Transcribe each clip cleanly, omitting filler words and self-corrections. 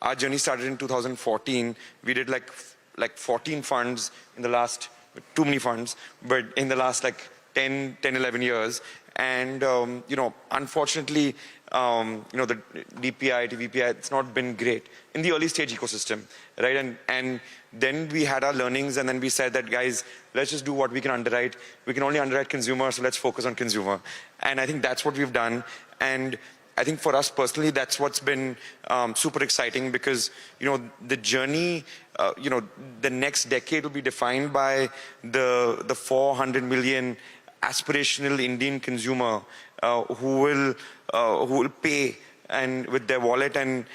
our journey started in 2014. We did like 14 funds in the last, too many funds, but in the last like 10, 11 years. And, unfortunately, the DPI, TVPI, it's not been great in the early stage ecosystem, right? And then we had our learnings, and then we said that, guys, let's just do what we can underwrite. We can only underwrite consumer, so let's focus on consumer. And I think that's what we've done. And I think for us personally, that's what's been super exciting, because, the journey, the next decade will be defined by the 400 million aspirational Indian consumer who will pay and with their wallet, and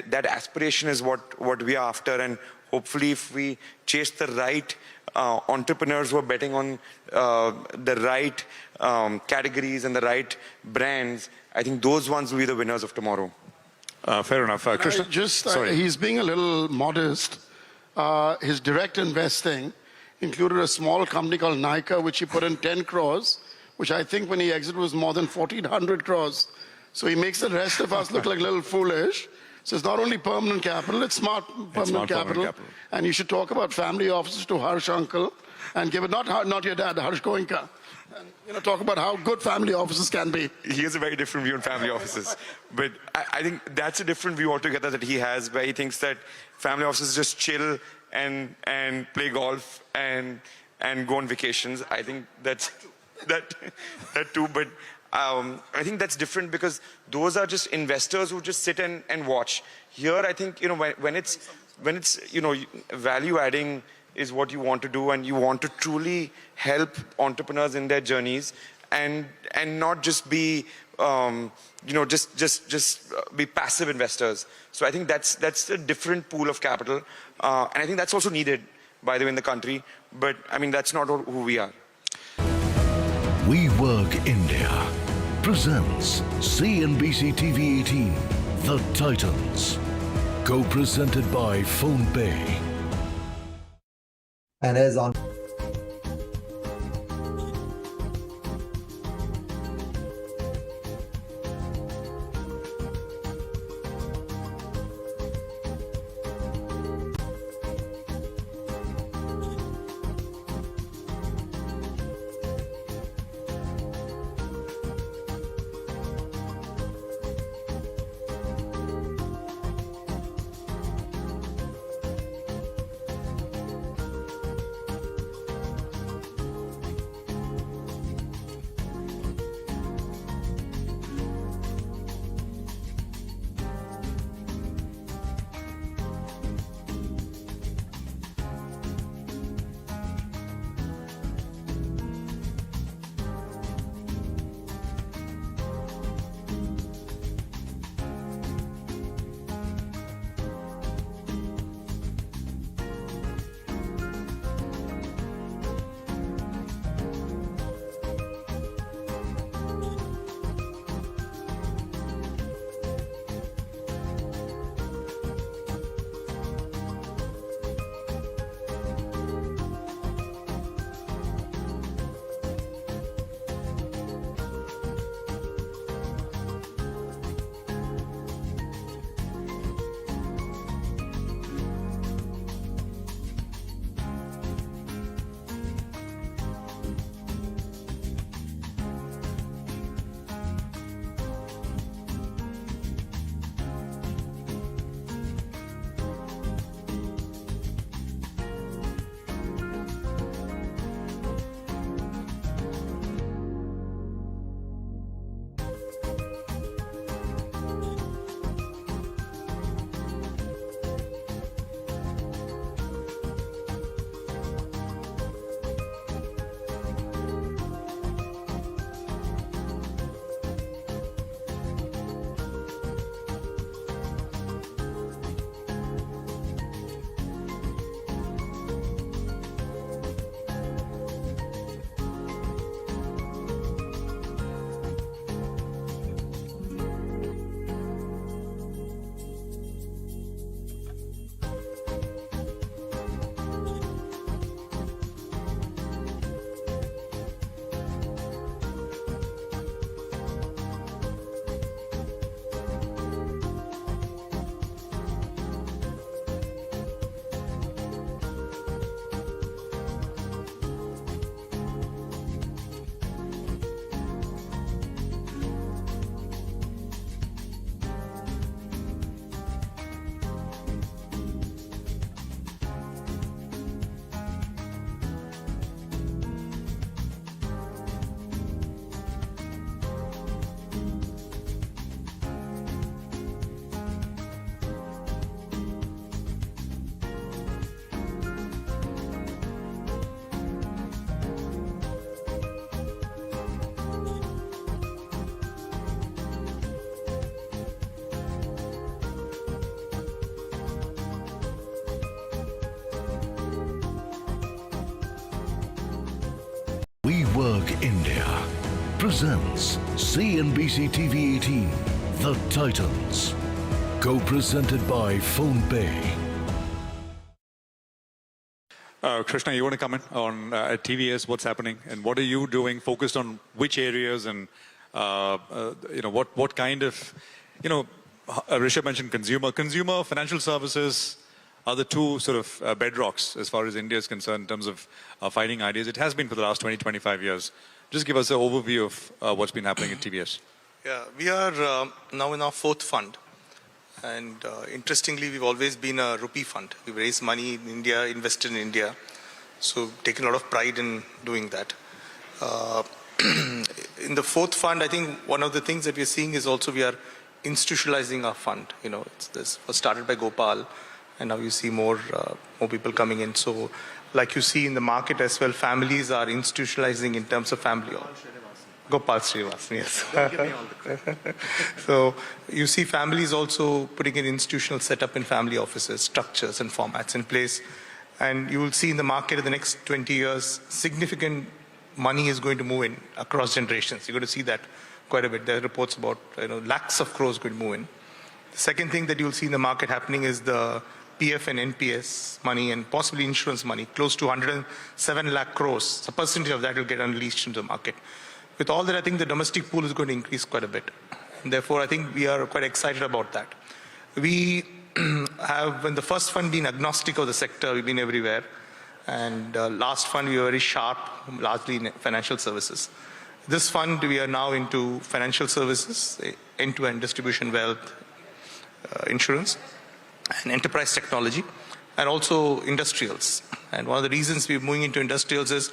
that aspiration is what we are after. And hopefully, if we chase the right entrepreneurs who are betting on the right categories and the right brands, I think those ones will be the winners of tomorrow. Fair enough. Krishna? He's being a little modest. His direct investing included a small company called Nykaa, which he put in 10 crores, which I think when he exited was more than 1,400 crores. So he makes the rest of us look like a little foolish. So it's not only permanent capital, it's smart permanent capital. And you should talk about family offices to Harsh uncle and give it, not your dad, Harsh Goenka. And talk about how good family offices can be. He has a very different view on family offices. But I think that's a different view altogether that he has, where he thinks that family offices just chill and play golf and go on vacations. I think that too. But I think that's different, because those are just investors who just sit and watch. Here, I think, when it's value adding is what you want to do, and you want to truly help entrepreneurs in their journeys, and not just be just be passive investors. So I think that's a different pool of capital, and I think that's also needed, by the way, in the country. But I mean, that's not who we are. We Work India presents CNBC-TV18 The Titans, co-presented by PhonePe. And as on India presents CNBC-TV18 The Titans. Co-presented by PhonePe. Krishna, you want to comment on at TVS, what's happening and what are you doing, focused on which areas and what kind of, Rishabh mentioned consumer, financial services are the two sort of bedrocks as far as India is concerned in terms of fighting ideas. It has been for the last 20, 25 years. Just give us an overview of what's been happening at TVS. Yeah, we are now in our fourth fund. And interestingly, we've always been a rupee fund. We've raised money in India, invested in India. So taken a lot of pride in doing that. In the fourth fund, I think one of the things that we're seeing is also we are institutionalizing our fund. This was started by Gopal, and now you see more people coming in. So like you see in the market as well, families are institutionalizing in terms of family. Gopal Srivasan, yes. Don't give me all the credit. So you see families also putting an institutional setup in family offices, structures and formats in place. And you will see in the market in the next 20 years, significant money is going to move in across generations. You're going to see that quite a bit. There are reports about lakhs of crores going to move in. The second thing that you'll see in the market happening is the PF and NPS money and possibly insurance money, close to 107 lakh crores. A percentage of that will get unleashed into the market. With all that, I think the domestic pool is going to increase quite a bit. And therefore, I think we are quite excited about that. We have, in the first fund, been agnostic of the sector. We've been everywhere. And last fund, we were very sharp, largely in financial services. This fund, we are now into financial services, end-to-end distribution, wealth, insurance, and enterprise technology, and also industrials. And one of the reasons we're moving into industrials is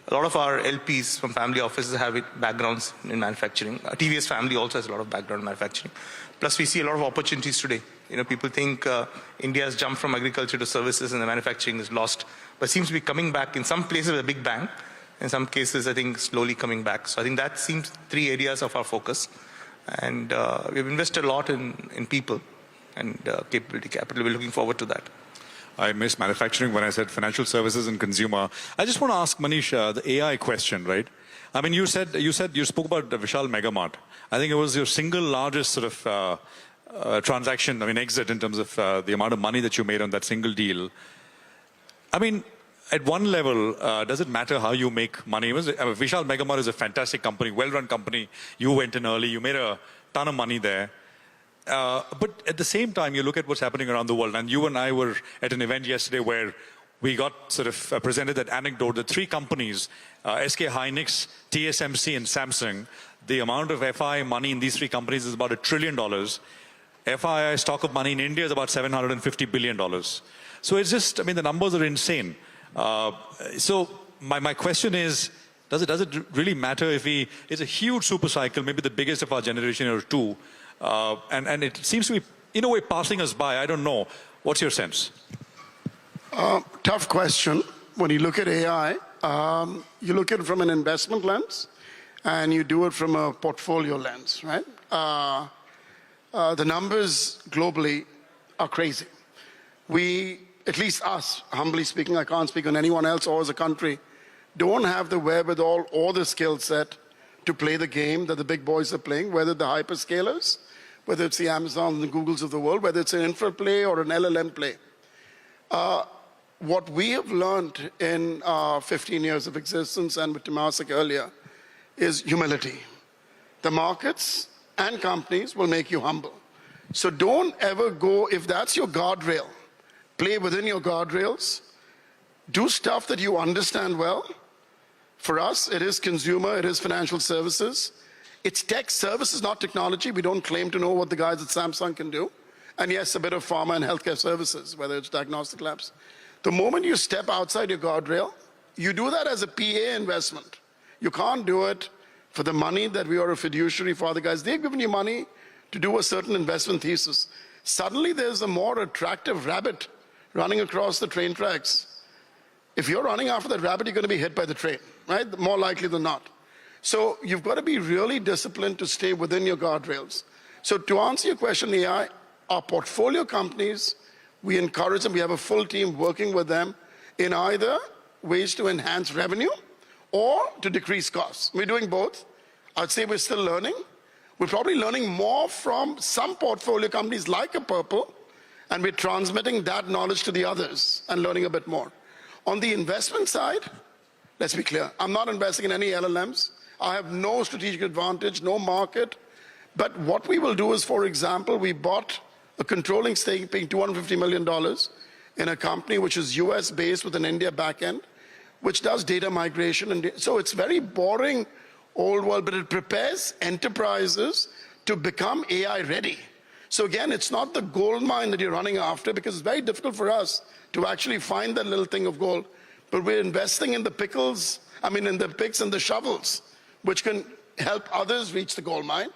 a lot of our LPs from family offices have backgrounds in manufacturing. TVS family also has a lot of background in manufacturing. Plus, we see a lot of opportunities today. People think India has jumped from agriculture to services and the manufacturing is lost, but seems to be coming back in some places with a big bang. In some cases, I think slowly coming back. So I think that seems three areas of our focus. And we've invested a lot in people and capability capital. We're looking forward to that. I missed manufacturing when I said financial services and consumer. I just want to ask Manish the AI question, right? I mean, you spoke about the Vishal Megamart. I think it was your single largest sort of transaction, exit in terms of the amount of money that you made on that single deal. I mean, at one level, does it matter how you make money? Vishal Megamart is a fantastic company, well-run company. You went in early, you made a ton of money there. But at the same time, you look at what's happening around the world. And you and I were at an event yesterday where we got sort of presented that anecdote. The three companies, SK Hynix, TSMC, and Samsung, the amount of FI money in these three companies is about $1 trillion. FII stock of money in India is about $750 billion. So it's just, the numbers are insane. So my question is, does it really matter if it's a huge super cycle, maybe the biggest of our generation or two, and it seems to be, in a way, passing us by. I don't know. What's your sense? Tough question. When you look at AI, you look at it from an investment lens, and you do it from a portfolio lens, right? The numbers globally are crazy. We, at least us, humbly speaking, I can't speak on anyone else or as a country, don't have the wherewithal or the skill set to play the game that the big boys are playing, whether the hyperscalers, whether it's the Amazons and the Googles of the world, whether it's an infra play or an LLM play. What we have learned in 15 years of existence, and with Temasek earlier, is humility. The markets and companies will make you humble. So don't ever go, if that's your guardrail, play within your guardrails, do stuff that you understand well. For us, it is consumer, it is financial services. It's tech services, not technology. We don't claim to know what the guys at Samsung can do. And yes, a bit of pharma and healthcare services, whether it's diagnostic labs. The moment you step outside your guardrail, you do that as a PA investment. You can't do it for the money that we are a fiduciary for other guys. They've given you money to do a certain investment thesis. Suddenly there's a more attractive rabbit running across the train tracks. If you're running after that rabbit, you're going to be hit by the train, right? More likely than not. So you've got to be really disciplined to stay within your guardrails. So to answer your question, AI, our portfolio companies, we encourage them. We have a full team working with them in either ways to enhance revenue or to decrease costs. We're doing both. I'd say we're still learning. We're probably learning more from some portfolio companies like a Purple, and we're transmitting that knowledge to the others and learning a bit more. On the investment side, let's be clear, I'm not investing in any LLMs. I have no strategic advantage, no market. But what we will do is, for example, we bought a controlling stake paying $250 million in a company which is US-based with an India backend, which does data migration. And so it's very boring old world, but it prepares enterprises to become AI ready. So again, it's not the gold mine that you're running after, because it's very difficult for us to actually find that little thing of gold. But we're investing in the pickles, in the picks and the shovels, which can help others reach the gold mine.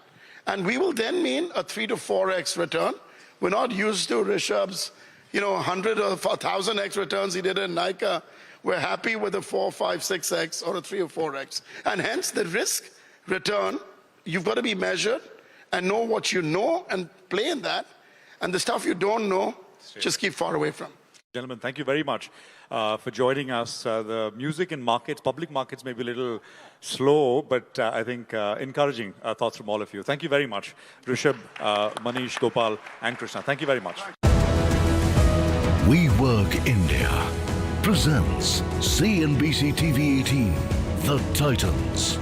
And we will then mean a 3 to 4x return. We're not used to Rishabh's 100 or 1,000x returns he did in Nykaa. We're happy with a 4, 5, 6x or a 3 or 4x. And hence the risk return, you've got to be measured and know what you know and play in that. And the stuff you don't know, just keep far away from. Gentlemen, thank you very much for joining us. The music in markets, public markets may be a little slow, but I think encouraging thoughts from all of you. Thank you very much. Rishabh, Manish, Gopal, and Krishna. Thank you very much. We Work India presents CNBC-TV18 The Titans.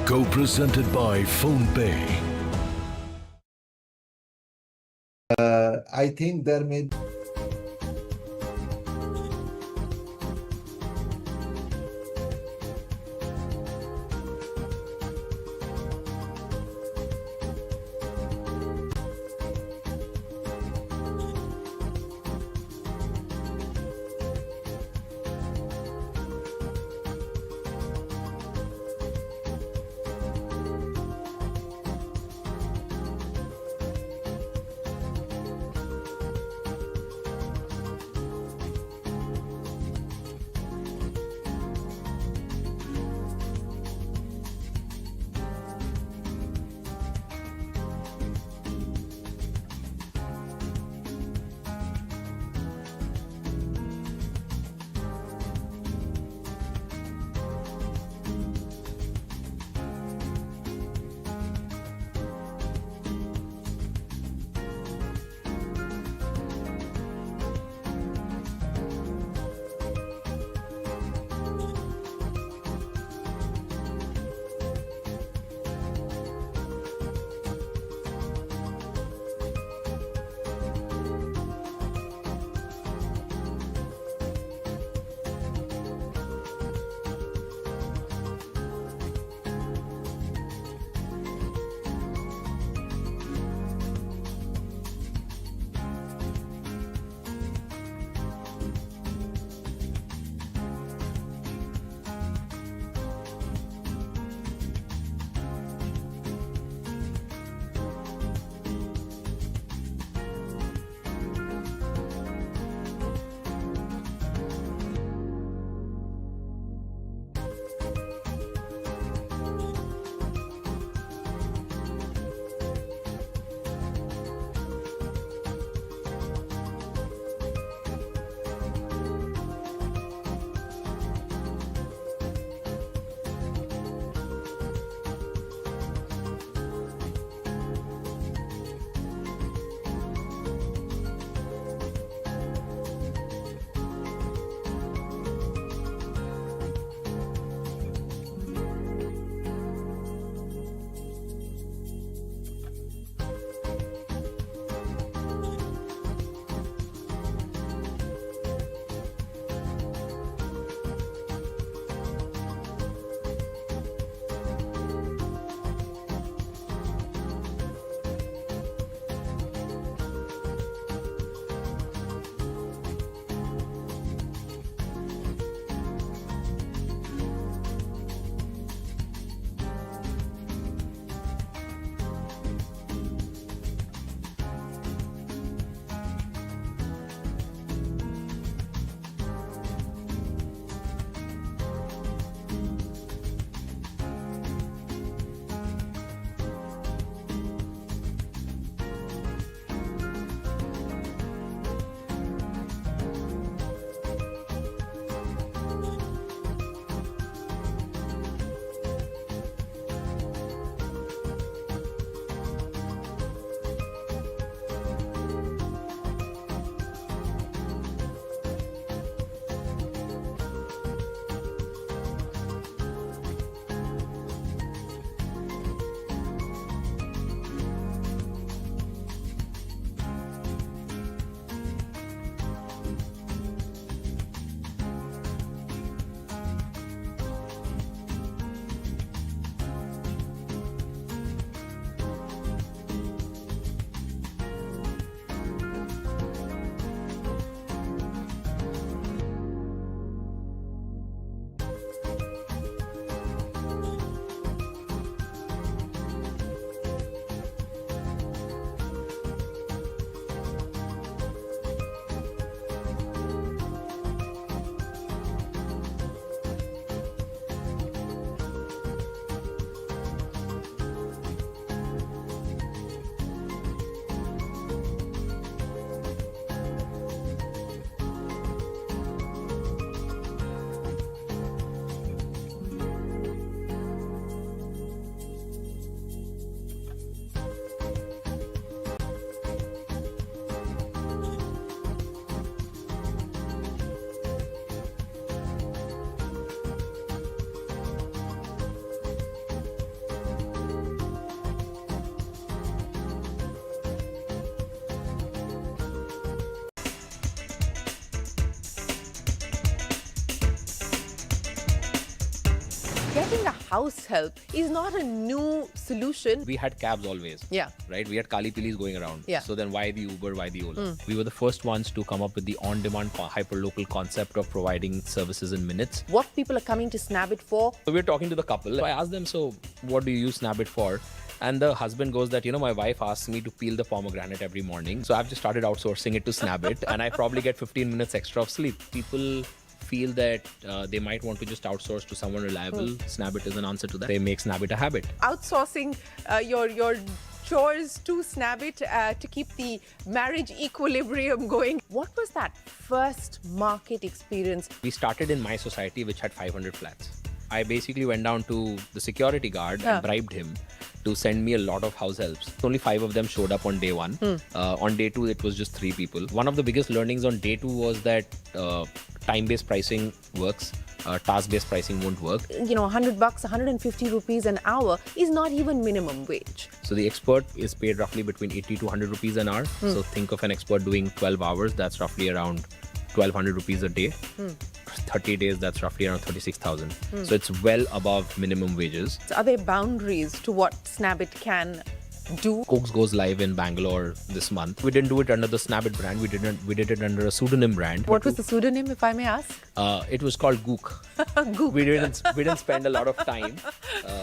Co-presented by PhonePe. I think there may Getting a house help is not a new solution. We had cabs always. Yeah. Right? We had Kali Pilis going around. Yeah. So then why the Uber, why the Ola? We were the first ones to come up with the on-demand hyper-local concept of providing services in minutes. What people are coming to Snabit for? So we're talking to the couple. So I asked them, so what do you use Snabit for? And the husband goes that, my wife asks me to peel the pomegranate every morning. So I've just started outsourcing it to Snabit and I probably get 15 minutes extra of sleep. People feel that they might want to just outsource to someone reliable. Snabit is an answer to that. They make Snabit a habit. Outsourcing your chores to Snabit to keep the marriage equilibrium going. What was that first market experience? We started in my society, which had 500 flats. I basically went down to the security guard and bribed him to send me a lot of house helps. Only 5 of them showed up on day 1. On day 2, it was just 3 people. One of the biggest learnings on day 2 was that time-based pricing works. Task-based pricing won't work. $100, 150 rupees an hour is not even minimum wage. So the expert is paid roughly between 80 to 100 rupees an hour. So think of an expert doing 12 hours. That's roughly around 1,200 rupees a day. 30 days, that's roughly around 36,000. So it's well above minimum wages. So are there boundaries to what Snabit can do? Cokes goes live in Bangalore this month. We didn't do it under the Snabit brand. We did it under a pseudonym brand. What was the pseudonym, if I may ask? It was called Gook. Gook. We didn't spend a lot of time.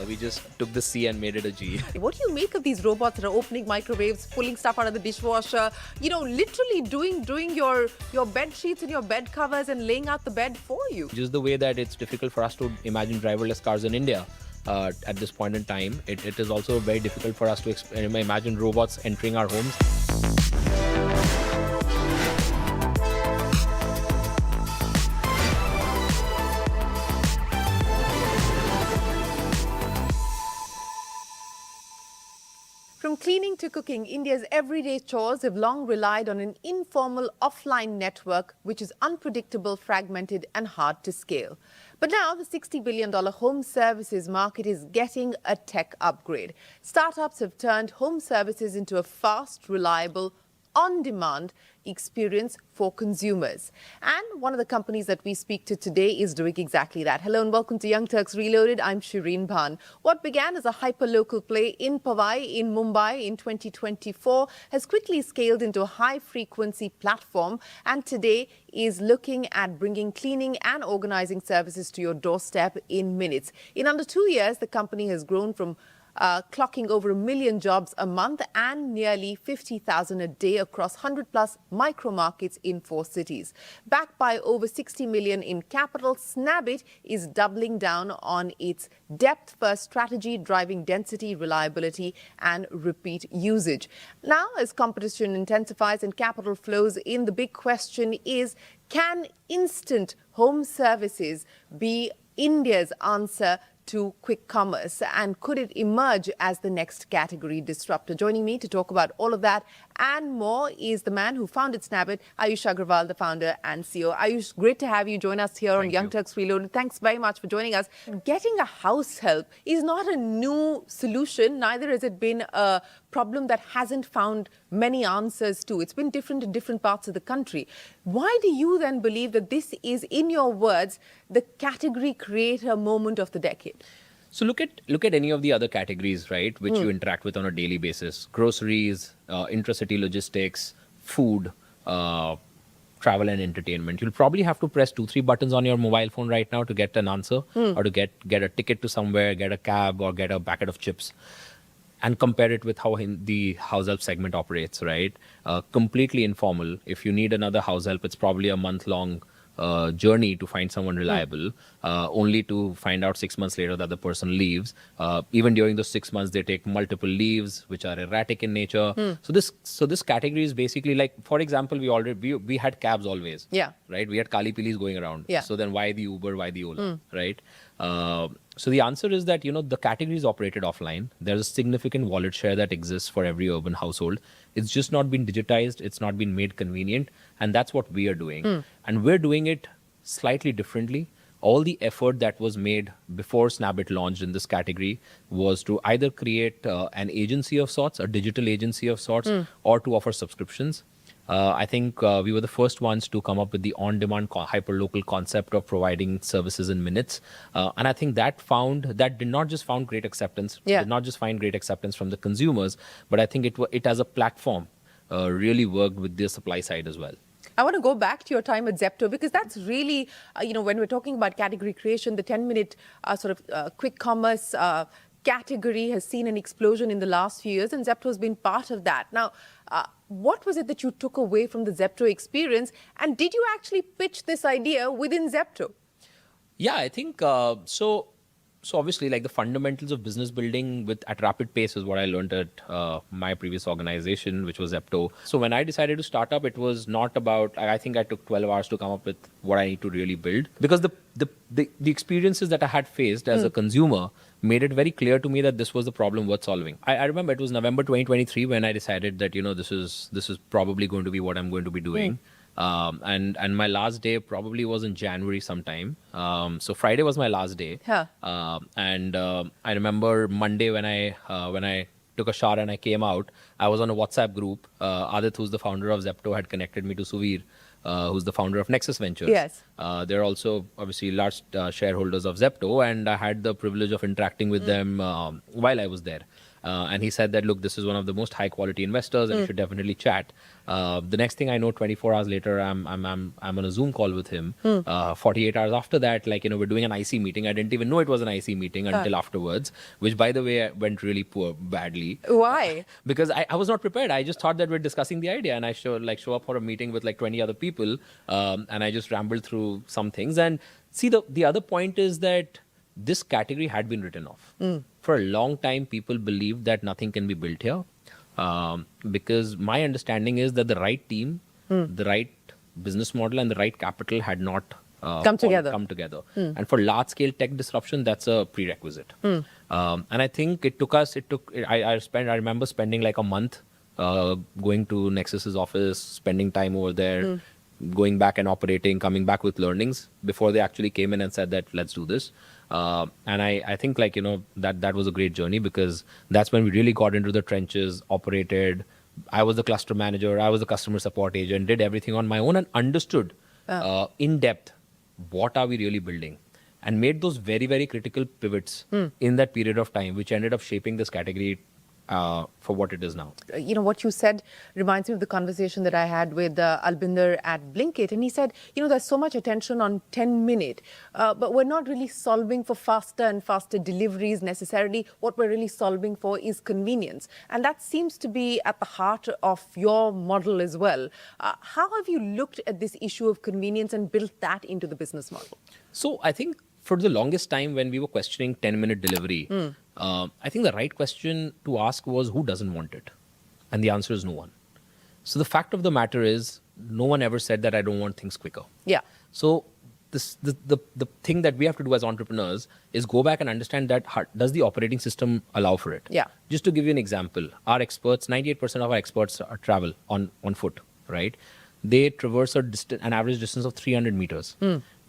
We just took the C and made it a G. What do you make of these robots that are opening microwaves, pulling stuff out of the dishwasher, literally doing your bed sheets and your bed covers and laying out the bed for you? Just the way that it's difficult for us to imagine driverless cars in India. At this point in time, it is also very difficult for us to imagine robots entering our homes. From cleaning to cooking, India's everyday chores have long relied on an informal offline network which is unpredictable, fragmented and hard to scale. But now the $60 billion home services market is getting a tech upgrade. Startups have turned home services into a fast, reliable, on-demand experience for consumers. And one of the companies that we speak to today is doing exactly that. Hello and welcome to Young Turks Reloaded. I'm Shireen Bhan. What began as a hyper-local play in Powai in Mumbai in 2024 has quickly scaled into a high-frequency platform and today is looking at bringing cleaning and organizing services to your doorstep in minutes. In under 2 years, the company has grown from clocking over 1 million jobs a month and nearly 50,000 a day across 100+ micro markets in 4 cities. Backed by over 60 million in capital, Snabit is doubling down on its depth-first strategy, driving density, reliability and repeat usage. Now, as competition intensifies and capital flows in, the big question is, can instant home services be India's answer to quick commerce, and could it emerge as the next category disruptor? Joining me to talk about all of that and more is the man who founded Snabit, Ayush Agrawal, the founder and CEO. Ayush, great to have you join us here on Young Turks Reloaded. Thanks very much for joining us. Getting a house help is not a new solution, neither has it been a problem that hasn't found many answers to. It's been different in different parts of the country. Why do you then believe that this is, in your words, the category creator moment of the decade? So look at any of the other categories, right, which you interact with on a daily basis. Groceries, intracity logistics, food, travel and entertainment. You'll probably have to press 2-3 buttons on your mobile phone right now to get an answer or to get a ticket to somewhere, get a cab or get a packet of chips. And compare it with how the house help segment operates, right? Completely informal. If you need another house help, it's probably a month-long journey to find someone reliable, only to find out 6 months later that the person leaves. Even during those 6 months, they take multiple leaves, which are erratic in nature. So this category is basically like, for example, we had cabs always, right? We had Kali Pilis going around. So then why the Uber, why the Ola, right? So the answer is that, the category is operated offline. There's a significant wallet share that exists for every urban household. It's just not been digitized. It's not been made convenient. And that's what we are doing. And we're doing it slightly differently. All the effort that was made before Snabit launched in this category was to either create an agency of sorts, a digital agency of sorts, or to offer subscriptions. I think we were the first ones to come up with the on-demand hyper-local concept of providing services in minutes. And I think that did not just found great acceptance, did not just find great acceptance from the consumers, but I think it as a platform really worked with the supply side as well. I want to go back to your time at Zepto, because that's really, when we're talking about category creation, the 10-minute quick commerce category has seen an explosion in the last few years, and Zepto has been part of that. Now, what was it that you took away from the Zepto experience, and did you actually pitch this idea within Zepto? Yeah, I think so. So obviously, like the fundamentals of business building at rapid pace is what I learned at my previous organization, which was Zepto. So when I decided to start up, it was not about, I think I took 12 hours to come up with what I need to really build. Because the experiences that I had faced as a consumer made it very clear to me that this was the problem worth solving. I remember it was November 2023 when I decided that, this is probably going to be what I'm going to be doing. And my last day probably was in January sometime. So Friday was my last day. And I remember Monday when I took a shower and I came out, I was on a WhatsApp group. Adit, who's the founder of Zepto, had connected me to Suvir, who's the founder of Nexus Ventures. Yes. They're also obviously large shareholders of Zepto, and I had the privilege of interacting with them while I was there. And he said that, look, this is one of the most high quality investors and you should definitely chat. The next thing I know, 24 hours later, I'm on a Zoom call with him. 48 hours after that, we're doing an IC meeting. I didn't even know it was an IC meeting until afterwards, which, by the way, went really badly. Why? Because I was not prepared. I just thought that we're discussing the idea, and I show up for a meeting with 20 other people, and I just rambled through some things. And see, the other point is that this category had been written off. For a long time, people believed that nothing can be built here. Because my understanding is that the right team, the right business model, and the right capital had not come together. And for large-scale tech disruption, that's a prerequisite. And I think I remember spending a month going to Nexus's office, spending time over there, going back and operating, coming back with learnings before they actually came in and said that, let's do this. And I think that was a great journey, because that's when we really got into the trenches, operated. I was the cluster manager, I was the customer support agent, did everything on my own and understood in depth what are we really building, and made those very, very critical pivots in that period of time, which ended up shaping this category for what it is now. What you said reminds me of the conversation that I had with Albinder at Blinkit, and he said, there's so much attention on 10-minute, but we're not really solving for faster and faster deliveries necessarily. What we're really solving for is convenience, and that seems to be at the heart of your model as well. How have you looked at this issue of convenience and built that into the business model? So I think for the longest time when we were questioning 10-minute delivery, I think the right question to ask was, who doesn't want it? And the answer is no one. So the fact of the matter is, no one ever said that I don't want things quicker. Yeah. So the thing that we have to do as entrepreneurs is go back and understand that, does the operating system allow for it? Yeah. Just to give you an example, our experts, 98% of our experts travel on foot, right? They traverse an average distance of 300 meters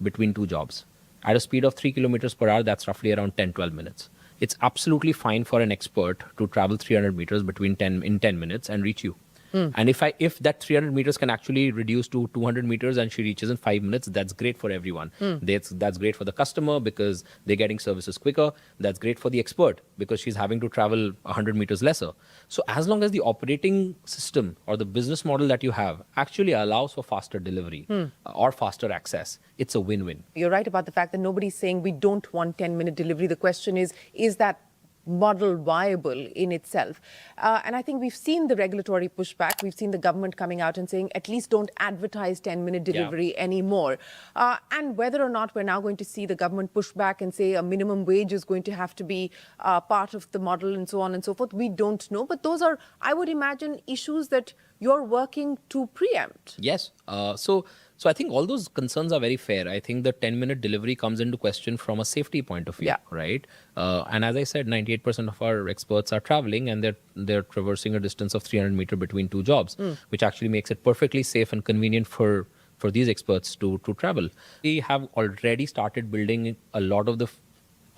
between two jobs. At a speed of 3 kilometers per hour, that's roughly around 10-12 minutes. It's absolutely fine for an expert to travel 300 meters in 10 minutes and reach you. And if that 300 meters can actually reduce to 200 meters and she reaches in 5 minutes, that's great for everyone. That's great for the customer because they're getting services quicker. That's great for the expert because she's having to travel 100 meters lesser. So as long as the operating system or the business model that you have actually allows for faster delivery or faster access, it's a win-win. You're right about the fact that nobody's saying we don't want 10-minute delivery. The question is that model viable in itself? And I think we've seen the regulatory pushback. We've seen the government coming out and saying, at least don't advertise 10-minute delivery anymore. And whether or not we're now going to see the government push back and say a minimum wage is going to have to be part of the model and so on and so forth, we don't know. But those are, I would imagine, issues that you're working to preempt. Yes. So I think all those concerns are very fair. I think the 10-minute delivery comes into question from a safety point of view, right? And as I said, 98% of our experts are traveling and they're traversing a distance of 300 meters between two jobs, which actually makes it perfectly safe and convenient for these experts to travel. We have already started building a lot of the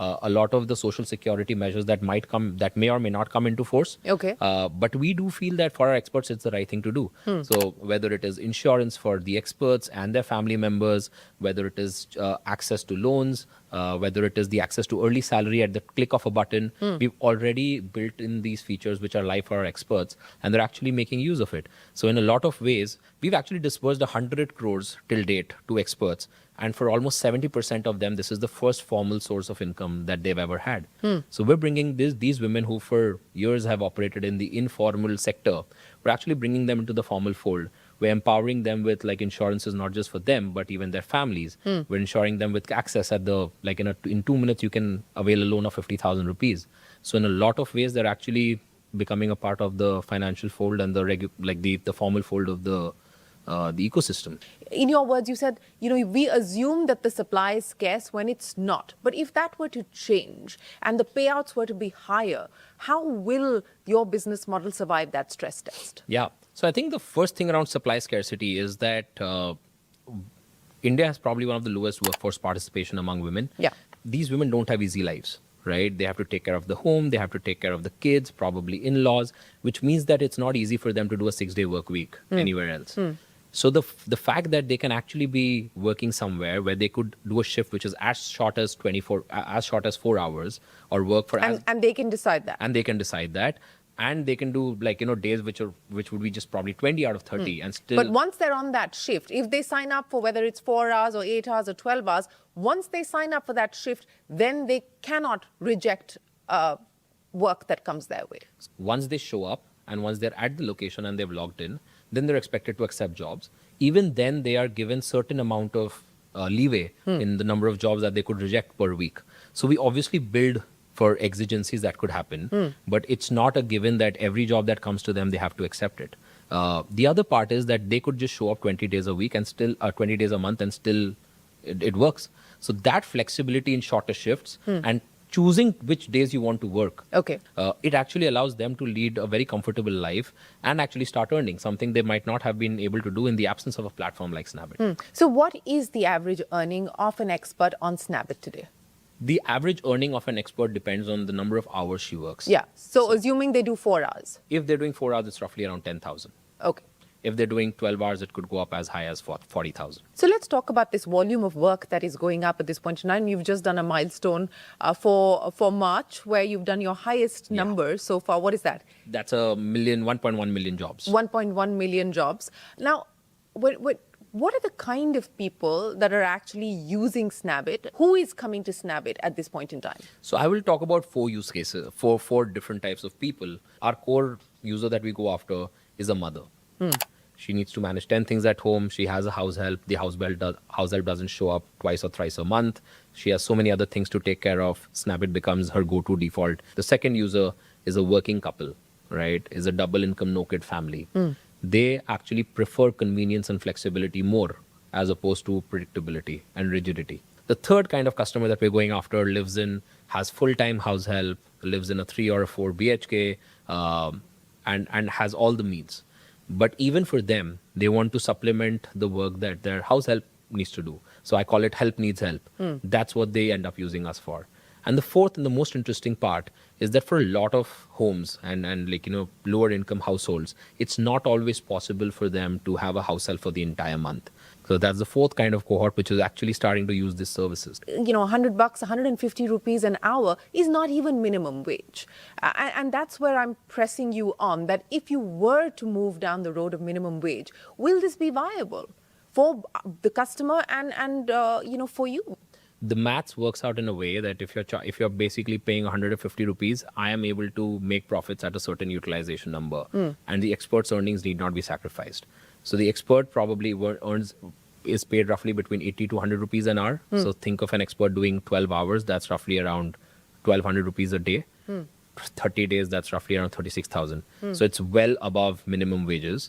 a lot of the social security measures that may or may not come into force. Okay. But we do feel that for our experts, it's the right thing to do. So whether it is insurance for the experts and their family members, whether it is access to loans, whether it is the access to early salary at the click of a button, we've already built in these features which are live for our experts, and they're actually making use of it. So in a lot of ways, we've actually disbursed 100 crores till date to experts. And for almost 70% of them, this is the first formal source of income that they've ever had. So we're bringing these women who for years have operated in the informal sector, we're actually bringing them into the formal fold. We're empowering them with like insurances, not just for them, but even their families. We're ensuring them with access at in 2 minutes, you can avail a loan of 50,000 rupees. So in a lot of ways, they're actually becoming a part of the financial fold and the formal fold of the ecosystem. In your words, you said, we assume that the supply is scarce when it's not. But if that were to change and the payouts were to be higher, how will your business model survive that stress test? Yeah. So I think the first thing around supply scarcity is that India has probably one of the lowest workforce participation among women. Yeah. These women don't have easy lives, right? They have to take care of the home, they have to take care of the kids, probably in-laws, which means that it's not easy for them to do a 6-day work week anywhere else. So the fact that they can actually be working somewhere where they could do a shift which is as short as 4 hours, or work for and they can decide that. And they can decide that. And they can do days which would be just probably 20 out of 30 and still. But once they're on that shift, if they sign up for whether it's 4 hours or 8 hours or 12 hours, once they sign up for that shift, then they cannot reject work that comes their way. Once they show up and once they're at the location and they've logged in, then they're expected to accept jobs. Even then, they are given certain amount of leeway in the number of jobs that they could reject per week. So we obviously build for exigencies that could happen, but it's not a given that every job that comes to them, they have to accept it. The other part is that they could just show up 20 days a week and still 20 days a month and still it works. So that flexibility in shorter shifts and choosing which days you want to work, it actually allows them to lead a very comfortable life and actually start earning, something they might not have been able to do in the absence of a platform like Snabit. So what is the average earning of an expert on Snabit today? The average earning of an expert depends on the number of hours she works. Yeah. So assuming they do 4 hours. If they're doing 4 hours, it's roughly around 10,000. Okay. If they're doing 12 hours, it could go up as high as 40,000. So let's talk about this volume of work that is going up at this point in time. You've just done a milestone for March where you've done your highest number so far. What is that? That's 1.1 million jobs. 1.1 million jobs. Now, what are the kind of people that are actually using Snabit? Who is coming to Snabit at this point in time? So I will talk about 4 use cases, four different types of people. Our core user that we go after is a mother. She needs to manage 10 things at home. She has a house help. The house help doesn't show up twice or thrice a month. She has so many other things to take care of. Snabit becomes her go-to default. The second user is a working couple, right? Is a double income, no kid family. They actually prefer convenience and flexibility more as opposed to predictability and rigidity. The third kind of customer that we're going after has full-time house help, lives in a 3 or a 4 BHK, and has all the means. But even for them, they want to supplement the work that their house help needs to do. So I call it help needs help. That's what they end up using us for. And the fourth and the most interesting part is that for a lot of homes and lower income households, it's not always possible for them to have a house help for the entire month. So that's the fourth kind of cohort which is actually starting to use these services. $100, 150 rupees an hour is not even minimum wage. And that's where I'm pressing you on, that if you were to move down the road of minimum wage, will this be viable for the customer and for you? The maths works out in a way that if you're basically paying 150 rupees, I am able to make profits at a certain utilization number, and the expert's earnings need not be sacrificed. So the expert probably is paid roughly between 80 to 100 rupees an hour. So think of an expert doing 12 hours, that's roughly around 1,200 rupees a day. 30 days, that's roughly around 36,000. So it's well above minimum wages.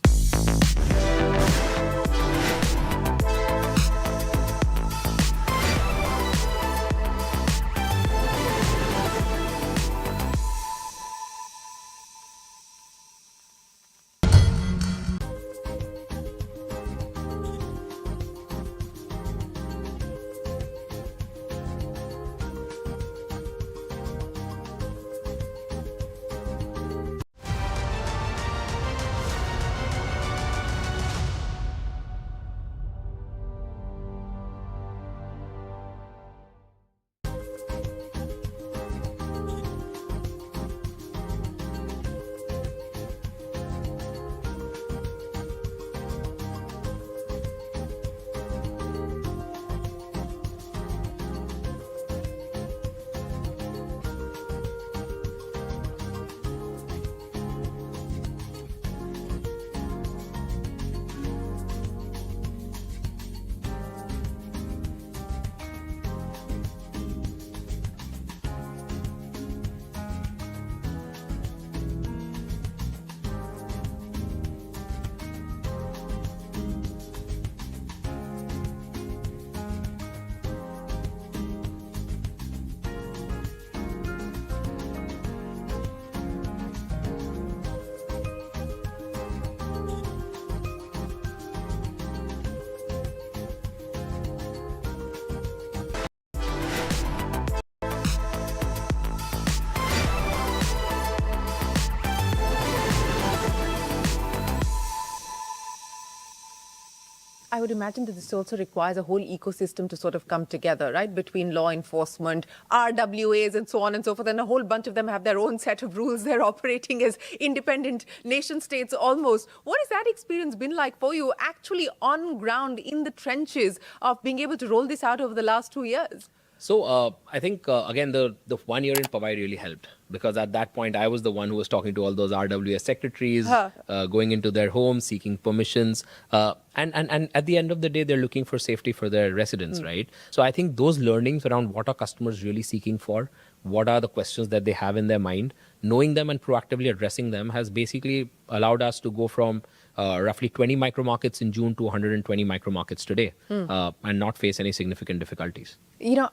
I would imagine that this also requires a whole ecosystem to sort of come together, right? Between law enforcement, RWAs, and so on and so forth. And a whole bunch of them have their own set of rules. They're operating as independent nation states almost. What has that experience been like for you, actually on ground in the trenches of being able to roll this out over the last 2 years? So I think, again, the 1 year in Powai really helped, because at that point, I was the one who was talking to all those RWS secretaries, going into their homes, seeking permissions. And at the end of the day, they're looking for safety for their residents, right? So I think those learnings around what are customers really seeking for, what are the questions that they have in their mind, knowing them and proactively addressing them has basically allowed us to go from roughly 20 micro markets in June to 120 micro markets today, and not face any significant difficulties. You know,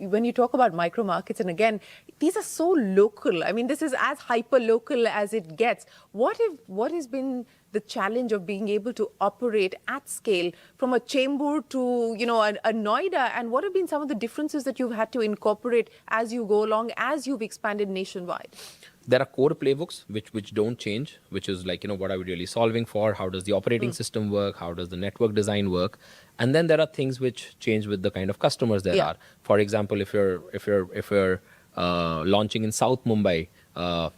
when you talk about micro markets, and again, these are so local. I mean, this is as hyper local as it gets. What has been the challenge of being able to operate at scale from a Chembur to, you know, a Noida, and what have been some of the differences that you've had to incorporate as you go along, as you've expanded nationwide? There are core playbooks which don't change, which is like, you know, what are we really solving for? How does the operating system work? How does the network design work? And then there are things which change with the kind of customers there are. For example, if you're launching in South Mumbai,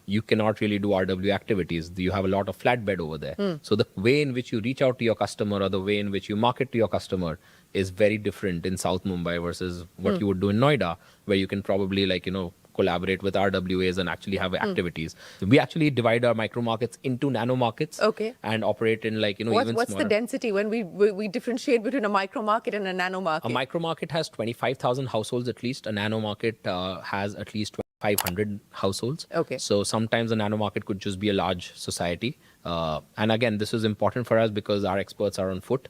you cannot really do RW activities. You have a lot of flatbed over there. So the way in which you reach out to your customer or the way in which you market to your customer is very different in South Mumbai versus what you would do in Noida, where you can probably, like, you know, collaborate with RWAs and actually have activities. We actually divide our micro markets into nano markets, and operate in, like, you know, even what's smaller. the density when we differentiate between a micro market and a nano market? A micro market has 25,000 households at least. A nano market has at least 500 households. So sometimes a nano market could just be a large society. And again, this is important for us because our experts are on foot.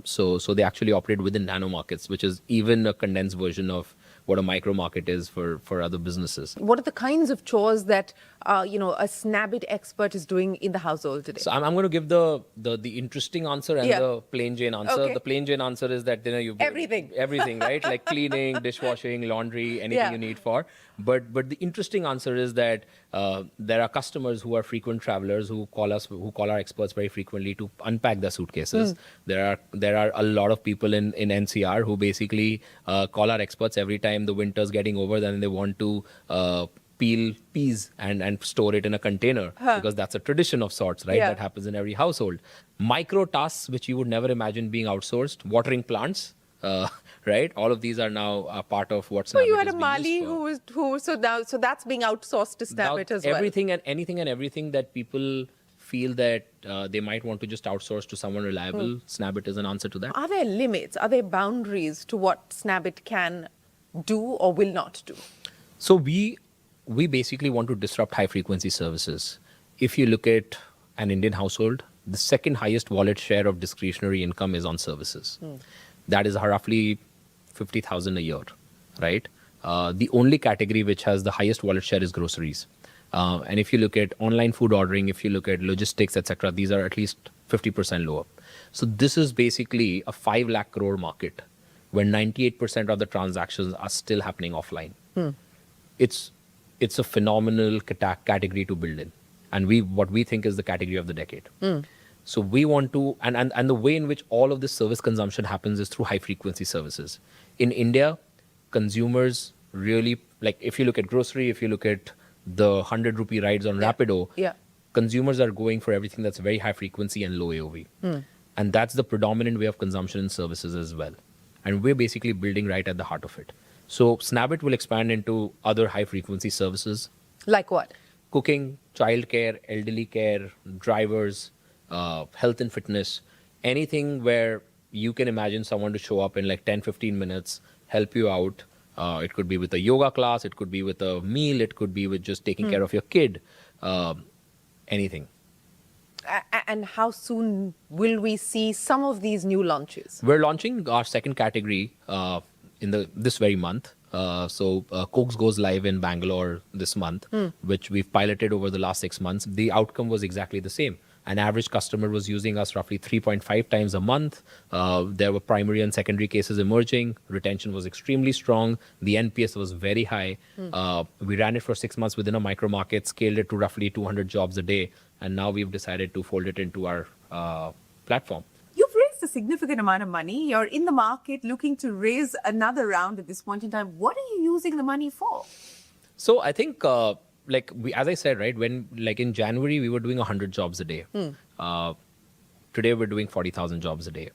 So they actually operate within nano markets, which is even a condensed version of what a micro market is for other businesses. What are the kinds of chores that you know, a Snabit expert is doing in the household today? So I'm going to give the interesting answer and the plain Jane answer. The plain Jane answer is that, you know, you everything, right? Like cleaning, dishwashing, laundry, anything you need for. But the interesting answer is that there are customers who are frequent travelers who call our experts very frequently to unpack their suitcases. There are a lot of people in NCR who basically call our experts every time the winter's getting over, then they want to peel peas and store it in a container, because that's a tradition of sorts, right? That happens in every household. Micro tasks which you would never imagine being outsourced, watering plants. Right, all of these are now a part of what's. So you had a Mali so that's being outsourced to Snabit as well. Everything and anything and everything that people feel that they might want to just outsource to someone reliable, Snabit is an answer to that. Are there limits? Are there boundaries to what Snabit can do or will not do? So we basically want to disrupt high frequency services. If you look at an Indian household, the second highest wallet share of discretionary income is on services. That is roughly 50,000 a year, right? The only category which has the highest wallet share is groceries. And if you look at online food ordering, if you look at logistics, etc., these are at least 50% lower. So this is basically a 5 lakh crore market where 98% of the transactions are still happening offline. It's a phenomenal category to build in. And what we think is the category of the decade. So we want to, and the way in which all of this service consumption happens is through high frequency services. In India, consumers really, like if you look at grocery, if you look at the 100 rupee rides on Rapido, consumers are going for everything that's very high frequency and low AOV. And that's the predominant way of consumption in services as well. And we're basically building right at the heart of it. So Snabit will expand into other high frequency services. Like what? Cooking, childcare, elderly care, drivers, health and fitness, anything where you can imagine someone to show up in like 10-15 minutes, help you out. It could be with a yoga class, it could be with a meal, it could be with just taking care of your kid, anything. And how soon will we see some of these new launches? We're launching our second category in this very month. So Cokes goes live in Bangalore this month, which we've piloted over the last 6 months. The outcome was exactly the same. An average customer was using us roughly 3.5 times a month. There were primary and secondary cases emerging. Retention was extremely strong. The NPS was very high. We ran it for 6 months within a micro market, scaled it to roughly 200 jobs a day. And now we've decided to fold it into our platform. You've raised raised a significant amount of money. You're in the market looking to raise another round at this point in time. What are you using the money for? So I think, as I said, right, when in January we were doing 100 jobs a day. Today we're doing 40,000 jobs a day.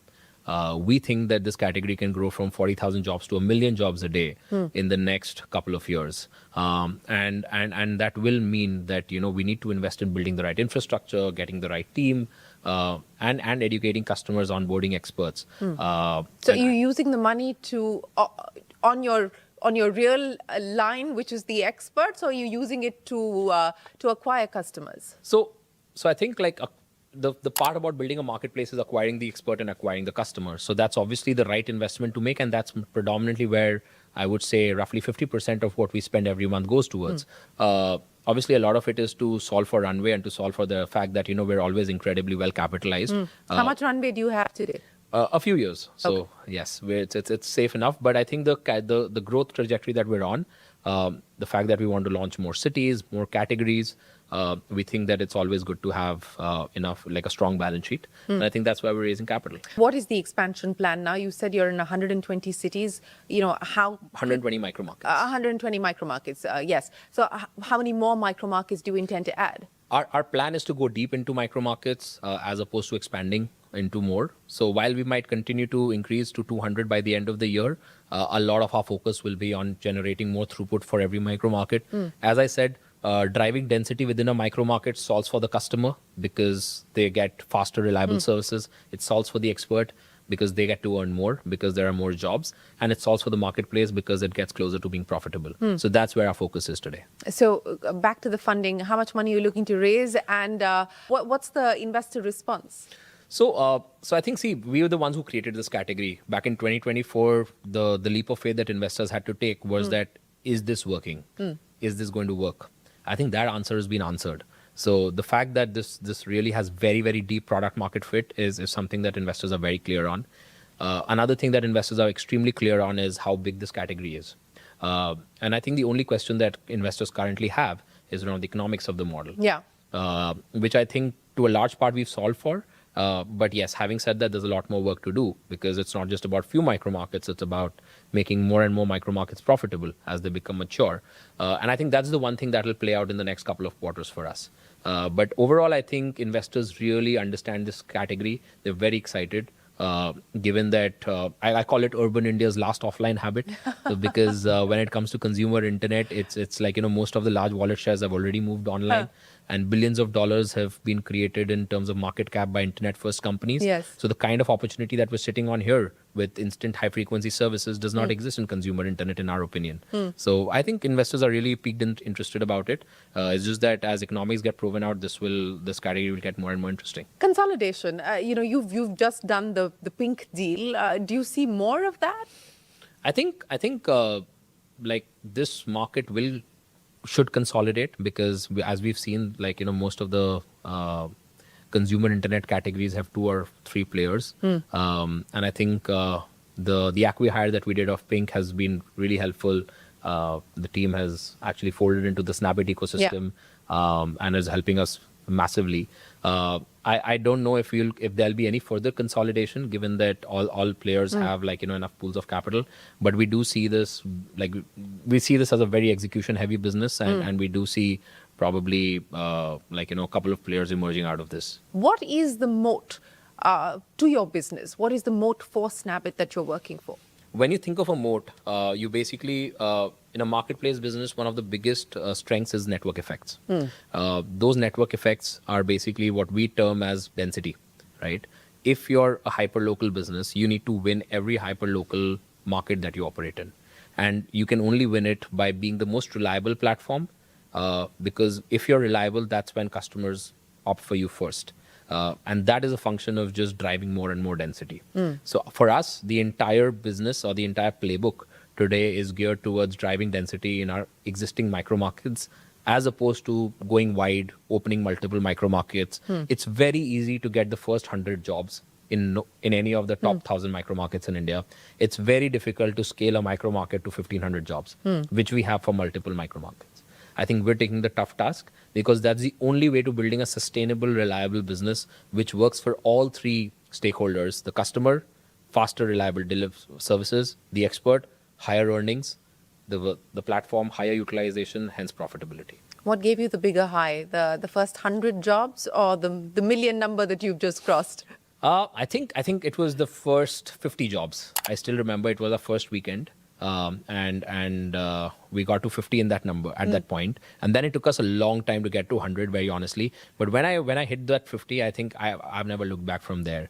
We think that this category can grow from 40,000 jobs to 1 million jobs a day in the next couple of years. And that will mean that, we need to invest in building the right infrastructure, getting the right team, and educating customers, onboarding experts. So you're using the money to on your real line, which is the experts, or are you using it to acquire customers? So I think the part about building a marketplace is acquiring the expert and acquiring the customer. So that's obviously the right investment to make, and that's predominantly where I would say roughly 50% of what we spend every month goes towards. Obviously, a lot of it is to solve for runway and to solve for the fact that we're always incredibly well capitalized. How much runway do you have today? A few years. So yes, it's safe enough. But I think the growth trajectory that we're on, the fact that we want to launch more cities, more categories, we think that it's always good to have enough, a strong balance sheet. And I think that's why we're raising capital. What is the expansion plan now? You said you're in 120 cities. How? 120 micro markets. 120 micro markets, yes. So how many more micro markets do you intend to add? Our plan is to go deep into micro markets as opposed to expanding into more. So while we might continue to increase to 200 by the end of the year, a lot of our focus will be on generating more throughput for every micro market. As I said, driving density within a micro market solves for the customer because they get faster, reliable services. It solves for the expert because they get to earn more because there are more jobs. And it solves for the marketplace because it gets closer to being profitable. So that's where our focus is today. So back to the funding, how much money are you looking to raise, and what's the investor response? So I think, we were the ones who created this category. Back in 2024, the leap of faith that investors had to take was that, is this working? Is this going to work? I think that answer has been answered. So the fact that this really has very, very deep product market fit is something that investors are very clear on. Another thing that investors are extremely clear on is how big this category is. And I think the only question that investors currently have is around the economics of the model. Yeah. Which I think to a large part we've solved for. But yes, having said that, there's a lot more work to do because it's not just about few micro markets. It's about making more and more micro markets profitable as they become mature. And I think that's the one thing that will play out in the next couple of quarters for us. But overall, I think investors really understand this category. They're very excited. Given that I call it urban India's last offline habit, because when it comes to consumer internet, it's most of the large wallet shares have already moved online, and billions of dollars have been created in terms of market cap by internet first companies. Yes. So the kind of opportunity that we're sitting on here with instant high frequency services does not exist in consumer internet, in our opinion. So I think investors are really piqued and interested about it. It's just that as economics get proven out, this category will get more and more interesting. Consolidation. You've just done the pink deal. Do you see more of that? I think this market should consolidate because as we've seen, most of the consumer internet categories have 2 or 3 players. And I think the acqui-hire that we did of Pink has been really helpful. The team has actually folded into the Snabit ecosystem and is helping us massively. I don't know if there'll be any further consolidation given that all players have enough pools of capital, but we do see this as a very execution heavy business and we do see probably a couple of players emerging out of this. What is the moat to your business? What is the moat for Snabit that you're working for? When you think of a moat, you basically, in a marketplace business, one of the biggest strengths is network effects. Those network effects are basically what we term as density, right? If you're a hyperlocal business, you need to win every hyperlocal market that you operate in. And you can only win it by being the most reliable platform, because if you're reliable, that's when customers opt for you first. And that is a function of just driving more and more density. So for us, the entire business or the entire playbook today is geared towards driving density in our existing micro markets, as opposed to going wide, opening multiple micro markets. It's very easy to get the first 100 jobs in any of the top 1,000 micro markets in India. It's very difficult to scale a micro market to 1,500 jobs, which we have for multiple micro markets. I think we're taking the tough task because that's the only way to building a sustainable, reliable business which works for all 3 stakeholders: the customer, faster, reliable services; the expert, higher earnings; the platform, higher utilization, hence profitability. What gave you the bigger high, the first 100 jobs or the million number that you've just crossed? I think it was the first 50 jobs. I still remember it was our first weekend, and we got to 50 in that number at that point. And then it took us a long time to get to 100, very honestly. But when I hit that 50, I think I've never looked back from there.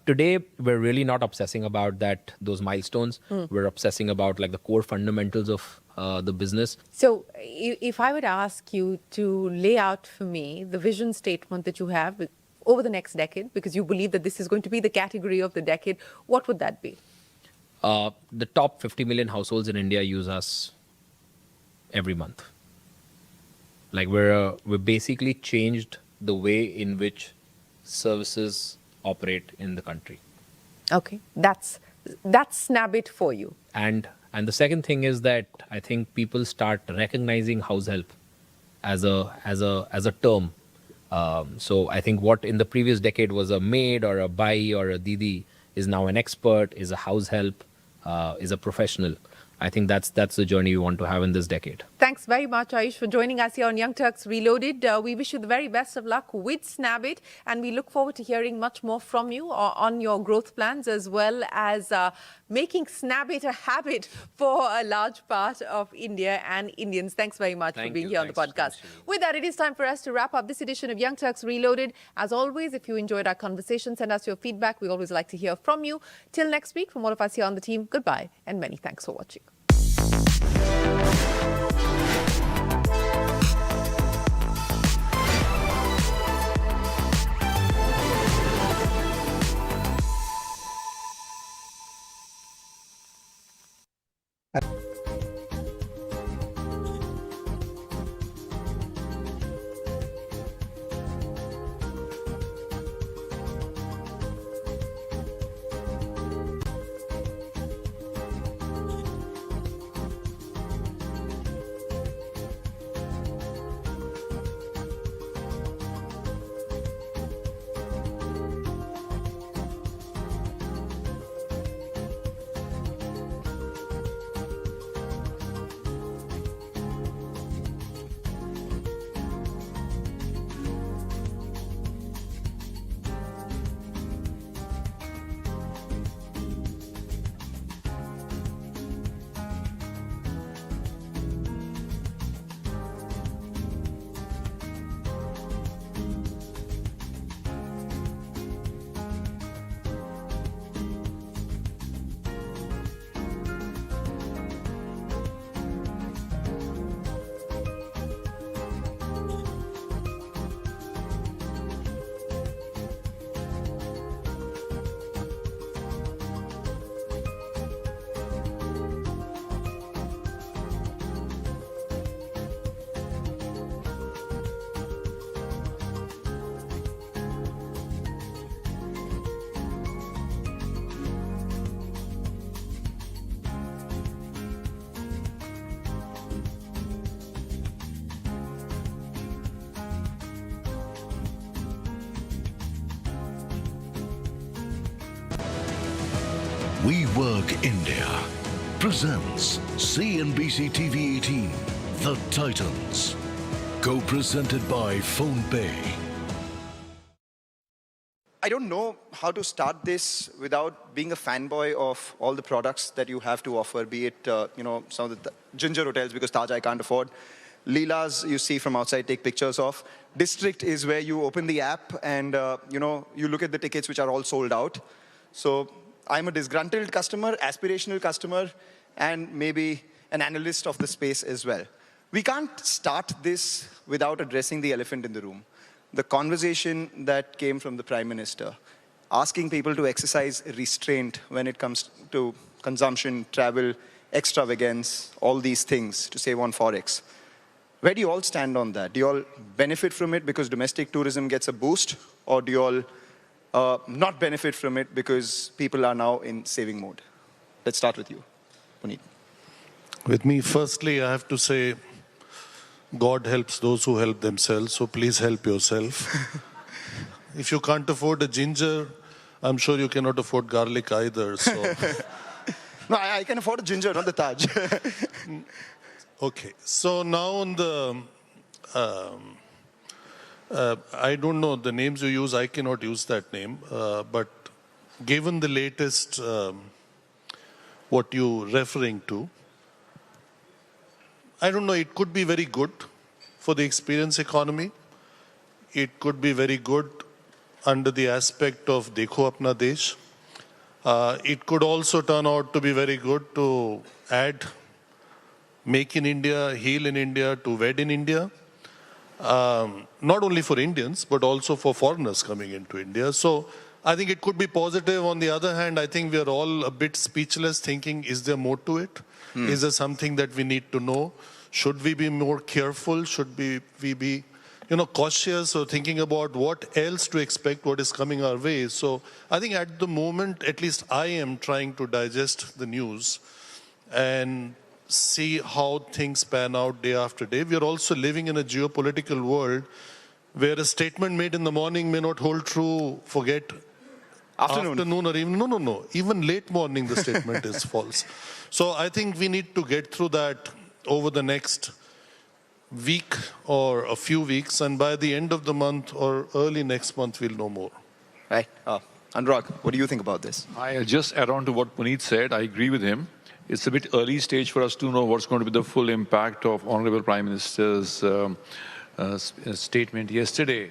Today, we're really not obsessing about those milestones. We're obsessing about like the core fundamentals of the business. So if I would ask you to lay out for me the vision statement that you have over the next decade, because you believe that this is going to be the category of the decade, what would that be? The top 50 million households in India use us every month. Like we basically changed the way in which services operate in the country. Okay, that's Snabit for you. And the second thing is that I think people start recognizing house help as a term. So I think what in the previous decade was a maid or a bai or a didi is now an expert, is a house help, is a professional. I think that's the journey we want to have in this decade. Thanks very much, Ayush, for joining us here on Young Turks Reloaded. We wish you the very best of luck with Snabit, and we look forward to hearing much more from you on your growth plans, as well as making Snabit a habit for a large part of India and Indians. Thanks very much for being here on the podcast. With that, it is time for us to wrap up this edition of Young Turks Reloaded. As always, if you enjoyed our conversation, send us your feedback. We always like to hear from you. Till next week, from all of us here on the team, goodbye and many thanks for watching. We Work India presents CNBC-TV18 The Titans. Co-presented by PhonePe. I don't know how to start this without being a fanboy of all the products that you have to offer, be it some of the Ginger hotels because Taj I can't afford. Leela's you see from outside, take pictures of. District is where you open the app and you look at the tickets which are all sold out. So I'm a disgruntled customer, aspirational customer, and maybe an analyst of the space as well. We can't start this without addressing the elephant in the room. The conversation that came from the Prime Minister, asking people to exercise restraint when it comes to consumption, travel, extravagance, all these things to save on Forex. Where do you all stand on that? Do you all benefit from it because domestic tourism gets a boost? Or do you all not benefit from it because people are now in saving mode? Let's start with you, Puneet. With me, firstly, I have to say, God helps those who help themselves, so please help yourself. If you can't afford a Ginger, I'm sure you cannot afford garlic either. So, No, I can afford a ginger, not the Taj. okay. So now on the, I don't know the names you use. I cannot use that name. But given the latest, what you're referring to, I don't know, it could be very good for the experience economy. It could be very good under the aspect of Dekho Apna Desh. It could also turn out to be very good to add Make in India, Heal in India to Wed in India. Not only for Indians, but also for foreigners coming into India. So I think it could be positive. On the other hand, I think we are all a bit speechless thinking, is there more to it? Is there something that we need to know? Should we be more careful? Should we be cautious or thinking about what else to expect, what is coming our way? So I think at the moment, at least I am trying to digest the news and see how things pan out day after day. We are also living in a geopolitical world where a statement made in the morning may not hold true, forget afternoon or even, no. Even late morning the statement is false. So I think we need to get through that over the next week or a few weeks, and by the end of the month or early next month, we'll know more. Right. Anurag, what do you think about this? I'll just add on to what Puneet said. I agree with him. It's a bit early stage for us to know what's going to be the full impact of Honorable Prime Minister's statement yesterday.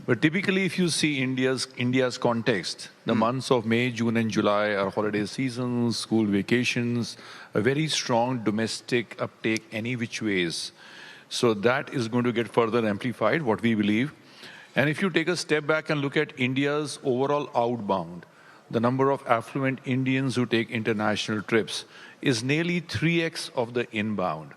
But typically, if you see India's context, the months of May, June, and July are holiday seasons, school vacations, a very strong domestic uptake any which ways. So that is going to get further amplified, what we believe. And if you take a step back and look at India's overall outbound, the number of affluent Indians who take international trips is nearly 3x of the inbound.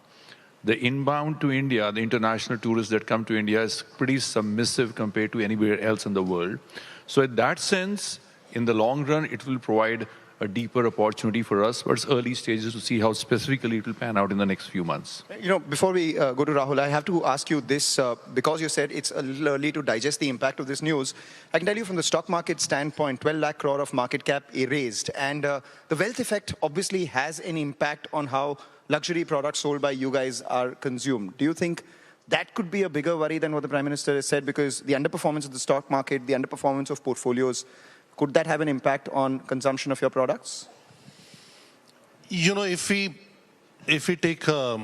The inbound to India, the international tourists that come to India, is pretty submissive compared to anywhere else in the world. So in that sense, in the long run, it will provide a deeper opportunity for us, but it's early stages to see how specifically it will pan out in the next few months. Before we go to Rahul, I have to ask you this, because you said it's a little early to digest the impact of this news. I can tell you from the stock market standpoint, 12 lakh crore of market cap erased. And the wealth effect obviously has an impact on how luxury products sold by you guys are consumed. Do you think that could be a bigger worry than what the Prime Minister has said? Because the underperformance of the stock market, the underperformance of portfolios, could that have an impact on consumption of your products? If we take a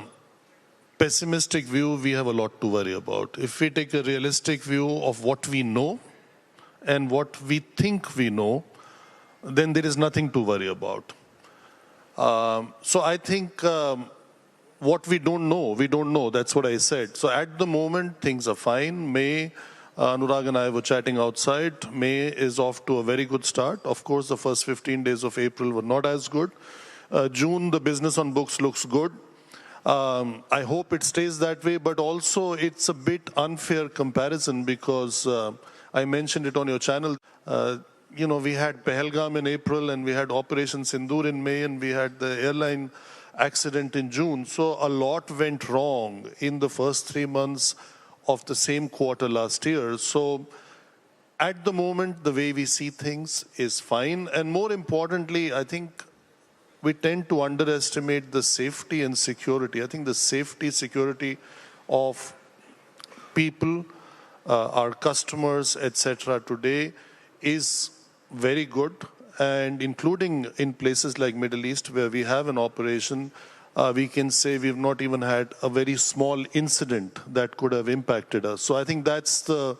pessimistic view, we have a lot to worry about. If we take a realistic view of what we know and what we think we know, then there is nothing to worry about. So I think what we don't know. That's what I said. So at the moment, things are fine. May, Anurag and I were chatting outside. May is off to a very good start. Of course, the first 15 days of April were not as good. June, the business on books looks good. I hope it stays that way, but also it's a bit unfair comparison because I mentioned it on your channel. We had Pahalgam in April and we had Operation Sindoor in May and we had the airline accident in June. So a lot went wrong in the first 3 months of the same quarter last year. So at the moment, the way we see things is fine. And more importantly, I think we tend to underestimate the safety and security. I think the safety, security of people, our customers, etc. today is very good. And including in places like Middle East where we have an operation, we can say we've not even had a very small incident that could have impacted us. So I think that's the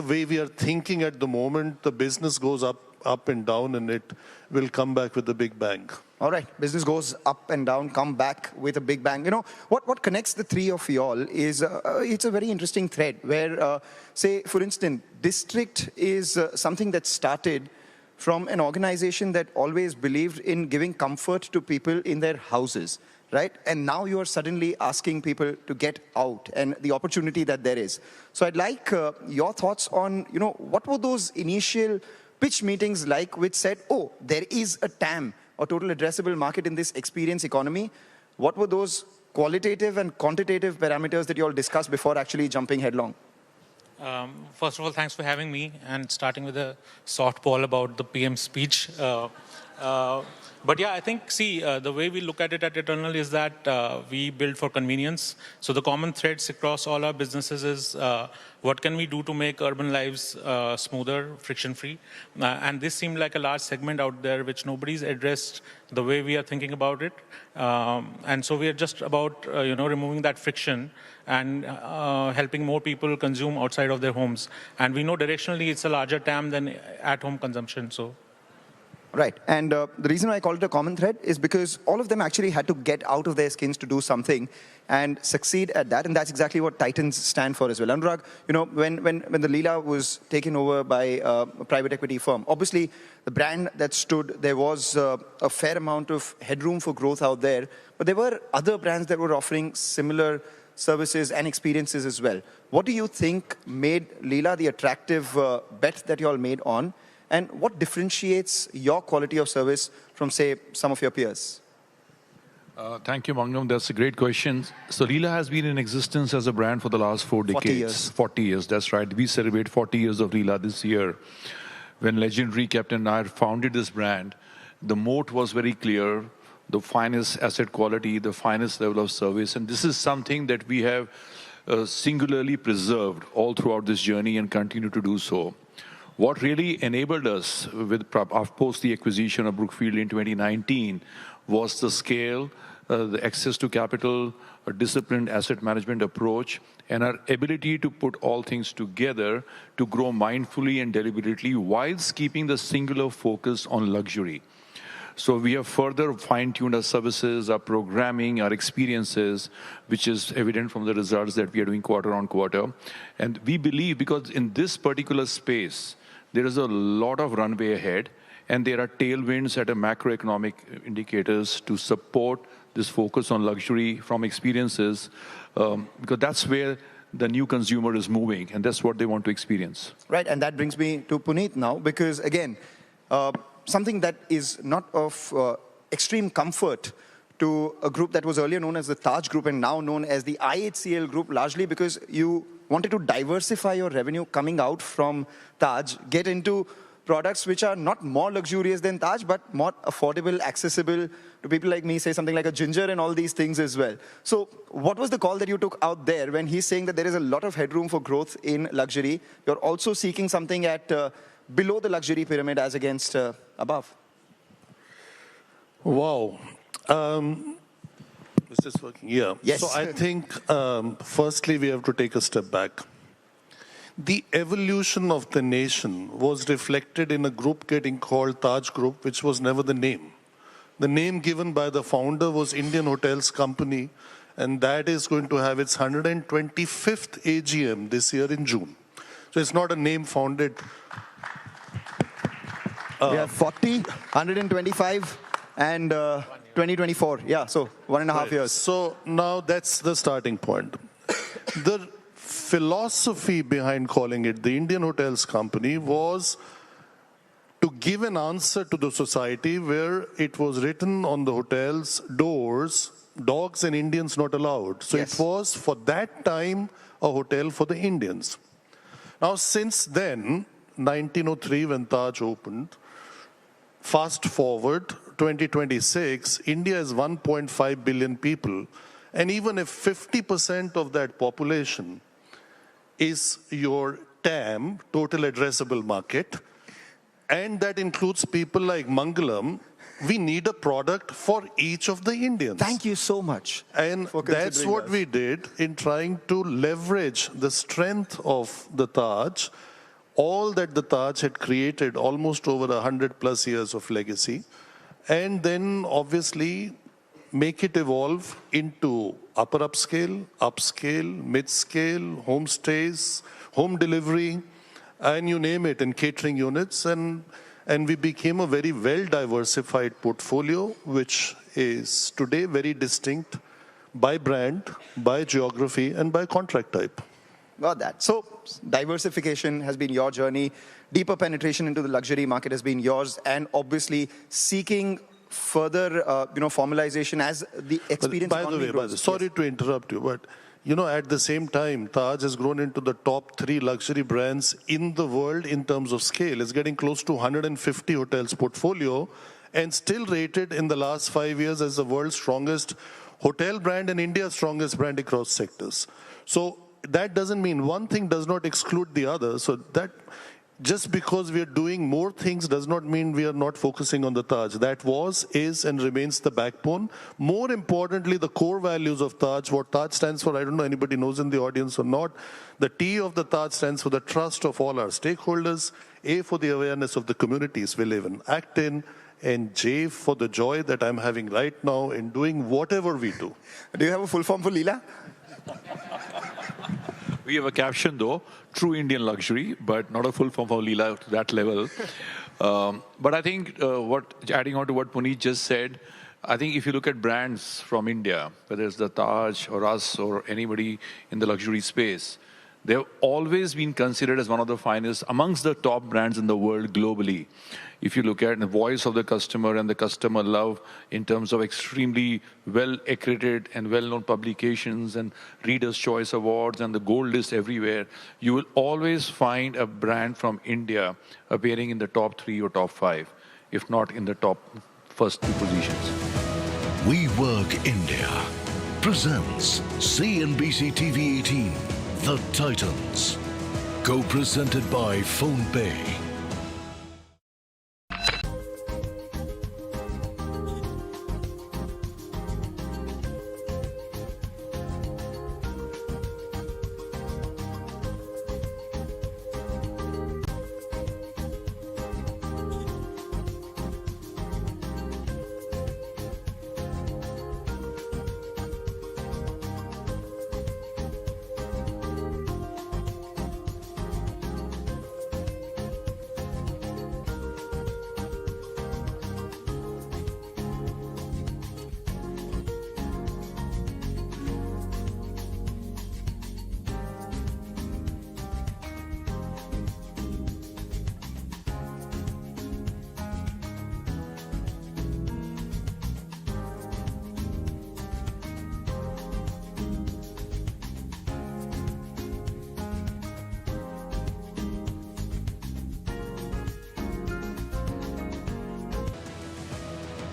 way we are thinking at the moment. The business goes up and down, and it will come back with a big bang. All right, business goes up and down, come back with a big bang. What connects the three of you all is it's a very interesting thread where, say, for instance, District is something that started from an organization that always believed in giving comfort to people in their houses, right? And now you are suddenly asking people to get out and the opportunity that there is. So I'd like your thoughts on, what were those initial pitch meetings like which said, oh, there is a TAM, or total addressable market in this experience economy. What were those qualitative and quantitative parameters that you all discussed before actually jumping headlong? First of all, thanks for having me, and starting with a softball about the PM speech. But yeah, I think, the way we look at it at Eternal is that we build for convenience. So the common threads across all our businesses is what can we do to make urban lives smoother, friction-free? And this seemed like a large segment out there which nobody's addressed the way we are thinking about it. And so we are just about, removing that friction and helping more people consume outside of their homes. And we know directionally it's a larger TAM than at-home consumption. So. Right. And the reason I call it a common thread is because all of them actually had to get out of their skins to do something and succeed at that. And that's exactly what Titans stand for as well. Anurag, when the Leela was taken over by a private equity firm, obviously the brand that stood, there was a fair amount of headroom for growth out there. But there were other brands that were offering similar services and experiences as well. What do you think made Leela the attractive bet that you all made on? And what differentiates your quality of service from, say, some of your peers? Thank you, Mangam. That's a great question. So Leela has been in existence as a brand for the last 4 decades. 40 years. 40 years, that's right. We celebrate 40 years of Leela this year. When legendary Captain Nair founded this brand, the moat was very clear, the finest asset quality, the finest level of service. And this is something that we have singularly preserved all throughout this journey and continue to do so. What really enabled us post the acquisition of Brookfield in 2019 was the scale, the access to capital, a disciplined asset management approach, and our ability to put all things together to grow mindfully and deliberately whilst keeping the singular focus on luxury. So we have further fine-tuned our services, our programming, our experiences, which is evident from the results that we are doing quarter on quarter. And we believe, because in this particular space, there is a lot of runway ahead, and there are tailwinds at a macroeconomic indicators to support this focus on luxury from experiences, because that's where the new consumer is moving, and that's what they want to experience. Right, and that brings me to Puneet now, because again, something that is not of extreme comfort to a group that was earlier known as the Taj Group and now known as the IHCL Group, largely because you wanted to diversify your revenue coming out from Taj, get into products which are not more luxurious than Taj, but more affordable, accessible to people like me, say something like a Ginger and all these things as well. So what was the call that you took out there when he's saying that there is a lot of headroom for growth in luxury? You're also seeking something at below the luxury pyramid as against above. Wow. Is this working? Yeah. Yes. So I think, firstly, we have to take a step back. The evolution of the nation was reflected in a group getting called Taj Group, which was never the name. The name given by the founder was Indian Hotels Company, and that is going to have its 125th AGM this year in June. So it's not a name founded. We have 40, 125, and 2024. Yeah, so 1.5 years. So now that's the starting point. The philosophy behind calling it the Indian Hotels Company was to give an answer to the society where it was written on the hotel's doors, dogs and Indians not allowed. So Yes. it was, for that time, a hotel for the Indians. Now, since then, 1903 when Taj opened, fast forward, 2026, India is 1.5 billion people. And even if 50% of that population is your TAM, total addressable market, and that includes people like Mangalam, we need a product for each of the Indians. Thank you so much. And that's what we did in trying to leverage the strength of the Taj, all that the Taj had created, almost over 100+ years of legacy, and then obviously make it evolve into upper upscale, mid-scale, homestays, home delivery, and you name it, and catering units. And we became a very well-diversified portfolio, which is today very distinct by brand, by geography, and by contract type. Got that. So diversification has been your journey. Deeper penetration into the luxury market has been yours, and obviously seeking further, formalization as the experience. By the way, sorry to interrupt you, but You know, at the same time, Taj has grown into the top 3 luxury brands in the world in terms of scale. It's getting close to 150 hotels portfolio and still rated in the last 5 years as the world's strongest hotel brand and India's strongest brand across sectors. So that doesn't mean one thing does not exclude the other. So that just because we are doing more things does not mean we are not focusing on the Taj. That was, is, and remains the backbone. More importantly, the core values of Taj, what Taj stands for, I don't know anybody knows in the audience or not. The T of the Taj stands for the trust of all our stakeholders, A for the awareness of the communities we live in, act in, and J for the joy that I'm having right now in doing whatever we do. Do you have a full form for Leela? We have a caption though, true Indian luxury, but not a full form for Leela to that level. But I think adding on to what Puneet just said, I think if you look at brands from India, whether it's the Taj or us or anybody in the luxury space, they've always been considered as one of the finest amongst the top brands in the world globally. If you look at the voice of the customer and the customer love in terms of extremely well-accredited and well-known publications and Reader's Choice Awards and the gold list everywhere, you will always find a brand from India appearing in the top 3 or top 5, if not in the top first 2 positions. We Work India presents CNBC-TV18 The Titans, co-presented by PhonePe.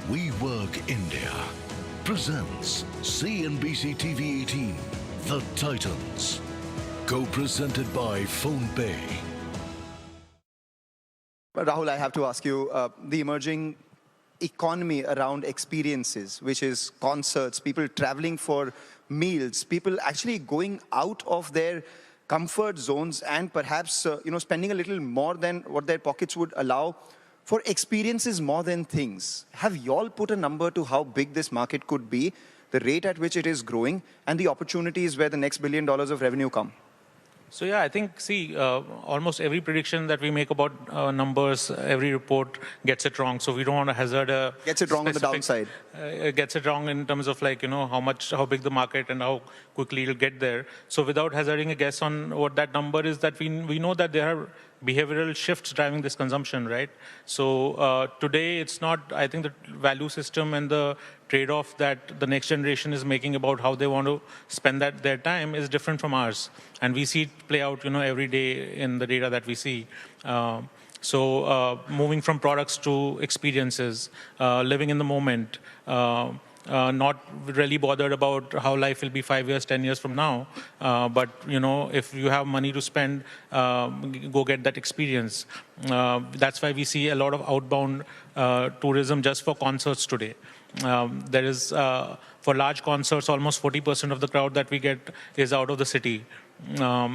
We Work India presents CNBC-TV18 The Titans, co-presented by PhonePe. Rahul, I have to ask you, the emerging economy around experiences, which is concerts, people traveling for meals, people actually going out of their comfort zones and perhaps spending a little more than what their pockets would allow for experiences more than things. Have y'all put a number to how big this market could be, the rate at which it is growing, and the opportunities where the next $1 billion of revenue come? So yeah, I think, almost every prediction that we make about numbers, every report gets it wrong. So we don't want to hazard a... Gets it wrong on the downside. Gets it wrong in terms of how big the market and how quickly it'll get there. So without hazarding a guess on what that number is, that we know that there are behavioral shifts driving this consumption, right? So today it's not, I think the value system and the trade-off that the next generation is making about how they want to spend their time is different from ours. And we see it play out, every day in the data that we see. So moving from products to experiences, living in the moment, not really bothered about how life will be 5 years, 10 years from now. But, if you have money to spend, go get that experience. That's why we see a lot of outbound tourism just for concerts today. There is, for large concerts, almost 40% of the crowd that we get is out of the city.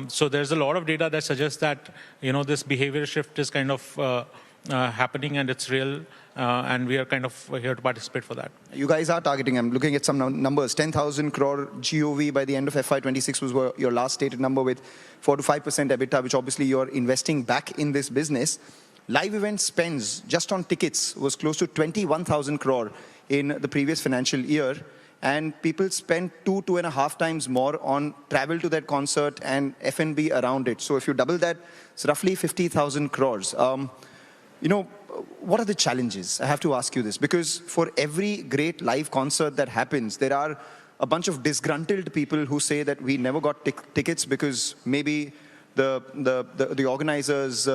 So there's a lot of data that suggests that, this behavior shift is kind of happening and it's real. And we are kind of here to participate for that. You guys are targeting, I'm looking at some numbers, 10,000 crore GOV by the end of FY26 was your last stated number, with 4 to 5% EBITDA, which obviously you're investing back in this business. Live event spends just on tickets was close to 21,000 crore in the previous financial year. And people spend 2.5 times more on travel to that concert and F&B around it. So if you double that, it's roughly 50,000 crores. What are the challenges? I have to ask you this, because for every great live concert that happens, there are a bunch of disgruntled people who say that we never got tickets because maybe the organizers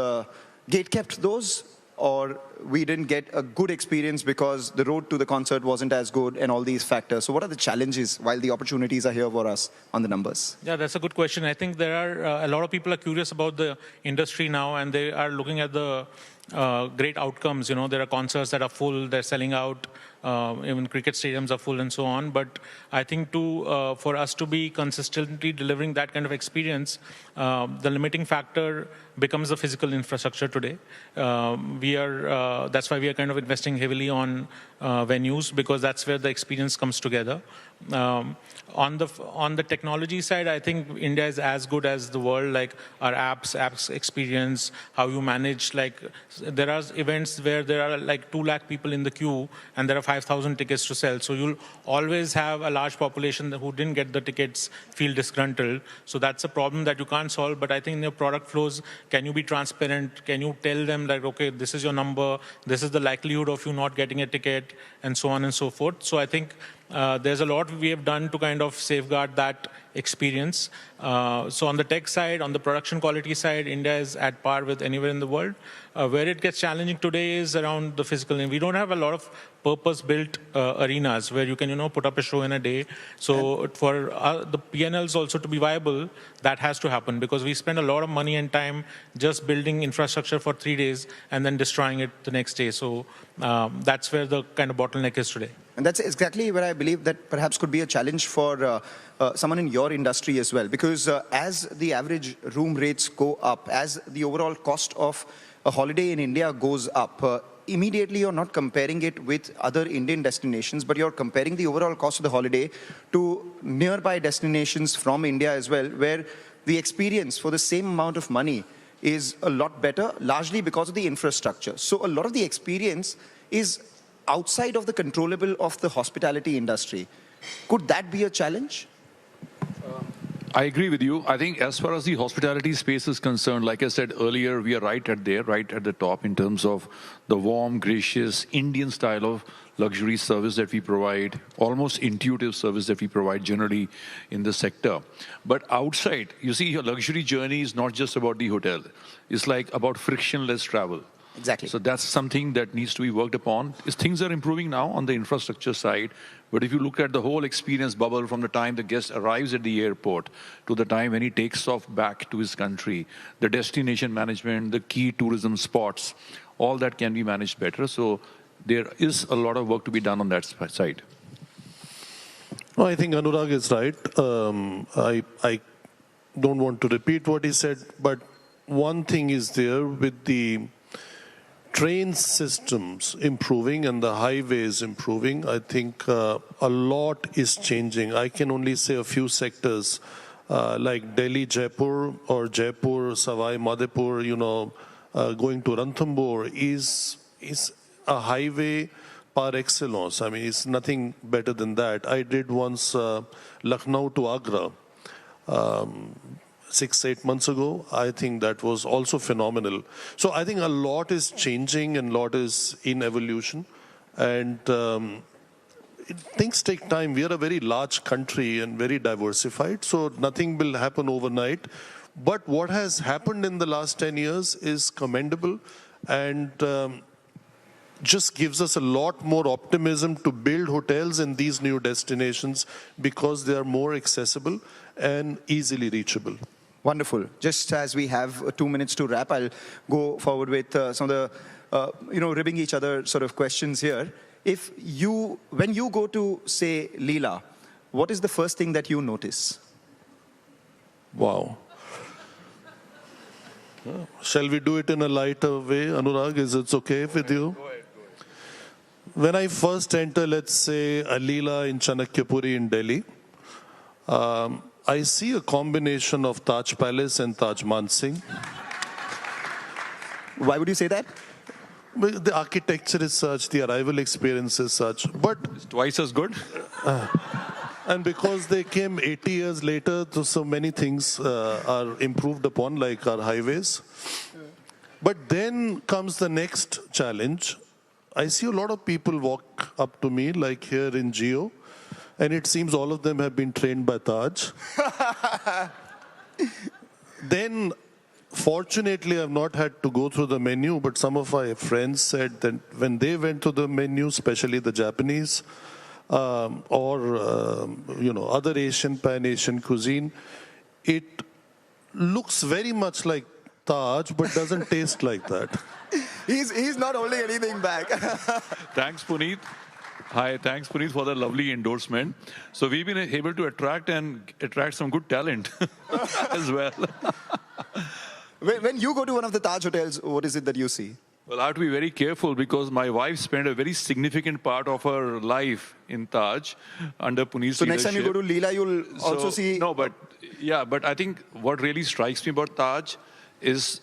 gate-kept those, or we didn't get a good experience because the road to the concert wasn't as good and all these factors. So what are the challenges while the opportunities are here for us on the numbers? Yeah, that's a good question. I think there are a lot of people are curious about the industry now, and they are looking at the great outcomes. You know, there are concerts that are full, they're selling out, even cricket stadiums are full and so on. But I think for us to be consistently delivering that kind of experience, the limiting factor becomes the physical infrastructure today. That's why we are kind of investing heavily on venues, because that's where the experience comes together. On the technology side, I think India is as good as the world, like our apps experience, how you manage, like there are events where there are like 2 lakh people in the queue and there are 5,000 tickets to sell. So you'll always have a large population who didn't get the tickets feel disgruntled. So that's a problem that you can't solve. But I think in your product flows, can you be transparent? Can you tell them like, okay, this is your number, this is the likelihood of you not getting a ticket, and so on and so forth. So I think there's a lot we have done to kind of safeguard that experience. So on the tech side, on the production quality side, India is at par with anywhere in the world. Where it gets challenging today is around the physical. And we don't have a lot of purpose-built arenas where you can, put up a show in a day. So for the P&Ls also to be viable, that has to happen, because we spend a lot of money and time just building infrastructure for 3 days and then destroying it the next day. So that's where the kind of bottleneck is today. And that's exactly where I believe that perhaps could be a challenge for someone in your industry as well. Because as the average room rates go up, as the overall cost of a holiday in India goes up, immediately you're not comparing it with other Indian destinations, but you're comparing the overall cost of the holiday to nearby destinations from India as well, where the experience for the same amount of money is a lot better, largely because of the infrastructure. So a lot of the experience is outside of the controllable of the hospitality industry. Could that be a challenge? I agree with you. I think as far as the hospitality space is concerned, like I said earlier, we are right at the top in terms of the warm, gracious, Indian style of luxury service that we provide, almost intuitive service that we provide generally in the sector. But outside, you see, your luxury journey is not just about the hotel. It's like about frictionless travel. Exactly. So that's something that needs to be worked upon. Things are improving now on the infrastructure side, but if you look at the whole experience bubble from the time the guest arrives at the airport to the time when he takes off back to his country, the destination management, the key tourism spots, all that can be managed better. So there is a lot of work to be done on that side. No, I think Anurag is right. I don't want to repeat what he said, but one thing is there with the train systems improving and the highways improving. I think a lot is changing. I can only say a few sectors like Delhi, Jaipur, or Jaipur, Savai, Madhepur, going to Ranthambore is a highway par excellence. I mean, it's nothing better than that. I did once Lucknow to Agra 6-8 months ago. I think that was also phenomenal. So I think a lot is changing and a lot is in evolution. And things take time. We are a very large country and very diversified, so nothing will happen overnight. But what has happened in the last 10 years is commendable and just gives us a lot more optimism to build hotels in these new destinations because they are more accessible and easily reachable. Wonderful. Just as we have 2 minutes to wrap, I'll go forward with some of the, ribbing each other sort of questions here. When you go to, say, Leela, what is the first thing that you notice? Wow. Shall we do it in a lighter way? Anurag, is it okay with you? Go ahead. When I first enter, let's say, a Leela in Chanakyapuri in Delhi, I see a combination of Taj Palace and Taj Mansingh. Why would you say that? The architecture is such, the arrival experience is such, but It's twice as good. and because they came 80 years later, so many things are improved upon, like our highways. But then comes the next challenge. I see a lot of people walk up to me, like here in Geo. and it seems all of them have been trained by Taj. Then, fortunately, I've not had to go through the menu, but some of my friends said that when they went to the menu, especially the Japanese other Asian, Pan-Asian cuisine, it looks very much like Taj, but doesn't taste like that. He's not holding anything back. Thanks, Puneet. Hi, thanks, Puneet, for the lovely endorsement. So we've been able to attract some good talent as well. When you go to one of the Taj hotels, what is it that you see? Well, I have to be very careful because my wife spent a very significant part of her life in Taj under Puneet's So next time you go to Leela, you'll also see... No, but I think what really strikes me about Taj is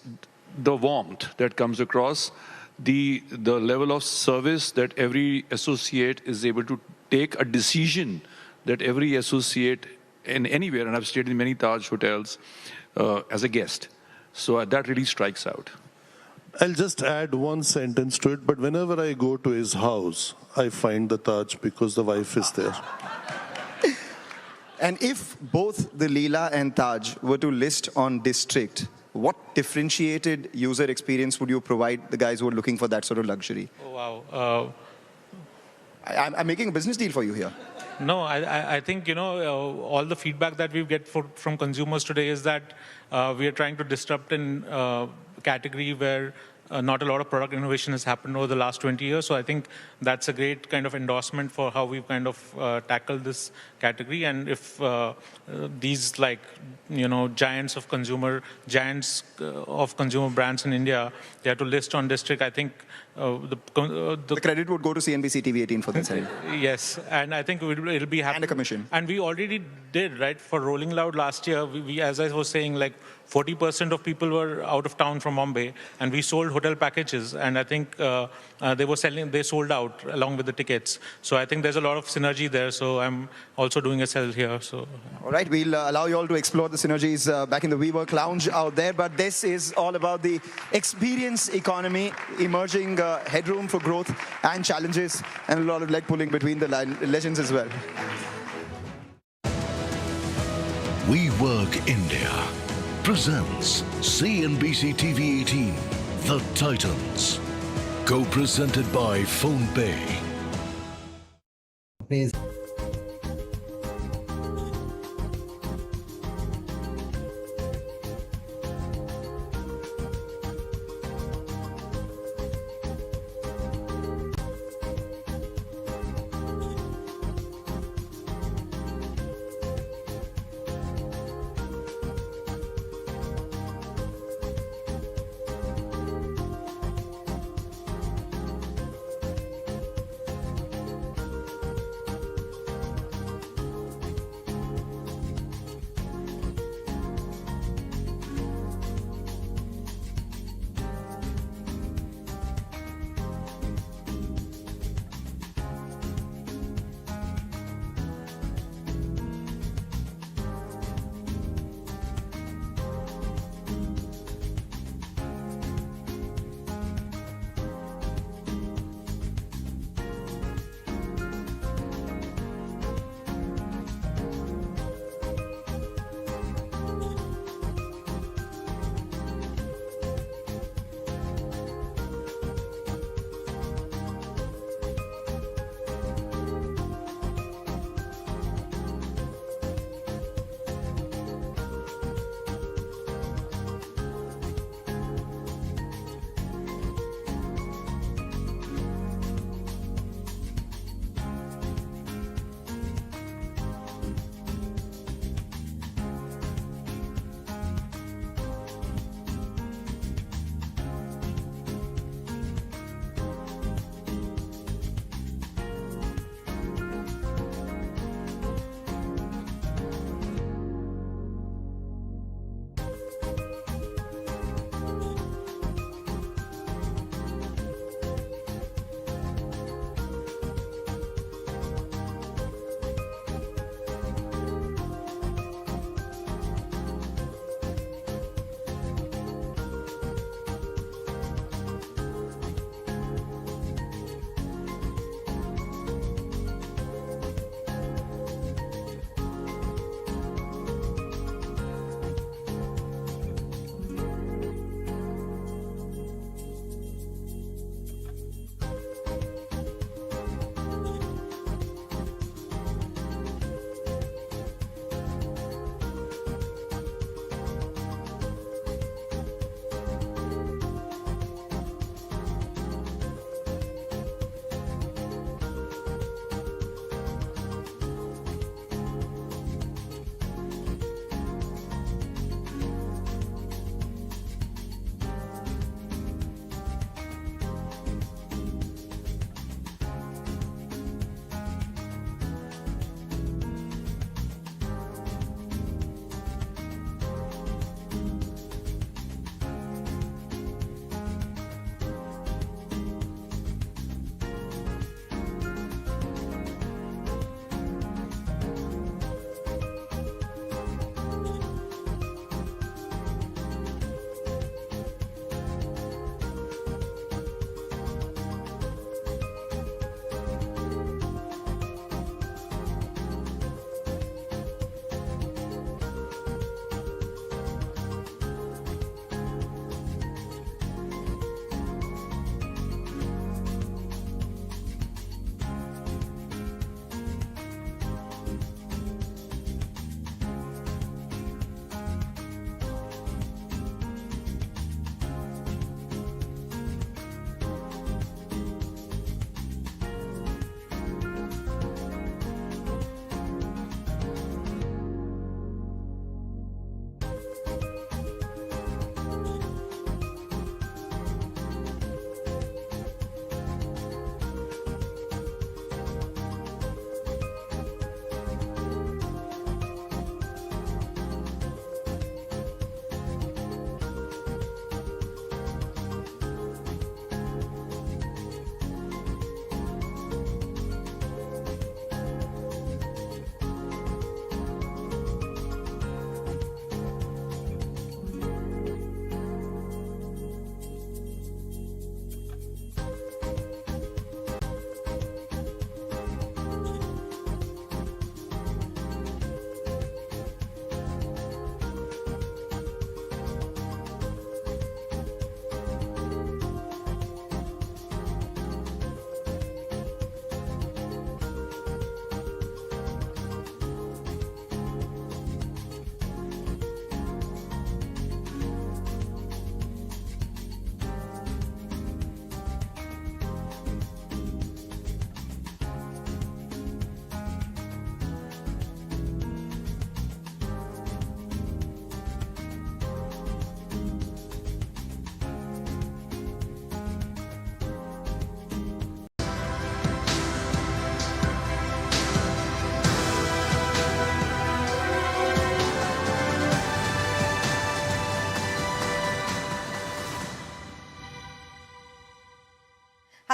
the warmth that comes across, the level of service that every associate is able to take, a decision that every associate in anywhere, and I've stayed in many Taj hotels as a guest. So that really strikes out. I'll just add one sentence to it, but whenever I go to his house, I find the Taj because the wife is there. And if both the Leela and Taj were to list on District, what differentiated user experience would you provide the guys who are looking for that sort of luxury? Oh, wow. I'm making a business deal for you here. No, I think, all the feedback that we get from consumers today is that we are trying to disrupt in category where not a lot of product innovation has happened over the last 20 years. So I think that's a great kind of endorsement for how we've kind of tackled this category. And if these giants of consumer brands in India, they have to list on District, I think the credit would go to CNBC-TV18 for this. Yes, and I think it'll be happening. And a commission. And we already did, right? For Rolling Loud last year, we as I was saying, 40% of people were out of town from Bombay, and we sold hotel packages, and I think they sold out along with the tickets. So I think there's a lot of synergy there. So I'm also doing a sell here. So all right, we'll allow you all to explore the synergies back in the WeWork lounge out there. But this is all about the experience economy, emerging headroom for growth and challenges, and a lot of leg pulling between the legends as well. WeWork India presents CNBC-TV18 The Titans, co-presented by PhonePe.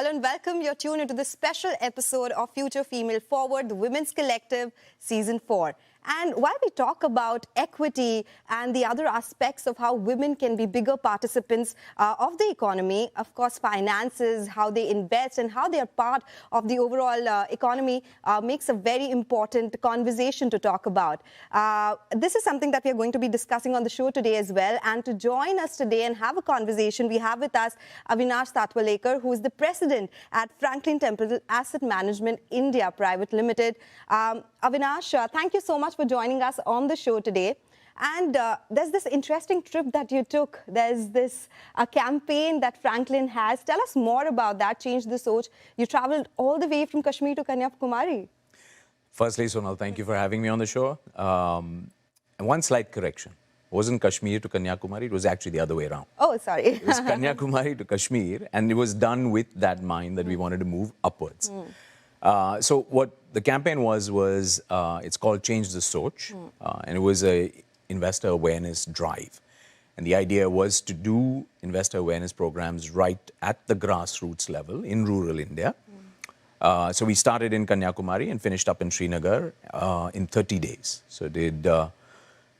Hello and welcome. You're tuned into this special episode of Future Female Forward, the Women's Collective, Season 4. And while we talk about equity and the other aspects of how women can be bigger participants of the economy, of course, finances, how they invest and how they are part of the overall economy makes a very important conversation to talk about. This is something that we are going to be discussing on the show today as well. And to join us today and have a conversation, we have with us Avinash Tatwalekar, who is the president at Franklin Templeton Asset Management India Private Limited. Avinash, thank you so much for joining us on the show today. And there's this interesting trip that you took. There's this campaign that Franklin has. Tell us more about that, Change the Soch. You traveled all the way from Kashmir to Kanyakumari. Firstly, Sonal, thank you for having me on the show. And one slight correction. It wasn't Kashmir to Kanyakumari, it was actually the other way around. Oh, sorry. It was Kanyakumari to Kashmir, and it was done with that mind that we wanted to move upwards. So what the campaign was it's called Change the Soch, and it was a investor awareness drive. And the idea was to do investor awareness programs right at the grassroots level in rural India. So we started in Kanyakumari and finished up in Srinagar in 30 days. So did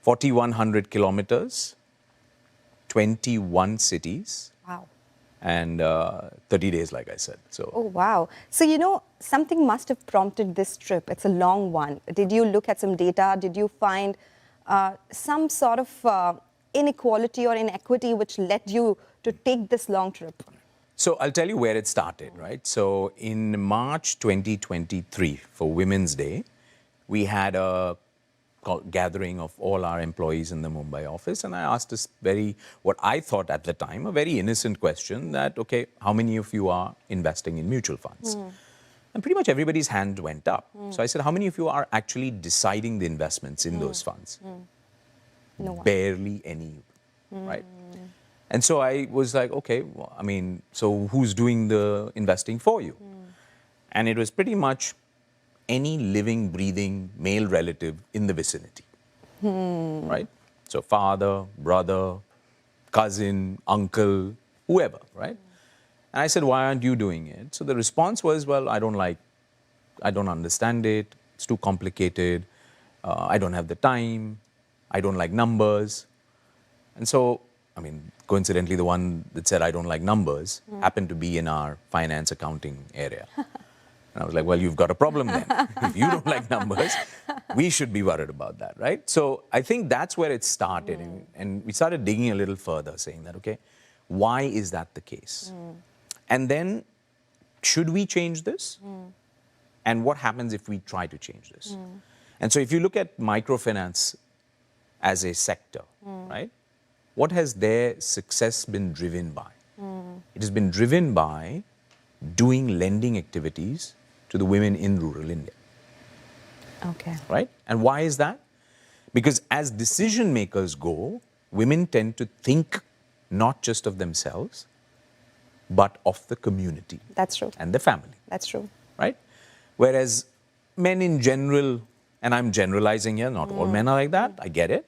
4,100 kilometers, 21 cities. Wow. And 30 days, like I said. So. Oh, wow. So, you know, something must have prompted this trip. It's a long one. Did you look at some data? Did you find some sort of inequality or inequity which led you to take this long trip? So I'll tell you where it started, right? So in March 2023, for Women's Day, we had a gathering of all our employees in the Mumbai office, and I asked this what I thought at the time, a very innocent question that, okay, how many of you are investing in mutual funds? And pretty much everybody's hand went up. So I said, how many of you are actually deciding the investments in those funds? No one. Barely any, right? And so I was like, okay, well, I mean, so who's doing the investing for you? And it was pretty much any living, breathing male relative in the vicinity, right? So father, brother, cousin, uncle, whoever, right? And I said, why aren't you doing it? So the response was, well, I don't understand it, it's too complicated, I don't have the time, I don't like numbers. And so, I mean, coincidentally, the one that said I don't like numbers happened to be in our finance accounting area. And I was like, well, you've got a problem then. If you don't like numbers, we should be worried about that, right? So I think that's where it started. And we started digging a little further, saying that, okay, why is that the case? And then, should we change this? And what happens if we try to change this? And so if you look at microfinance as a sector, right? What has their success been driven by? It has been driven by doing lending activities to the women in rural India. Okay. Right? And why is that? Because as decision makers go, women tend to think not just of themselves, but of the community. That's true. And the family. That's true. Right? Whereas men in general, and I'm generalizing here, not all men are like that, I get it,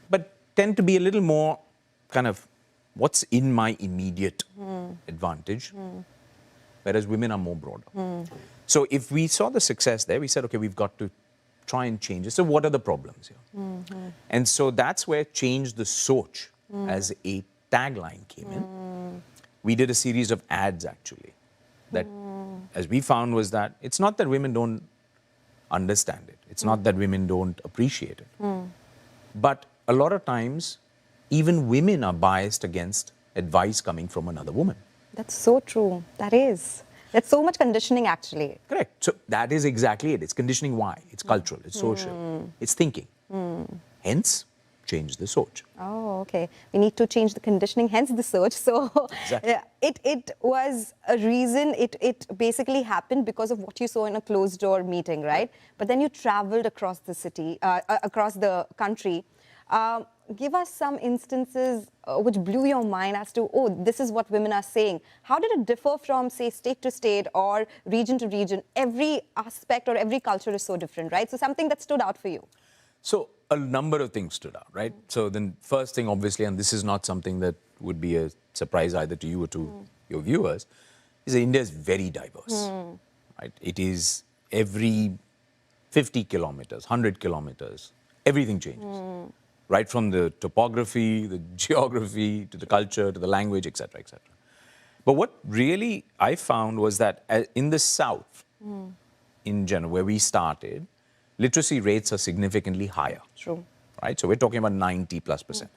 but tend to be a little more kind of, what's in my immediate advantage? Whereas women are more broader. So if we saw the success there, we said, okay, we've got to try and change it. So what are the problems here? And so that's where Change the Soch as a tagline came in. We did a series of ads, actually, that, as we found, was that it's not that women don't understand it. It's not that women don't appreciate it. But a lot of times, even women are biased against advice coming from another woman. That's so true. That is. That's so much conditioning, actually. Correct. So that is exactly it. It's conditioning. Why? It's cultural. It's social. It's thinking. Hence, Change the Soch. Oh, okay. We need to change the conditioning, hence the search. So Exactly. it was a reason, it basically happened because of what you saw in a closed door meeting, right? But then you traveled across the city, across the country. Give us some instances which blew your mind as to, oh, this is what women are saying. How did it differ from, say, state to state or region to region? Every aspect or every culture is so different, right? So something that stood out for you. So a number of things stood out, right? So then first thing, obviously, and this is not something that would be a surprise either to you or to your viewers, is that India is very diverse. Right? It is every 50 kilometers, 100 kilometers, everything changes. Right from the topography, the geography, to the culture, to the language, etc., etc. But what really I found was that in the South, in general, where we started, literacy rates are significantly higher. True. Right? So we're talking about 90+%.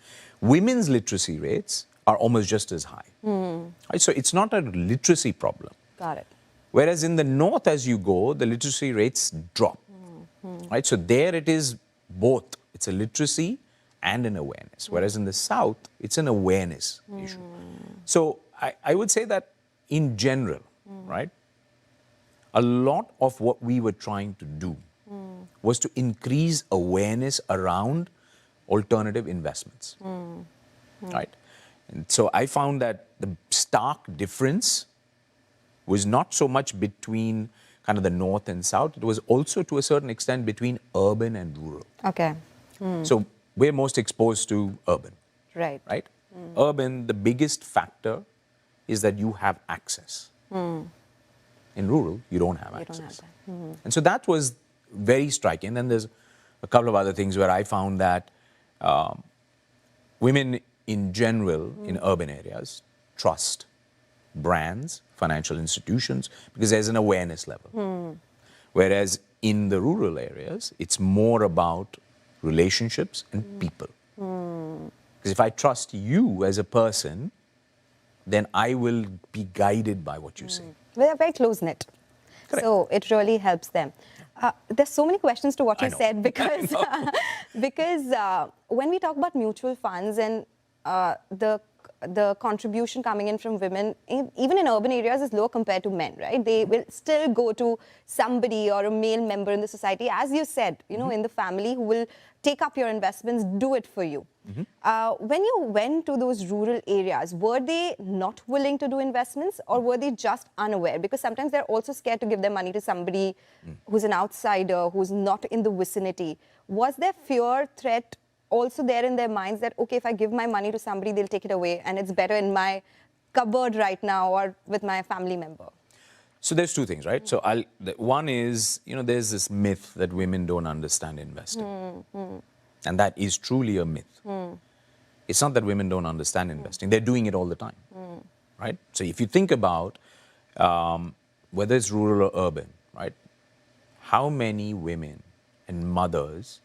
Women's literacy rates are almost just as high. Right? So it's not a literacy problem. Got it. Whereas in the North, as you go, the literacy rates drop. Right? So there it is both. It's a literacy and an awareness. Whereas in the South, it's an awareness issue. So I would say that in general, right, a lot of what we were trying to do was to increase awareness around alternative investments. Right? And so I found that the stark difference was not so much between kind of the North and South, it was also to a certain extent between urban and rural. Okay. So we're most exposed to urban. Right. Right? Urban, the biggest factor is that you have access. In rural, you don't have access. And so that was very striking. And then there's a couple of other things where I found that women in general in urban areas trust brands, financial institutions, because there's an awareness level. Whereas in the rural areas, it's more about relationships and people. Because if I trust you as a person, then I will be guided by what you say. They're very close-knit. So it really helps them. There's so many questions to what you said because, because when we talk about mutual funds and the contribution coming in from women, even in urban areas, is low compared to men, right? They will still go to somebody or a male member in the society, as you said, you know, in the family, who will take up your investments, do it for you. When you went to those rural areas, were they not willing to do investments or were they just unaware? Because sometimes they're also scared to give their money to somebody who's an outsider, who's not in the vicinity. Was there fear, threat also there in their minds that, okay, if I give my money to somebody, they'll take it away and it's better in my cupboard right now or with my family member? So there's two things, right? So one is, you know, there's this myth that women don't understand investing. And that is truly a myth. It's not that women don't understand investing. They're doing it all the time, right? So if you think about whether it's rural or urban, right? How many women and mothers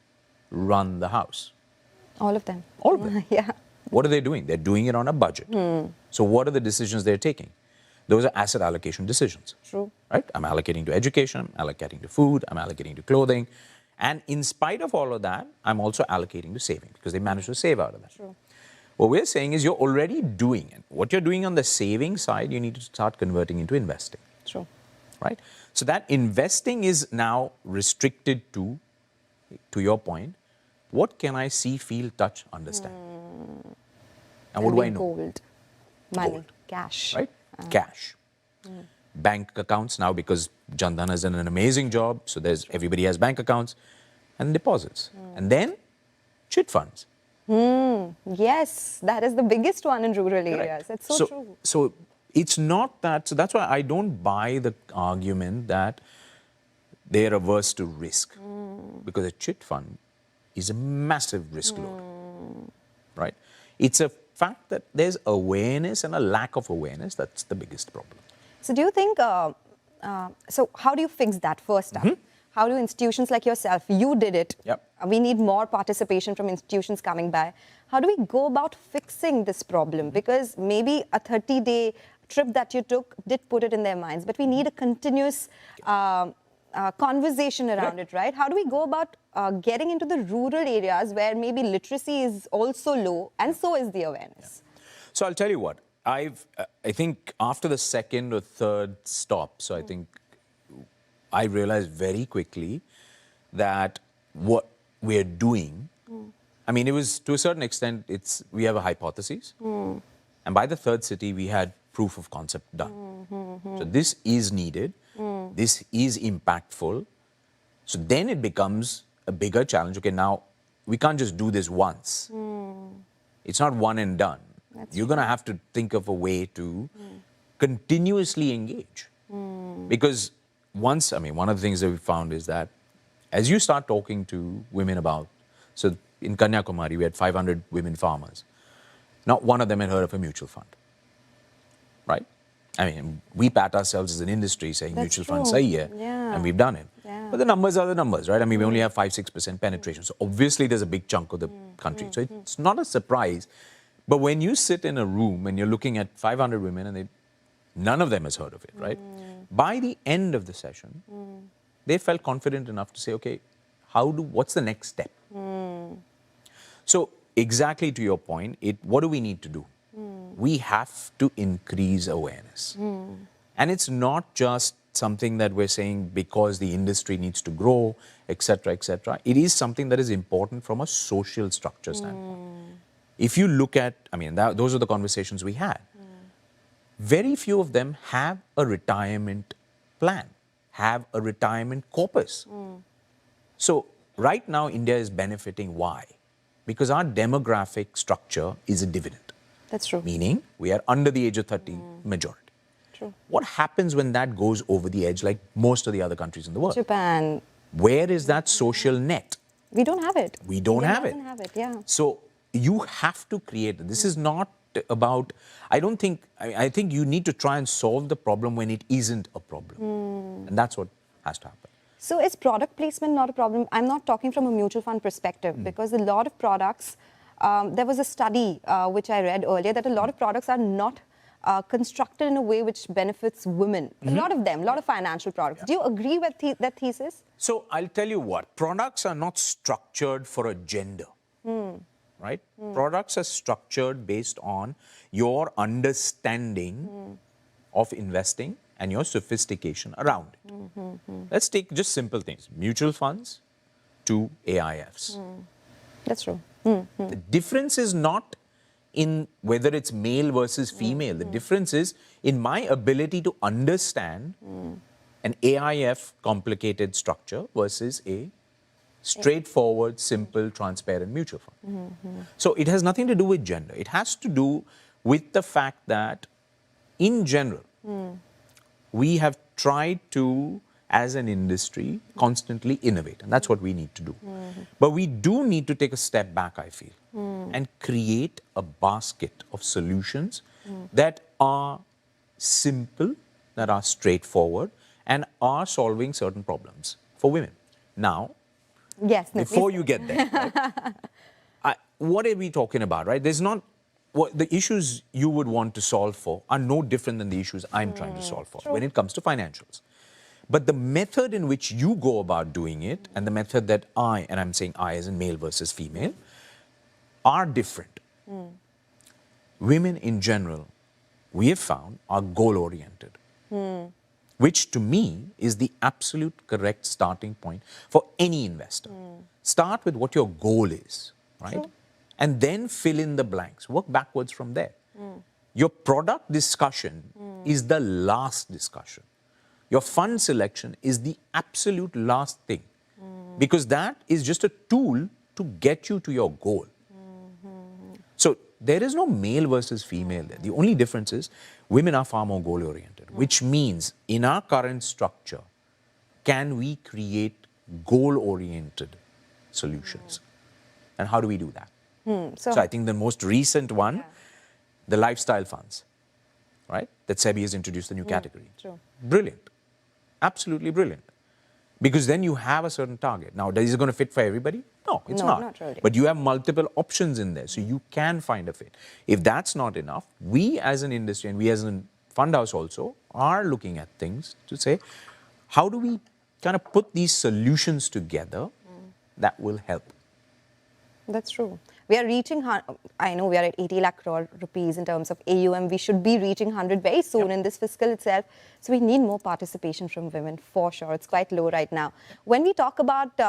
run the house? All of them. All of them. Yeah. What are they doing? They're doing it on a budget. So what are the decisions they're taking? Those are asset allocation decisions. True. Right? I'm allocating to education, I'm allocating to food, I'm allocating to clothing. And in spite of all of that, I'm also allocating to saving because they managed to save out of that. True. What we're saying is you're already doing it. What you're doing on the saving side, you need to start converting into investing. True. Right? So that investing is now restricted to your point, what can I see, feel, touch, understand? And what do I know? Gold, money, Gold. cash. Right? Cash. Bank accounts now, because Jan Dhan has done an amazing job, so everybody has bank accounts and deposits. And then chit funds. Yes, that is the biggest one in rural areas. It's so true. So it's not that, so that's why I don't buy the argument that they're averse to risk. Because a chit fund is a massive risk load, right? It's a fact that there's awareness and a lack of awareness. That's the biggest problem. So do you think, so how do you fix that first up? How do institutions like yourself, you did it. Yep. We need more participation from institutions coming by. How do we go about fixing this problem? Because maybe a 30-day trip that you took did put it in their minds, but we need a continuous conversation around it, right? How do we go about getting into the rural areas where maybe literacy is also low and so is the awareness? So I'll tell you what, I think after the second or third stop, so I think I realized very quickly that what we're doing, I mean, it was to a certain extent, we have a hypothesis. And by the third city, we had proof of concept done. So this is needed. This is impactful. So then it becomes a bigger challenge. Okay, now we can't just do this once. It's not one and done. You're going to have to think of a way to continuously engage. Because once, I mean, one of the things that we found is that as you start talking to women about, so in Kanyakumari, we had 500 women farmers. Not one of them had heard of a mutual fund, right? I mean, we pat ourselves as an industry saying mutual funds sahi hai, and we've done it. But the numbers are the numbers, right? I mean, we only have 5-6% penetration. So obviously there's a big chunk of the country. So it's not a surprise. But when you sit in a room and you're looking at 500 women and none of them has heard of it, right? By the end of the session, they felt confident enough to say, okay, what's the next step? So exactly to your point, what do we need to do? We have to increase awareness. And it's not just something that we're saying because the industry needs to grow, etc., etc. It is something that is important from a social structure standpoint. If you look at, I mean, those are the conversations we had. Very few of them have a retirement plan, have a retirement corpus. So right now, India is benefiting. Why? Because our demographic structure is a dividend. That's true. Meaning, we are under the age of 30 majority. True. What happens when that goes over the edge like most of the other countries in the world? Japan. Where is that social net? We don't have it. We don't have it. Doesn't have it, yeah. So you have to create it. This is not about, I think you need to try and solve the problem when it isn't a problem. And that's what has to happen. So is product placement not a problem? I'm not talking from a mutual fund perspective because a lot of products, there was a study which I read earlier that a lot of products are not constructed in a way which benefits women. A lot of them, a lot of financial products. Do you agree with that thesis? So I'll tell you what, products are not structured for a gender, right? Products are structured based on your understanding of investing and your sophistication around it. Let's take just simple things, mutual funds to AIFs. That's true. The difference is not in whether it's male versus female. The difference is in my ability to understand an AIF complicated structure versus a straightforward, simple, transparent mutual fund. So it has nothing to do with gender. It has to do with the fact that in general, we have tried to, as an industry, constantly innovate. And that's what we need to do. But we do need to take a step back, I feel, and create a basket of solutions that are simple, that are straightforward, and are solving certain problems for women. Now, before you get there, right, what are we talking about, right? There's not, the issues you would want to solve for are no different than the issues I'm trying to solve for when it comes to financials. But the method in which you go about doing it and the method that and I'm saying I as in male versus female, are different. Women in general, we have found, are goal-oriented, which to me is the absolute correct starting point for any investor. Start with what your goal is, right? And then fill in the blanks. Work backwards from there. Your product discussion is the last discussion. Your fund selection is the absolute last thing. Because that is just a tool to get you to your goal. So there is no male versus female there. The only difference is women are far more goal-oriented, which means in our current structure, can we create goal-oriented solutions? And how do we do that? So I think the most recent one, the lifestyle funds, right? That SEBI has introduced a new category. Brilliant. Absolutely brilliant. Because then you have a certain target. Now, is it going to fit for everybody? No, it's not. Really. But you have multiple options in there, so you can find a fit. If that's not enough, we as an industry and we as a fund house also are looking at things to say, how do we kind of put these solutions together that will help? That's true. We are reaching, I know we are at 80 lakh crore rupees in terms of AUM. We should be reaching 100 very soon in this fiscal itself. So we need more participation from women, for sure. It's quite low right now. When we talk about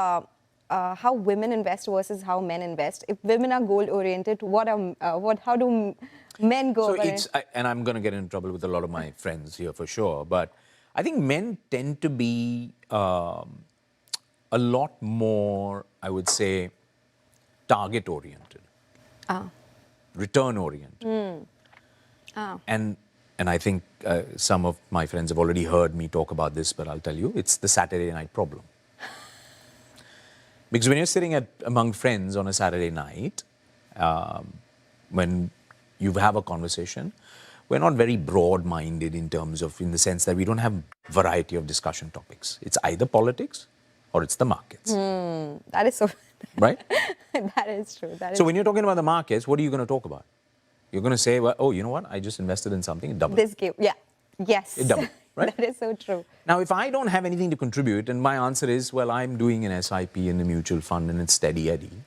how women invest versus how men invest, if women are goal-oriented, how do men go about it? And I'm going to get in trouble with a lot of my friends here for sure, but I think men tend to be a lot more, I would say, target-oriented, return-oriented. And and I think some of my friends have already heard me talk about this, but I'll tell you, it's the Saturday night problem. Because when you're sitting among friends on a Saturday night, when you have a conversation, we're not very broad-minded in the sense that we don't have variety of discussion topics. It's either politics or it's the markets. That is so... Right? That is true. So when you're talking about the markets, what are you going to talk about? You're going to say, well, oh, you know what? I just invested in something, it doubled. This game, yeah. Yes. It doubled, right? That is so true. Now, if I don't have anything to contribute, and my answer is, well, I'm doing an SIP in a mutual fund and it's steady Eddie,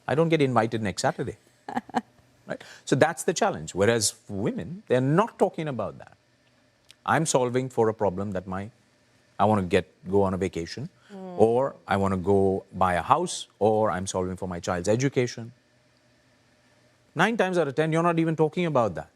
I don't get invited next Saturday. Right? So that's the challenge. Whereas for women, they're not talking about that. I'm solving for a problem that I want to go on a vacation, or I want to go buy a house, or I'm solving for my child's education. 9 times out of 10, you're not even talking about that.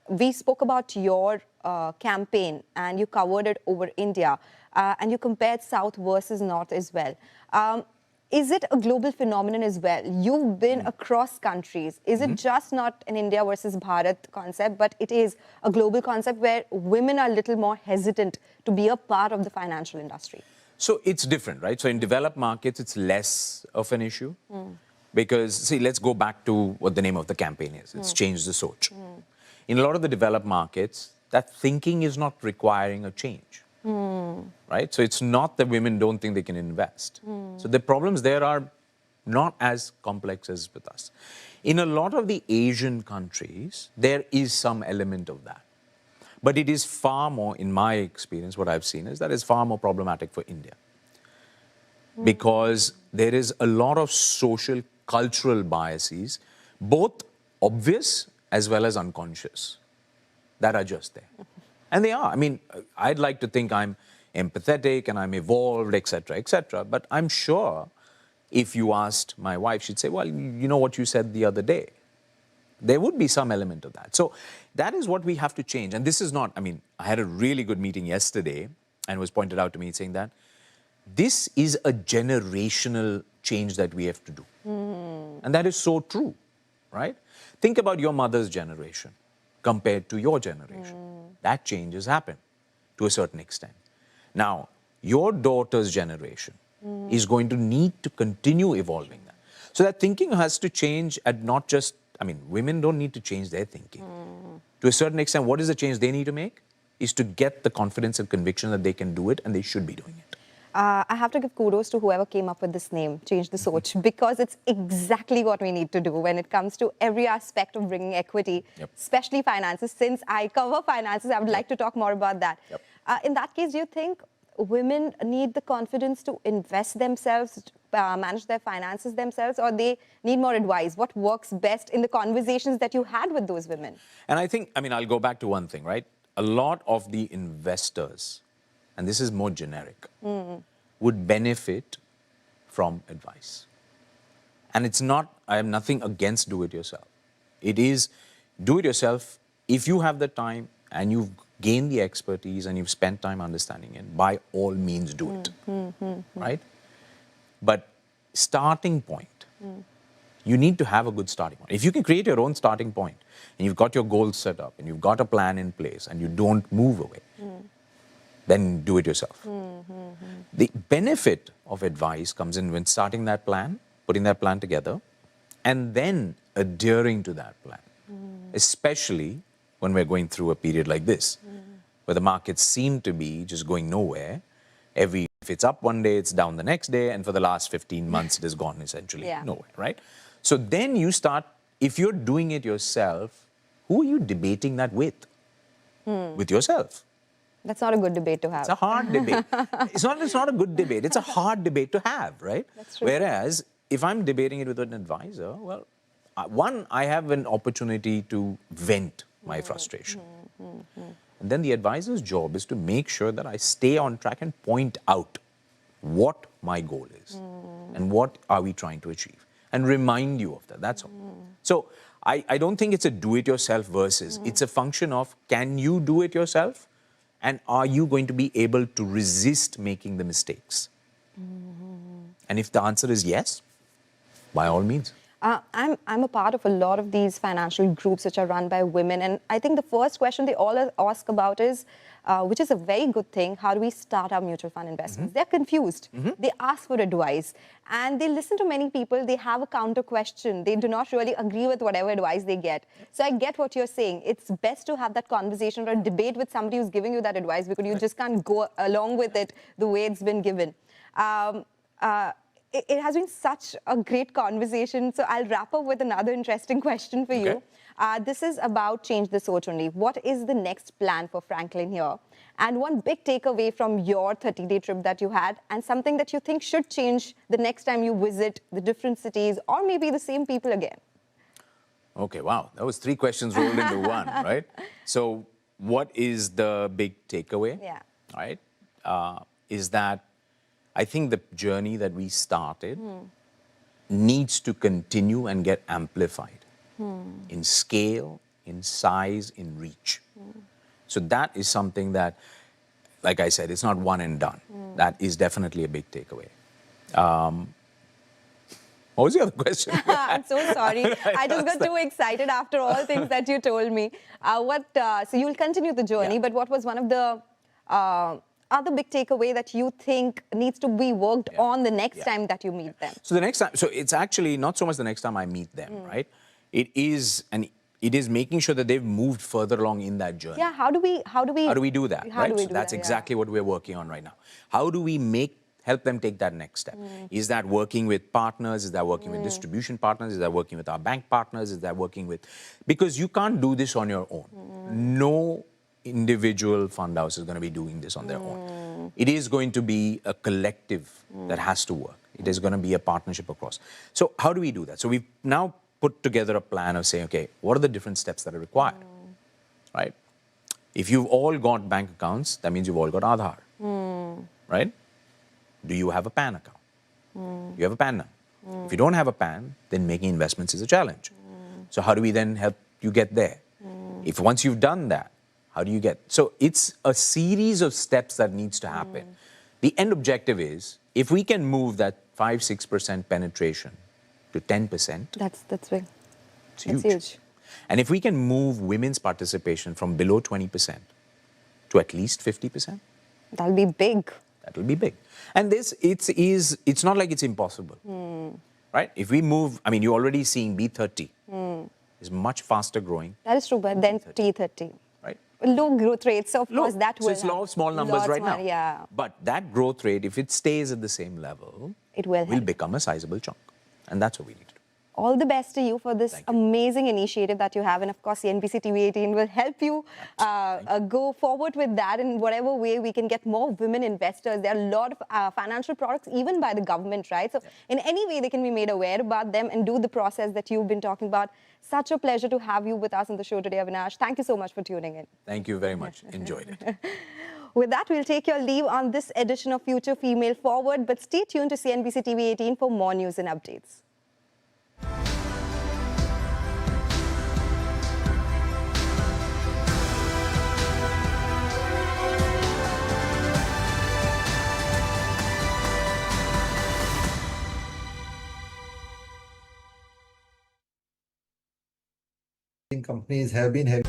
We spoke about your campaign and you covered it over India and you compared South versus North as well. Is it a global phenomenon as well? You've been across countries. Is it just not an India versus Bharat concept, but it is a global concept where women are a little more hesitant to be a part of the financial industry? So it's different, right? So in developed markets, it's less of an issue. Because, see, let's go back to what the name of the campaign is. It's Change the Soch. In a lot of the developed markets, that thinking is not requiring a change. Right? So it's not that women don't think they can invest. So the problems there are not as complex as with us. In a lot of the Asian countries, there is some element of that. But it is far more, in my experience, what I've seen is that it's far more problematic for India. Because there is a lot of social, cultural biases, both obvious as well as unconscious, that are just there. And they are. I mean, I'd like to think I'm empathetic and I'm evolved, etc., etc. But I'm sure if you asked my wife, she'd say, well, you know what you said the other day. There would be some element of that. So that is what we have to change. And this is not, I mean, I had a really good meeting yesterday and it was pointed out to me saying that this is a generational change that we have to do. And that is so true, right? Think about your mother's generation compared to your generation. That change has happened to a certain extent. Now, your daughter's generation is going to need to continue evolving that. So that thinking has to change at not just, I mean, women don't need to change their thinking. To a certain extent, what is the change they need to make? Is to get the confidence and conviction that they can do it and they should be doing it. I have to give kudos to whoever came up with this name, Change the Soch, because it's exactly what we need to do when it comes to every aspect of bringing equity, especially finances. Since I cover finances, I would like to talk more about that. In that case, do you think women need the confidence to invest themselves, manage their finances themselves, or they need more advice? What works best in the conversations that you had with those women? And I think, I mean, I'll go back to one thing, right? A lot of the investors, and this is more generic, would benefit from advice. And it's not, I have nothing against do-it-yourself. It is do-it-yourself if you have the time and you've gained the expertise and you've spent time understanding it, by all means do it, right? But starting point, you need to have a good starting point. If you can create your own starting point and you've got your goals set up and you've got a plan in place and you don't move away, then do it yourself. The benefit of advice comes in when starting that plan, putting that plan together, and then adhering to that plan, especially when we're going through a period like this, where the markets seem to be just going nowhere. If it's up one day, it's down the next day, and for the last 15 months, it has gone essentially nowhere, right? So then you start, if you're doing it yourself, who are you debating that with? With yourself. That's not a good debate to have. It's a hard debate. It's not a good debate. It's a hard debate to have, right? That's true. Whereas, if I'm debating it with an advisor, well, one, I have an opportunity to vent my frustration. And then the advisor's job is to make sure that I stay on track and point out what my goal is and what are we trying to achieve and remind you of that. That's all. So I don't think it's a do-it-yourself versus. It's a function of, can you do it yourself? And are you going to be able to resist making the mistakes? And if the answer is yes, by all means. I'm a part of a lot of these financial groups which are run by women. And I think the first question they all ask about is, which is a very good thing, how do we start our mutual fund investments? They're confused. They ask for advice. And they listen to many people. They have a counter question. They do not really agree with whatever advice they get. So I get what you're saying. It's best to have that conversation or debate with somebody who's giving you that advice, because you just can't go along with it the way it's been given. It has been such a great conversation. So I'll wrap up with another interesting question for you. This is about Change the Soch only. What is the next plan for Franklin here? And one big takeaway from your 30-day trip that you had, and something that you think should change the next time you visit the different cities or maybe the same people again. Okay, wow. That was 3 questions rolled into one, right? So what is the big takeaway? Right? Is that I think the journey that we started needs to continue and get amplified in scale, in size, in reach. So that is something that, like I said, it's not one and done. That is definitely a big takeaway. What was the other question? I'm so sorry. I just got too excited after all things that you told me. So you'll continue the journey, but what was one of the other big takeaway that you think needs to be worked on the next time that you meet them? So the next time, so it's actually not so much the next time I meet them, right? It is making sure that they've moved further along in that journey. Yeah, how do we do that, right? So that's exactly what we're working on right now. How do we help them take that next step? Is that working with partners? Is that working with distribution partners? Is that working with our bank partners? Is that working with... Because you can't do this on your own. No individual fund house is going to be doing this on their own. It is going to be a collective that has to work. It is going to be a partnership across. So how do we do that? So we've now put together a plan of saying, okay, what are the different steps that are required, right? If you've all got bank accounts, that means you've all got Aadhaar, right? Do you have a PAN account? You have a PAN number. If you don't have a PAN, then making investments is a challenge. So how do we then help you get there? If once you've done that, how do you get? So it's a series of steps that needs to happen. The end objective is, if we can move that 5-6% penetration to 10%. That's big. It's huge. That's huge. And if we can move women's participation from below 20% to at least 50%. That'll be big. That will be big. And this, it's not like it's impossible, right? If we move, I mean, you're already seeing B30 is much faster growing. That is true, but then T30. Right. Low growth rates, so of course that will. So it's law of small numbers lots right more, now. Yeah. But that growth rate, if it stays at the same level, it will become a sizable chunk. And that's what we need to do. All the best to you for this amazing initiative that you have. And of course, CNBC-TV18 will help you go forward with that in whatever way we can get more women investors. There are a lot of financial products, even by the government, right? So in any way they can be made aware about them and do the process that you've been talking about. Such a pleasure to have you with us on the show today, Avinash. Thank you so much for tuning in. Thank you very much. Enjoyed it. With that, we'll take your leave on this edition of Future Female Forward. But stay tuned to CNBC-TV18 for more news and updates. Companies have been having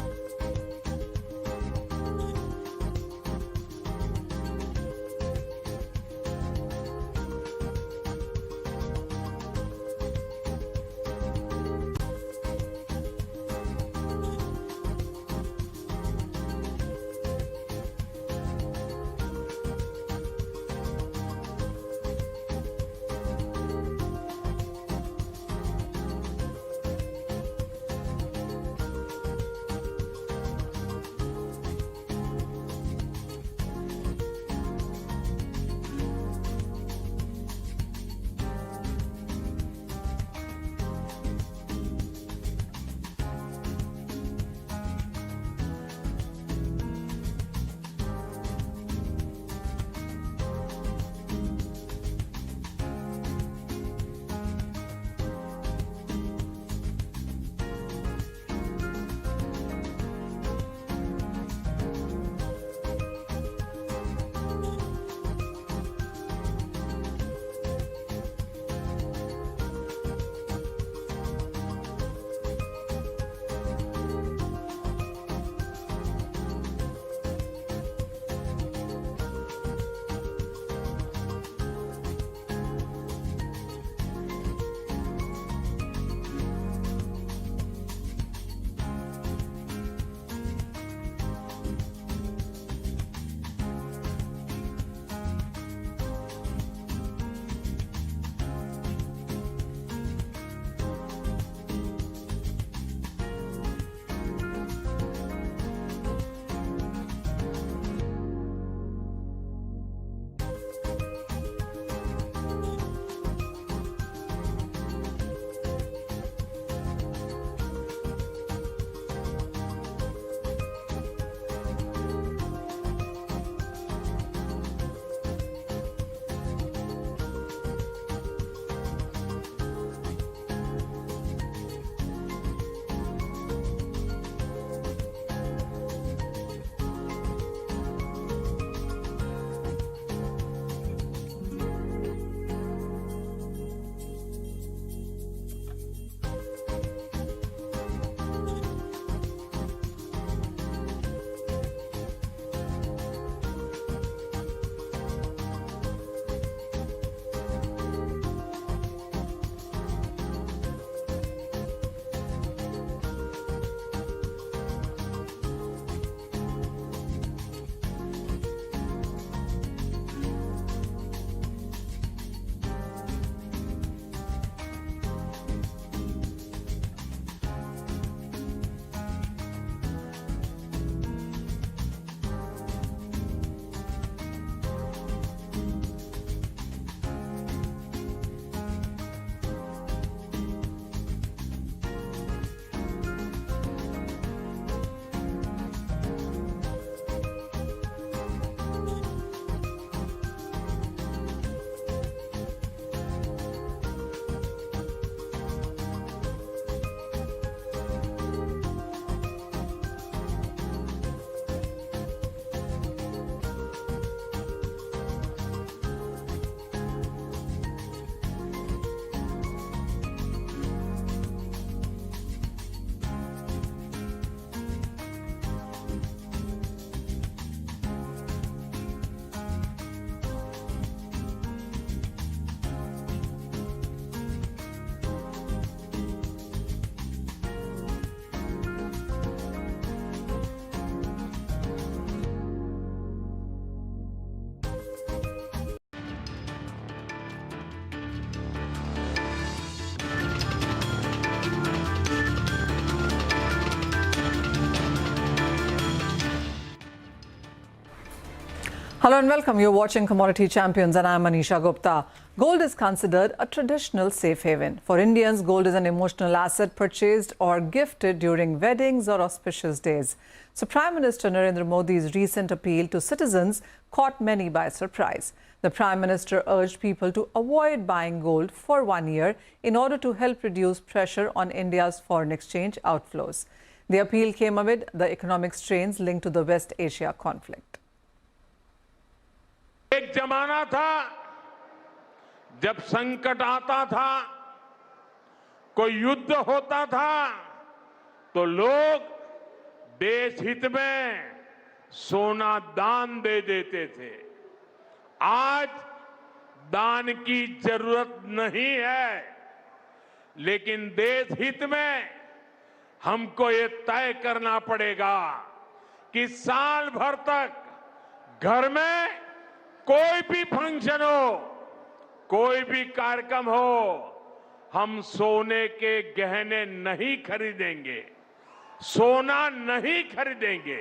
Hello and welcome. You're watching Commodity Champions and I'm Manisha Gupta. Gold is considered a traditional safe haven. For Indians, gold is an emotional asset purchased or gifted during weddings or auspicious days. So Prime Minister Narendra Modi's recent appeal to citizens caught many by surprise. The Prime Minister urged people to avoid buying gold for 1 year in order to help reduce pressure on India's foreign exchange outflows. The appeal came amid the economic strains linked to the West Asia conflict. एक जमाना था जब संकट आता था, कोई युद्ध होता था, तो लोग देश हित में सोना दान दे देते थे। आज दान की जरूरत नहीं है, लेकिन देश हित में हमको ये तय करना पड़ेगा कि साल भर तक घर में कोई भी फंक्शन हो, कोई भी कार्यक्रम हो, हम सोने के गहने नहीं खरीदेंगे, सोना नहीं खरीदेंगे।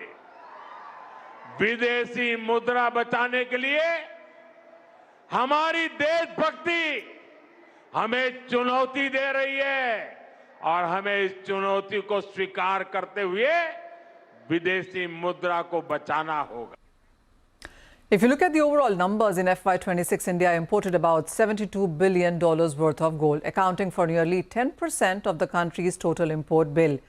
विदेशी मुद्रा बचाने के लिए हमारी देशभक्ति हमें चुनौती दे रही है और हमें इस चुनौती को स्वीकार करते हुए विदेशी मुद्रा को बचाना होगा। If you look at the overall numbers in FY26, India imported about $72 billion worth of gold, accounting for nearly 10% of the country's total import bill.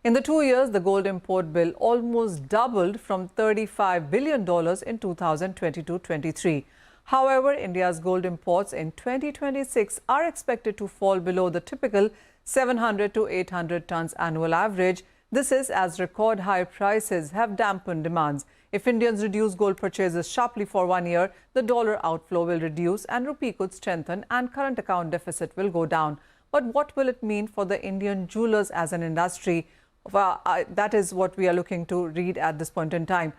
In the 2 years, the gold import bill almost doubled from $35 billion in 2022-23. However, India's gold imports in 2026 are expected to fall below the typical 700 to 800 tons annual average. This is as record high prices have dampened demands. If Indians reduce gold purchases sharply for 1 year, the dollar outflow will reduce and rupee could strengthen and current account deficit will go down. But what will it mean for the Indian jewelers as an industry? That is what we are looking to read at this point in time.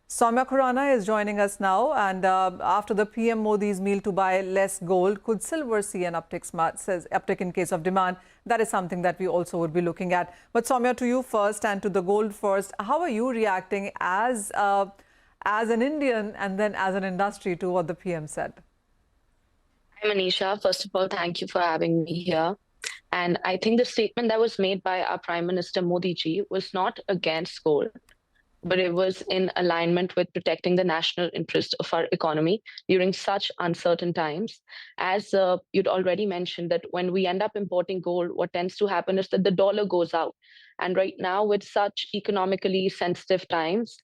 Soumya Khurana is joining us now, and after the PM Modi's meal to buy less gold, could silver see an uptick in case of demand? That is something that we also would be looking at. But Soumya, to you first and to the gold first, how are you reacting as an Indian and then as an industry to what the PM said? Hi Manisha, first of all, thank you for having me here. And I think the statement that was made by our Prime Minister Modi ji was not against gold, but it was in alignment with protecting the national interest of our economy during such uncertain times. As you'd already mentioned, that when we end up importing gold, what tends to happen is that the dollar goes out. And right now, with such economically sensitive times,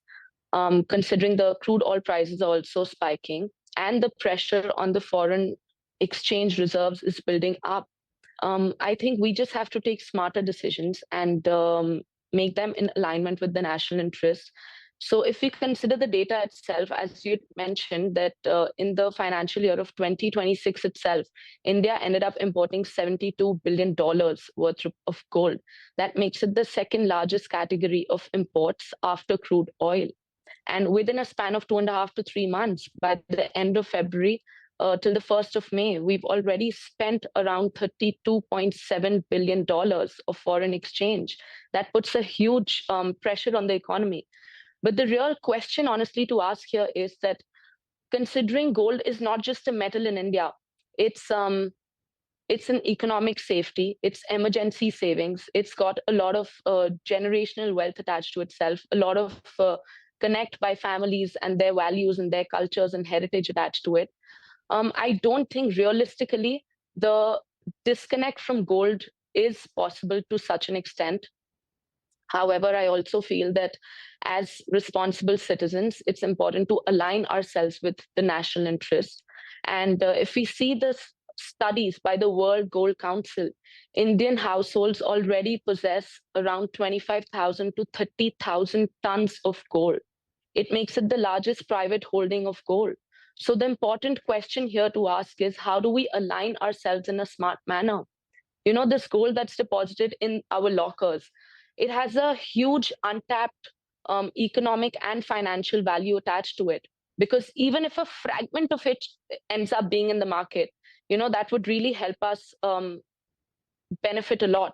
considering the crude oil prices are also spiking and the pressure on the foreign exchange reserves is building up, I think we just have to take smarter decisions and make them in alignment with the national interest. So if we consider the data itself, as you mentioned, that in the financial year of 2026 itself, India ended up importing $72 billion worth of gold. That makes it the second largest category of imports after crude oil. And within a span of 2.5 to 3 months, by the end of February, till the 1st of May, we've already spent around $32.7 billion of foreign exchange. That puts a huge pressure on the economy. But the real question, honestly, to ask here is that considering gold is not just a metal in India, it's an economic safety, it's emergency savings, it's got a lot of generational wealth attached to itself, a lot of connect by families and their values and their cultures and heritage attached to it. I don't think realistically the disconnect from gold is possible to such an extent. However, I also feel that as responsible citizens, it's important to align ourselves with the national interest. And if we see the studies by the World Gold Council, Indian households already possess around 25,000 to 30,000 tons of gold. It makes it the largest private holding of gold. So the important question here to ask is, how do we align ourselves in a smart manner? You know, this gold that's deposited in our lockers, it has a huge untapped economic and financial value attached to it. Because even if a fragment of it ends up being in the market, you know, that would really help us benefit a lot.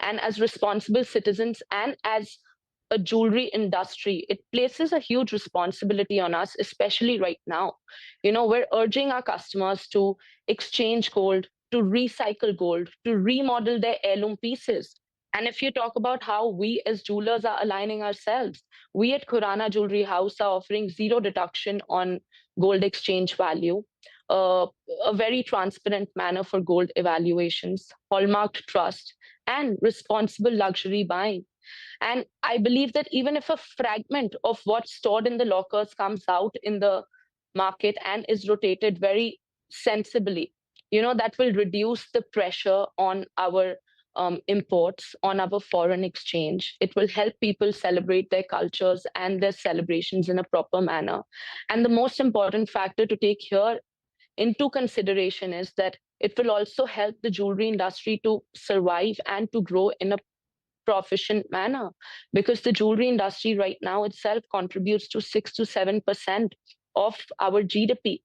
And as responsible citizens and as a jewelry industry, it places a huge responsibility on us, especially right now. We're urging our customers to exchange gold, to recycle gold, to remodel their heirloom pieces. And if you talk about how we as jewelers are aligning ourselves, we at Khurana Jewelry House are offering zero deduction on gold exchange value, uh, a very transparent manner for gold evaluations, hallmarked trust, and responsible luxury buying. And I believe that even if a fragment of what's stored in the lockers comes out in the market and is rotated very sensibly, that will reduce the pressure on our imports, on our foreign exchange. It will help people celebrate their cultures and their celebrations in a proper manner. And the most important factor to take here into consideration is that it will also help the jewelry industry to survive and to grow in a proficient manner, because the jewelry industry right now itself contributes to 6 to 7% of our GDP.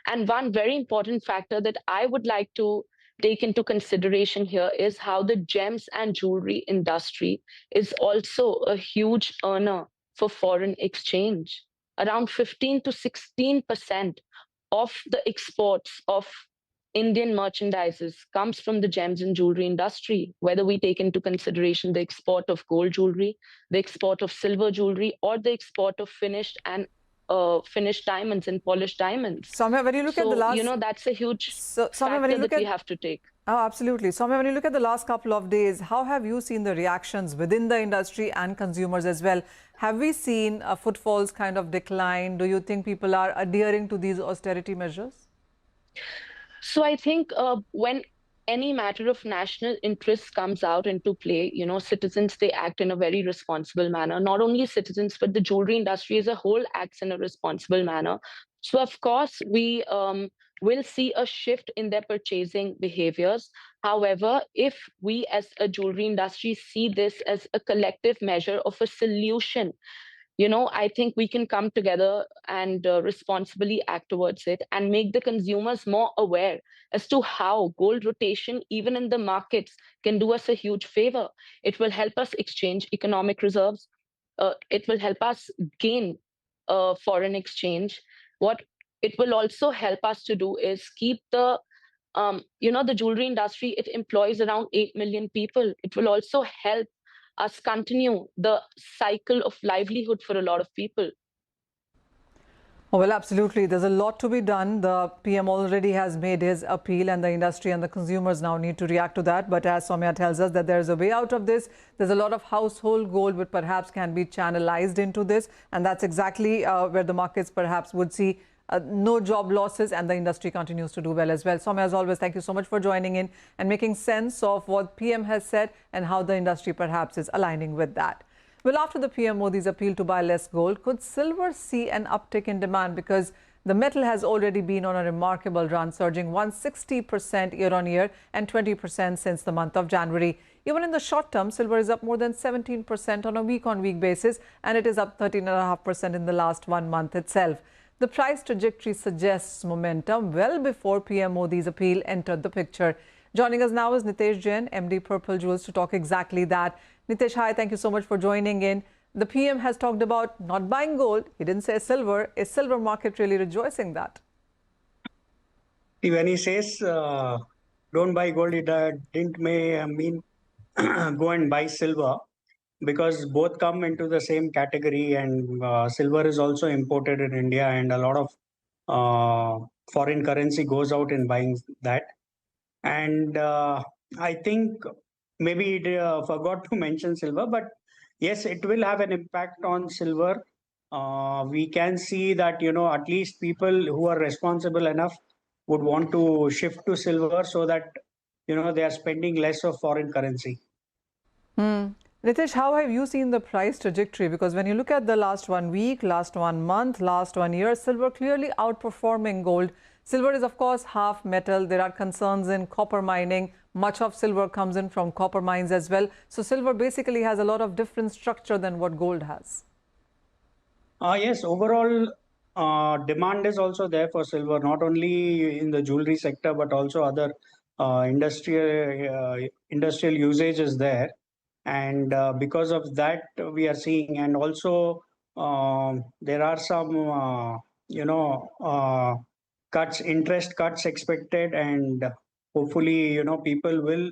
And one very important factor that I would like to take into consideration here is how the gems and jewelry industry is also a huge earner for foreign exchange. Around 15 to 16% of the exports of Indian merchandises comes from the gems and jewelry industry, whether we take into consideration the export of gold jewelry, the export of silver jewelry, or the export of finished diamonds and polished diamonds. Soumya, when you look at the last... that's a huge factor that we have to take. Oh, absolutely. Soumya, when you look at the last couple of days, how have you seen the reactions within the industry and consumers as well? Have we seen footfalls kind of decline? Do you think people are adhering to these austerity measures? So I think when any matter of national interest comes out into play, citizens, they act in a very responsible manner. Not only citizens, but the jewelry industry as a whole acts in a responsible manner. So of course, we will see a shift in their purchasing behaviors. However, if we as a jewelry industry see this as a collective measure of a solution, I think we can come together and responsibly act towards it and make the consumers more aware as to how gold rotation, even in the markets, can do us a huge favor. It will help us exchange economic reserves. It will help us gain foreign exchange. What it will also help us to do is keep the jewelry industry. It employs around 8 million people. It will also help us continue the cycle of livelihood for a lot of people. Oh, well, absolutely. There's a lot to be done. The PM already has made his appeal, and the industry and the consumers now need to react to that. But as Soumya tells us that there's a way out of this. There's a lot of household gold which perhaps can be channelized into this. And that's exactly where the markets perhaps would see no job losses, and the industry continues to do well as well. Soumya, as always, thank you so much for joining in and making sense of what PM has said and how the industry perhaps is aligning with that. Well, after the PM Modi's appeal to buy less gold, could silver see an uptick in demand? Because the metal has already been on a remarkable run, surging 160% year-on-year and 20% since the month of January. Even in the short term, silver is up more than 17% on a week-on-week basis, and it is up 13.5% in the last 1 month itself. The price trajectory suggests momentum well before PM Modi's appeal entered the picture. Joining us now is Nitesh Jain, MD Purple Jewels, to talk exactly that. Nitesh, hi, thank you so much for joining in. The PM has talked about not buying gold. He didn't say silver. Is silver market really rejoicing that? When he says don't buy gold, it didn't mean go and buy silver, because both come into the same category, and silver is also imported in India, and a lot of foreign currency goes out in buying that. And I think maybe it forgot to mention silver, but yes, it will have an impact on silver. We can see that, at least people who are responsible enough would want to shift to silver so that, they are spending less of foreign currency. Nitesh, how have you seen the price trajectory? Because when you look at the last 1 week, last 1 month, last 1 year, silver clearly outperforming gold. Silver is, of course, half metal. There are concerns in copper mining. Much of silver comes in from copper mines as well. So silver basically has a lot of different structure than what gold has. Yes, overall demand is also there for silver, not only in the jewelry sector, but also other industrial usage is there. And because of that, we are seeing, and also there are some, interest cuts expected, and hopefully, people will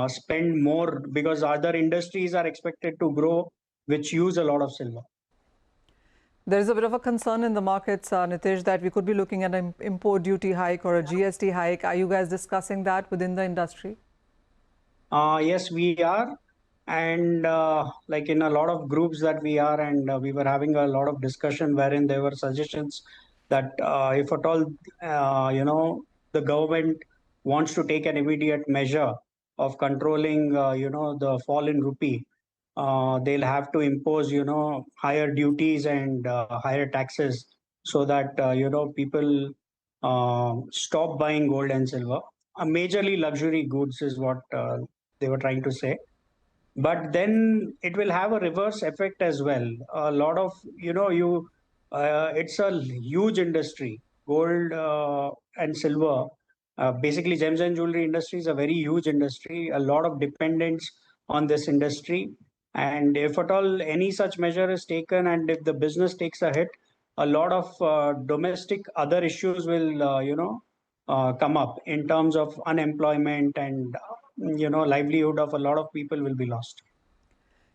spend more because other industries are expected to grow, which use a lot of silver. There is a bit of a concern in the markets, Nitish, that we could be looking at an import duty hike or a GST hike. Are you guys discussing that within the industry? Yes, we are. And like in a lot of groups that we are, and we were having a lot of discussion wherein there were suggestions that if at all, the government wants to take an immediate measure of controlling, the fall in rupee, they'll have to impose, higher duties and higher taxes so that, people stop buying gold and silver. Majorly luxury goods is what they were trying to say. But then it will have a reverse effect as well. A lot of, it's a huge industry. Gold and silver, basically gems and jewelry industry is a very huge industry. A lot of dependence on this industry. And if at all any such measure is taken and if the business takes a hit, a lot of domestic other issues will, come up in terms of unemployment and livelihood of a lot of people will be lost.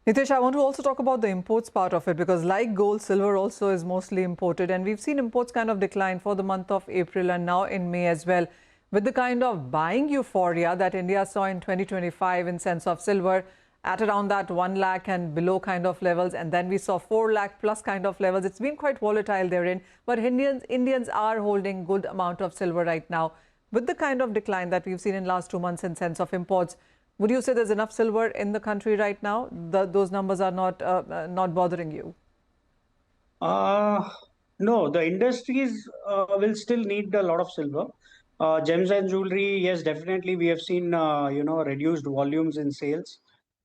Nitish, I want to also talk about the imports part of it, because like gold, silver also is mostly imported, and we've seen imports kind of decline for the month of April and now in May as well. With the kind of buying euphoria that India saw in 2025 in sense of silver at around that 1 lakh and below kind of levels, and then we saw 4 lakh plus kind of levels. It's been quite volatile therein, but Indians are holding good amount of silver right now. With the kind of decline that we've seen in last 2 months in sense of imports, would you say there's enough silver in the country right now? Those numbers are not bothering you? No, the industries will still need a lot of silver. Gems and jewelry, yes, definitely. We have seen, reduced volumes in sales.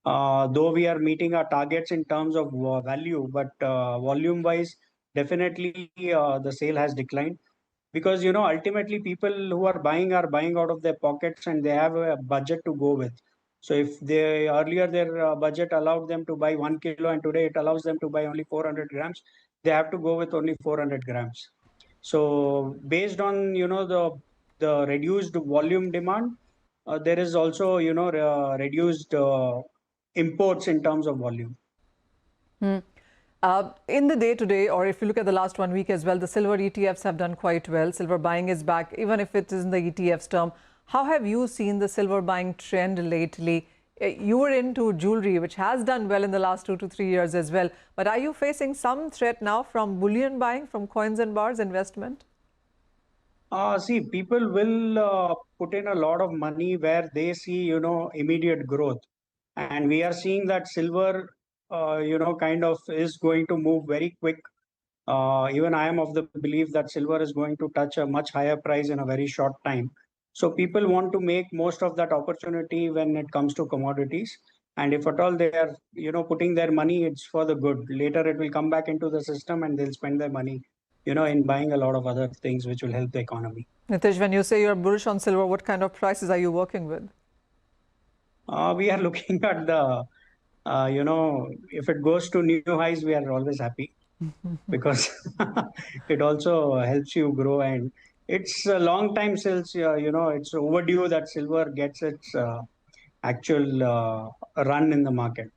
Though we are meeting our targets in terms of value, but volume-wise, definitely the sale has declined. Because, ultimately people who are buying out of their pockets and they have a budget to go with. So if they earlier their budget allowed them to buy 1 kilo and today it allows them to buy only 400 grams, they have to go with only 400 grams. So based on, the reduced volume demand, there is also, reduced imports in terms of volume. In the day-to-day, or if you look at the last 1 week as well, the silver ETFs have done quite well. Silver buying is back, even if it is in the ETFs term. How have you seen the silver buying trend lately? You were into jewelry, which has done well in the last 2 to 3 years as well. But are you facing some threat now from bullion buying, from coins and bars investment? See, people will put in a lot of money where they see, immediate growth. And we are seeing that silver, kind of is going to move very quick. Even I am of the belief that silver is going to touch a much higher price in a very short time. So people want to make most of that opportunity when it comes to commodities. And if at all they are, putting their money, it's for the good. Later it will come back into the system and they'll spend their money, in buying a lot of other things which will help the economy. Nitish, when you say you're bullish on silver, what kind of prices are you working with? We are looking at the, if it goes to new highs, we are always happy because it also helps you grow. And it's a long time since, it's overdue that silver gets its actual run in the market.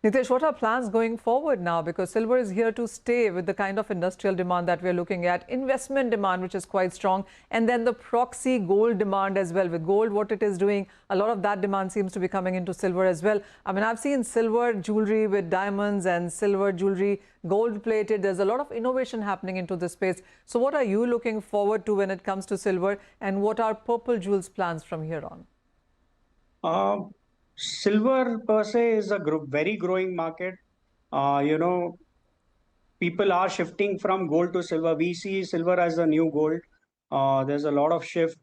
Nitish, what are plans going forward now? Because silver is here to stay with the kind of industrial demand that we're looking at, investment demand, which is quite strong, and then the proxy gold demand as well. With gold, what it is doing, a lot of that demand seems to be coming into silver as well. I mean, I've seen silver jewelry with diamonds and silver jewelry gold plated. There's a lot of innovation happening into this space. So what are you looking forward to when it comes to silver, and what are Purple Jewel's plans from here on? Silver per se is a very growing market. People are shifting from gold to silver. We see silver as the new gold. There's a lot of shift,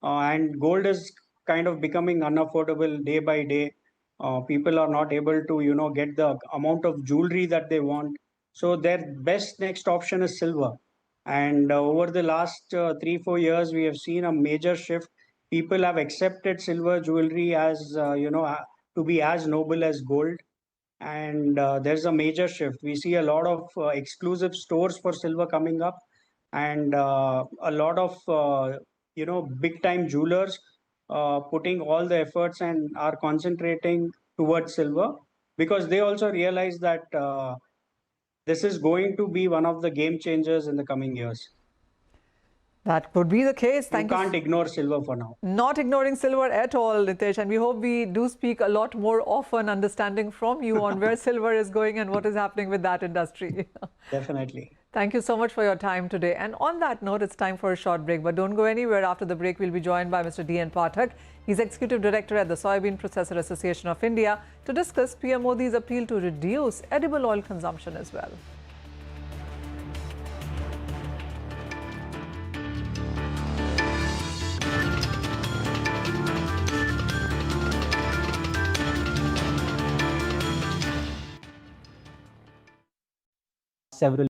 and gold is kind of becoming unaffordable day by day. People are not able to, get the amount of jewelry that they want. So their best next option is silver. And over the last 3-4 years, we have seen a major shift. People have accepted silver jewelry as to be as noble as gold. And there's a major shift. We see a lot of exclusive stores for silver coming up, and a lot of big time jewelers putting all the efforts and are concentrating towards silver, because they also realize that this is going to be one of the game changers in the coming years. That could be the case. Thank you. You can't ignore silver for now. Not ignoring silver at all, Nitesh. And we hope we do speak a lot more often, understanding from you on where silver is going and what is happening with that industry. Definitely. Thank you so much for your time today. And on that note, it's time for a short break. But don't go anywhere. After the break, we'll be joined by Mr. D.N. Pathak. He's Executive Director at the Soybean Processor Association of India to discuss PM Modi's appeal to reduce edible oil consumption as well. Several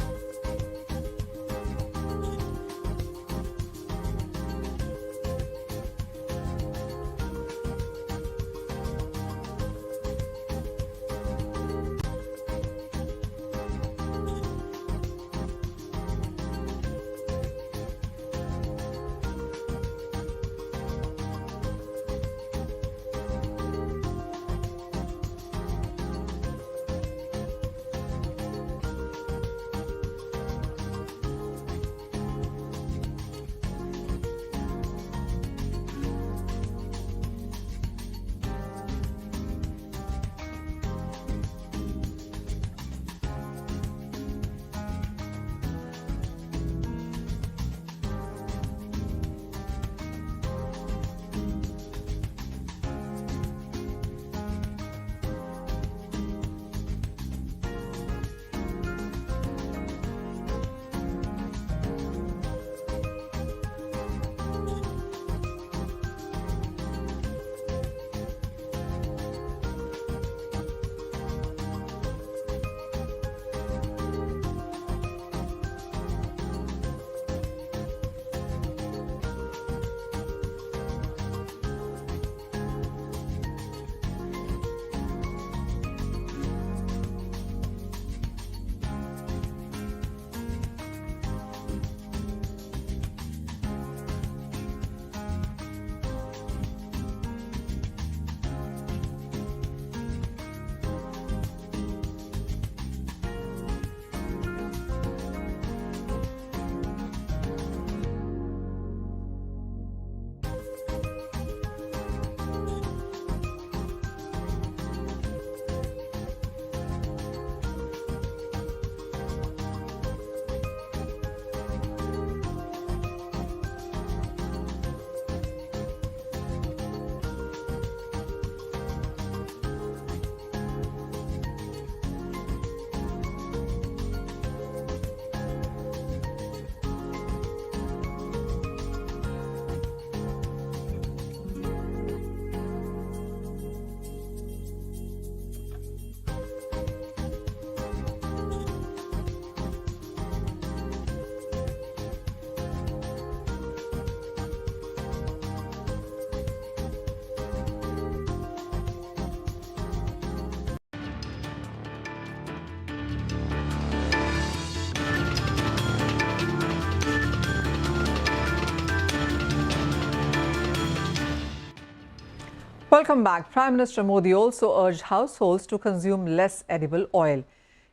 Welcome back. Prime Minister Modi also urged households to consume less edible oil.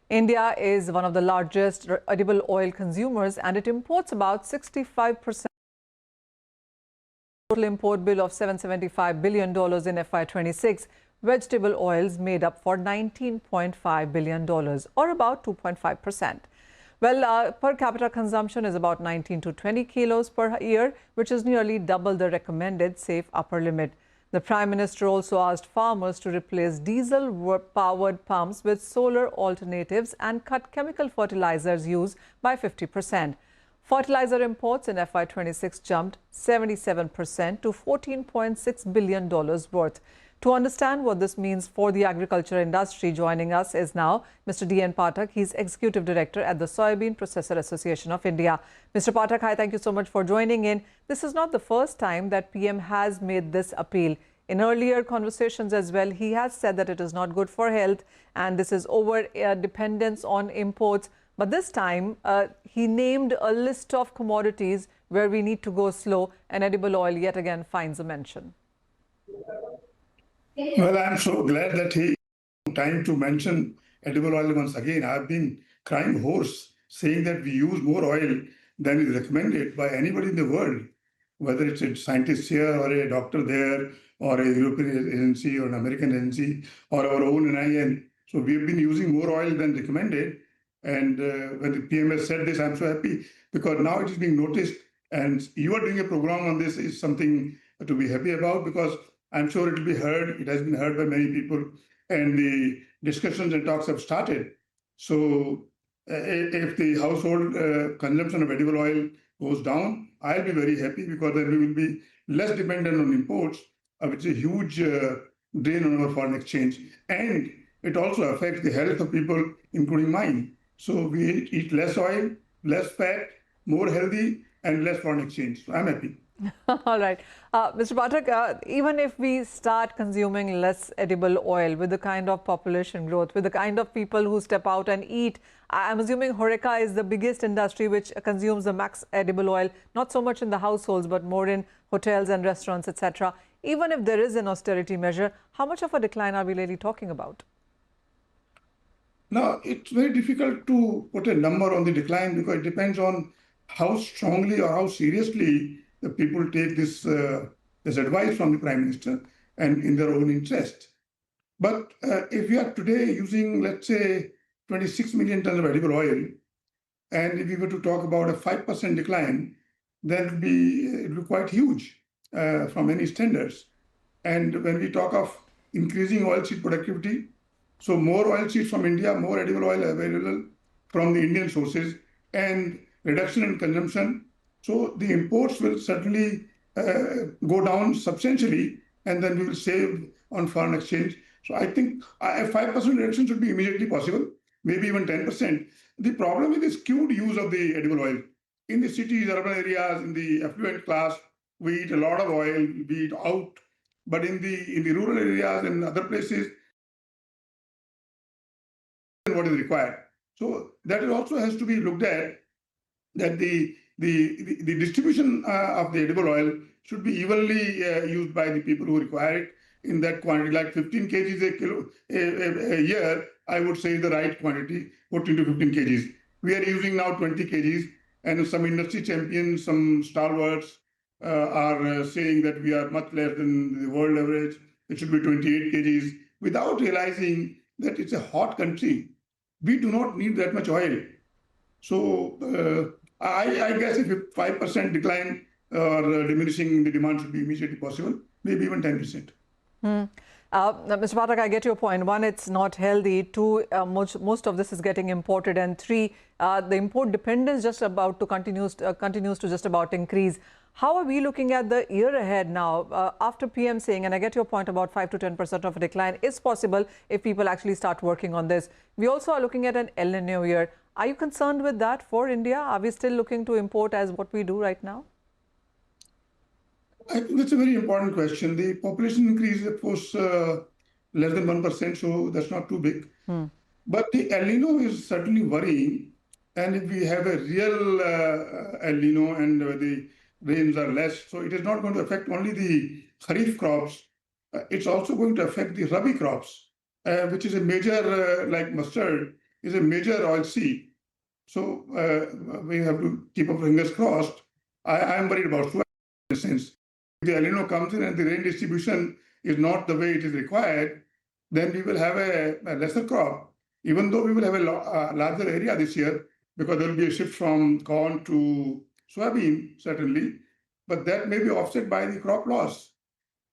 India is one of the largest edible oil consumers and it imports about 65%. Total import bill of $775 billion in FY26, vegetable oils made up for $19.5 billion or about 2.5%. Well, per capita consumption is about 19 to 20 kilos per year, which is nearly double the recommended safe upper limit. The Prime Minister also asked farmers to replace diesel-powered pumps with solar alternatives and cut chemical fertilizers use by 50%. Fertilizer imports in FY26 jumped 77% to $14.6 billion worth. To understand what this means for the agriculture industry, joining us is now Mr. D.N. Pathak. He's Executive Director at the Soybean Processor Association of India. Mr. Pathak, hi, thank you so much for joining in. This is not the first time that PM has made this appeal. In earlier conversations as well, he has said that it is not good for health and this is over dependence on imports. But this time, he named a list of commodities where we need to go slow, and edible oil yet again finds a mention. Well, I'm so glad that he took time to mention edible oil once again. I've been crying hoarse saying that we use more oil than is recommended by anybody in the world, whether it's a scientist here or a doctor there or a European agency or an American agency or our own NIN. So we've been using more oil than recommended. And when the PMS said this, I'm so happy because now it is being noticed. And you are doing a program on this is something to be happy about because I'm sure it will be heard. It has been heard by many people. And the discussions and talks have started. So if the household consumption of edible oil goes down, I'll be very happy because then we will be less dependent on imports, which is a huge drain on our foreign exchange. And it also affects the health of people, including mine. So we eat less oil, less fat, more healthy, and less foreign exchange. So I'm happy. All right. Mr. Pathak, even if we start consuming less edible oil with the kind of population growth, with the kind of people who step out and eat, I'm assuming HoReCa is the biggest industry which consumes the max edible oil, not so much in the households, but more in hotels and restaurants, etc. Even if there is an austerity measure, how much of a decline are we really talking about? Now, it's very difficult to put a number on the decline because it depends on how strongly or how seriously the people take this advice from the Prime Minister and in their own interest. But if we are today using, let's say, 26 million tons of edible oil, and if we were to talk about a 5% decline, then it would be quite huge from any standards. And when we talk of increasing oilseed productivity, so more oilseeds from India, more edible oil available from the Indian sources, and reduction in consumption. So the imports will certainly go down substantially, and then we will save on foreign exchange. So I think a 5% reduction should be immediately possible, maybe even 10%. The problem is the skewed use of the edible oil. In the cities, urban areas, in the affluent class, we eat a lot of oil, we eat out. But in the rural areas and other places, what is required. So that also has to be looked at, that the distribution of the edible oil should be evenly used by the people who require it in that quantity, like 15 kgs a year, I would say the right quantity, 14 to 15 kgs. We are using now 20 kgs, and some industry champions, some stalwarts are saying that we are much less than the world average. It should be 28 kgs, without realizing that it's a hot country. We do not need that much oil. So I guess if a 5% decline or diminishing the demand should be immediately possible, maybe even 10%. Mr. Pathak, I get your point. One, it's not healthy. Two, most of this is getting imported. And three, the import dependence just about to continues to just about increase. How are we looking at the year ahead now after PM saying, and I get your point about 5 to 10% of a decline is possible if people actually start working on this. We also are looking at an El Nino year. Are you concerned with that for India? Are we still looking to import as what we do right now? I think that's a very important question. The population increase is, of course, less than 1%, so that's not too big. But the El Nino is certainly worrying. And if we have a real El Nino and the rains are less, so it is not going to affect only the Kharif crops. It's also going to affect the Rabi crops, which is a major, like mustard, is a major oil seed. So we have to keep our fingers crossed. I am worried about soy in a sense. If the El Nino comes in and the rain distribution is not the way it is required, then we will have a lesser crop, even though we will have a larger area this year, because there will be a shift from corn to soybean, certainly, but that may be offset by the crop loss.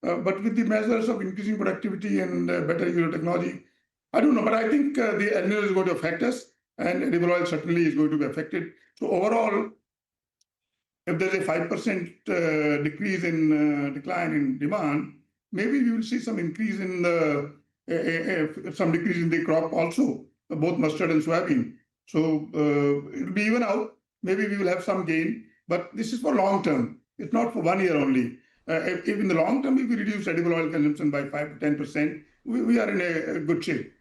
But with the measures of increasing productivity and better use of technology, I don't know, but I think the El Nino is going to affect us, and edible oil certainly is going to be affected. So overall, if there's a 5% decrease in decline in demand, maybe we will see some increase in some decrease in the crop also, both mustard and soybean. So it will be even out. Maybe we will have some gain, but this is for long term. It's not for 1 year only. if in the long term, if we reduce edible oil consumption by 5 to 10%, we are in a good shape.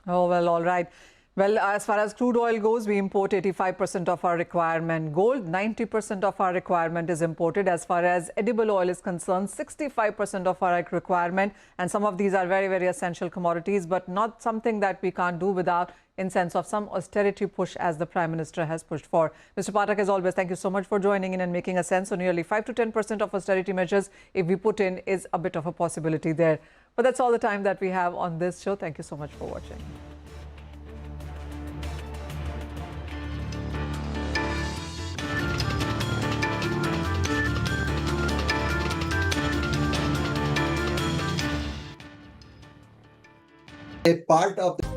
Oh, well, all right. Well, as far as crude oil goes, we import 85% of our requirement. Gold, 90% of our requirement is imported. As far as edible oil is concerned, 65% of our requirement. And some of these are very, very essential commodities, but not something that we can't do without in sense of some austerity push as the Prime Minister has pushed for. Mr. Pathak, as always, thank you so much for joining in and making a sense. So nearly 5 to 10% of austerity measures, if we put in, is a bit of a possibility there. But that's all the time that we have on this show. Thank you so much for watching. A part of the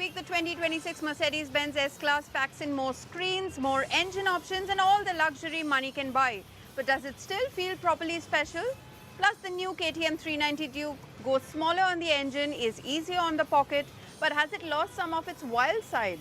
week, the 2026 Mercedes-Benz S-Class packs in more screens, more engine options and all the luxury money can buy. But does it still feel properly special? Plus, the new KTM 390 Duke goes smaller on the engine, is easier on the pocket, but has it lost some of its wild side?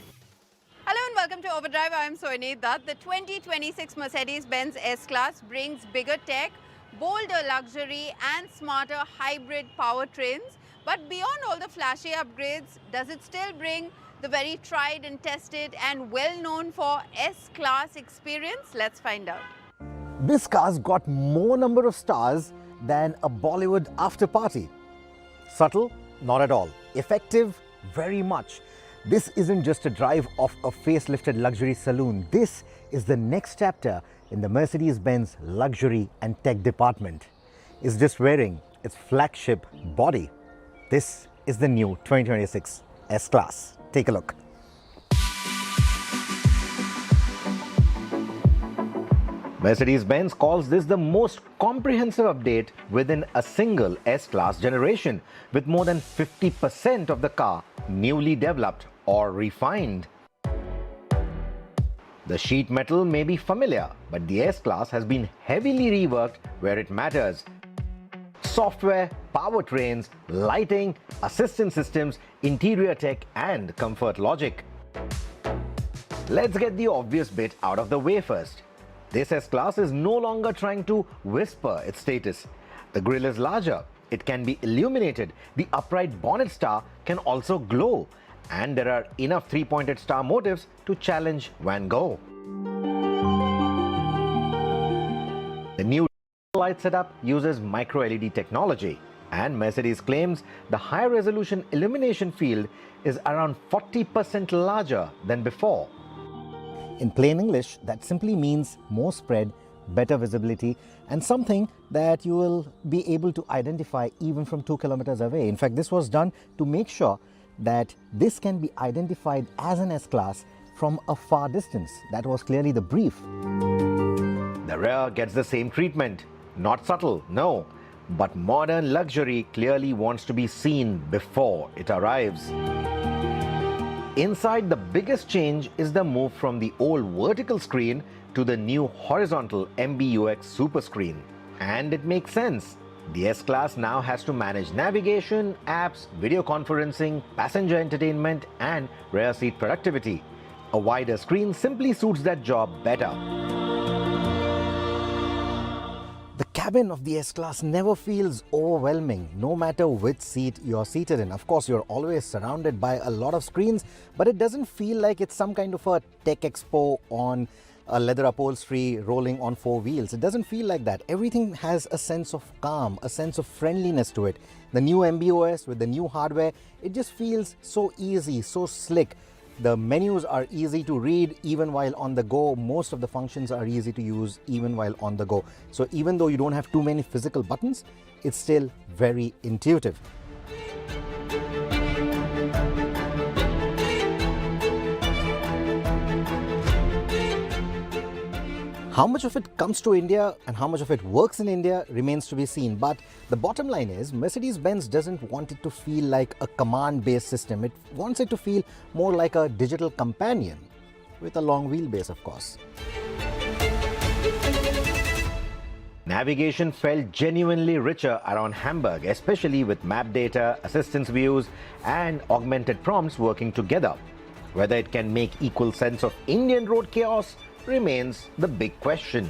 Hello and welcome to Overdrive. I am Soini Dutt. The 2026 Mercedes-Benz S-Class brings bigger tech, bolder luxury and smarter hybrid powertrains. But beyond all the flashy upgrades, does it still bring the very tried and tested and well-known for S-Class experience? Let's find out. This car's got more number of stars than a Bollywood after party. Subtle? Not at all. Effective? Very much. This isn't just a drive of a facelifted luxury saloon. This is the next chapter in the Mercedes-Benz luxury and tech department. It's just wearing its flagship body. This is the new 2026 S-Class. Take a look. Mercedes-Benz calls this the most comprehensive update within a single S-Class generation, with more than 50% of the car newly developed or refined. The sheet metal may be familiar, but the S-Class has been heavily reworked where it matters. Software, powertrains, lighting, assistance systems, interior tech and comfort logic. Let's get the obvious bit out of the way first. This S-Class is no longer trying to whisper its status. The grille is larger, it can be illuminated, the upright bonnet star can also glow, and there are enough three-pointed star motifs to challenge Van Gogh. The new light setup uses micro-LED technology, and Mercedes claims the high-resolution illumination field is around 40% larger than before. In plain English, that simply means more spread, better visibility, and something that you will be able to identify even from 2 kilometers away. In fact, this was done to make sure that this can be identified as an S-Class from a far distance. That was clearly the brief. The rear gets the same treatment. Not subtle, no. But modern luxury clearly wants to be seen before it arrives. Inside, the biggest change is the move from the old vertical screen to the new horizontal MBUX super screen. And it makes sense. The S-Class now has to manage navigation, apps, video conferencing, passenger entertainment, and rear seat productivity. A wider screen simply suits that job better. The cabin of the S-Class never feels overwhelming, no matter which seat you're seated in. Of course, you're always surrounded by a lot of screens, but it doesn't feel like it's some kind of a tech expo on a leather upholstery rolling on 4 wheels. It doesn't feel like that. Everything has a sense of calm, a sense of friendliness to it. The new MBOS with the new hardware, it just feels so easy, so slick. The menus are easy to read even while on the go. Most of the functions are easy to use even while on the go. So even though you don't have too many physical buttons, it's still very intuitive. How much of it comes to India and how much of it works in India remains to be seen. But the bottom line is Mercedes-Benz doesn't want it to feel like a command-based system. It wants it to feel more like a digital companion with a long wheelbase, of course. Navigation felt genuinely richer around Hamburg, especially with map data, assistance views, and augmented prompts working together. Whether it can make equal sense of Indian road chaos remains the big question.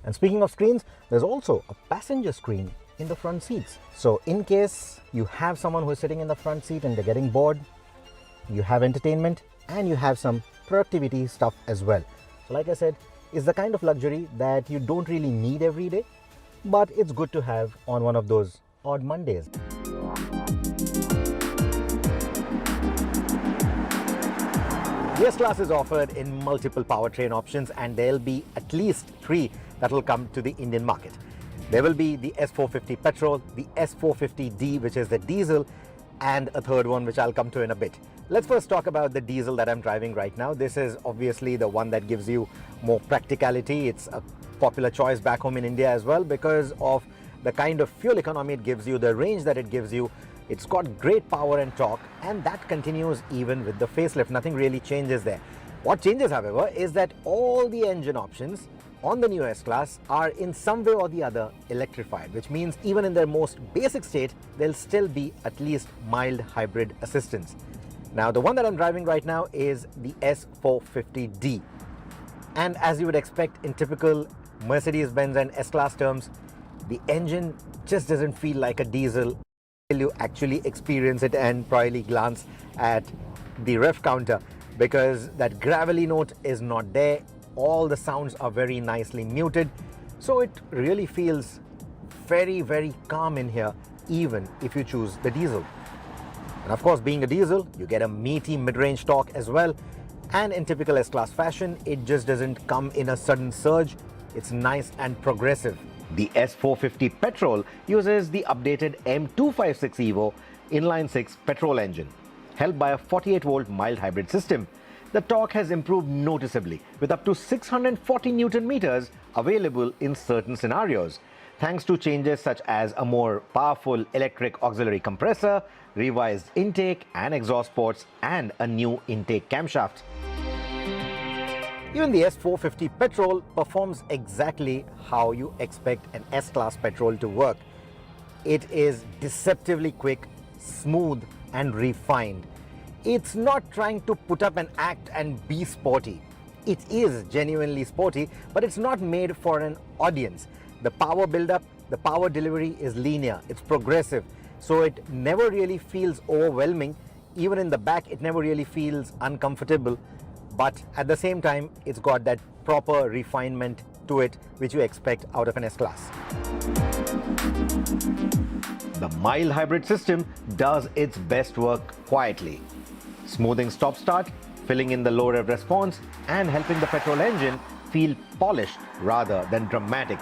And speaking of screens, there's also a passenger screen in the front seats. So in case you have someone who is sitting in the front seat and they're getting bored, you have entertainment and you have some productivity stuff as well. So like I said, it's the kind of luxury that you don't really need every day, but it's good to have on one of those odd Mondays. The S-Class is offered in multiple powertrain options, and there'll be at least 3 that will come to the Indian market. There will be the S450 petrol, the S450D, which is the diesel, and a third one which I'll come to in a bit. Let's first talk about the diesel that I'm driving right now. This is obviously the one that gives you more practicality. It's a popular choice back home in India as well because of the kind of fuel economy it gives you, the range that it gives you, It's got great power and torque, and that continues even with the facelift. Nothing really changes there. What changes, however, is that all the engine options on the new S-Class are in some way or the other electrified, which means even in their most basic state, there'll still be at least mild hybrid assistance. Now, the one that I'm driving right now is the S450D. And as you would expect in typical Mercedes-Benz and S-Class terms, the engine just doesn't feel like a diesel until you actually experience it and probably glance at the ref counter, because that gravelly note is not there. All the sounds are very nicely muted, so it really feels very, very calm in here, even if you choose the diesel. And of course, being a diesel, you get a meaty mid-range torque as well. And in typical S-Class fashion, it just doesn't come in a sudden surge. It's nice and progressive. The S450 petrol uses the updated M256 Evo inline-6 petrol engine, helped by a 48-volt mild hybrid system. The torque has improved noticeably, with up to 640 Newton meters available in certain scenarios, thanks to changes such as a more powerful electric auxiliary compressor, revised intake and exhaust ports, and a new intake camshaft. Even the S450 petrol performs exactly how you expect an S-Class petrol to work. It is deceptively quick, smooth, and refined. It's not trying to put up an act and be sporty. It is genuinely sporty, but it's not made for an audience. The power buildup, the power delivery is linear, it's progressive, so it never really feels overwhelming. Even in the back, it never really feels uncomfortable, but at the same time, it's got that proper refinement to it, which you expect out of an S-Class. The mild hybrid system does its best work quietly, smoothing stop-start, filling in the low rev response, and helping the petrol engine feel polished rather than dramatic.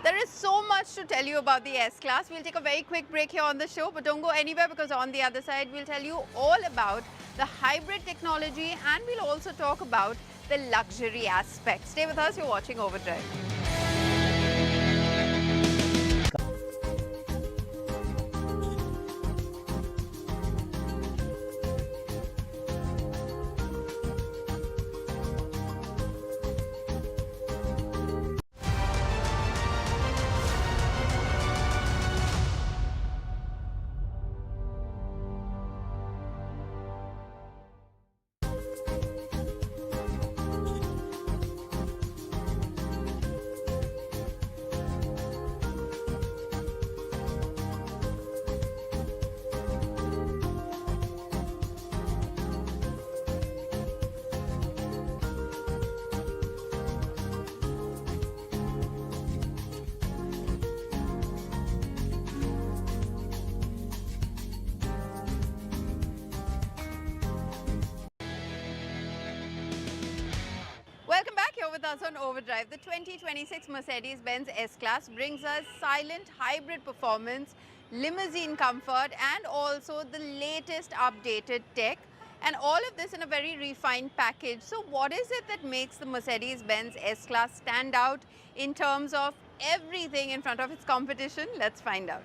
There is so much to tell you about the S-Class. We'll take a very quick break here on the show, but don't go anywhere, because on the other side, we'll tell you all about the hybrid technology, and we'll also talk about the luxury aspect. Stay with us, you're watching Overdrive. Welcome back. Here with us on Overdrive. The 2026 Mercedes-Benz S-Class brings us silent hybrid performance, limousine comfort, and also the latest updated tech. And all of this in a very refined package. So what is it that makes the Mercedes-Benz S-Class stand out in terms of everything in front of its competition? Let's find out.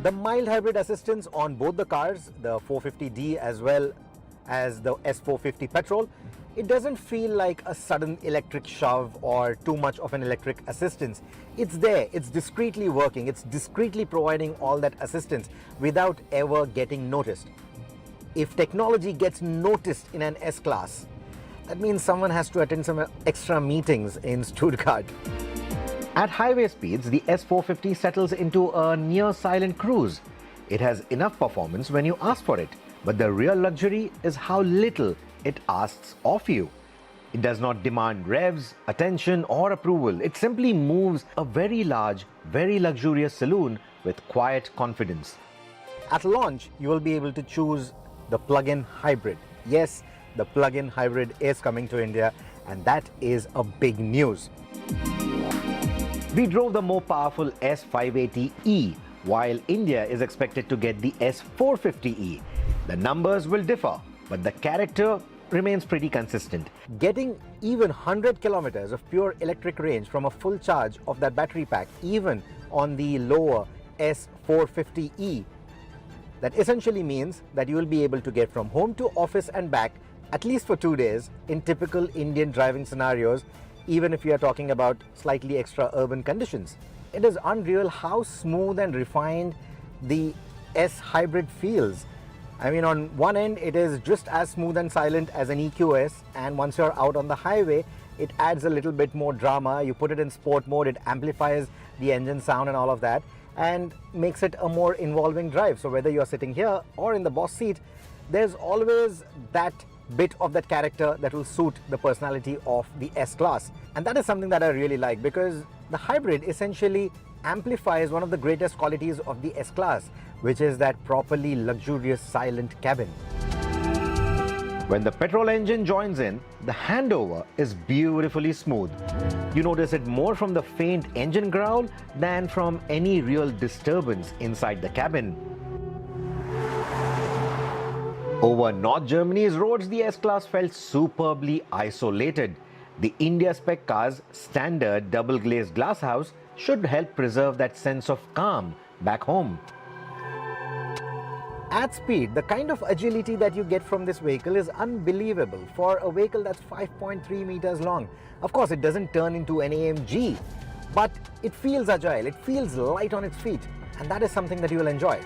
The mild hybrid assistance on both the cars, the 450D as well as the S450 petrol, it doesn't feel like a sudden electric shove or too much of an electric assistance. It's there, it's discreetly working, it's discreetly providing all that assistance without ever getting noticed. If technology gets noticed in an S-Class, that means someone has to attend some extra meetings in Stuttgart. At highway speeds, the S450 settles into a near silent cruise. It has enough performance when you ask for it, but the real luxury is how little it asks of you. It does not demand revs, attention, or approval. It simply moves a very large, very luxurious saloon with quiet confidence. At launch, you will be able to choose the plug-in hybrid. Yes, the plug-in hybrid is coming to India, and that is a big news. We drove the more powerful S580e, while India is expected to get the S450e. The numbers will differ, but the character remains pretty consistent. Getting even 100 kilometers of pure electric range from a full charge of that battery pack, even on the lower S450E. That essentially means that you will be able to get from home to office and back at least for 2 days in typical Indian driving scenarios, even if you are talking about slightly extra urban conditions. It is unreal how smooth and refined the S hybrid feels. I mean, on one end, it is just as smooth and silent as an EQS, and once you're out on the highway, it adds a little bit more drama. You put it in sport mode, it amplifies the engine sound and all of that, and makes it a more involving drive. So whether you're sitting here or in the boss seat, there's always that bit of that character that will suit the personality of the S-Class. And that is something that I really like, because the hybrid essentially amplifies one of the greatest qualities of the S-Class, which is that properly luxurious silent cabin. When the petrol engine joins in, the handover is beautifully smooth. You notice it more from the faint engine growl than from any real disturbance inside the cabin. Over North Germany's roads, the S-Class felt superbly isolated. The India spec car's standard double-glazed glasshouse should help preserve that sense of calm back home. At speed, the kind of agility that you get from this vehicle is unbelievable for a vehicle that's 5.3 meters long. Of course, it doesn't turn into an AMG, but it feels agile, it feels light on its feet, and that is something that you will enjoy.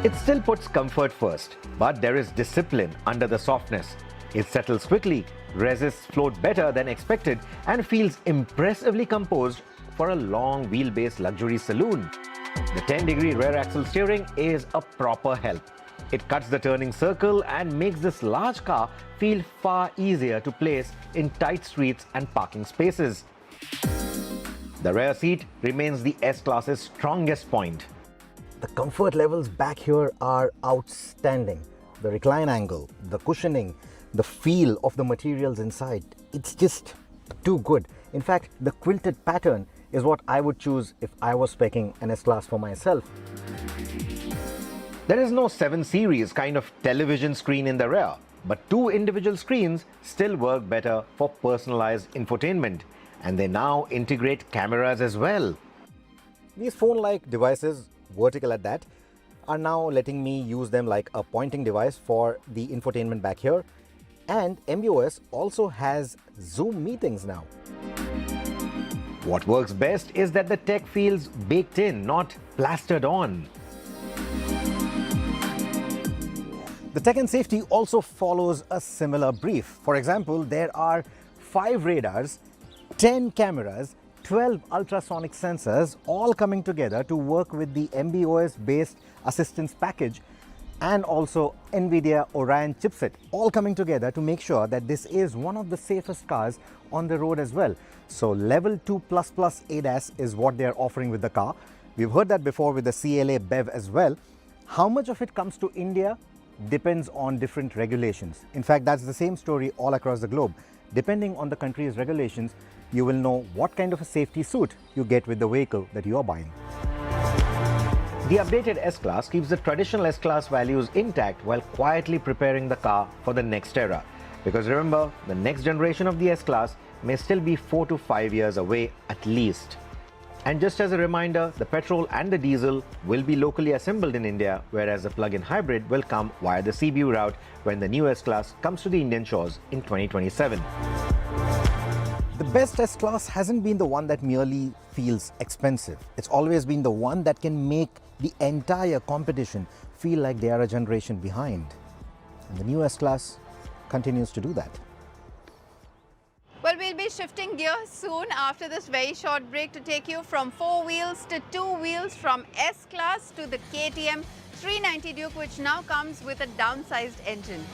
It still puts comfort first, but there is discipline under the softness. It settles quickly, resists float better than expected, and feels impressively composed for a long wheelbase luxury saloon. The 10-degree rear axle steering is a proper help. It cuts the turning circle and makes this large car feel far easier to place in tight streets and parking spaces. The rear seat remains the S-Class's strongest point. The comfort levels back here are outstanding. The recline angle, the cushioning, the feel of the materials inside, it's just too good. In fact, the quilted pattern is what I would choose if I was speccing an S-Class for myself. There is no 7 Series kind of television screen in the rear, but 2 individual screens still work better for personalized infotainment, and they now integrate cameras as well. These phone-like devices, vertical at that, are now letting me use them like a pointing device for the infotainment back here, and MBOS also has Zoom meetings now. What works best is that the tech feels baked in, not plastered on. The tech and safety also follows a similar brief. For example, there are 5 radars, 10 cameras, 12 ultrasonic sensors, all coming together to work with the MBOS-based assistance package and also NVIDIA Orion chipset, all coming together to make sure that this is one of the safest cars on the road as well. So level 2++ ADAS is what they're offering with the car. We've heard that before with the CLA BEV as well. How much of it comes to India depends on different regulations. In fact, that's the same story all across the globe. Depending on the country's regulations, you will know what kind of a safety suit you get with the vehicle that you are buying. The updated S-Class keeps the traditional S-Class values intact while quietly preparing the car for the next era. Because remember, the next generation of the S-Class may still be 4 to 5 years away at least. And just as a reminder, the petrol and the diesel will be locally assembled in India, whereas the plug-in hybrid will come via the CBU route when the new S-Class comes to the Indian shores in 2027. The best S-Class hasn't been the one that merely feels expensive. It's always been the one that can make the entire competition feel like they are a generation behind. And the new S-Class continues to do that. Well, we'll be shifting gears soon after this very short break to take you from 4 wheels to 2 wheels, from S-Class to the KTM 390 Duke, which now comes with a downsized engine.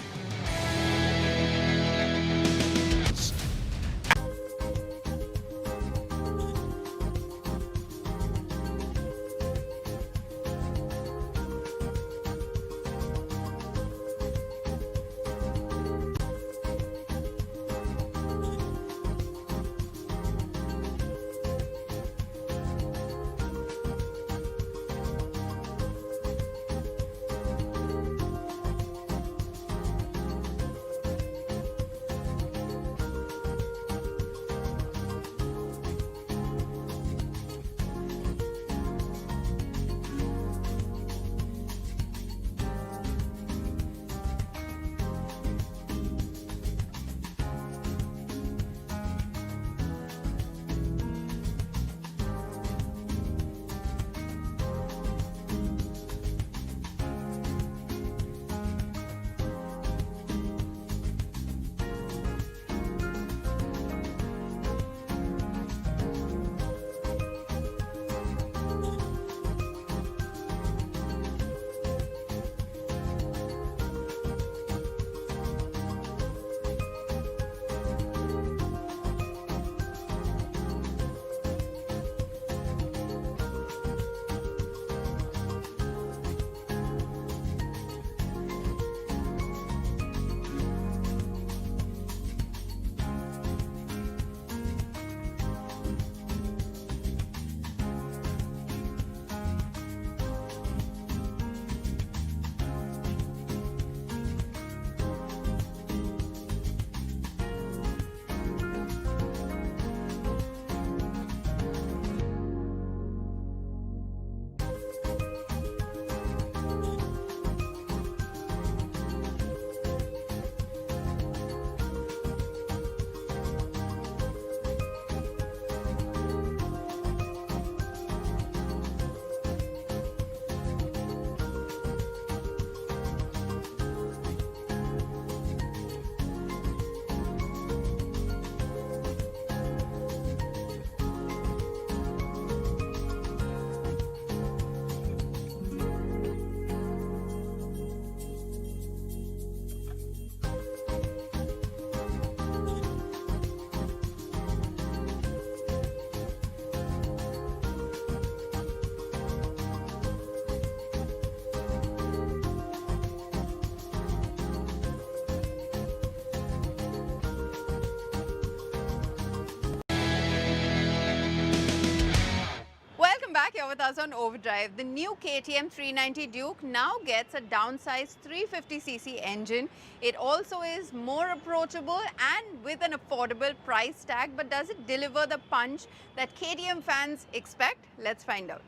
with us on Overdrive. The new KTM 390 Duke now gets a downsized 350cc engine. It also is more approachable and with an affordable price tag. But does it deliver the punch that KTM fans expect? Let's find out.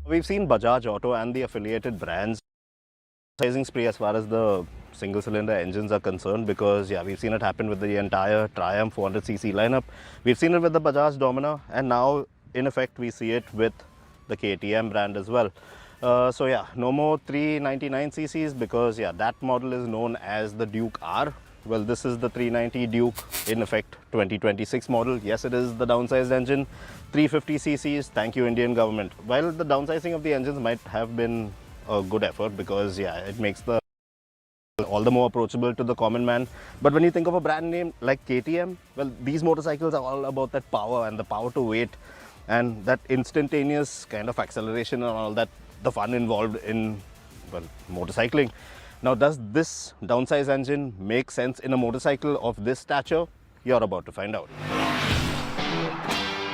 We've seen Bajaj Auto and the affiliated brands sizing spree as far as the single-cylinder engines are concerned, because we've seen it happen with the entire Triumph 400cc lineup. We've seen it with the Bajaj Dominar, and now in effect we see it with the KTM brand as well. No more 399cc's, because that model is known as the Duke R. Well, this is the 390 Duke, in effect 2026 model. Yes, it is the downsized engine, 350cc's. Thank you, Indian government. While the downsizing of the engines might have been a good effort, because it makes the all the more approachable to the common man. But when you think of a brand name like KTM, well, these motorcycles are all about that power and the power to weight and that instantaneous kind of acceleration and all that, the fun involved in, well, motorcycling. Now, does this downsized engine make sense in a motorcycle of this stature? You're about to find out.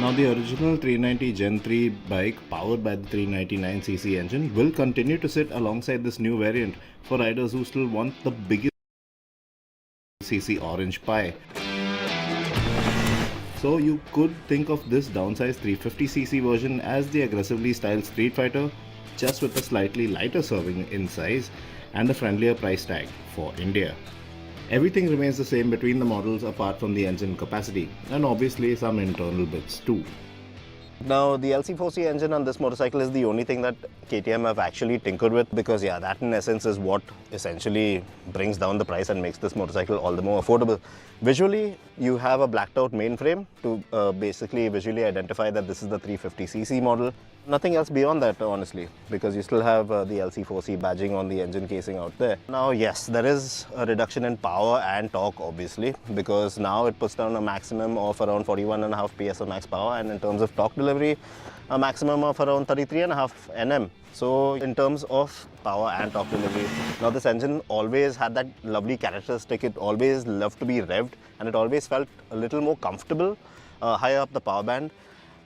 Now, the original 390 Gen 3 bike powered by the 399cc engine will continue to sit alongside this new variant for riders who still want the biggest cc orange pie. So you could think of this downsized 350cc version as the aggressively styled Street Fighter, just with a slightly lighter serving in size and a friendlier price tag for India. Everything remains the same between the models apart from the engine capacity, and obviously some internal bits too. Now, the LC4C engine on this motorcycle is the only thing that KTM have actually tinkered with, because that in essence is what essentially brings down the price and makes this motorcycle all the more affordable. Visually, you have a blacked out mainframe to basically visually identify that this is the 350cc model. Nothing else beyond that, honestly, because you still have the LC4C badging on the engine casing out there. Now, yes, there is a reduction in power and torque, obviously, because now it puts down a maximum of around 41.5 PS of max power, and in terms of torque delivery, a maximum of around 33.5 Nm. So, in terms of power and torque delivery, now this engine always had that lovely characteristic. It always loved to be revved, and it always felt a little more comfortable higher up the power band.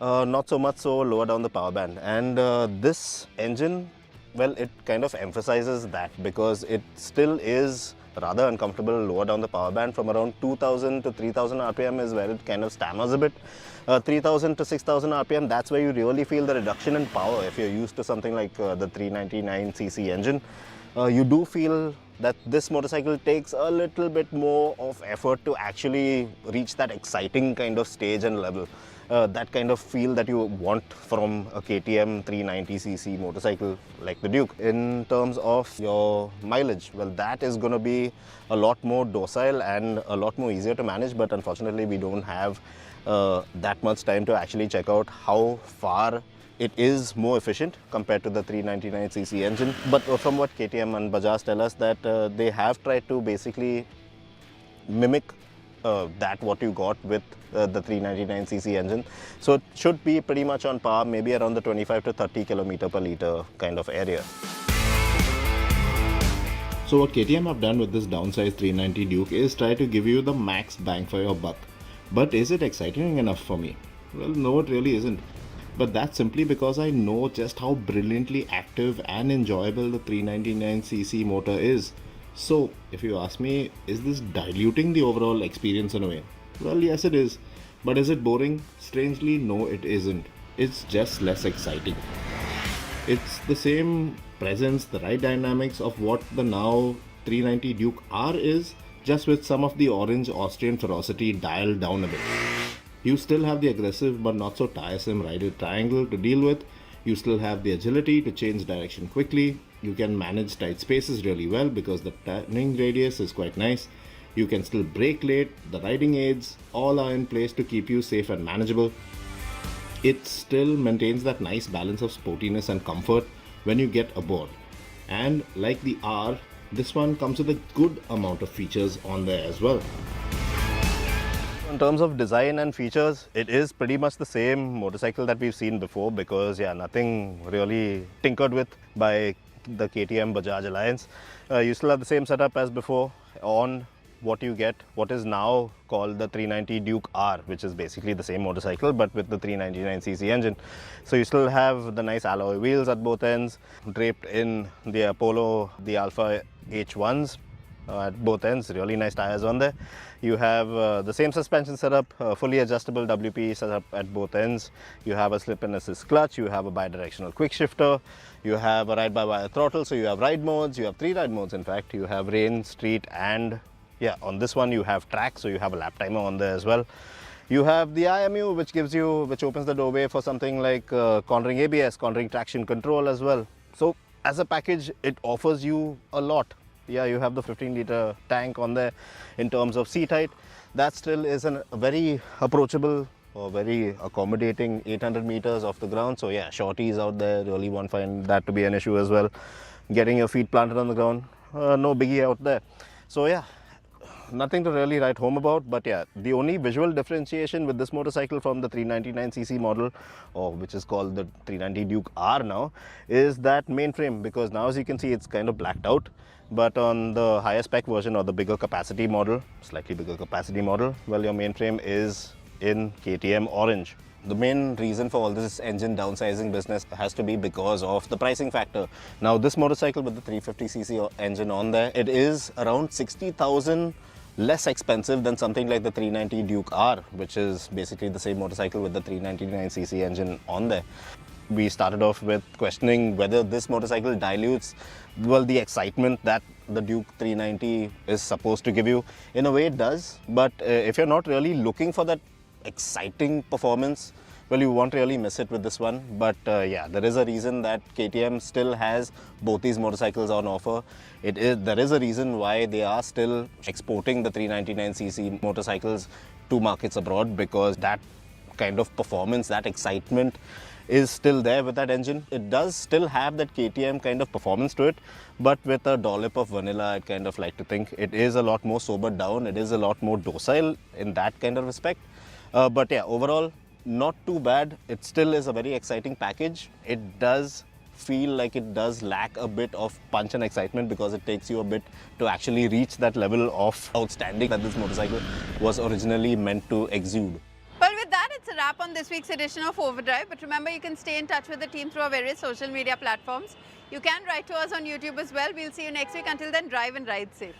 Not so much so lower down the power band. And this engine, well, it kind of emphasizes that, because it still is rather uncomfortable lower down the power band. From around 2000 to 3000 RPM is where it kind of stammers a bit. 3000 to 6000 RPM, that's where you really feel the reduction in power. If you're used to something like the 399cc engine, you do feel that this motorcycle takes a little bit more of effort to actually reach that exciting kind of stage and level. That kind of feel that you want from a KTM 390cc motorcycle like the Duke. In terms of your mileage, well, that is going to be a lot more docile and a lot more easier to manage, but unfortunately we don't have that much time to actually check out how far it is more efficient compared to the 399cc engine. But from what KTM and Bajaj tell us, that they have tried to basically mimic that what you got with the 399cc engine. So it should be pretty much on par, maybe around the 25 to 30 km per litre kind of area. So what KTM have done with this downsized 390 Duke is try to give you the max bang for your buck. But is it exciting enough for me? Well, no, it really isn't. But that's simply because I know just how brilliantly active and enjoyable the 399cc motor is. So, if you ask me, is this diluting the overall experience in a way? Well, yes it is. But is it boring? Strangely, no it isn't. It's just less exciting. It's the same presence, the right dynamics of what the now 390 Duke R is, just with some of the orange Austrian ferocity dialed down a bit. You still have the aggressive but not so tiresome rider triangle to deal with. You still have the agility to change direction quickly. You can manage tight spaces really well because the turning radius is quite nice. You can still brake late, the riding aids, all are in place to keep you safe and manageable. It still maintains that nice balance of sportiness and comfort when you get aboard. And like the R, this one comes with a good amount of features on there as well. In terms of design and features, it is pretty much the same motorcycle that we've seen before because, yeah, nothing really tinkered with by the KTM Bajaj Alliance. You still have the same setup as before on what you get, what is now called the 390 Duke R, which is basically the same motorcycle but with the 399cc engine. So you still have the nice alloy wheels at both ends, draped in the Apollo, the Alpha H1s at both ends, really nice tires on there. You have the same suspension setup, fully adjustable WP setup at both ends. You have a slip and assist clutch, you have a bi-directional quick shifter, you have a ride-by-wire throttle, so you have ride modes, you have 3 ride modes in fact. You have rain, street and yeah, on this one you have track, so you have a lap timer on there as well. You have the IMU, which opens the doorway for something like cornering ABS, cornering traction control as well. So as a package, it offers you a lot. Yeah, you have the 15-liter tank on there. In terms of seat height, that still is a very approachable or very accommodating 800 meters off the ground. So yeah, shorties out there really won't find that to be an issue as well. Getting your feet planted on the ground, no biggie out there. So yeah, nothing to really write home about, but yeah, the only visual differentiation with this motorcycle from the 399cc model, or which is called the 390 Duke R now, is that mainframe, because now as you can see it's kind of blacked out. But on the higher spec version or the bigger capacity model, slightly bigger capacity model, well, your mainframe is in KTM orange. The main reason for all this engine downsizing business has to be because of the pricing factor. Now this motorcycle with the 350cc engine on there, it is around 60,000 less expensive than something like the 390 Duke R, which is basically the same motorcycle with the 399cc engine on there. We started off with questioning whether this motorcycle dilutes, well, the excitement that the Duke 390 is supposed to give you. In a way it does, but if you're not really looking for that exciting performance, well, you won't really miss it with this one. But yeah, there is a reason that KTM still has both these motorcycles on offer. There is a reason why they are still exporting the 399cc motorcycles to markets abroad, because that kind of performance, that excitement is still there with that engine. It does still have that KTM kind of performance to it, but with a dollop of vanilla, I'd kind of like to think. It is a lot more sobered down, it is a lot more docile in that kind of respect. But yeah, overall, not too bad. It still is a very exciting package. It does feel like it does lack a bit of punch and excitement because it takes you a bit to actually reach that level of outstanding that this motorcycle was originally meant to exude. Well, with that, it's a wrap on this week's edition of Overdrive. But remember, you can stay in touch with the team through our various social media platforms. You can write to us on YouTube as well. We'll see you next week. Until then, drive and ride safe.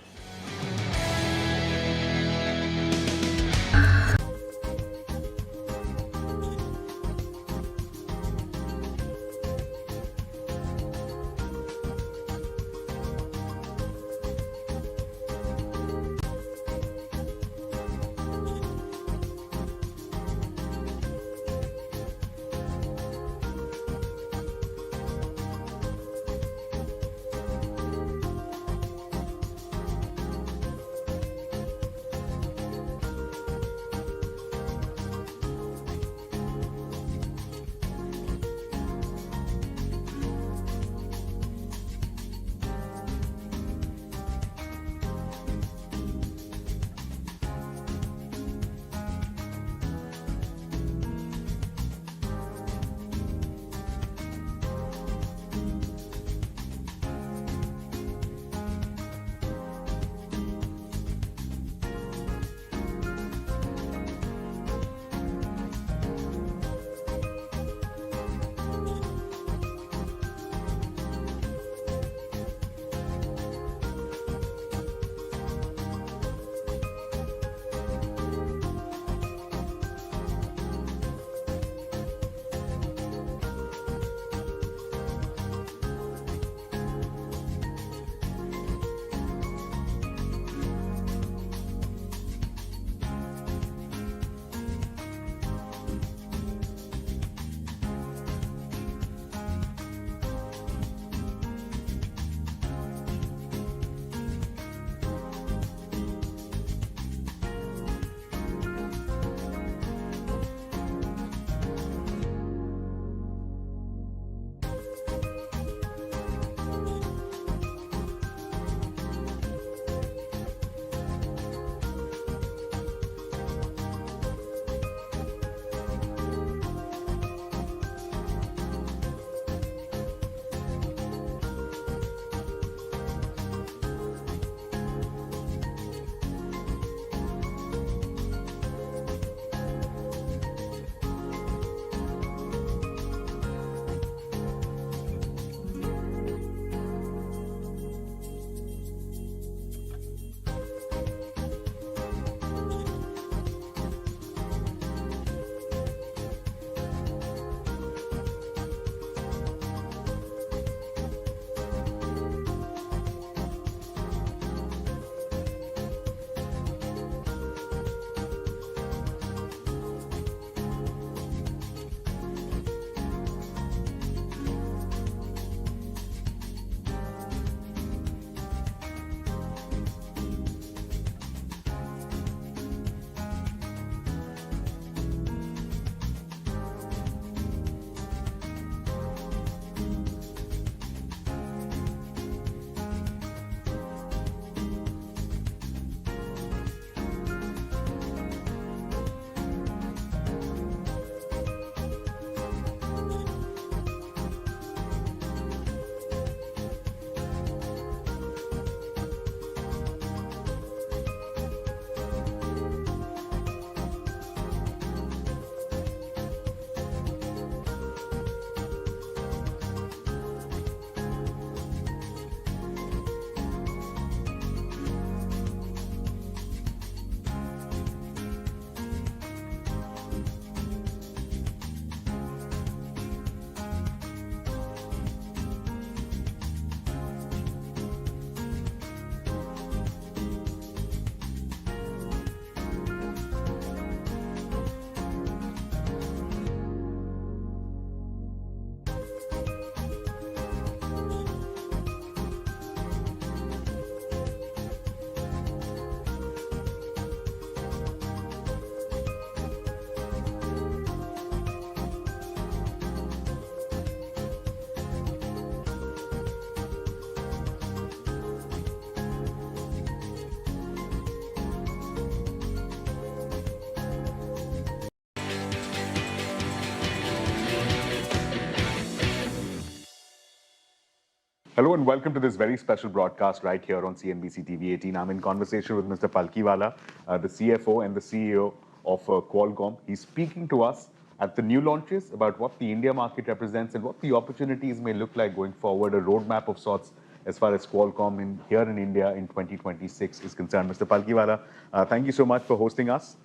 Hello and welcome to this very special broadcast right here on CNBC-TV18. I'm in conversation with Mr. Palkiwala, the CFO and the CEO of Qualcomm. He's speaking to us at the new launches about what the India market represents and what the opportunities may look like going forward, a roadmap of sorts as far as Qualcomm here in India in 2026 is concerned. Mr. Palkiwala, thank you so much for hosting us.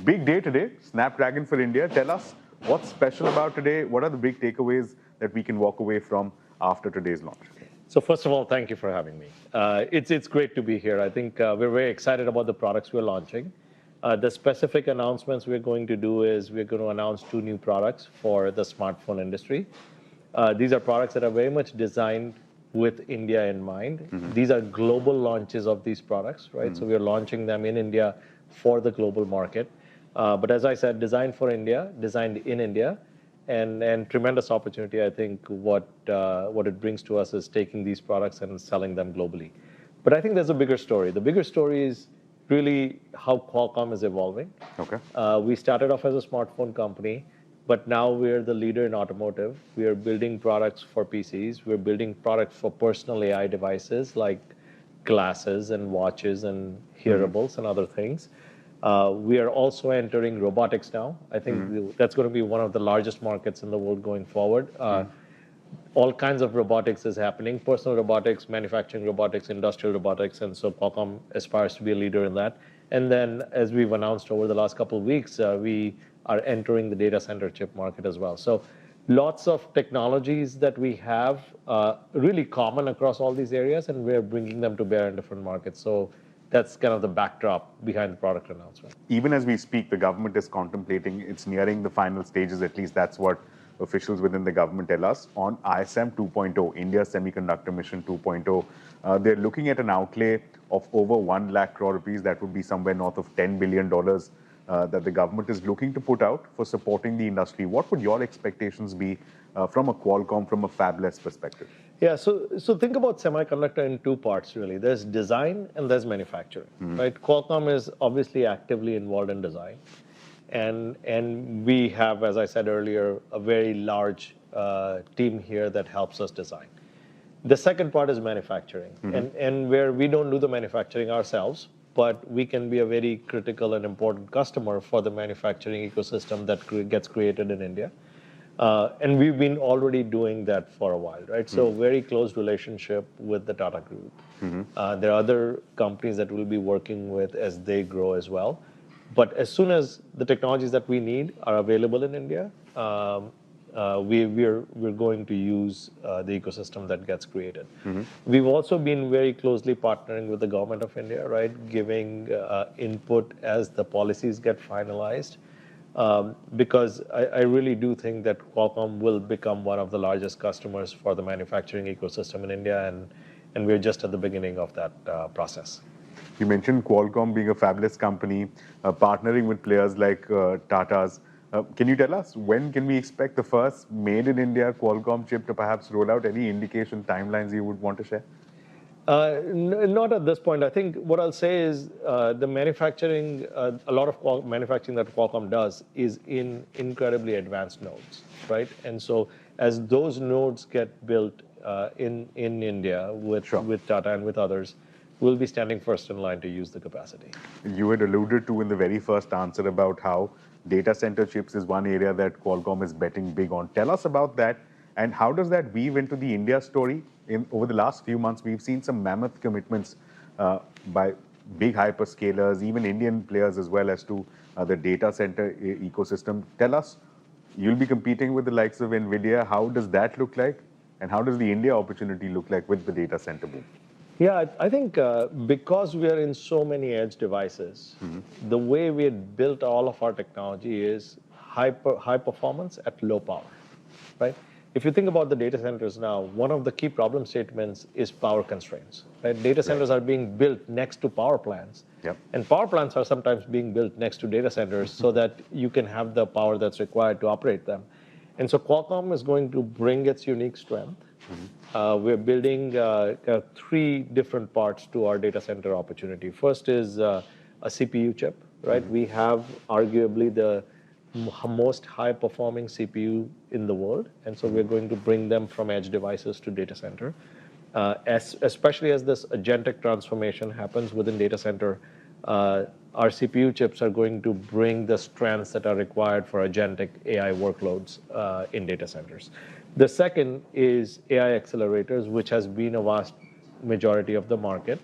Big day today, Snapdragon for India. Tell us what's special about today. What are the big takeaways that we can walk away from after today's launch? So first of all, thank you for having me. It's great to be here. I think we're very excited about the products we're launching. The specific announcements we're going to do is we're going to announce 2 new products for the smartphone industry. These are products that are very much designed with India in mind. These are global launches of these products, right? So we're launching them in India for the global market. But as I said, designed for India, designed in India, and tremendous opportunity. I think what it brings to us is taking these products and selling them globally. But I think there's a bigger story. The bigger story is really how Qualcomm is evolving. Okay. We started off as a smartphone company, but now we're the leader in automotive. We are building products for PCs. We're building products for personal AI devices like glasses and watches and hearables and other things. We are also entering robotics now. I think that's going to be one of the largest markets in the world going forward. All kinds of robotics is happening, personal robotics, manufacturing robotics, industrial robotics, and so Qualcomm aspires to be a leader in that. And then, as we've announced over the last couple of weeks, we are entering the data center chip market as well. So lots of technologies that we have really common across all these areas, and we're bringing them to bear in different markets. So that's kind of the backdrop behind the product announcement. Even as we speak, the government is contemplating, it's nearing the final stages, at least that's what officials within the government tell us, on ISM 2.0, India Semiconductor Mission 2.0. They're looking at an outlay of over 1 lakh crore rupees. That would be somewhere north of $10 billion that the government is looking to put out for supporting the industry. What would your expectations be from a Qualcomm, from a fabless perspective? Yeah, so think about semiconductor in 2 parts, really. There's design and there's manufacturing, right? Qualcomm is obviously actively involved in design. And we have, as I said earlier, a very large team here that helps us design. The second part is manufacturing, and where we don't do the manufacturing ourselves, but we can be a very critical and important customer for the manufacturing ecosystem that gets created in India. And we've been already doing that for a while, right? So very close relationship with the Tata Group. There are other companies that we'll be working with as they grow as well. But as soon as the technologies that we need are available in India, we're going to use the ecosystem that gets created. We've also been very closely partnering with the government of India, right? Giving input as the policies get finalized. Because I really do think that Qualcomm will become one of the largest customers for the manufacturing ecosystem in India, and we're just at the beginning of that process. You mentioned Qualcomm being a fabulous company, partnering with players like Tata's. Can you tell us when can we expect the first made in India Qualcomm chip to perhaps roll out? Any indication, timelines you would want to share? Not at this point. I think what I'll say is the manufacturing, a lot of manufacturing that Qualcomm does is in incredibly advanced nodes, right? And so as those nodes get built in India with Tata and with others, we'll be standing first in line to use the capacity. You had alluded to in the very first answer about how data center chips is one area that Qualcomm is betting big on. Tell us about that, and how does that weave into the India story? Over the last few months, we've seen some mammoth commitments by big hyperscalers, even Indian players as well, as to the data center ecosystem. Tell us, you'll be competing with the likes of NVIDIA. How does that look like? And how does the India opportunity look like with the data center boom? Yeah, I think because we are in so many edge devices, the way we had built all of our technology is high performance at low power, right? If you think about the data centers now, one of the key problem statements is power constraints, right? Data centers are being built next to power plants, and power plants are sometimes being built next to data centers so that you can have the power that's required to operate them. And so Qualcomm is going to bring its unique strength. We're building 3 different parts to our data center opportunity. First is a CPU chip, right? We have arguably the most high-performing CPU in the world, and so we're going to bring them from edge devices to data center. Especially as this agentic transformation happens within data center, our CPU chips are going to bring the strengths that are required for agentic AI workloads in data centers. The second is AI accelerators, which has been a vast majority of the market.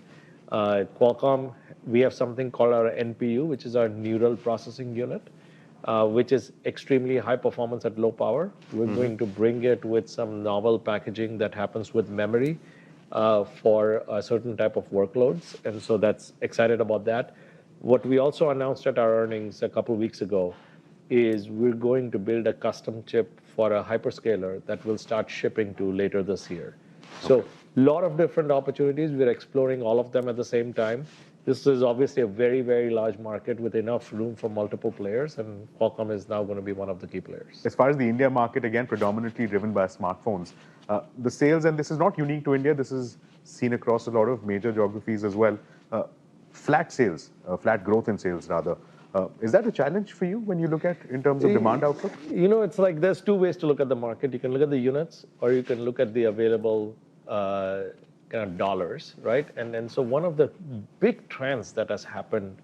Qualcomm, we have something called our NPU, which is our neural processing unit, which is extremely high performance at low power. We're going to bring it with some novel packaging that happens with memory for a certain type of workloads, and so that's excited about that. What we also announced at our earnings a couple of weeks ago is we're going to build a custom chip for a hyperscaler that will start shipping to later this year. So a lot of different opportunities. We're exploring all of them at the same time. This is obviously a very, very large market with enough room for multiple players, and Qualcomm is now going to be one of the key players. As far as the India market, again, predominantly driven by smartphones, the sales, and this is not unique to India, this is seen across a lot of major geographies as well, flat sales, flat growth in sales rather. Is that a challenge for you when you look at in terms of demand outlook? You know, it's like there's two ways to look at the market. You can look at the units, or you can look at the available kind of dollars, right? And so one of the big trends that has happened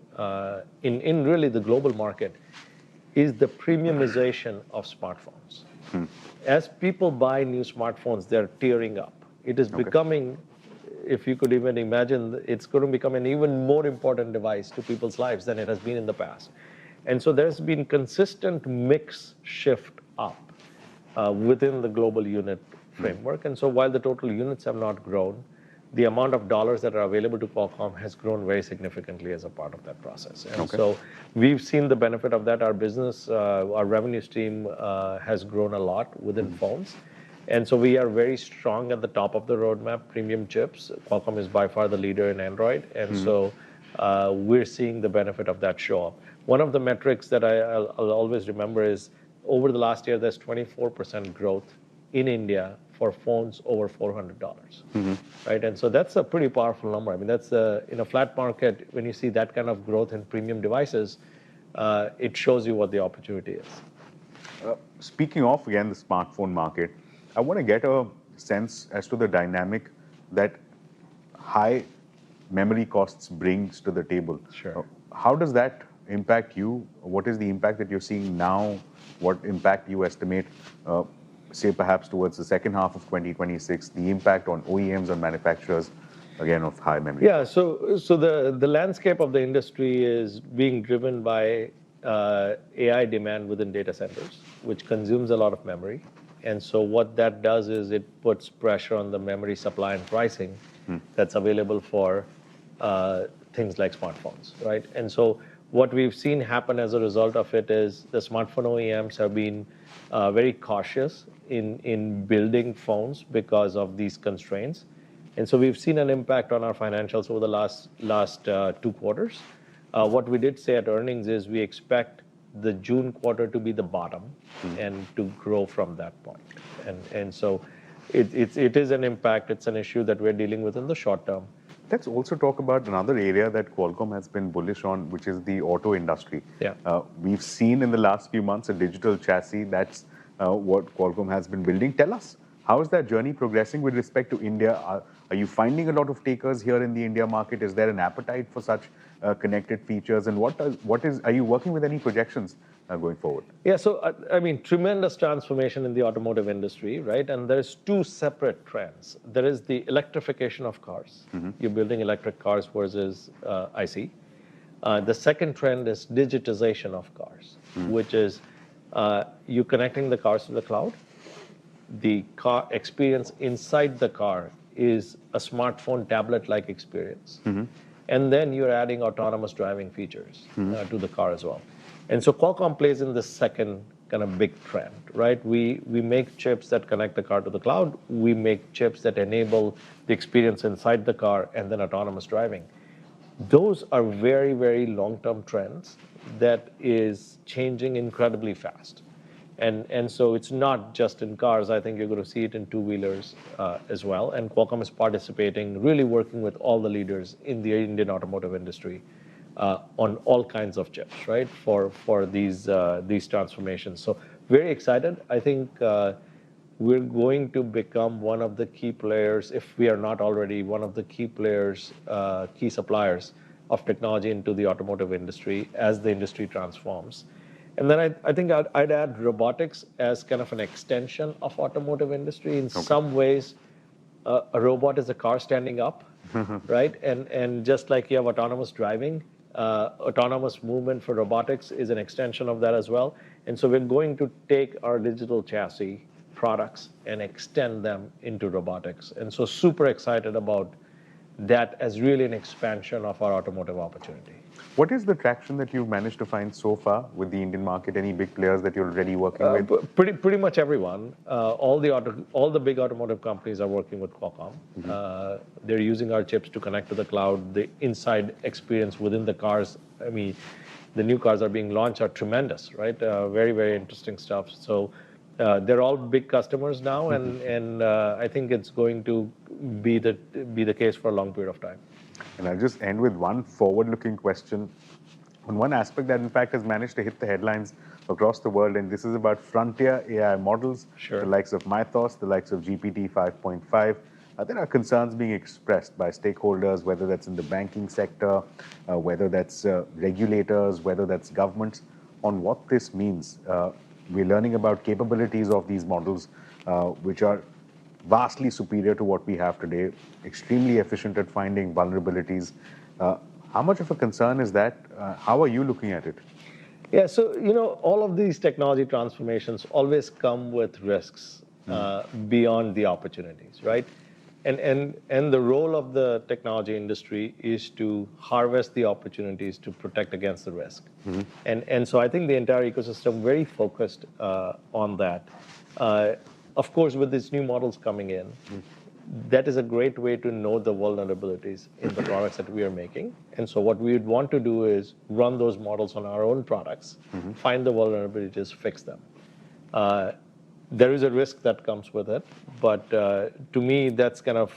in really the global market is the premiumization of smartphones. As people buy new smartphones, they're tearing up. It is becoming, if you could even imagine, it's going to become an even more important device to people's lives than it has been in the past. And so there's been consistent mix shift up within the global unit framework. And so while the total units have not grown, the amount of dollars that are available to Qualcomm has grown very significantly as a part of that process. And so we've seen the benefit of that. Our business, our revenue stream has grown a lot within phones. And so we are very strong at the top of the roadmap, premium chips. Qualcomm is by far the leader in Android. And so we're seeing the benefit of that show up. One of the metrics that I'll always remember is over the last year, there's 24% growth in India for phones over $400, right? And so that's a pretty powerful number. I mean, that's in a flat market, when you see that kind of growth in premium devices, it shows you what the opportunity is. Speaking of, again, the smartphone market, I want to get a sense as to the dynamic that high memory costs brings to the table. Sure. How does that impact you? What is the impact that you're seeing now? What impact you estimate, say perhaps towards the second half of 2026, the impact on OEMs, on manufacturers, again, of high memory? Yeah, so the landscape of the industry is being driven by AI demand within data centers, which consumes a lot of memory. And so what that does is it puts pressure on the memory supply and pricing that's available for things like smartphones, right? And so what we've seen happen as a result of it is the smartphone OEMs have been very cautious in building phones because of these constraints. And so we've seen an impact on our financials over the last 2 quarters. What we did say at earnings is we expect the June quarter to be the bottom and to grow from that point. And so it is an impact. It's an issue that we're dealing with in the short term. Let's also talk about another area that Qualcomm has been bullish on, which is the auto industry. Yeah. We've seen in the last few months a digital chassis. That's what Qualcomm has been building. Tell us, how is that journey progressing with respect to India? Are you finding a lot of takers here in the India market? Is there an appetite for such connected features? And are you working with any projections going forward? Yeah, so I mean, tremendous transformation in the automotive industry, right? And there's 2 separate trends. There is the electrification of cars. You're building electric cars versus IC. The second trend is digitization of cars, which is you connecting the cars to the cloud. The car experience inside the car is a smartphone tablet-like experience. And then you're adding autonomous driving features to the car as well. And so Qualcomm plays in the second kind of big trend, right? We make chips that connect the car to the cloud. We make chips that enable the experience inside the car and then autonomous driving. Those are very, very long-term trends that is changing incredibly fast. And so it's not just in cars. I think you're going to see it in two-wheelers as well. And Qualcomm is participating, really working with all the leaders in the Indian automotive industry on all kinds of chips, right? For these transformations. So very excited. I think we're going to become one of the key players, if we are not already one of the key players, key suppliers of technology into the automotive industry as the industry transforms. And then I think I'd add robotics as kind of an extension of automotive industry. In some ways, a robot is a car standing up, right? And just like you have autonomous driving, autonomous movement for robotics is an extension of that as well. And so we're going to take our digital chassis products and extend them into robotics. And so super excited about that as really an expansion of our automotive opportunity. What is the traction that you've managed to find so far with the Indian market? Any big players that you're already working with? Pretty much everyone. All the big automotive companies are working with Qualcomm. They're using our chips to connect to the cloud. The inside experience within the cars, I mean, the new cars are being launched are tremendous, right? Very, very interesting stuff. So they're all big customers now, and I think it's going to be the case for a long period of time. And I'll just end with one forward-looking question on one aspect that, in fact, has managed to hit the headlines across the world, and this is about frontier AI models, the likes of Mythos, the likes of GPT 5.5. There are concerns being expressed by stakeholders, whether that's in the banking sector, whether that's regulators, whether that's governments, on what this means. We're learning about capabilities of these models, which are vastly superior to what we have today, extremely efficient at finding vulnerabilities. How much of a concern is that? How are you looking at it? Yeah, so, all of these technology transformations always come with risks beyond the opportunities, right? And the role of the technology industry is to harvest the opportunities to protect against the risk. And so I think the entire ecosystem very focused on that. Of course, with these new models coming in, that is a great way to know the vulnerabilities in the products that we are making. And so what we would want to do is run those models on our own products, find the vulnerabilities, fix them. There is a risk that comes with it, but to me, that's kind of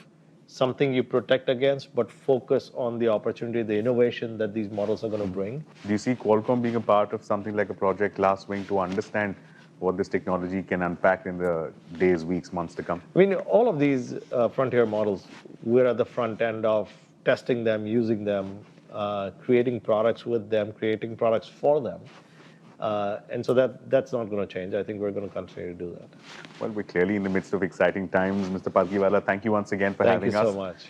something you protect against, but focus on the opportunity, the innovation that these models are going to bring. Do you see Qualcomm being a part of something like a Project Glasswing to understand what this technology can unpack in the days, weeks, months to come? I mean, all of these frontier models, we're at the front end of testing them, using them, creating products with them, creating products for them. And so that's not going to change. I think we're going to continue to do that. Well, we're clearly in the midst of exciting times. Mr. Palkiwala, thank you once again for having us. Thank you so much.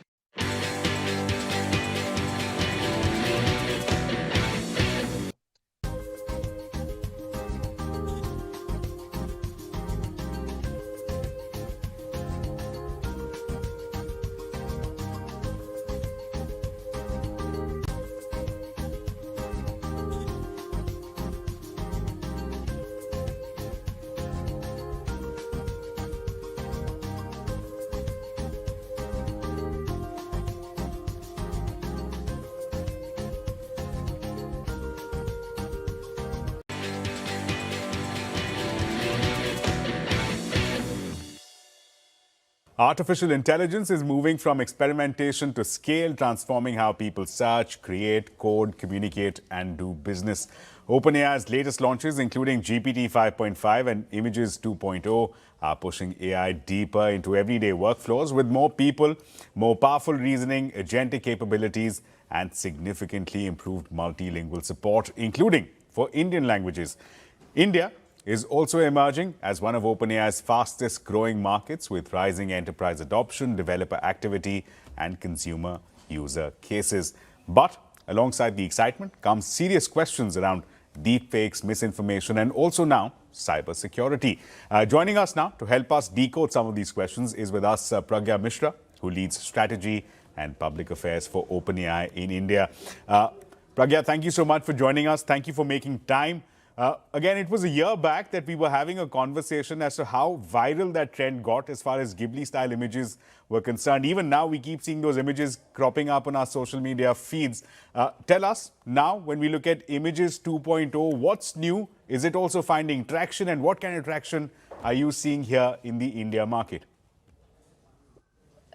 Artificial intelligence is moving from experimentation to scale, transforming how people search, create, code, communicate, and do business. OpenAI's latest launches, including GPT 5.5 and Images 2.0, are pushing AI deeper into everyday workflows with more people, more powerful reasoning, agentic capabilities, and significantly improved multilingual support, including for Indian languages. India is also emerging as one of OpenAI's fastest growing markets, with rising enterprise adoption, developer activity, and consumer user cases. But alongside the excitement comes serious questions around deepfakes, misinformation, and also now cybersecurity. Joining us now to help us decode some of these questions is with us Pragya Mishra, who leads strategy and public affairs for OpenAI in India. Pragya, thank you so much for joining us. Thank you for making time. Again, it was a year back that we were having a conversation as to how viral that trend got as far as Ghibli-style images were concerned. Even now, we keep seeing those images cropping up on our social media feeds. Tell us now, when we look at Images 2.0, what's new? Is it also finding traction? And what kind of traction are you seeing here in the India market?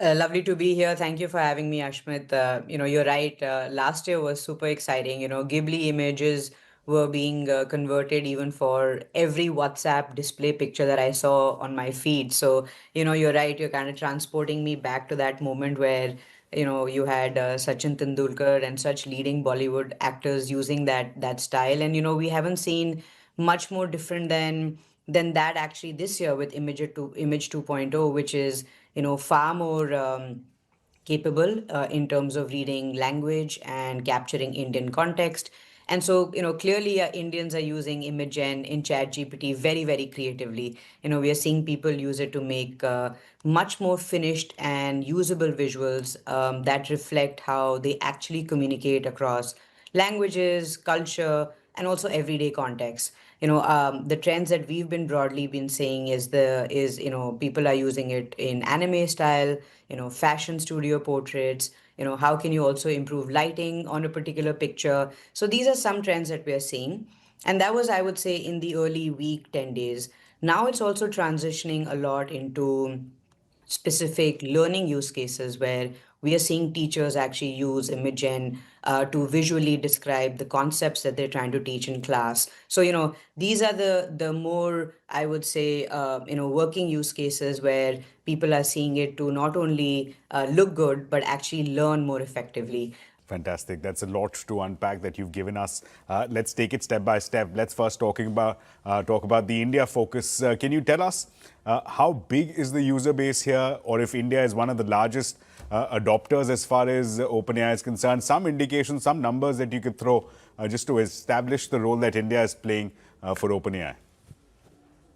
Lovely to be here. Thank you for having me, Ashmit. You're right. Last year was super exciting. Ghibli images were being converted even for every WhatsApp display picture that I saw on my feed. So, you're right. You're kind of transporting me back to that moment where, you had Sachin Tendulkar and such leading Bollywood actors using that style. And, we haven't seen much more different than that actually this year with Image 2.0, which is far more capable in terms of reading language and capturing Indian context. And so, clearly Indians are using ImageGen in ChatGPT very, very creatively. We are seeing people use it to make much more finished and usable visuals that reflect how they actually communicate across languages, culture, and also everyday contexts. The trends that we've been broadly been seeing is people are using it in anime style, fashion studio portraits. How can you also improve lighting on a particular picture? So these are some trends that we are seeing, and that was, I would say, in the early week 10 days. Now it's also transitioning a lot into specific learning use cases where we are seeing teachers actually use ImageGen to visually describe the concepts that they're trying to teach in class. So, these are the more, I would say, working use cases where people are seeing it to not only look good, but actually learn more effectively. Fantastic. That's a lot to unpack that you've given us. Let's take it step by step. Let's first talk about the India focus. Can you tell us how big is the user base here, or if India is one of the largest adopters as far as OpenAI is concerned? Some indications, some numbers that you could throw just to establish the role that India is playing for OpenAI.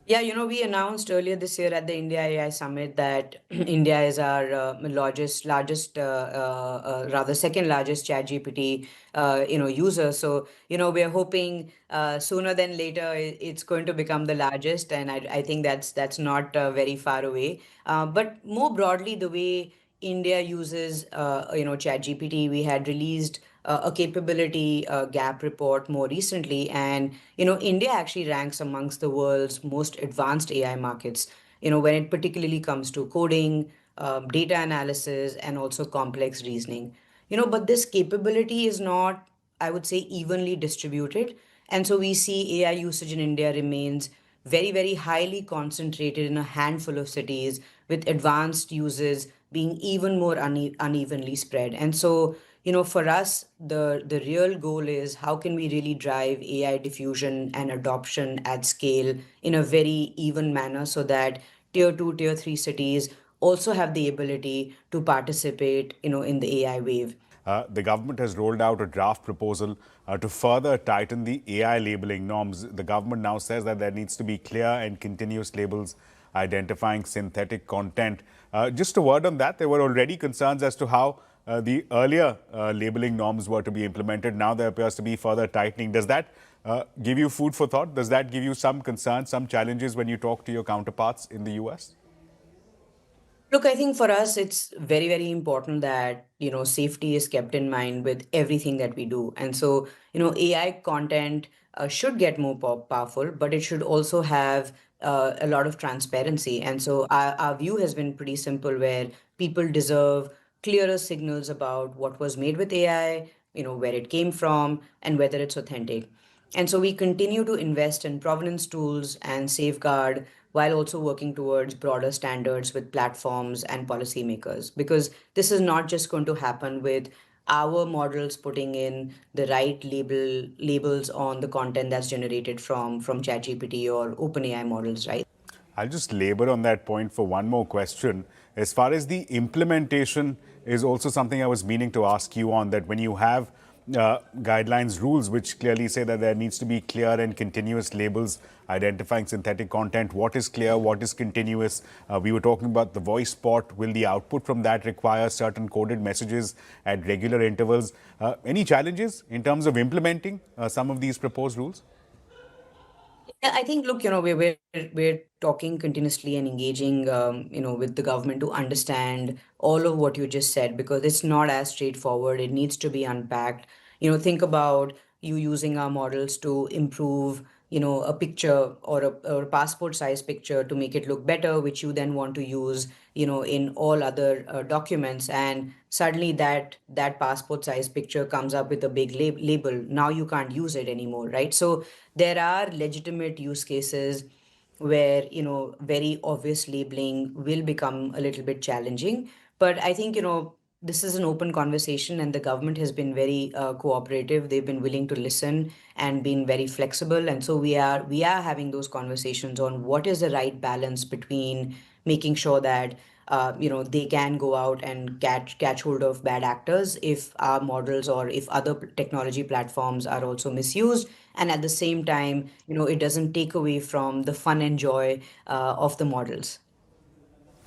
Yeah, we announced earlier this year at the India AI Summit that India is our rather second largest ChatGPT, user. So, we're hoping sooner than later it's going to become the largest, and I think that's not very far away. But more broadly, the way India uses, ChatGPT, we had released a capability gap report more recently, and India actually ranks amongst the world's most advanced AI markets. When it particularly comes to coding, data analysis, and also complex reasoning. But this capability is not, I would say, evenly distributed, and so we see AI usage in India remains very, very highly concentrated in a handful of cities, with advanced uses being even more unevenly spread. And so, for us, the real goal is how can we really drive AI diffusion and adoption at scale in a very even manner so that tier 2, tier 3 cities also have the ability to participate, in the AI wave. The government has rolled out a draft proposal to further tighten the AI labeling norms. The government now says that there needs to be clear and continuous labels identifying synthetic content. Just a word on that, there were already concerns as to how the earlier labeling norms were to be implemented. Now there appears to be further tightening. Does that give you food for thought? Does that give you some concerns, some challenges when you talk to your counterparts in the US? Look, I think for us, it's very, very important that, safety is kept in mind with everything that we do. And so, AI content should get more powerful, but it should also have a lot of transparency. And so our view has been pretty simple, where people deserve clearer signals about what was made with AI, where it came from, and whether it's authentic. And so we continue to invest in provenance tools and safeguard while also working towards broader standards with platforms and policymakers. Because this is not just going to happen with our models putting in the right labels on the content that's generated from ChatGPT or OpenAI models, right? I'll just labor on that point for one more question. As far as the implementation is also something I was meaning to ask you on, that when you have guidelines, rules, which clearly say that there needs to be clear and continuous labels identifying synthetic content, what is clear, what is continuous? We were talking about the voice spot. Will the output from that require certain coded messages at regular intervals? Any challenges in terms of implementing some of these proposed rules? Yeah, I think, look, we're talking continuously and engaging, with the government to understand all of what you just said, because it's not as straightforward. It needs to be unpacked. Think about you using our models to improve, a picture or a passport size picture to make it look better, which you then want to use, in all other documents. And suddenly that passport size picture comes up with a big label. Now you can't use it anymore, right? So there are legitimate use cases where, very obvious labeling will become a little bit challenging. But I think, this is an open conversation, and the government has been very cooperative. They've been willing to listen and been very flexible. And so we are having those conversations on what is the right balance between making sure that they can go out and catch hold of bad actors if our models or if other technology platforms are also misused, and at the same time, it doesn't take away from the fun and joy of the models.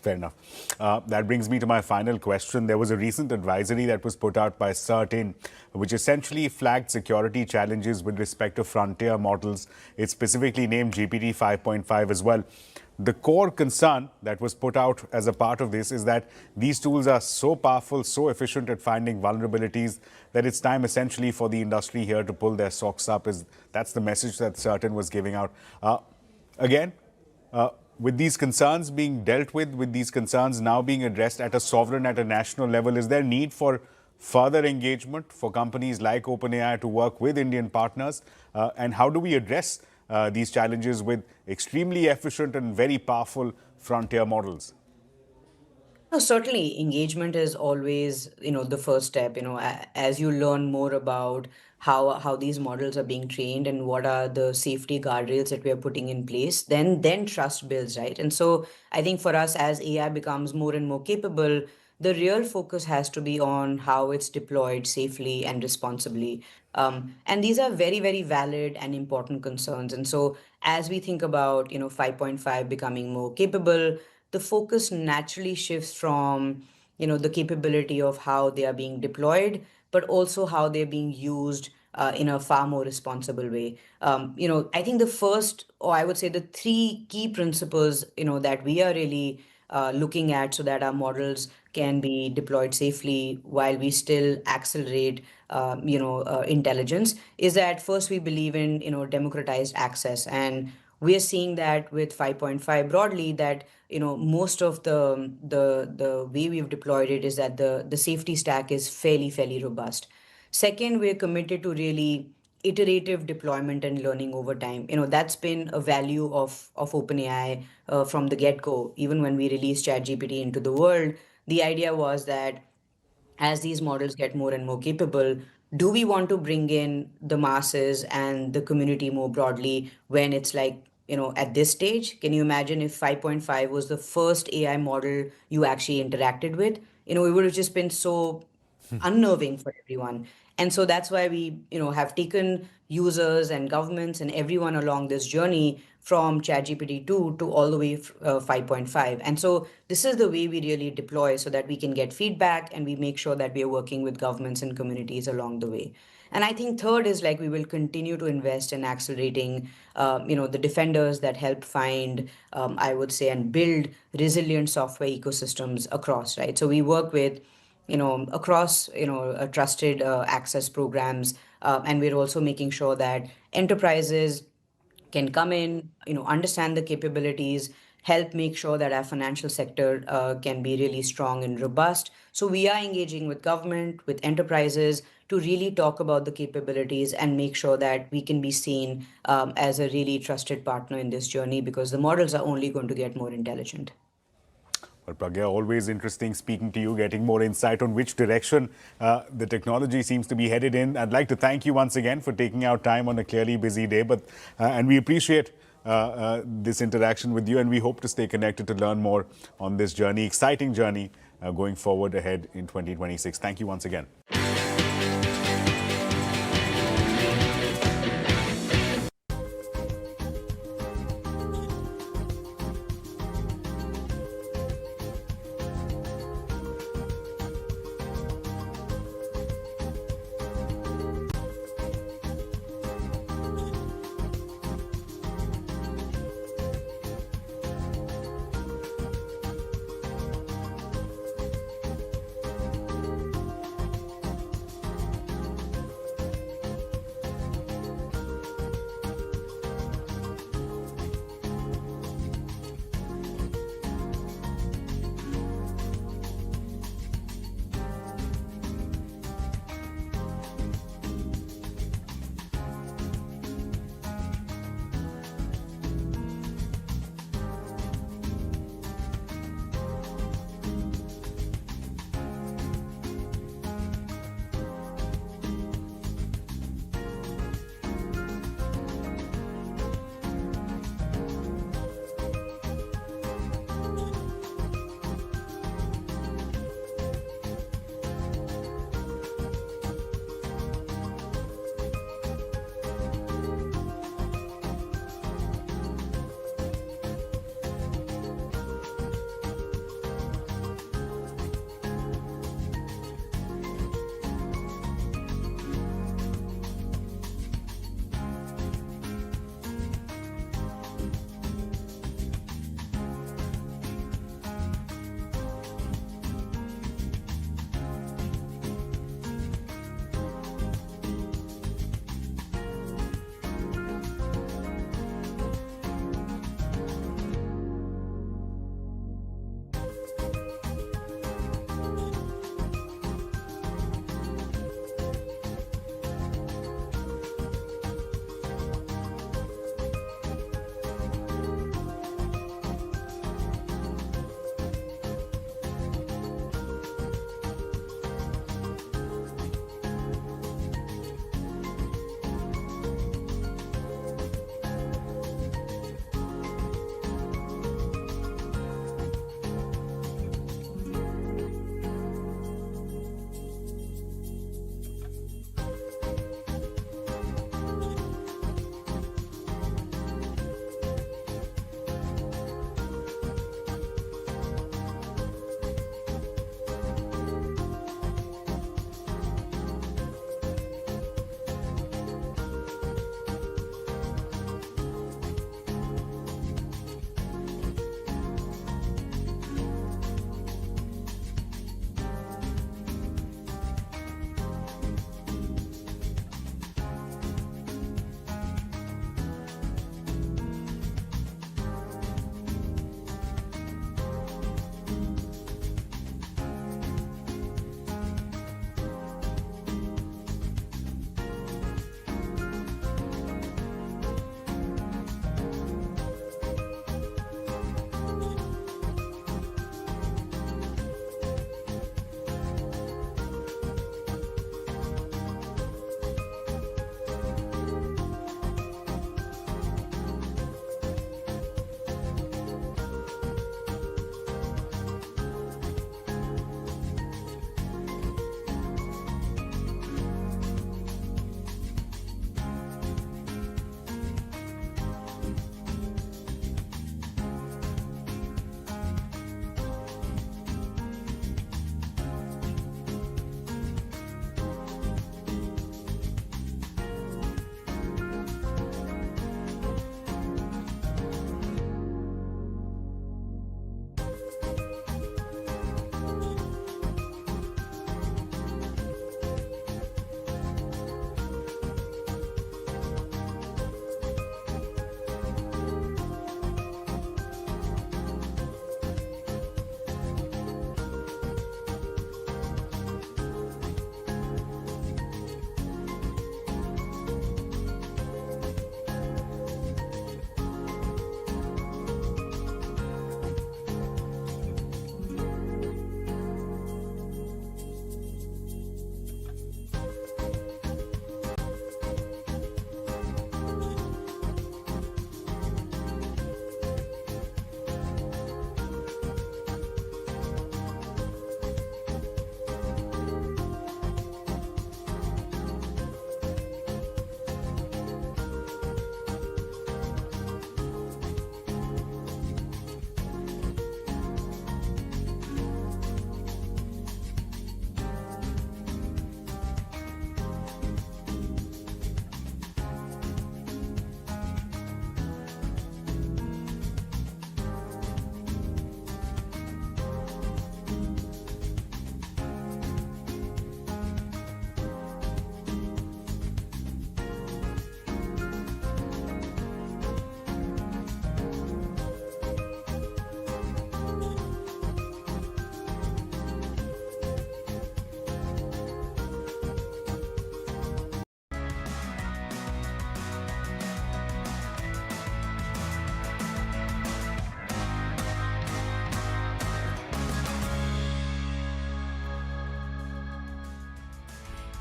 Fair enough. That brings me to my final question. There was a recent advisory that was put out by Restraint, which essentially flagged security challenges with respect to frontier models. It specifically named GPT 5.5 as well. The core concern that was put out as a part of this is that these tools are so powerful, so efficient at finding vulnerabilities that it's time essentially for the industry here to pull their socks up. That's the message that Restraint was giving out. With these concerns being dealt with these concerns now being addressed at a sovereign, at a national level, is there need for further engagement for companies like OpenAI to work with Indian partners? And how do we address these challenges with extremely efficient and very powerful frontier models? No, certainly, engagement is always, the first step. As you learn more about how these models are being trained and what are the safety guardrails that we are putting in place, then trust builds, right? And so I think for us, as AI becomes more and more capable, the real focus has to be on how it's deployed safely and responsibly. And these are very, very valid and important concerns. And so as we think about, 5.5 becoming more capable, the focus naturally shifts from, the capability of how they are being deployed, but also how they're being used in a far more responsible way. I think the first, or I would say the three key principles, that we are really looking at so that our models can be deployed safely while we still accelerate, intelligence, is that first we believe in, democratized access. And we are seeing that with 5.5 broadly, that most of the way we've deployed it is that the safety stack is fairly robust. Second, we're committed to really iterative deployment and learning over time. That's been a value of OpenAI from the get-go. Even when we released ChatGPT into the world, the idea was that as these models get more and more capable, do we want to bring in the masses and the community more broadly when it's like, at this stage? Can you imagine if 5.5 was the first AI model you actually interacted with? It would have just been so unnerving for everyone. And so that's why we, have taken users and governments and everyone along this journey from ChatGPT 2 to all the way 5.5. And so this is the way we really deploy so that we can get feedback and we make sure that we are working with governments and communities along the way. And I think third is like we will continue to invest in accelerating, the defenders that help find, I would say, and build resilient software ecosystems across, right? So we work with across, trusted access programs. And we're also making sure that enterprises can come in, understand the capabilities, help make sure that our financial sector can be really strong and robust. So we are engaging with government, with enterprises to really talk about the capabilities and make sure that we can be seen as a really trusted partner in this journey, because the models are only going to get more intelligent. Well, Pragya, always interesting speaking to you, getting more insight on which direction the technology seems to be headed in. I'd like to thank you once again for taking out time on a clearly busy day, and we appreciate this interaction with you, and we hope to stay connected to learn more on this journey, exciting journey going forward ahead in 2026. Thank you once again.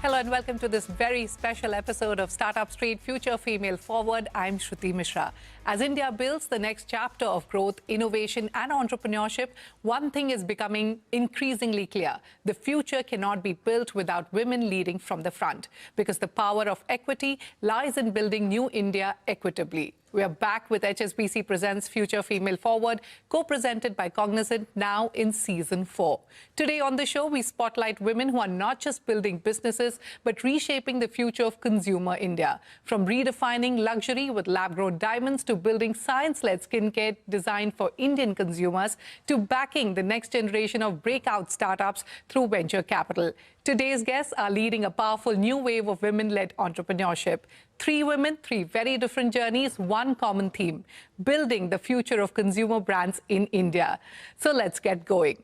Hello and welcome to this very special episode of Startup Street Future Female Forward. I'm Shruti Mishra. As India builds the next chapter of growth, innovation and entrepreneurship, one thing is becoming increasingly clear. The future cannot be built without women leading from the front, because the power of equity lies in building new India equitably. We are back with HSBC Presents Future Female Forward, co-presented by Cognizant, now in Season 4. Today on the show, we spotlight women who are not just building businesses, but reshaping the future of consumer India. From redefining luxury with lab-grown diamonds to building science-led skincare designed for Indian consumers, to backing the next generation of breakout startups through venture capital. Today's guests are leading a powerful new wave of women-led entrepreneurship. 3 women, 3 very different journeys, one common theme: building the future of consumer brands in India. So let's get going.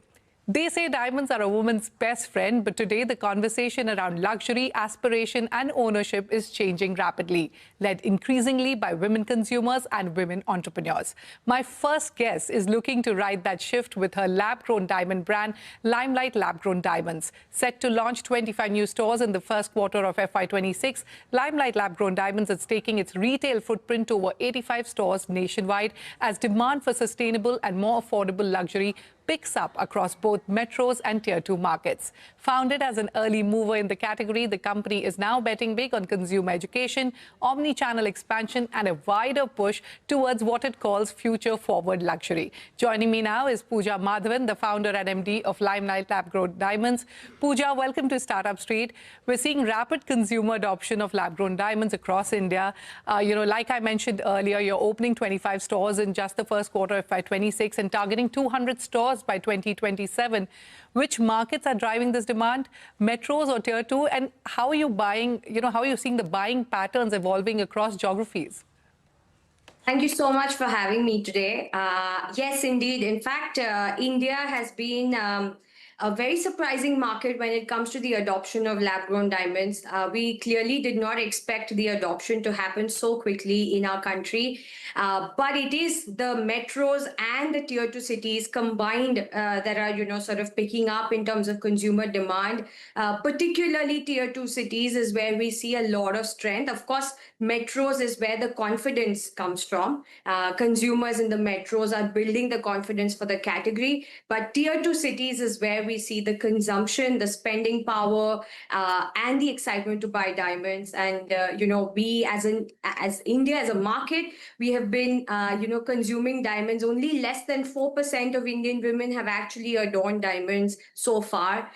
They say diamonds are a woman's best friend, but today the conversation around luxury, aspiration and ownership is changing rapidly, led increasingly by women consumers and women entrepreneurs. My first guest is looking to ride that shift with her lab-grown diamond brand, Limelight Lab-Grown Diamonds. Set to launch 25 new stores in the first quarter of FY26, Limelight Lab-Grown Diamonds is taking its retail footprint to over 85 stores nationwide as demand for sustainable and more affordable luxury picks up across both metros and Tier 2 markets. Founded as an early mover in the category, the company is now betting big on consumer education, omni-channel expansion and a wider push towards what it calls future-forward luxury. Joining me now is Pooja Madhavan, the founder and MD of Limelight Lab-Grown Diamonds. Pooja, welcome to Startup Street. We're seeing rapid consumer adoption of lab-grown diamonds across India. Like I mentioned earlier, you're opening 25 stores in just the first quarter of FY26 and targeting 200 stores by 2027. Which markets are driving this demand? Metros or Tier 2? And how are you buying, how are you seeing the buying patterns evolving across geographies? Thank you so much for having me today. Yes, indeed. In fact, India has been a very surprising market when it comes to the adoption of lab-grown diamonds. We clearly did not expect the adoption to happen so quickly in our country. But it is the metros and the Tier 2 cities combined that are, sort of picking up in terms of consumer demand. Particularly Tier 2 cities is where we see a lot of strength. Of course, metros is where the confidence comes from. Consumers in the metros are building the confidence for the category. But Tier 2 cities is where we see the consumption, the spending power, and the excitement to buy diamonds. And, we as India, as a market, we have been, consuming diamonds. Only less than 4% of Indian women have actually adorned diamonds so far.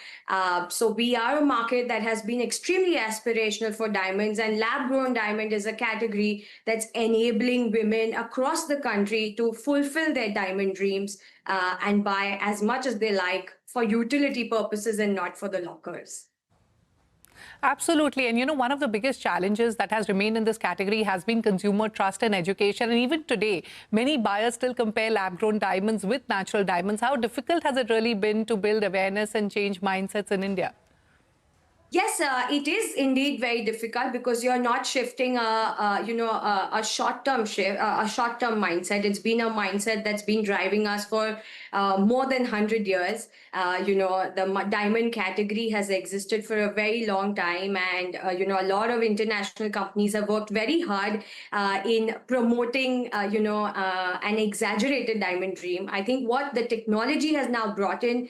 So we are a market that has been extremely aspirational for diamonds, and lab-grown diamond is a category that's enabling women across the country to fulfill their diamond dreams and buy as much as they like for utility purposes and not for the lockers. Absolutely. And one of the biggest challenges that has remained in this category has been consumer trust and education. And even today, many buyers still compare lab-grown diamonds with natural diamonds. How difficult has it really been to build awareness and change mindsets in India? Yes, it is indeed very difficult because you're not shifting a short-term shift, a short-term mindset. It's been a mindset that's been driving us for more than 100 years. The diamond category has existed for a very long time, and a lot of international companies have worked very hard in promoting an exaggerated diamond dream. I think what the technology has now brought in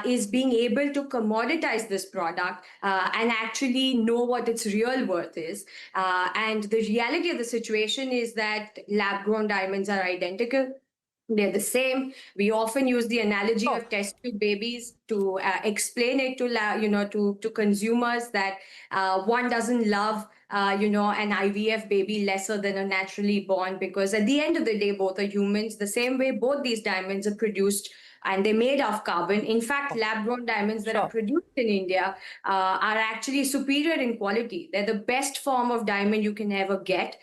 is being able to commoditize this product and actually know what its real worth is. And the reality of the situation is that lab-grown diamonds are identical. They're the same. We often use the analogy of test tube babies to explain it to consumers that one doesn't love an IVF baby lesser than a naturally born, because at the end of the day, both are humans. The same way both these diamonds are produced and they're made of carbon. In fact, lab-grown diamonds that are produced in India are actually superior in quality. They're the best form of diamond you can ever get.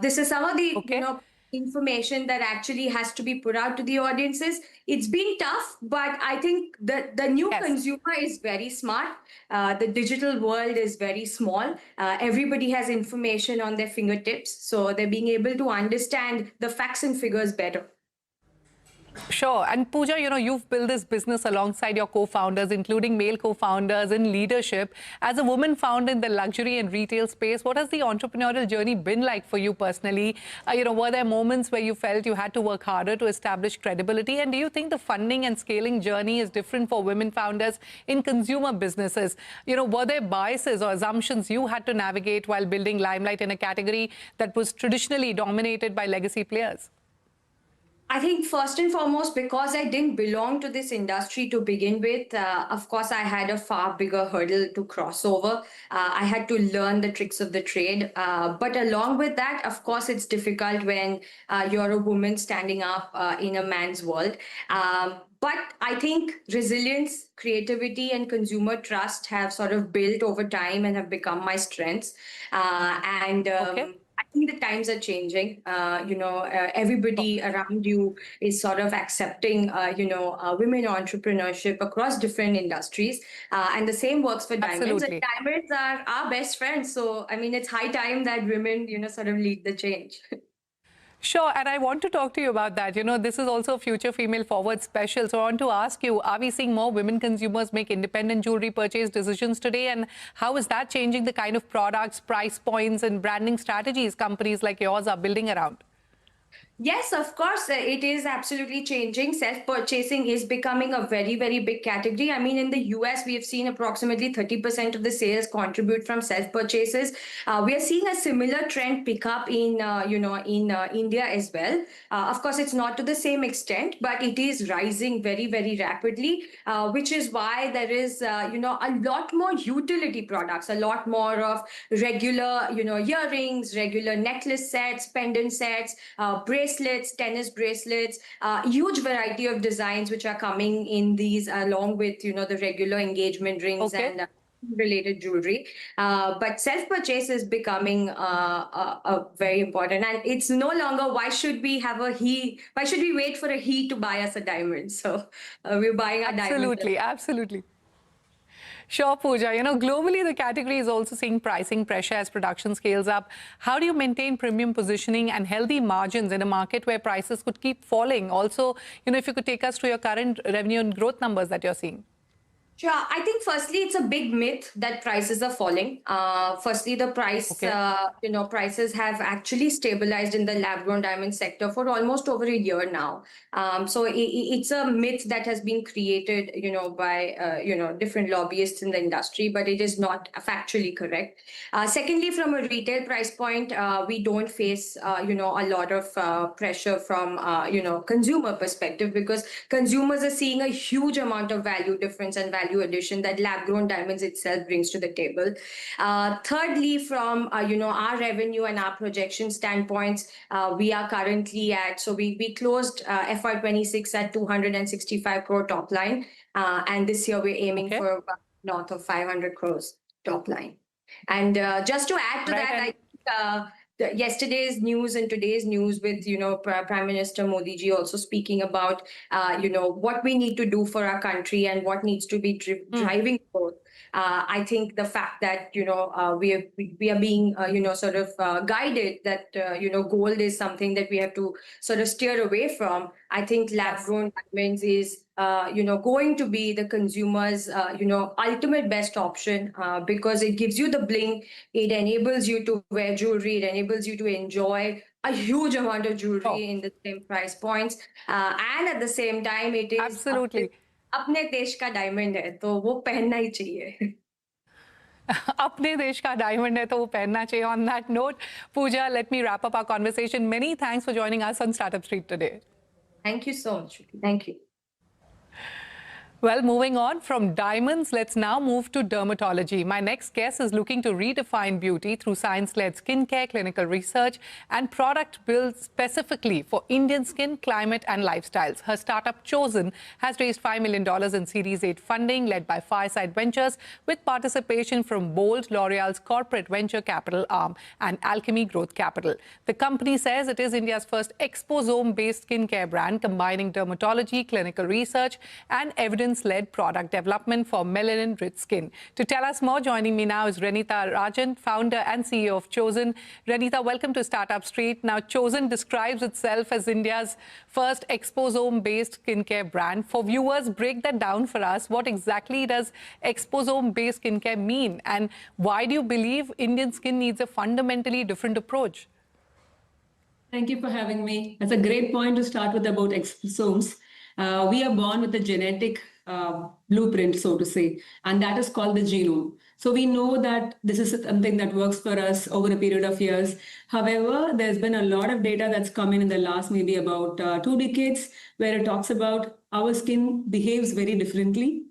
This is some of the information that actually has to be put out to the audiences. It's been tough, but I think the new consumer is very smart. The digital world is very small. Everybody has information on their fingertips, so they're being able to understand the facts and figures better. Sure. And Pooja, you've built this business alongside your co-founders, including male co-founders in leadership. As a woman founder in the luxury and retail space, what has the entrepreneurial journey been like for you personally? Were there moments where you felt you had to work harder to establish credibility? And do you think the funding and scaling journey is different for women founders in consumer businesses? Were there biases or assumptions you had to navigate while building limelight in a category that was traditionally dominated by legacy players? I think first and foremost, because I didn't belong to this industry to begin with, of course, I had a far bigger hurdle to cross over. I had to learn the tricks of the trade. But along with that, of course, it's difficult when you're a woman standing up in a man's world. But I think resilience, creativity, and consumer trust have sort of built over time and have become my strengths. I think the times are changing. Everybody around you is sort of accepting, women entrepreneurship across different industries. And the same works for diamonds. Absolutely. And diamonds are our best friends. So, I mean, it's high time that women, sort of lead the change. Sure, and I want to talk to you about that. This is also a Future Female Forward special. So I want to ask you, are we seeing more women consumers make independent jewelry purchase decisions today? And how is that changing the kind of products, price points, and branding strategies companies like yours are building around? Yes, of course, it is absolutely changing. Self-purchasing is becoming a very, very big category. I mean, in the US, we have seen approximately 30% of the sales contribute from self-purchases. We are seeing a similar trend pick up in, India as well. Of course, it's not to the same extent, but it is rising very, very rapidly, which is why there is, a lot more utility products, a lot more of regular, earrings, regular necklace sets, pendant sets, bracelets, tennis bracelets, huge variety of designs which are coming in these along with, the regular engagement rings and related jewelry. But self-purchase is becoming very important. And it's no longer, why should we wait for a he to buy us a diamond? So we're buying our diamonds. Absolutely, absolutely. Sure, Pooja. Globally, the category is also seeing pricing pressure as production scales up. How do you maintain premium positioning and healthy margins in a market where prices could keep falling? Also, if you could take us to your current revenue and growth numbers that you're seeing. Sure. I think firstly, it's a big myth that prices are falling. Firstly, the prices have actually stabilized in the lab-grown diamond sector for almost over a year now. So it's a myth that has been created, by, different lobbyists in the industry, but it is not factually correct. Secondly, from a retail price point, we don't face, a lot of pressure from, consumer perspective, because consumers are seeing a huge amount of value difference and value addition that lab-grown diamonds itself brings to the table. Thirdly, from our revenue and our projection standpoints, we are currently at, so we closed FY26 at 265 crore top line, and this year we're aiming for about north of 500 crores top line. And just to add to that, yesterday's news and today's news with, Prime Minister Modi ji also speaking about, what we need to do for our country and what needs to be driving growth. I think the fact that, we are being, sort of guided that, gold is something that we have to sort of steer away from. I think lab-grown diamonds is, going to be the consumer's, ultimate best option because it gives you the bling, it enables you to wear jewelry, it enables you to enjoy a huge amount of jewelry in the same price points. And at the same time, it is absolutely अपने देश का diamond है तो वो पहनना ही चाहिए. अपने देश का डायमंड है तो वो पहनना चाहिए. On that note, Pooja, let me wrap up our conversation. Many thanks for joining us on Startup Street today. Thank you so much. Thank you. Well, moving on from diamonds, let's now move to dermatology. My next guest is looking to redefine beauty through science-led skincare, clinical research, and product built specifically for Indian skin, climate, and lifestyles. Her startup, Chosen, has raised $5 million in Series 8 funding led by Fireside Ventures, with participation from Bold, L'Oreal's corporate venture capital arm, and Alchemy Growth Capital. The company says it is India's first exposome-based skincare brand, combining dermatology, clinical research, and evidence science-led product development for melanin-rich skin. To tell us more, joining me now is Renita Rajan, founder and CEO of Chosen. Renita, welcome to Startup Street. Now, Chosen describes itself as India's first exposome-based skincare brand. For viewers, break that down for us. What exactly does exposome-based skincare mean? And why do you believe Indian skin needs a fundamentally different approach? Thank you for having me. That's a great point to start with about exosomes. We are born with a genetic blueprint, so to say, and that is called the genome. So we know that this is something that works for us over a period of years. However, there's been a lot of data that's come in the last maybe about 2 decades where it talks about our skin behaves very differently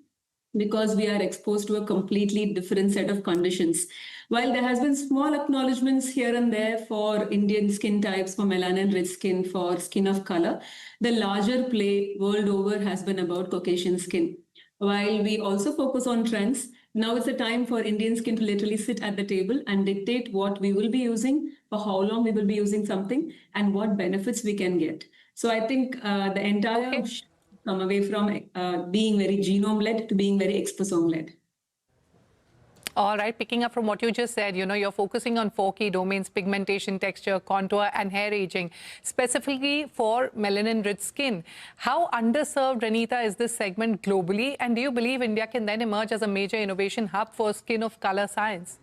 because we are exposed to a completely different set of conditions. While there has been small acknowledgements here and there for Indian skin types, for melanin-rich skin, for skin of color, the larger play world over has been about Caucasian skin. While we also focus on trends, now is the time for Indian skin to literally sit at the table and dictate what we will be using, for how long we will be using something, and what benefits we can get. So I think the entire come away from being very genome-led to being very exposome-led. All right, picking up from what you just said, you're focusing on 4 key domains: pigmentation, texture, contour, and hair aging, specifically for melanin-rich skin. How underserved, Renita, is this segment globally? And do you believe India can then emerge as a major innovation hub for skin of color science?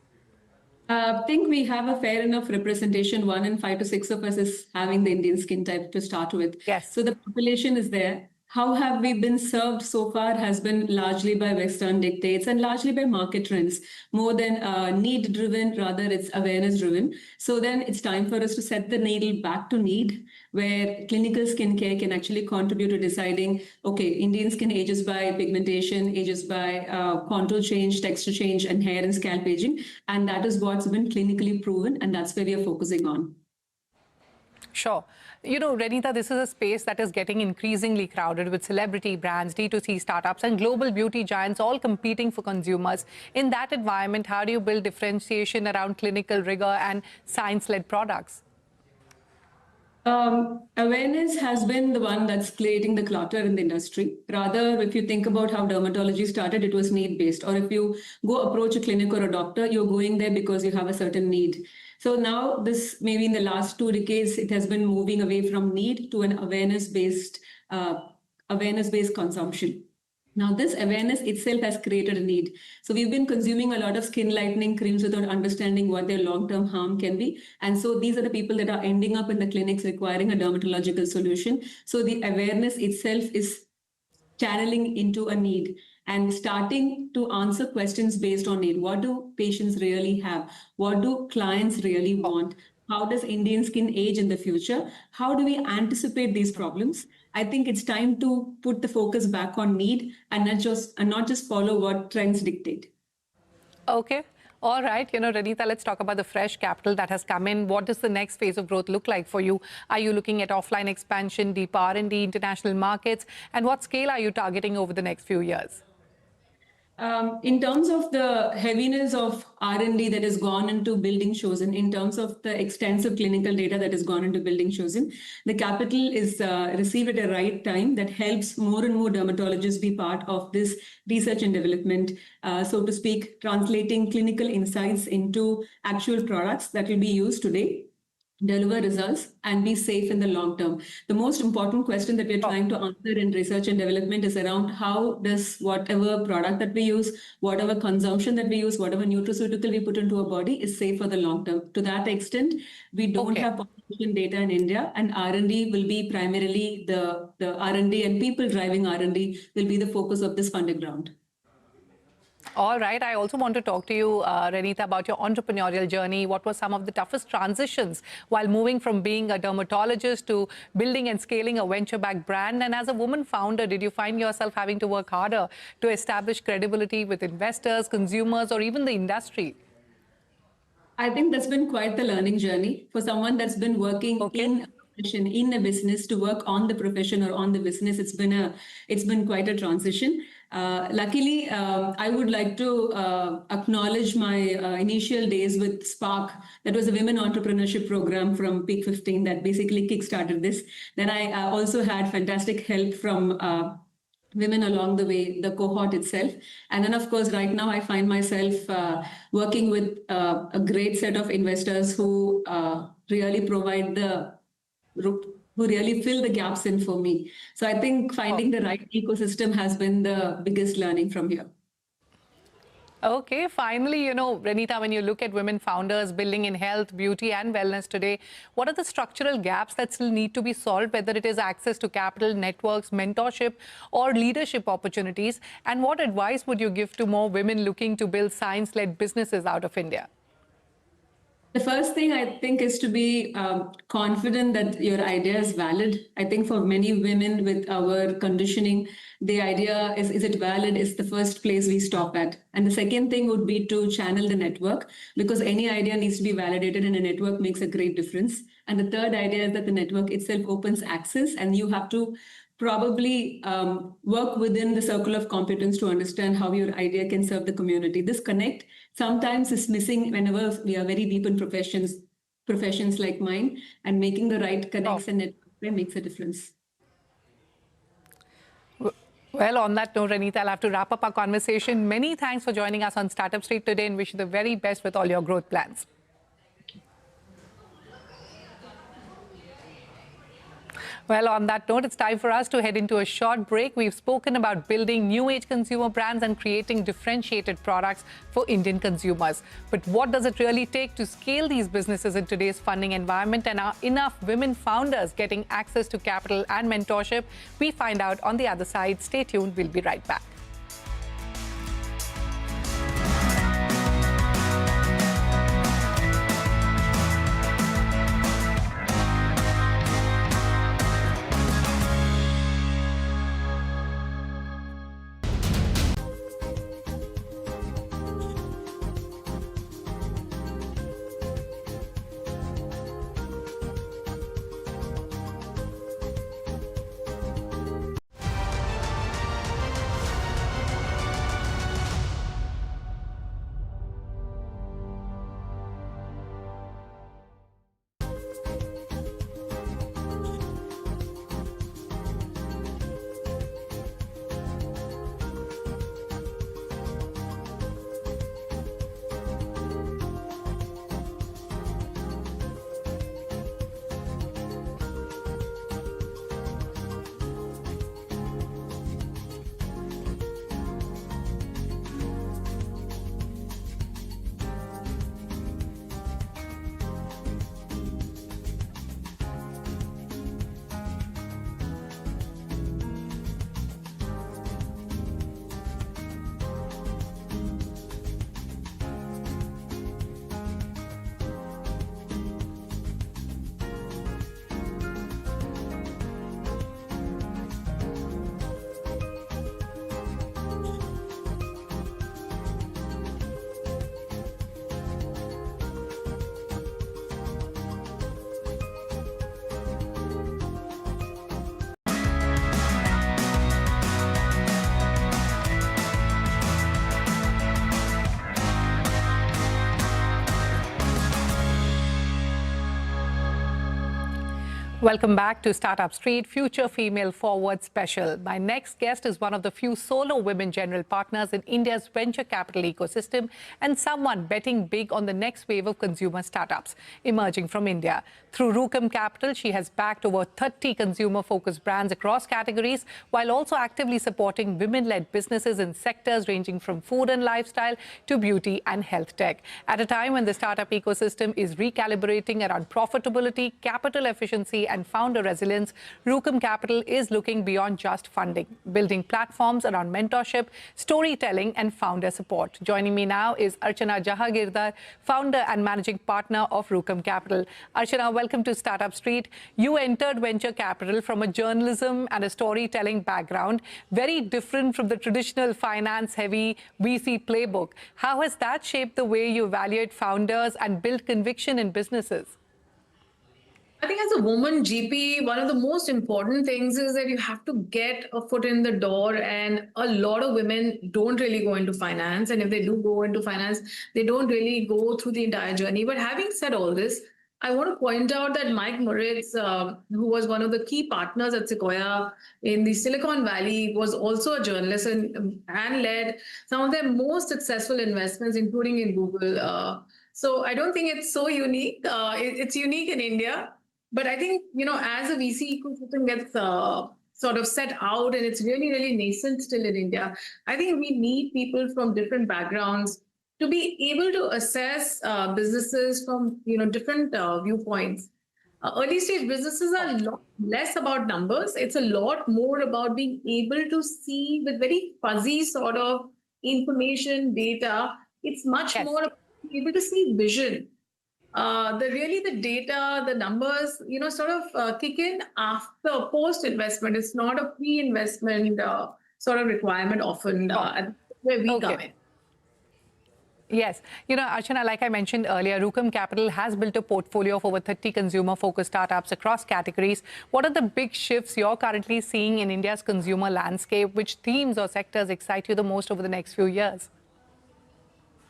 I think we have a fair enough representation. 1 in 5 to 6 of us is having the Indian skin type to start with. Yes. So the population is there. How have we been served so far has been largely by Western dictates and largely by market trends, more than need-driven, rather it's awareness-driven. So then it's time for us to set the needle back to need, where clinical skincare can actually contribute to deciding, okay, Indian skin ages by pigmentation, ages by contour change, texture change, and hair and scalp aging. And that is what's been clinically proven, and that's where we are focusing on. Sure. Renita, this is a space that is getting increasingly crowded with celebrity brands, D2C startups, and global beauty giants all competing for consumers. In that environment, how do you build differentiation around clinical rigor and science-led products? Awareness has been the one that's creating the clutter in the industry. Rather, if you think about how dermatology started, it was need-based. Or if you go approach a clinic or a doctor, you're going there because you have a certain need. So now this, maybe in the last 2 decades, it has been moving away from need to an awareness-based consumption. Now, this awareness itself has created a need. So we've been consuming a lot of skin lightening creams without understanding what their long-term harm can be. And so these are the people that are ending up in the clinics requiring a dermatological solution. So the awareness itself is channeling into a need and starting to answer questions based on need. What do patients really have? What do clients really want? How does Indian skin age in the future? How do we anticipate these problems? I think it's time to put the focus back on need and not just follow what trends dictate. Okay. All right. Renita, let's talk about the fresh capital that has come in. What does the next phase of growth look like for you? Are you looking at offline expansion, deep R&D, international markets? And what scale are you targeting over the next few years? In terms of the heaviness of R&D that has gone into building Chosen, in terms of the extensive clinical data that has gone into building Chosen, the capital is received at a right time that helps more and more dermatologists be part of this research and development, so to speak, translating clinical insights into actual products that will be used today, deliver results, and be safe in the long term. The most important question that we're trying to answer in research and development is around how does whatever product that we use, whatever consumption that we use, whatever nutraceutical we put into our body is safe for the long term. To that extent, we don't have population data in India, and R&D will be primarily the R&D, and people driving R&D will be the focus of this funding round. All right. I also want to talk to you, Renita, about your entrepreneurial journey. What were some of the toughest transitions while moving from being a dermatologist to building and scaling a venture-backed brand? And as a woman founder, did you find yourself having to work harder to establish credibility with investors, consumers, or even the industry? I think that's been quite the learning journey for someone that's been working in a business to work on the profession or on the business. It's been quite a transition. Luckily, I would like to acknowledge my initial days with Spark. That was a women entrepreneurship program from Peak 15 that basically kickstarted this. Then I also had fantastic help from women along the way, the cohort itself. And then, of course, right now I find myself working with a great set of investors who really provide who really fill the gaps in for me. So I think finding the right ecosystem has been the biggest learning from here. Okay, finally, Renita, when you look at women founders building in health, beauty and wellness today, what are the structural gaps that still need to be solved, whether it is access to capital, networks, mentorship or leadership opportunities? And what advice would you give to more women looking to build science-led businesses out of India? The first thing I think is to be confident that your idea is valid. I think for many women with our conditioning, the idea is it valid is the first place we stop at. And the second thing would be to channel the network, because any idea needs to be validated and a network makes a great difference. And the third idea is that the network itself opens access and you have to probably work within the circle of competence to understand how your idea can serve the community. This connect sometimes is missing whenever we are very deep in professions like mine, and making the right connects and network makes a difference. Well, on that note, Renita, I'll have to wrap up our conversation. Many thanks for joining us on Startup Street today and wish you the very best with all your growth plans. Well, on that note, it's time for us to head into a short break. We've spoken about building new age consumer brands and creating differentiated products for Indian consumers. But what does it really take to scale these businesses in today's funding environment? And are enough women founders getting access to capital and mentorship? We find out on the other side. Stay tuned. We'll be right back. Welcome back to Startup Street, Future Female Forward Special. My next guest is one of the few solo women general partners in India's venture capital ecosystem and someone betting big on the next wave of consumer startups emerging from India. Through Rupee Capital, she has backed over 30 consumer-focused brands across categories, while also actively supporting women-led businesses in sectors ranging from food and lifestyle to beauty and health tech. At a time when the startup ecosystem is recalibrating around profitability, capital efficiency, and founder resilience, Rupee Capital is looking beyond just funding, building platforms around mentorship, storytelling, and founder support. Joining me now is Archana Jahagirdar, founder and managing partner of Rupee Capital. Archana, welcome to Startup Street. You entered venture capital from a journalism and a storytelling background, very different from the traditional finance-heavy VC playbook. How has that shaped the way you evaluate founders and build conviction in businesses? I think as a woman GP, one of the most important things is that you have to get a foot in the door, and a lot of women don't really go into finance. And if they do go into finance, they don't really go through the entire journey. But having said all this, I want to point out that Mike Moritz, who was one of the key partners at Sequoia in the Silicon Valley, was also a journalist and led some of their most successful investments, including in Google. So I don't think it's so unique. It's unique in India. But I think, as a VC ecosystem gets sort of set out and it's really, really nascent still in India, I think we need people from different backgrounds to be able to assess businesses from different viewpoints. Early stage businesses are a lot less about numbers. It's a lot more about being able to see with very fuzzy sort of information, data. It's much more about being able to see vision. The data, the numbers, sort of kick in after post investment. It's not a pre-investment sort of requirement often. Where we come in. Yes. Archana, like I mentioned earlier, Rukam Capital has built a portfolio of over 30 consumer-focused startups across categories. What are the big shifts you're currently seeing in India's consumer landscape? Which themes or sectors excite you the most over the next few years?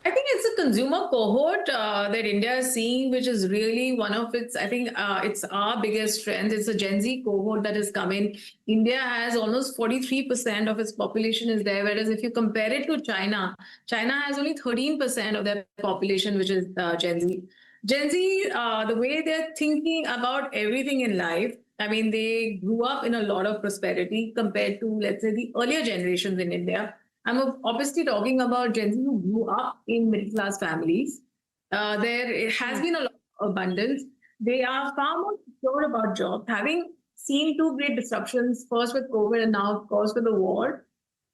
I think it's a consumer cohort that India is seeing, which is really one of its, it's our biggest trend. It's a Gen Z cohort that is coming. India has almost 43% of its population is there, whereas if you compare it to China, China has only 13% of their population, which is Gen Z. Gen Z, the way they're thinking about everything in life, they grew up in a lot of prosperity compared to, let's say, the earlier generations in India. I'm obviously talking about Gen Z who grew up in middle-class families. There has been a lot of abundance. They are far more secure about jobs, having seen two great disruptions, first with COVID and now, of course, with the war.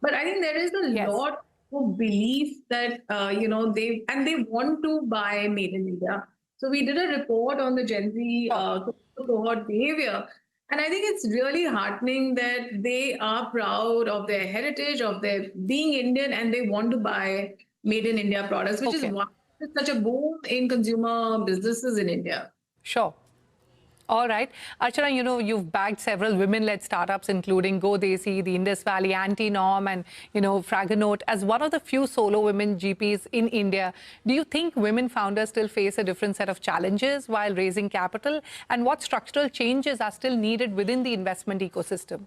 But I think there is a lot of belief that, they want to buy made in India. So we did a report on the Gen Z cohort behavior. And I think it's really heartening that they are proud of their heritage, of their being Indian, and they want to buy made in India products, which is why it's such a boom in consumer businesses in India. Sure. All right. Archana, you've backed several women-led startups, including Go Desi, the Indus Valley Anti-Norm, and, Fraganote. As one of the few solo women GPs in India, do you think women founders still face a different set of challenges while raising capital? And what structural changes are still needed within the investment ecosystem?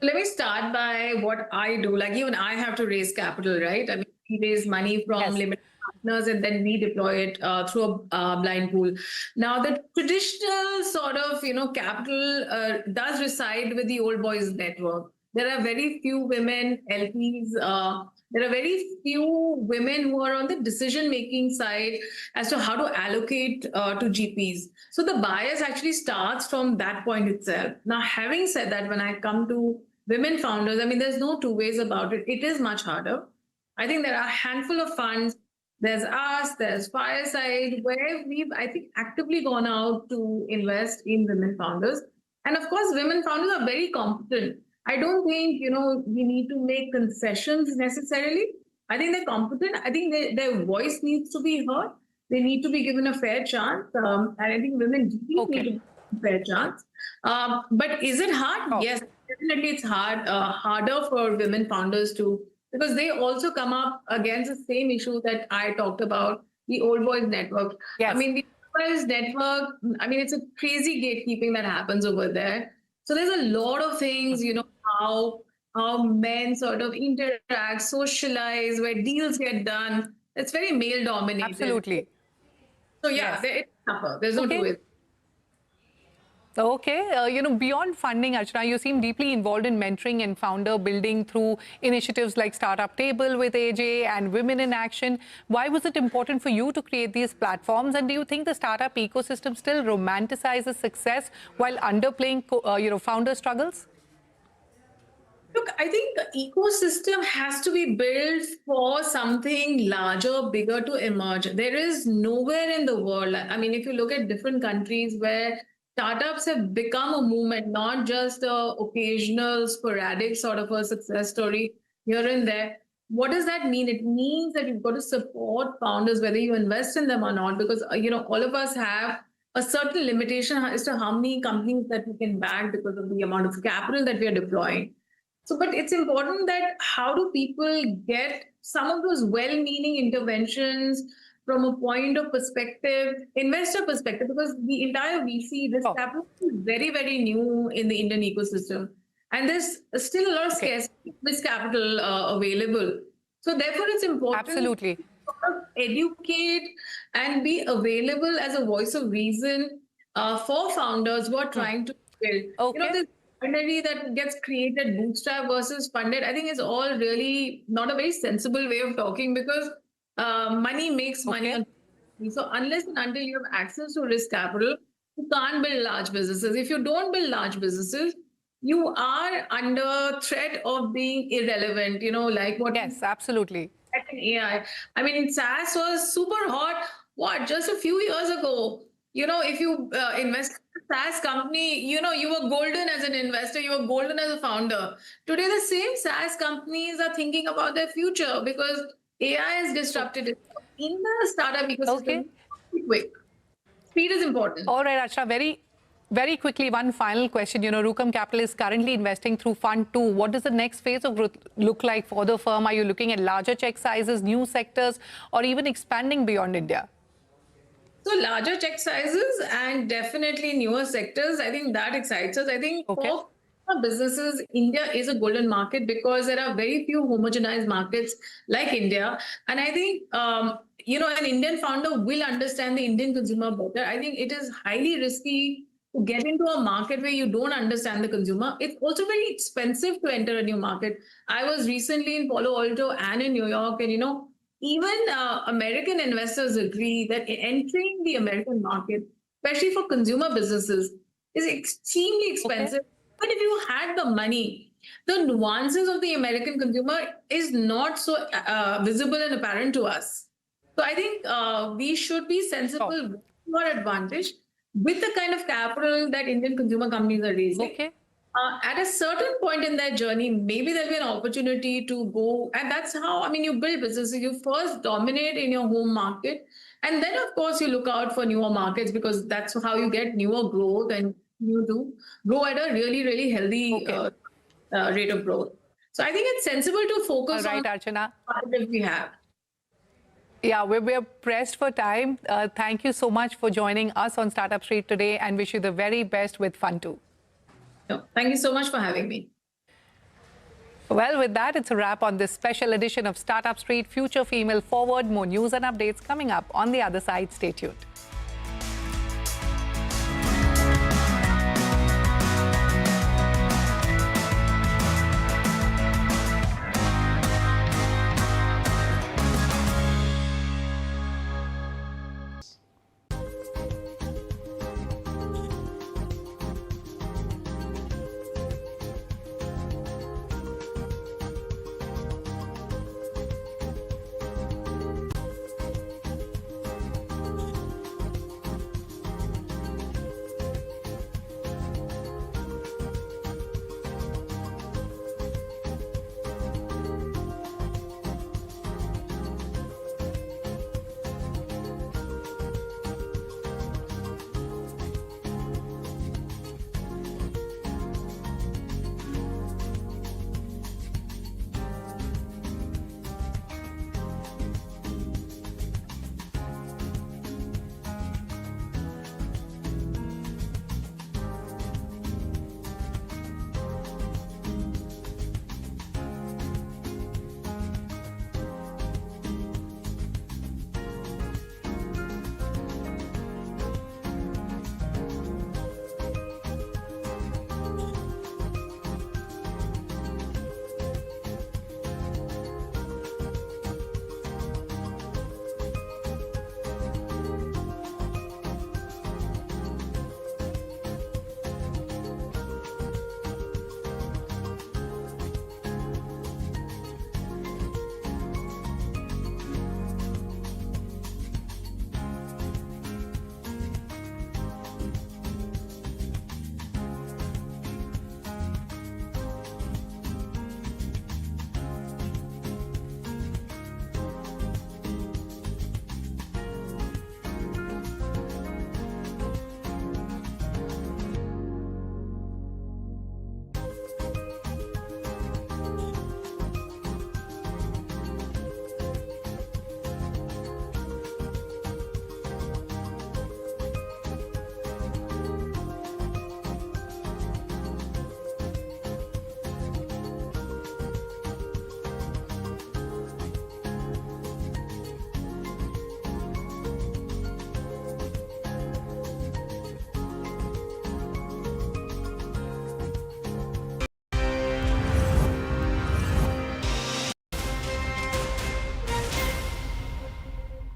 Let me start by what I do. Like, even I have to raise capital, right? We raise money from limited partners and then we deploy it through a blind pool. Now, the traditional sort of, capital does reside with the old boys network. There are very few women LPs. There are very few women who are on the decision-making side as to how to allocate to GPs. So the bias actually starts from that point itself. Now, having said that, when I come to women founders, there's no two ways about it. It is much harder. I think there are a handful of funds. There's us, there's Fireside, where we've, actively gone out to invest in women founders. And of course, women founders are very competent. I don't think, we need to make concessions necessarily. I think they're competent. I think their voice needs to be heard. They need to be given a fair chance. And I think women need to be given a fair chance. But is it hard? Yes, definitely it's hard. Harder for women founders because they also come up against the same issue that I talked about, the old boys network. Yes. The old boys network, it's a crazy gatekeeping that happens over there. So there's a lot of things, how men sort of interact, socialize, where deals get done. It's very male dominated. Absolutely. So yeah, it's tougher. There's no two ways. Okay. Beyond funding, Archana, you seem deeply involved in mentoring and founder building through initiatives like Startup Table with AJ and Women in Action. Why was it important for you to create these platforms? And do you think the startup ecosystem still romanticizes success while underplaying, founder struggles? Look, I think the ecosystem has to be built for something larger, bigger to emerge. There is nowhere in the world. If you look at different countries where startups have become a movement, not just a occasional, sporadic sort of a success story here and there. What does that mean? It means that you've got to support founders, whether you invest in them or not, because all of us have a certain limitation as to how many companies that we can back because of the amount of capital that we are deploying. So, but it's important that how do people get some of those well-meaning interventions from a point of perspective, investor perspective, because the entire VC, this capital is very, very new in the Indian ecosystem. And there's still a lot of scarcity of this capital available. So therefore, it's important Absolutely. to sort of educate and be available as a voice of reason for founders who are trying to build. You know, this binary that gets created, bootstrap versus funded, I think is all really not a very sensible way of talking, because money makes money. So unless and until you have access to risk capital, you can't build large businesses. If you don't build large businesses, you are under threat of being irrelevant, you know, like what... Yes, absolutely. AI. I mean, SaaS was super hot, just a few years ago. You know, if you invest in a SaaS company, you know, you were golden as an investor, you were golden as a founder. Today, the same SaaS companies are thinking about their future because AI has disrupted it. In the startup ecosystem, quick. Speed is important. All right, Archana, very quickly, one final question. You know, Rupee Capital is currently investing through Fund 2. What does the next phase of growth look like for the firm? Are you looking at larger check sizes, new sectors, or even expanding beyond India? So larger check sizes and definitely newer sectors. I think that excites us. I think for businesses, India is a golden market because there are very few homogenized markets like India. And I think, you know, an Indian founder will understand the Indian consumer better. I think it is highly risky to get into a market where you don't understand the consumer. It's also very expensive to enter a new market. I was recently in Palo Alto and in New York, and, you know, even American investors agree that entering the American market, especially for consumer businesses, is extremely expensive. But if you had the money, the nuances of the American consumer is not so visible and apparent to us. So I think we should be sensible to our advantage with the kind of capital that Indian consumer companies are raising. At a certain point in their journey, maybe there'll be an opportunity to go. And that's how, I mean, you build businesses. You first dominate in your home market. And then, of course, you look out for newer markets, because that's how you get newer growth, and you do grow at a really, really healthy rate of growth. So I think it's sensible to focus on Archana. what we have. Yeah, we're pressed for time. Thank you so much for joining us on Startup Street today, and wish you the very best with Fund 2. Thank you so much for having me. Well, with that, it's a wrap on this special edition of Startup Street, Future Female Forward. More news and updates coming up on the other side. Stay tuned.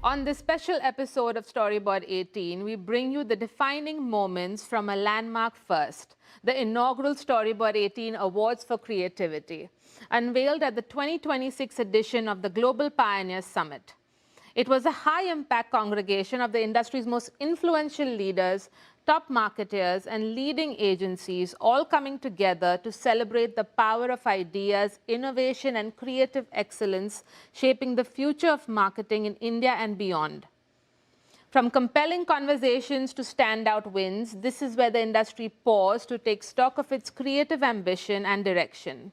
On this special episode of Storyboard 18, we bring you the defining moments from a landmark first, the inaugural Storyboard 18 Awards for Creativity, unveiled at the 2026 edition of the Global Pioneers Summit. It was a high-impact congregation of the industry's most influential leaders, top marketeers, and leading agencies all coming together to celebrate the power of ideas, innovation, and creative excellence shaping the future of marketing in India and beyond. From compelling conversations to standout wins, this is where the industry paused to take stock of its creative ambition and direction.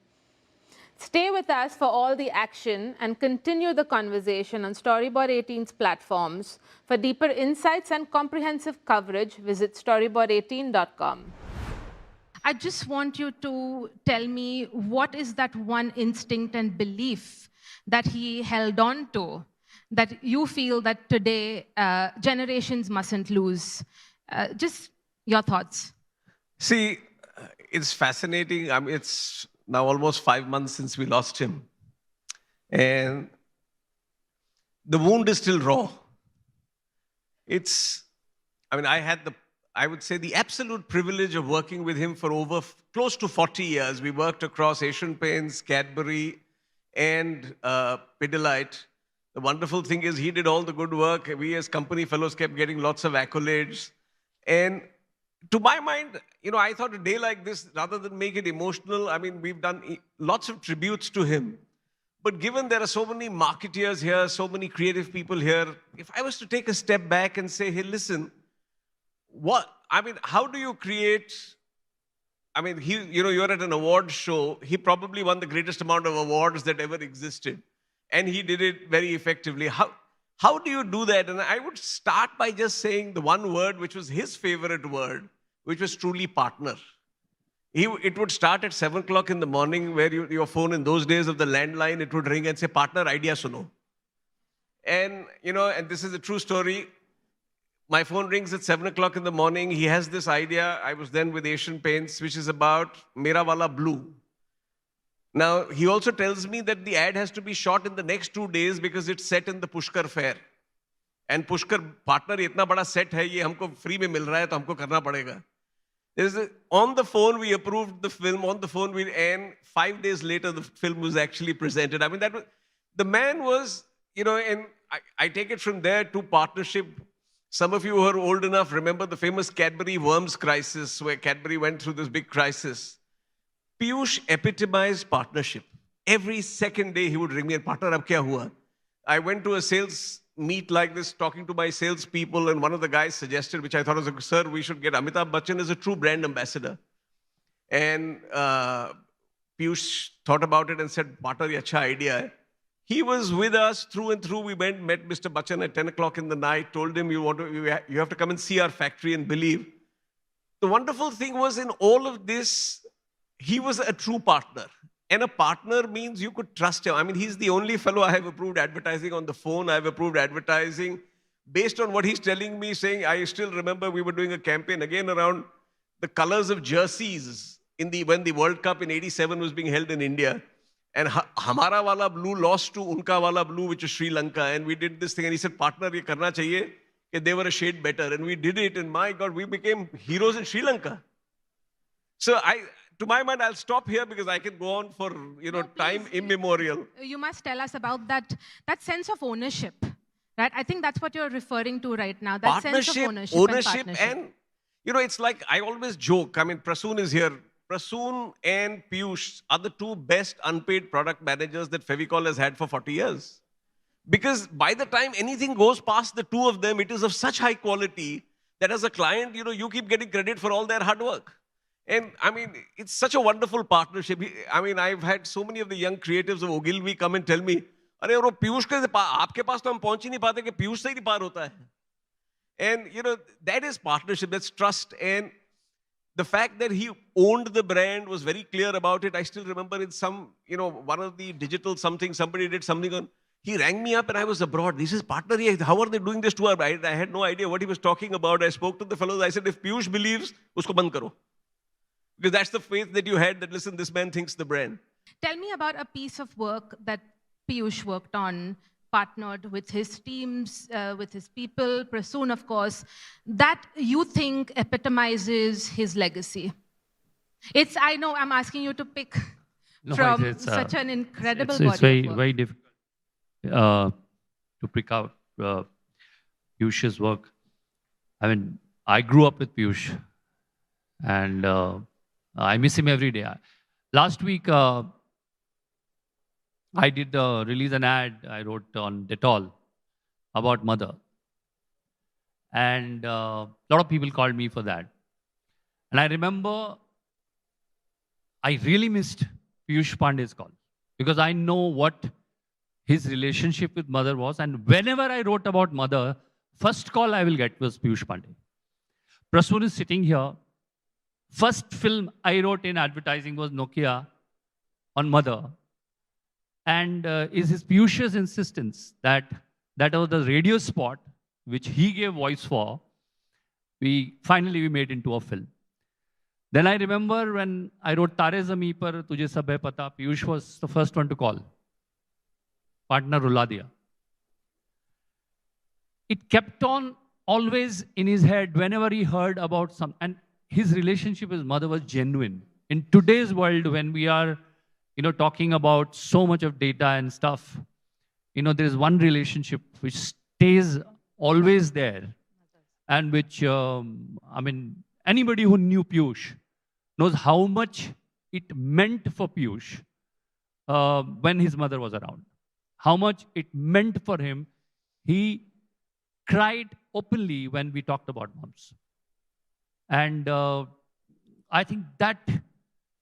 Stay with us for all the action and continue the conversation on Storyboard 18's platforms. For deeper insights and comprehensive coverage, visit storyboard18.com. I just want you to tell me, what is that one instinct and belief that he held on to that you feel that today generations mustn't lose? Just your thoughts. See, it's fascinating. I mean, it's now almost 5 months since we lost him. And the wound is still raw. I had I would say the absolute privilege of working with him for over close to 40 years. We worked across Asian Paints, Cadbury, and Pidilite. The wonderful thing is he did all the good work. We as company fellows kept getting lots of accolades. And to my mind, I thought a day like this, rather than make it emotional, we've done lots of tributes to him. But given there are so many marketeers here, so many creative people here, if I was to take a step back and say, hey, listen, how do you create, you're at an award show. He probably won the greatest amount of awards that ever existed. And he did it very effectively. How do you do that? And I would start by just saying the one word, which was his favorite word, which was truly partner. It would start at 7 o'clock in the morning, where your phone in those days of the landline, it would ring and say, partner, idea suno. And, and this is a true story. My phone rings at 7 o'clock in the morning. He has this idea. I was then with Asian Paints, which is about Mera Wala Blue. Now, he also tells me that the ad has to be shot in the next 2 days because it's set in the Pushkar Fair. And Pushkar, partner, itna bada set hai, ye humko free mein mil raha hai, to humko karna padega. On the phone, we approved the film. On the phone, and 5 days later, the film was actually presented. The man was, and I take it from there to partnership. Some of you who are old enough remember the famous Cadbury worms crisis, where Cadbury went through this big crisis. Piyush epitomized partnership. Every second day he would ring me and, partner, ab kya hua? I went to a sales meet like this, talking to my sales people, and one of the guys suggested, which I thought was, sir, we should get Amitabh Bachchan as a true brand ambassador. And Piyush thought about it and said, partner, ye acha idea hai. He was with us through and through. We met Mr. Bachchan at 10 o'clock in the night, told him, you have to come and see our factory and believe. The wonderful thing was, in all of this, he was a true partner. And a partner means you could trust him. He's the only fellow I have approved advertising on the phone. I have approved advertising based on what he's telling me, saying, I still remember we were doing a campaign again around the colors of jerseys when the World Cup in '87 was being held in India. And Hamara Wala Blue lost to Unka Wala Blue, which is Sri Lanka. And we did this thing. And he said, partner, ye karna chahiye. They were a shade better. And we did it. And my God, we became heroes in Sri Lanka. So to my mind, I'll stop here because I can go on for, time immemorial. You must tell us about that sense of ownership, right? I think that's what you're referring to right now, that sense of ownership and partnership. And, it's like, I always joke, Prasoon is here. Prasoon and Piyush are the two best unpaid product managers that Fevicol has had for 40 years. Because by the time anything goes past the two of them, it is of such high quality that as a client, you keep getting credit for all their hard work. And it's such a wonderful partnership. I've had so many of the young creatives of Ogilvy come and tell me, "Arey, wo Piyush ke aapke paas to hum pahunch hi nahi pate ki Piyush se hi nahi paar hota hai." And that is partnership, that's trust. And the fact that he owned the brand, was very clear about it. I still remember in some, one of the digital something, somebody did something on. He rang me up and I was abroad. This is partner. How are they doing this to our bride? I had no idea what he was talking about. I spoke to the fellows. I said, if Piyush believes, usko band karo. Because that's the faith that you had, that listen, this man thinks the brand. Tell me about a piece of work that Piyush worked on, partnered with his teams, with his people, Prasoon, of course, that you think epitomizes his legacy? I know I'm asking you to pick from such an incredible body it's very, of work. very difficult to pick out Piyush's work. I mean, I grew up with Piyush, and I miss him every day. Last week, I did release an ad I wrote on Dettol about mother. And a lot of people called me for that. And I remember I really missed Piyush Pandey's call because I know what his relationship with mother was. And whenever I wrote about mother, first call I will get was Piyush Pandey. Prasoon is sitting here. First film I wrote in advertising was Nokia on mother. And is his Piyush's insistence that was the radio spot which he gave voice for, finally we made into a film. Then I remember when I wrote Tare Zameen Par Tujhe Sab Hai Pata, Piyush was the first one to call. Partner rula diya. It kept on always in his head whenever he heard about some, and his relationship with his mother was genuine. In today's world, when we are, talking about so much of data and stuff, there is one relationship which stays always there, and which, anybody who knew Piyush knows how much it meant for Piyush when his mother was around. How much it meant for him. He cried openly when we talked about moms. And I think that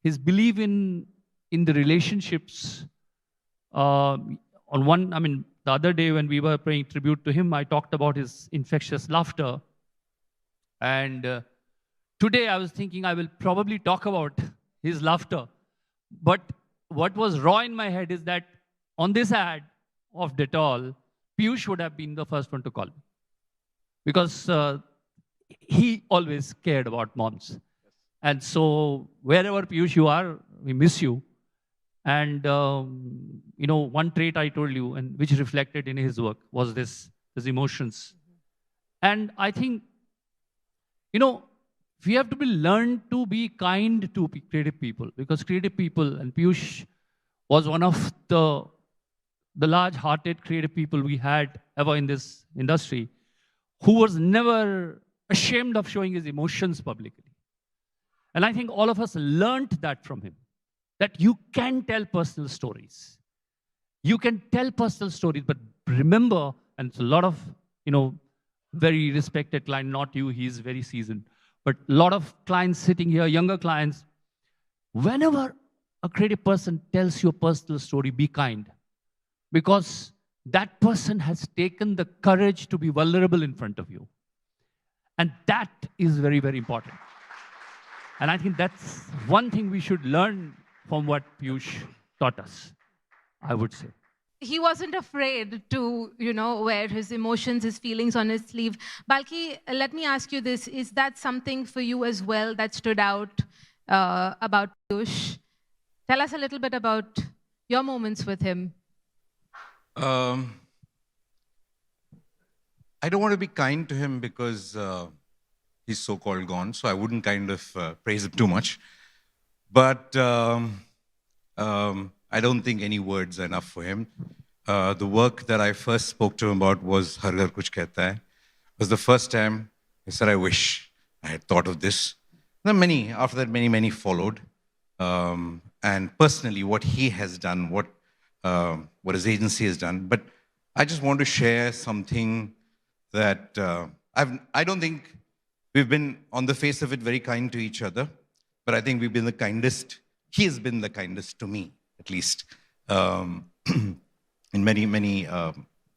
his belief in the relationships, the other day when we were paying tribute to him, I talked about his infectious laughter. And today I was thinking I will probably talk about his laughter. But what was raw in my head is that on this ad of Dettol, Piyush would have been the first one to call me. Because he always cared about moms. And so wherever Piyush you are, we miss you. And one trait I told you, and which reflected in his work, was his emotions. And I think, we have to learn to be kind to creative people, because creative people, and Piyush was one of the large-hearted creative people we had ever in this industry, who was never ashamed of showing his emotions publicly. And I think all of us learned that from him, that you can tell personal stories. You can tell personal stories, but remember, and it's a lot of, very respected client, not you, he's very seasoned, but a lot of clients sitting here, younger clients, whenever a creative person tells you a personal story, be kind. Because that person has taken the courage to be vulnerable in front of you. And that is very, very important. And I think that's one thing we should learn from what Piyush taught us, I would say. He wasn't afraid to, wear his emotions, his feelings on his sleeve. Balki, let me ask you this. Is that something for you as well that stood out about Piyush? Tell us a little bit about your moments with him. I don't want to be kind to him because he's so-called gone, so I wouldn't kind of praise him too much. But I don't think any words are enough for him. The work that I first spoke to him about was Har Ghar Kuch Kehta Hai. It was the first time he said, I wish I had thought of this. Then after that, many followed. And personally, what he has done, what his agency has done. But I just want to share something that I don't think we've been, on the face of it, very kind to each other. But I think we've been the kindest. He has been the kindest to me, at least, in many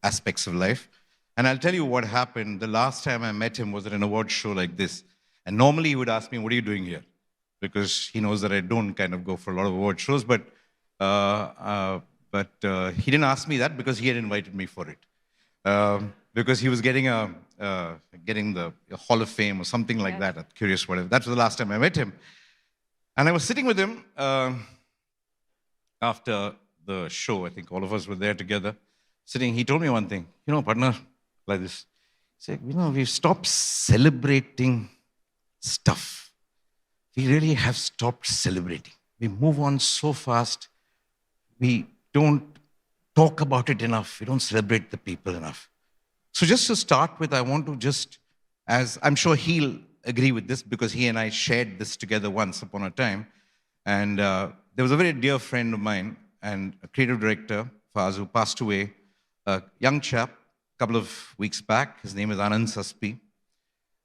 aspects of life. And I'll tell you what happened. The last time I met him was at an award show like this. And normally he would ask me, what are you doing here? Because he knows that I don't kind of go for a lot of award shows. But he didn't ask me that because he had invited me for it. Because he was getting the Hall of Fame or something like that. I'm curious, whatever. That was the last time I met him. And I was sitting with him after the show. I think all of us were there together. sitting, he told me one thing, partner, like this. He said, we've stopped celebrating stuff. We really have stopped celebrating. We move on so fast. We don't talk about it enough. We don't celebrate the people enough. So just to start with, I want to just, as I'm sure he'll agree with this because he and I shared this together once upon a time. And there was a very dear friend of mine and a creative director, Faz, who passed away, a young chap, a couple of weeks back. His name is Anand Saspi.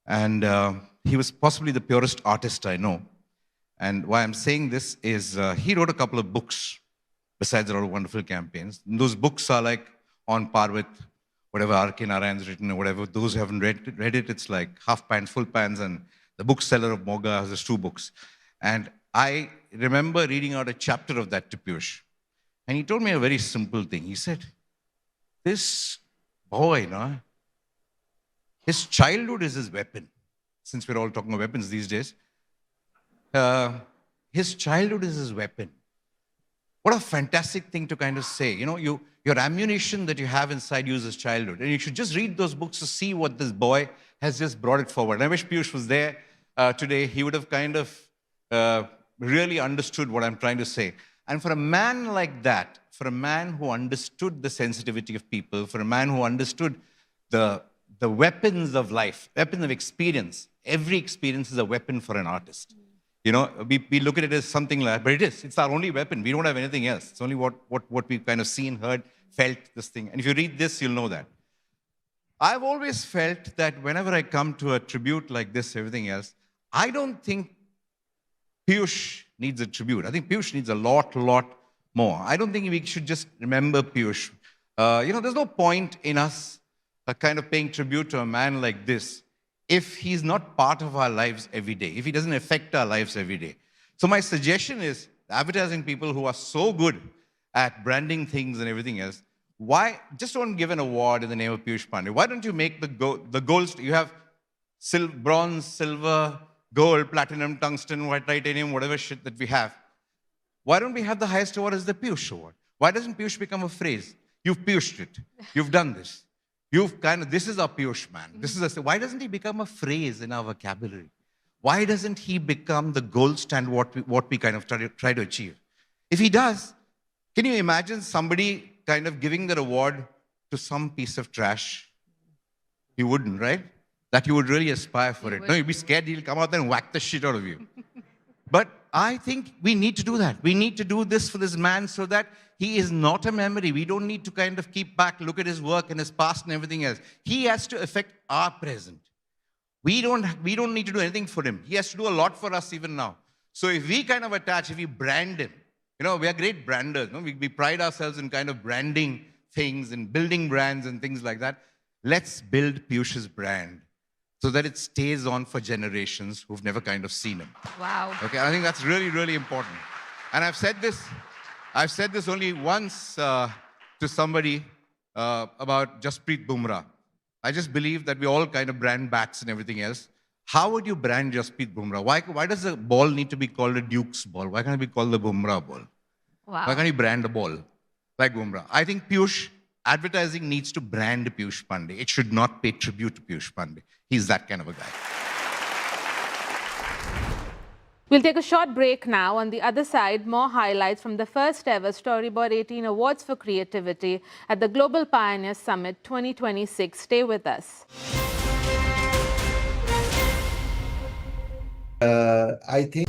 And he was possibly the purest artist I know. And why I'm saying this is he wrote a couple of books besides a lot of wonderful campaigns. And those books are like on par with whatever R.K. Narayan's written or whatever. Those who haven't read it, it's like half pants, full pants, and The Bookseller of Moga has those two books. And I remember reading out a chapter of that to Piyush. And he told me a very simple thing. He said, this boy, his childhood is his weapon. Since we're all talking about weapons these days. His childhood is his weapon. What a fantastic thing to kind of say. Your ammunition that you have inside you is his childhood. And you should just read those books to see what this boy has just brought it forward. And I wish Piyush was there today. He would have kind of really understood what I'm trying to say. And for a man like that, for a man who understood the sensitivity of people, for a man who understood the weapons of life, weapons of experience, every experience is a weapon for an artist. We look at it as something like, but it is. It's our only weapon. We don't have anything else. It's only what we've kind of seen, heard, felt, this thing. And if you read this, you'll know that. I've always felt that whenever I come to a tribute like this, everything else, I don't think Piyush needs a tribute. I think Piyush needs a lot more. I don't think we should just remember Piyush. There's no point in us kind of paying tribute to a man like this if he's not part of our lives every day, if he doesn't affect our lives every day. So my suggestion is, advertising people who are so good at branding things and everything else, why just don't give an award in the name of Piyush Pandey? Why don't you make the gold, you have bronze, silver, gold, platinum, tungsten, white titanium, whatever shit that we have. Why don't we have the highest award as the Piyush Award? Why doesn't Piyush become a phrase? You've Piyushed it. You've done this. This is our Piyush man. Why doesn't he become a phrase in our vocabulary? Why doesn't he become the gold standard what we kind of try to achieve? If he does, can you imagine somebody kind of giving that award to some piece of trash? You wouldn't, right? That you would really aspire for it. No, you'd be scared he'll come out there and whack the shit out of you. But I think we need to do that. We need to do this for this man so that he is not a memory. We don't need to kind of keep back, look at his work and his past and everything else. He has to affect our present. We don't need to do anything for him. He has to do a lot for us even now. So if we kind of if we brand him, we are great branders. We pride ourselves in kind of branding things and building brands and things like that. Let's build Piyush's brand so that it stays on for generations who've never kind of seen him. Wow. Okay, I think that's really, really important. And I've said this only once to somebody about Jasprit Bumrah. I just believe that we all kind of brand bats and everything else. How would you brand Jasprit Bumrah? Why does the ball need to be called a Duke's ball? Why can't it be called the Bumrah ball? Wow. Why can't you brand a ball like Bumrah? I think advertising needs to brand Piyush Pandey. It should not pay tribute to Piyush Pandey. He's that kind of a guy. We'll take a short break now. On the other side, more highlights from the first ever Storyboard 18 Awards for Creativity at the Global Pioneer Summit 2026. Stay with us. I think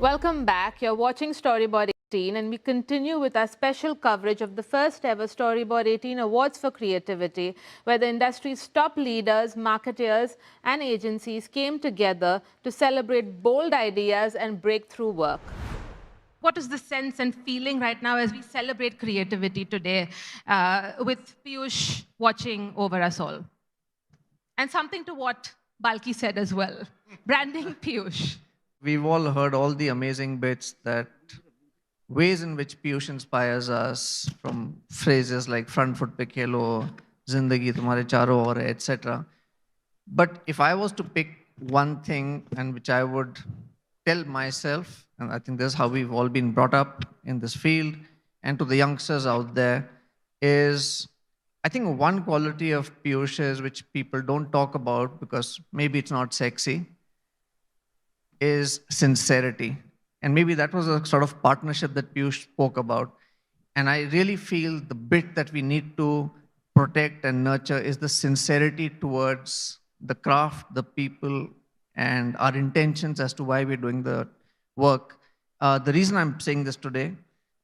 Welcome back. You're watching Storyboard 18, and we continue with our special coverage of the first ever Storyboard 18 Awards for Creativity, where the industry's top leaders, marketeers, and agencies came together to celebrate bold ideas and breakthrough work. What is the sense and feeling right now as we celebrate creativity today with Piyush watching over us all? And something to what Balki said as well, branding Piyush. We've all heard all the amazing bits that ways in which Piyush inspires us, from phrases like front foot pe khelo, zindagi tumhare charo aur hai, etc. But if I was to pick one thing and which I would tell myself, and I think this is how we've all been brought up in this field, and to the youngsters out there, is I think one quality of Piyush's which people don't talk about because maybe it's not sexy, is sincerity. And maybe that was a sort of partnership that Piyush spoke about. And I really feel the bit that we need to protect and nurture is the sincerity towards the craft, the people, and our intentions as to why we're doing the work. The reason I'm saying this today,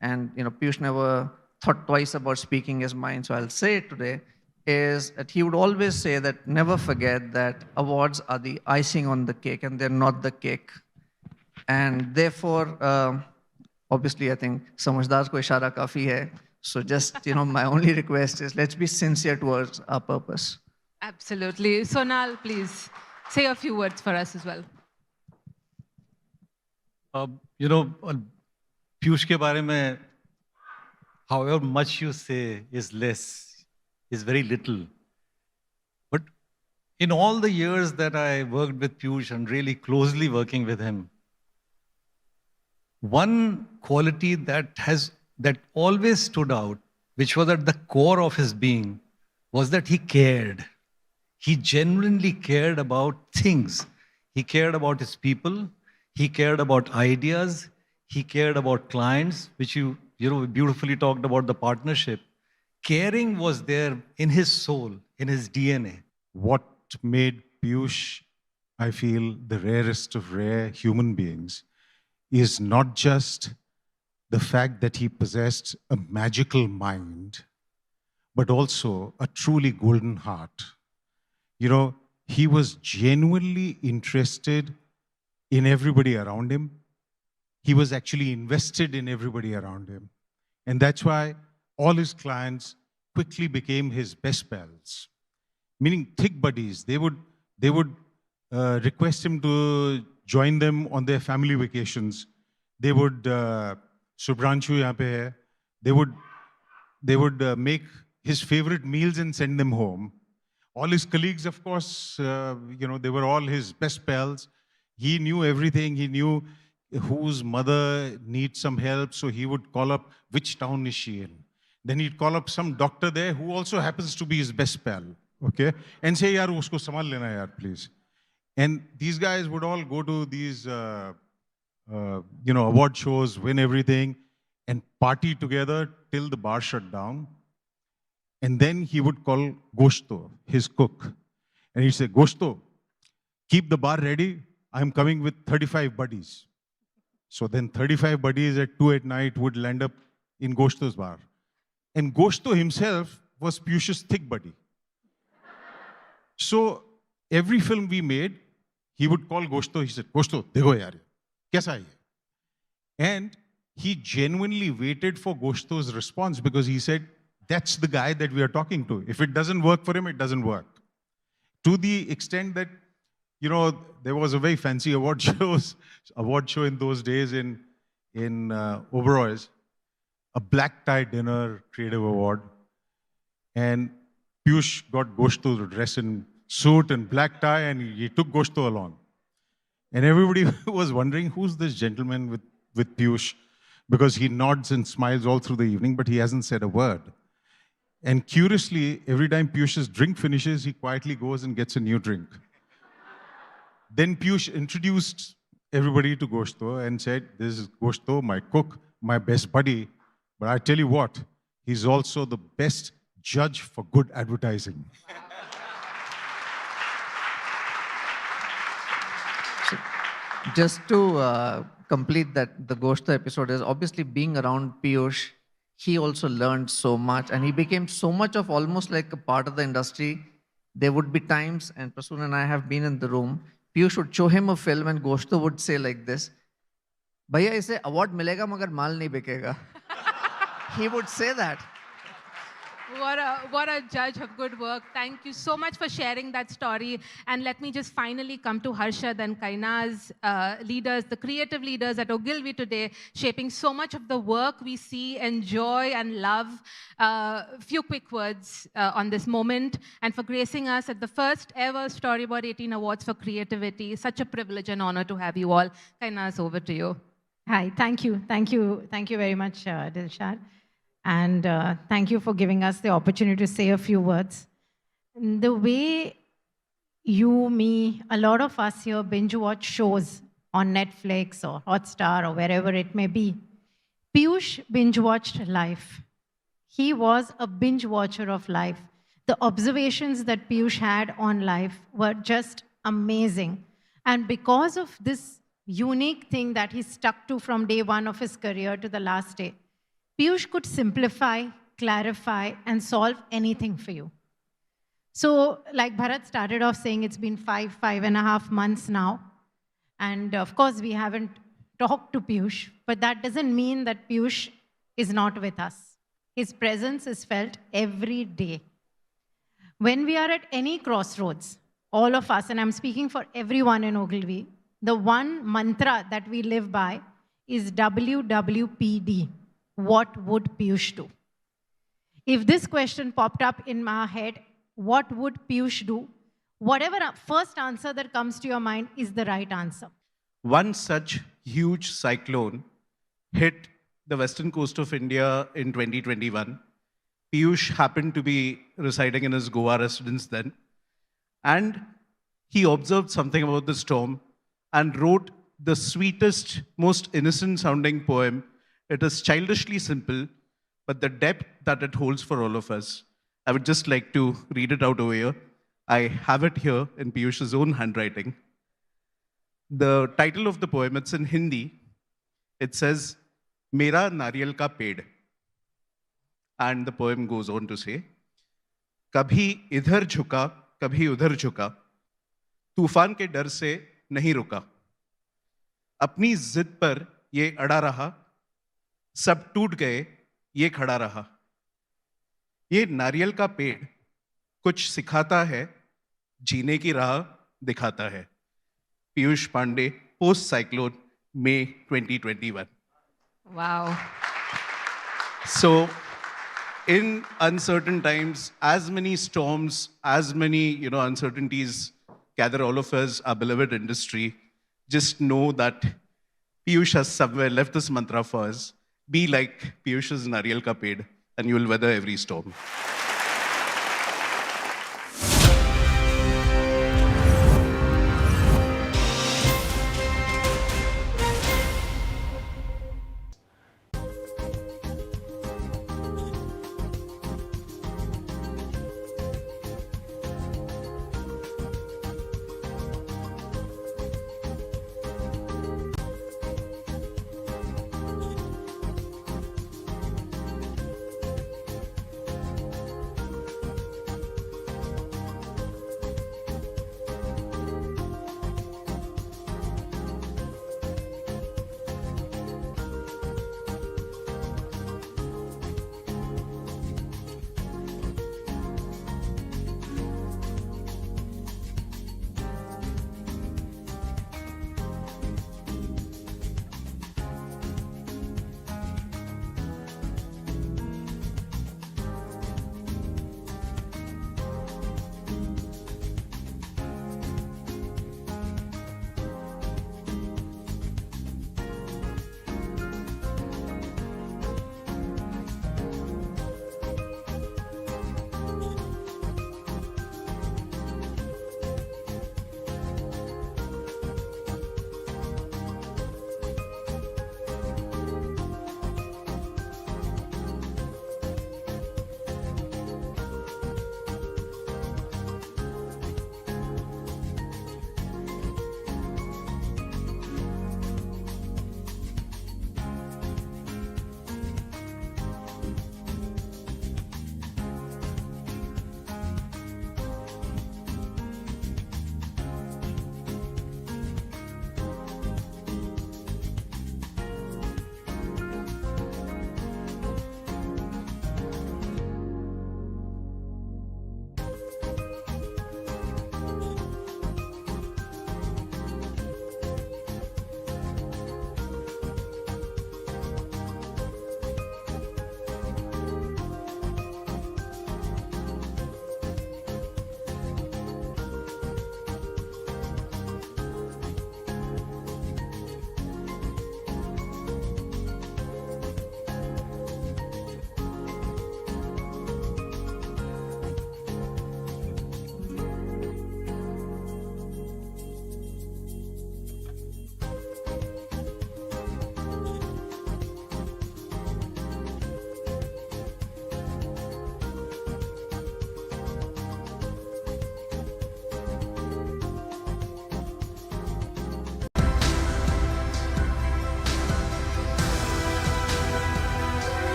and Piyush never thought twice about speaking his mind, so I'll say it today, is that he would always say that never forget that awards are the icing on the cake and they're not the cake. And therefore, obviously, I think Samajhdar ko ishara kafi hai. So just, my only request is let's be sincere towards our purpose. Absolutely. Sonal, please say a few words for us as well. Piyush ke baare mein, however much you say is less, is very little. But in all the years that I worked with Piyush and really closely working with him, one quality that always stood out, which was at the core of his being, was that he cared. He genuinely cared about things. He cared about his people. He cared about ideas. He cared about clients, which you beautifully talked about the partnership. Caring was there in his soul, in his DNA. What made Piyush, I feel, the rarest of rare human beings is not just the fact that he possessed a magical mind, but also a truly golden heart. He was genuinely interested in everybody around him. He was actually invested in everybody around him. And that's why all his clients quickly became his best pals, meaning thick buddies. They would request him to join them on their family vacations. They would, Subhranshu yahan pe hai, they would make his favorite meals and send them home. All his colleagues, of course, they were all his best pals. He knew everything. He knew whose mother needs some help, so he would call up, which town is she in? Then he'd call up some doctor there who also happens to be his best pal, okay? And say, yaar, usko samal lena yaar, please. And these guys would all go to these, award shows, win everything, and party together till the bar shut down. And then he would call Goshto, his cook. And he'd say, Goshto, keep the bar ready. I'm coming with 35 buddies. So then 35 buddies at 2 at night would land up in Goshto's bar. And Goshto himself was Piyush's thick buddy. So every film we made, he would call Goshto. He said, Goshto, dekho yaar, kaisa hai ye? And he genuinely waited for Goshto's response because he said, that's the guy that we are talking to. If it doesn't work for him, it doesn't work. To the extent that, there was a very fancy award show in those days in Oberoi's, a black tie dinner creative award. And Piyush got Goshto to dress in suit and black tie, and he took Goshto along. And everybody was wondering, who's this gentleman with Piyush? Because he nods and smiles all through the evening, but he hasn't said a word. And curiously, every time Piyush's drink finishes, he quietly goes and gets a new drink. Then Piyush introduced everybody to Goshto and said, this is Goshto, my cook, my best buddy. But I tell you what, he's also the best judge for good advertising. Just to complete that, the Goshta episode is obviously being around Piyush, he also learned so much and he became so much of almost like a part of the industry. There would be times, and Prasoon and I have been in the room, Piyush would show him a film and Goshta would say like this, Bhaiya, ise award milega magar mal nahi bikega. He would say that. What a judge of good work. Thank you so much for sharing that story. And let me just finally come to Harshad and Kaina's leaders, the creative leaders at Ogilvy today, shaping so much of the work we see, enjoy, and love. Few quick words on this moment, and for gracing us at the first ever Storyboard 18 Awards for Creativity. Such a privilege and honor to have you all. Kainas, over to you. Hi, thank you. Thank you very much, Dilshad. And thank you for giving us the opportunity to say a few words. The way you, me, a lot of us here binge watch shows on Netflix or Hotstar or wherever it may be, Piyush binge watched life. He was a binge watcher of life. The observations that Piyush had on life were just amazing. And because of this unique thing that he stuck to from day one of his career to the last day, Piyush could simplify, clarify, and solve anything for you. So, like Bharat started off saying, it's been 5.5 months now. And of course, we haven't talked to Piyush, but that doesn't mean that Piyush is not with us. His presence is felt every day. When we are at any crossroads, all of us, and I'm speaking for everyone in Ogilvy, the one mantra that we live by is WWPD. What would Piyush do? If this question popped up in my head, what would Piyush do? Whatever first answer that comes to your mind is the right answer. One such huge cyclone hit the western coast of India in 2021. Piyush happened to be residing in his Goa residence then. And he observed something about the storm and wrote the sweetest, most innocent sounding poem. It is childishly simple, but the depth that it holds for all of us. I would just like to read it out over here. I have it here in Piyush's own handwriting. The title of the poem, it's in Hindi. It says, Mera Nariyal Ka Ped. And the poem goes on to say, Kabhi idhar jhuka, kabhi udhar jhuka, तूफान के डर से नहीं रुका, अपनी जिद पर ये अड़ा रहा, सब टूट गए ये खड़ा रहा, ये नारियल का पेड़ कुछ सिखाता है, जीने की राह दिखाता है. Piyush Pandey, post cyclone, May 2021. Wow. So, in uncertain times, as many storms, as many uncertainties gather all of us, our beloved industry, just know that Piyush has somewhere left this mantra for us. Be like Piyush's Nariyal Ka Ped, and you will weather every storm.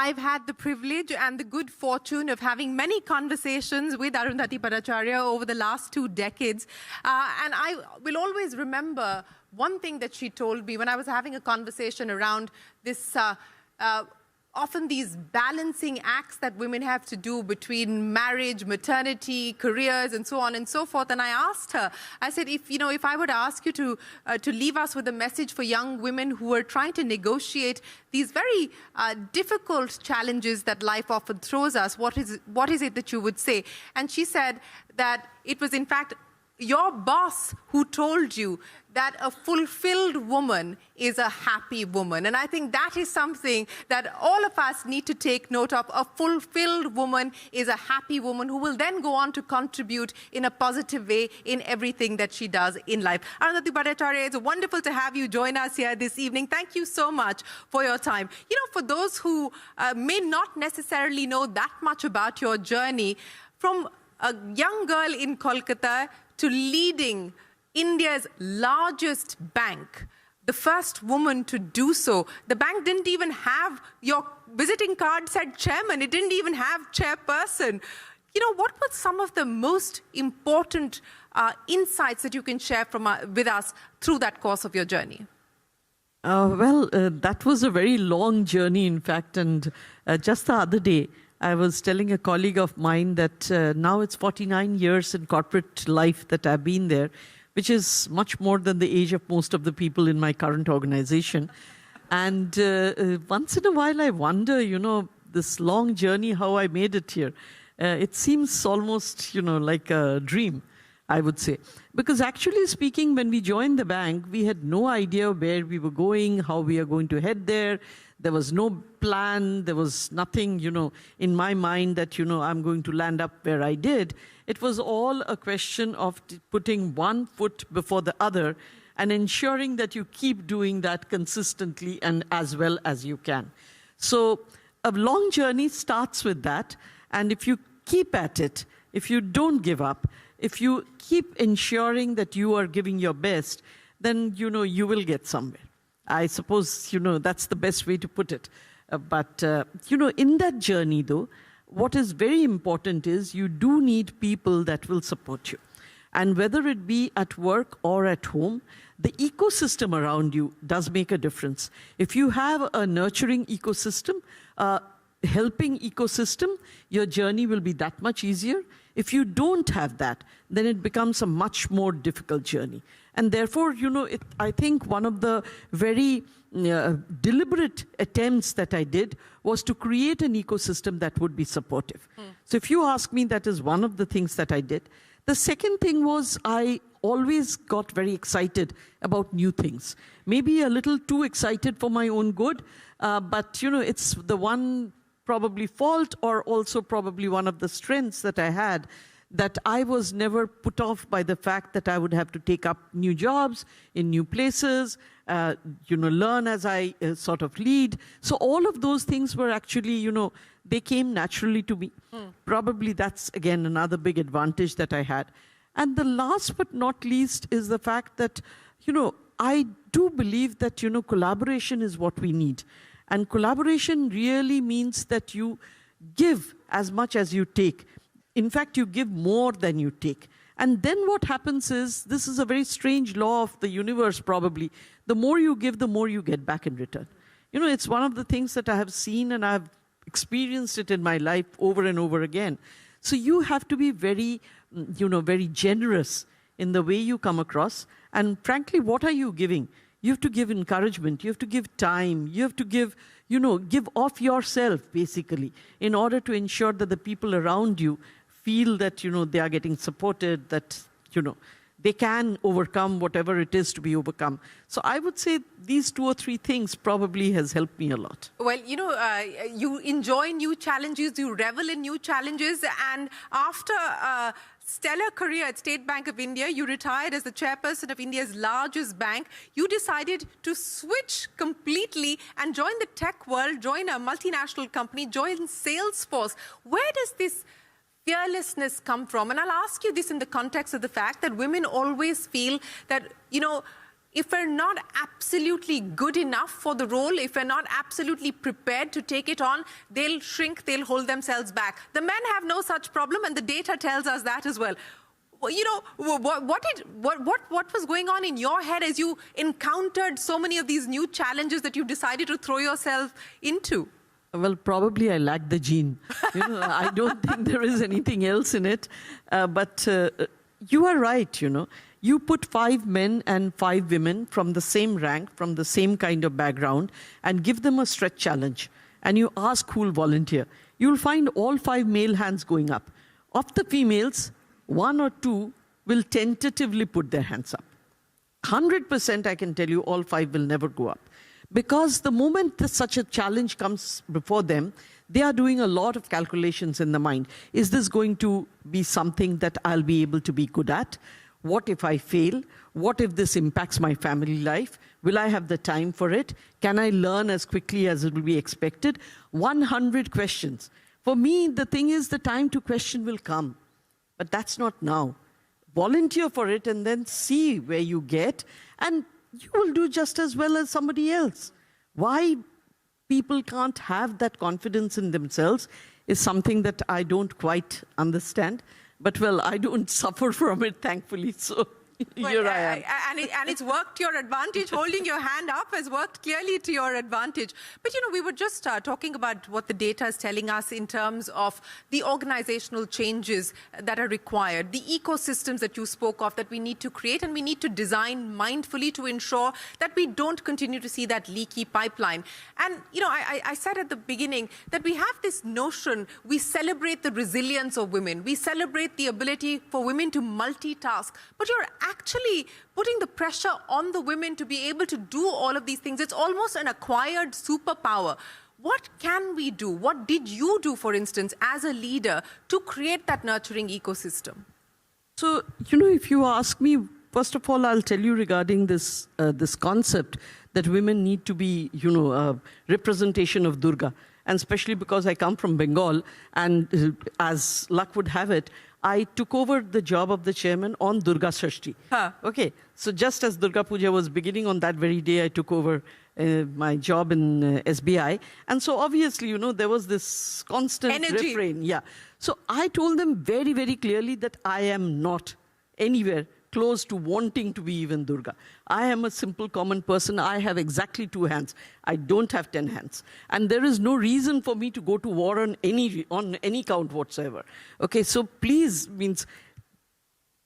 I've had the privilege and the good fortune of having many conversations with Arundhati Bhattacharya over the last 2 decades. And I will always remember one thing that she told me when I was having a conversation around this often these balancing acts that women have to do between marriage, maternity, careers, and so on and so forth. And I asked her, I said, if I were to ask you to leave us with a message for young women who are trying to negotiate these very difficult challenges that life often throws us, what is it that you would say? And she said that it was in fact your boss who told you that a fulfilled woman is a happy woman. And I think that is something that all of us need to take note of. A fulfilled woman is a happy woman who will then go on to contribute in a positive way in everything that she does in life. Arundhati Bhattacharya, it's wonderful to have you join us here this evening. Thank you so much for your time. For those who may not necessarily know that much about your journey, from a young girl in Kolkata to leading India's largest bank, the first woman to do so. The bank didn't even have your visiting card said chairman. It didn't even have chairperson. What were some of the most important insights that you can share with us through that course of your journey? That was a very long journey, in fact. And just the other day, I was telling a colleague of mine that now it's 49 years in corporate life that I've been there, which is much more than the age of most of the people in my current organization. And once in a while, I wonder, this long journey, how I made it here. It seems almost, like a dream, I would say. Because actually speaking, when we joined the bank, we had no idea where we were going, how we are going to head there. There was no plan. There was nothing, in my mind that, I'm going to land up where I did. It was all a question of putting one foot before the other and ensuring that you keep doing that consistently and as well as you can. So a long journey starts with that. And if you keep at it, if you don't give up, if you keep ensuring that you are giving your best, then, you will get somewhere. I suppose, that's the best way to put it. But in that journey, though, what is very important is you do need people that will support you. And whether it be at work or at home, the ecosystem around you does make a difference. If you have a nurturing ecosystem, helping ecosystem, your journey will be that much easier. If you don't have that, then it becomes a much more difficult journey. And therefore, I think one of the very deliberate attempts that I did was to create an ecosystem that would be supportive. So if you ask me, that is one of the things that I did. The second thing was I always got very excited about new things. Maybe a little too excited for my own good, but it's the one probably fault or also probably one of the strengths that I had, that I was never put off by the fact that I would have to take up new jobs in new places, learn as I sort of lead. So all of those things were actually, they came naturally to me. Probably that's, again, another big advantage that I had. And the last but not least is the fact that, I do believe that, collaboration is what we need. And collaboration really means that you give as much as you take. In fact, you give more than you take. And then what happens is, this is a very strange law of the universe probably, the more you give, the more you get back in return. It's one of the things that I have seen and I've experienced it in my life over and over again. So you have to be very, very generous in the way you come across. And frankly, what are you giving? You have to give encouragement. You have to give time. You have to give, give off yourself, basically, in order to ensure that the people around you feel that, they are getting supported, that, they can overcome whatever it is to be overcome. So I would say these 2 or 3 things probably has helped me a lot. Well, you enjoy new challenges, you revel in new challenges, and after a stellar career at State Bank of India, you retired as the chairperson of India's largest bank. You decided to switch completely and join the tech world, join a multinational company, join Salesforce. Where does this fearlessness come from? And I'll ask you this in the context of the fact that women always feel that, if we're not absolutely good enough for the role, if we're not absolutely prepared to take it on, they'll shrink, they'll hold themselves back. The men have no such problem, and the data tells us that as well. You know, what was going on in your head as you encountered so many of these new challenges that you decided to throw yourself into? Well, probably I lack the gene. You know, I don't think there is anything else in it. But you are right, you know. You put 5 men and 5 women from the same rank, from the same kind of background, and give them a stretch challenge. And you ask who will volunteer. You'll find all 5 male hands going up. Of the females, 1 or 2 will tentatively put their hands up. 100% I can tell you all 5 will never go up. Because the moment that such a challenge comes before them, they are doing a lot of calculations in the mind. Is this going to be something that I'll be able to be good at? What if I fail? What if this impacts my family life? Will I have the time for it? Can I learn as quickly as it will be expected? 100 questions. For me, the thing is the time to question will come. But that's not now. Volunteer for it and then see where you get, and you will do just as well as somebody else. Why people can't have that confidence in themselves is something that I don't quite understand. But, well, I don't suffer from it, thankfully, so here I am. And it's worked to your advantage. Holding your hand up has worked clearly to your advantage. But, you know, we were just talking about what the data is telling us in terms of the organizational changes that are required, the ecosystems that you spoke of that we need to create, and we need to design mindfully to ensure that we don't continue to see that leaky pipeline. And, you know, I said at the beginning that we have this notion, we celebrate the resilience of women, we celebrate the ability for women to multitask, but you're actually putting the pressure on the women to be able to do all of these things. It's almost an acquired superpower. What can we do? What did you do, for instance, as a leader to create that nurturing ecosystem? So, you know, if you ask me, first of all, I'll tell you regarding this, this concept that women need to be, you know, a representation of Durga. And especially because I come from Bengal, and as luck would have it, I took over the job of the chairman on Durga Shashti. Okay, so just as Durga Puja was beginning, on that very day I took over my job in SBI. And so obviously, you know, there was this constant refrain. Yeah. So I told them very, very clearly that I am not anywhere close to wanting to be even Durga. I am a simple common person. I have exactly 2 hands. I don't have 10 hands. And there is no reason for me to go to war on any count whatsoever. Okay, so please, means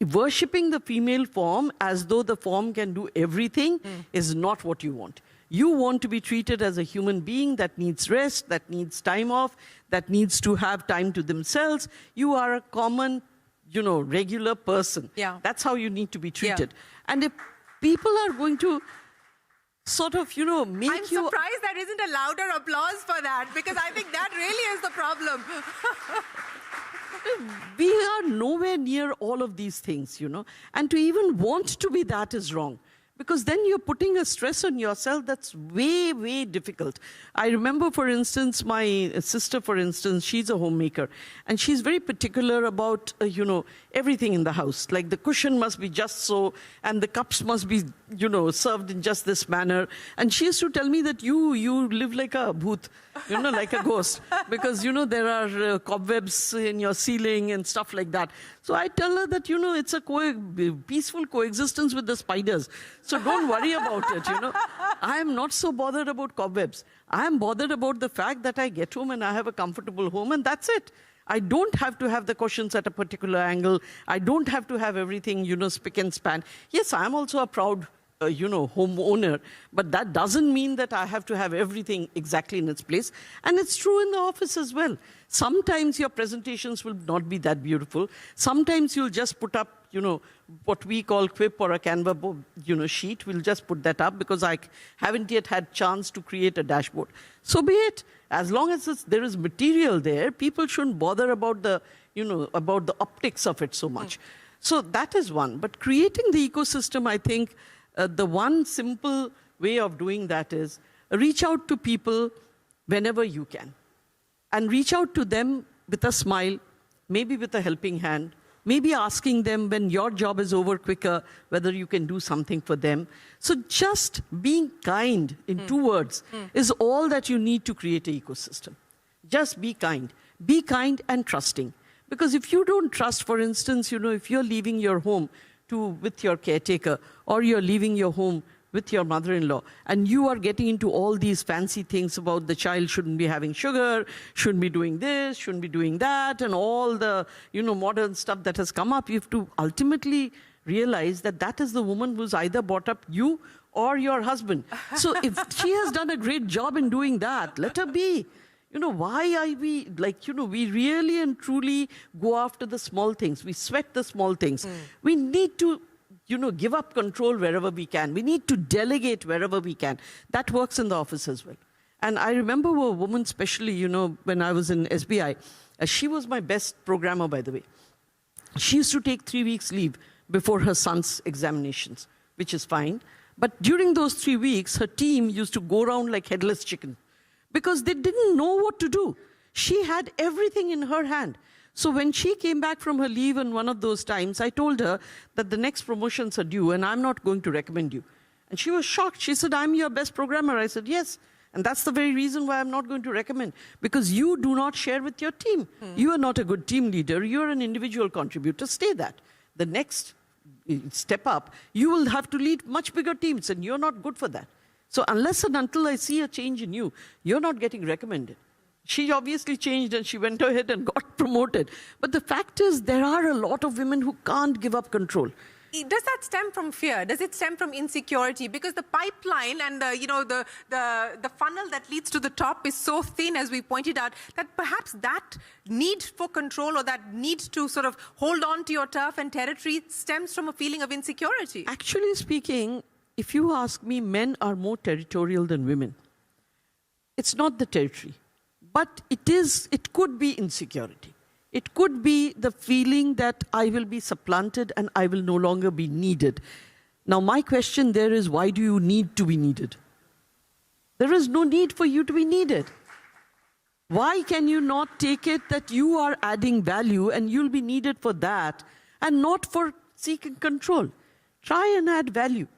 worshipping the female form as though the form can do everything is not what you want. You want to be treated as a human being that needs rest, that needs time off, that needs to have time to themselves. You are a common, you know, regular person. Yeah. That's how you need to be treated. Yeah. And if people are going to sort of, you know, make I'm surprised there isn't a louder applause for that, because I think that really is the problem. We are nowhere near all of these things, you know. And to even want to be that is wrong. Because then you're putting a stress on yourself that's way, way difficult. I remember, for instance, my sister, for instance, she's a homemaker. And she's very particular about, you know, everything in the house. Like the cushion must be just so, and the cups must be, you know, served in just this manner. And she used to tell me that you live like a bhoot, you know, like a ghost. Because, you know, there are cobwebs in your ceiling and stuff like that. So I tell her that, you know, it's a peaceful coexistence with the spiders. So don't worry about it, you know. I am not so bothered about cobwebs. I am bothered about the fact that I get home and I have a comfortable home, and that's it. I don't have to have the cushions at a particular angle. I don't have to have everything, you know, spick and span. Yes, I'm also a proud, you know, homeowner, but that doesn't mean that I have to have everything exactly in its place. And it's true in the office as well. Sometimes your presentations will not be that beautiful. Sometimes you'll just put up, you know, what we call quip or a Canva, you know, sheet. We'll just put that up because I haven't yet had chance to create a dashboard. So be it. As long as there is material there, people shouldn't bother about the, you know, about the optics of it so much. So that is one. But creating the ecosystem, I think, the one simple way of doing that is reach out to people whenever you can. And reach out to them with a smile, maybe with a helping hand, maybe asking them when your job is over quicker, whether you can do something for them. So just being kind, in 2 words, is all that you need to create an ecosystem. Just be kind. Be kind and trusting. Because if you don't trust, for instance, if you're leaving your home with your caretaker, or you're leaving your home with your mother-in-law, and you are getting into all these fancy things about the child shouldn't be having sugar, shouldn't be doing this, shouldn't be doing that, and all the modern stuff that has come up, you have to ultimately realize that that is the woman who's either brought up you or your husband. So if she has done a great job in doing that, let her be. Why are we we really and truly go after the small things. We sweat the small things. We need to give up control wherever we can. We need to delegate wherever we can. That works in the office as well. And I remember a woman, especially, when I was in SBI, she was my best programmer, by the way. She used to take 3 weeks leave before her son's examinations, which is fine. But during those 3 weeks, her team used to go around like headless chicken because they didn't know what to do. She had everything in her hand. So when she came back from her leave in one of those times, I told her that the next promotions are due and I'm not going to recommend you. And she was shocked. She said, I'm your best programmer. I said, yes. And that's the very reason why I'm not going to recommend, because you do not share with your team. You are not a good team leader. You're an individual contributor. Stay that. The next step up, you will have to lead much bigger teams, and you're not good for that. So unless and until I see a change in you, you're not getting recommended. She obviously changed and she went ahead and got promoted. But the fact is, there are a lot of women who can't give up control. Does that stem from fear? Does it stem from insecurity? Because the pipeline and the funnel that leads to the top is so thin, as we pointed out, that perhaps that need for control or that need to sort of hold on to your turf and territory stems from a feeling of insecurity. Actually speaking, if you ask me, men are more territorial than women. It's not the territory, but it could be insecurity. It could be the feeling that I will be supplanted and I will no longer be needed. Now, my question there is, why do you need to be needed? There is no need for you to be needed. Why can you not take it that you are adding value and you'll be needed for that and not for seeking control? Try and add value.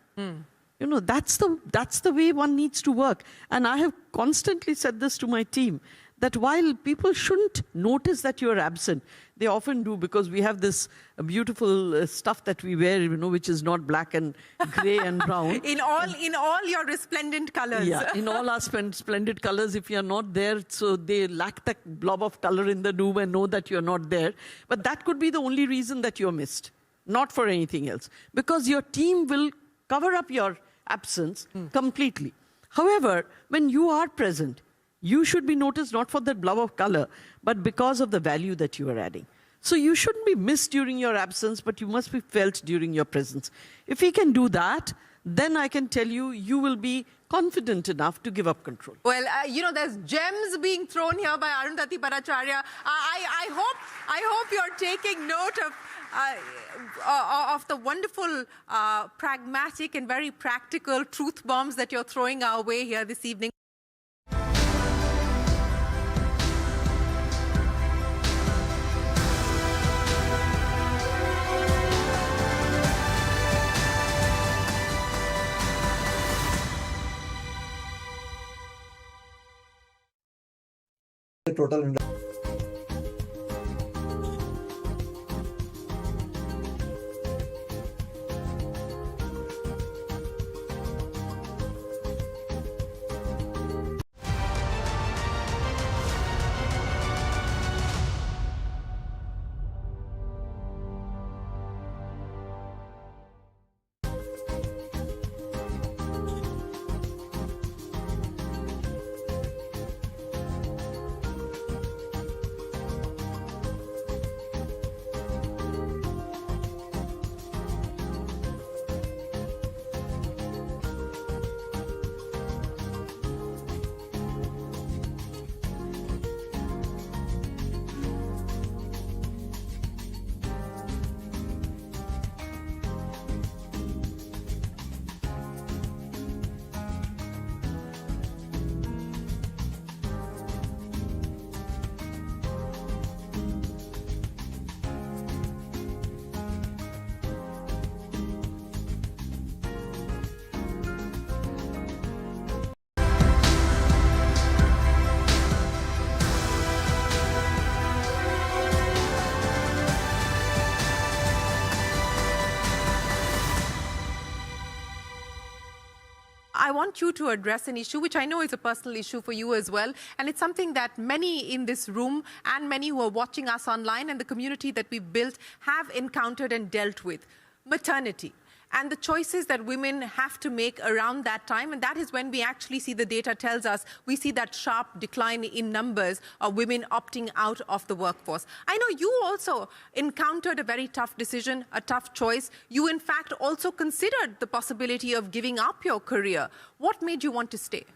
That's the way one needs to work. And I have constantly said this to my team, that while people shouldn't notice that you're absent, they often do, because we have this beautiful stuff that we wear, which is not black and grey and brown. in all your resplendent colors. Yeah, in all our splendid colors. If you're not there, so they lack that blob of color in the room and know that you're not there. But that could be the only reason that you're missed, not for anything else. Because your team will cover up your absence completely. However, when you are present, you should be noticed not for that blob of color, but because of the value that you are adding. So you shouldn't be missed during your absence, but you must be felt during your presence. If we can do that, then I can tell you, you will be confident enough to give up control. Well, there's gems being thrown here by Arundhati Bhattacharya. I hope you're taking note of the wonderful, pragmatic and very practical truth bombs that you're throwing our way here this evening. The total I want you to address an issue which I know is a personal issue for you as well. And it's something that many in this room and many who are watching us online and the community that we've built have encountered and dealt with. Maternity. And the choices that women have to make around that time. And that is when we actually see the data tells us, we see that sharp decline in numbers of women opting out of the workforce. I know you also encountered a very tough decision, a tough choice. You, in fact, also considered the possibility of giving up your career. What made you want to stay?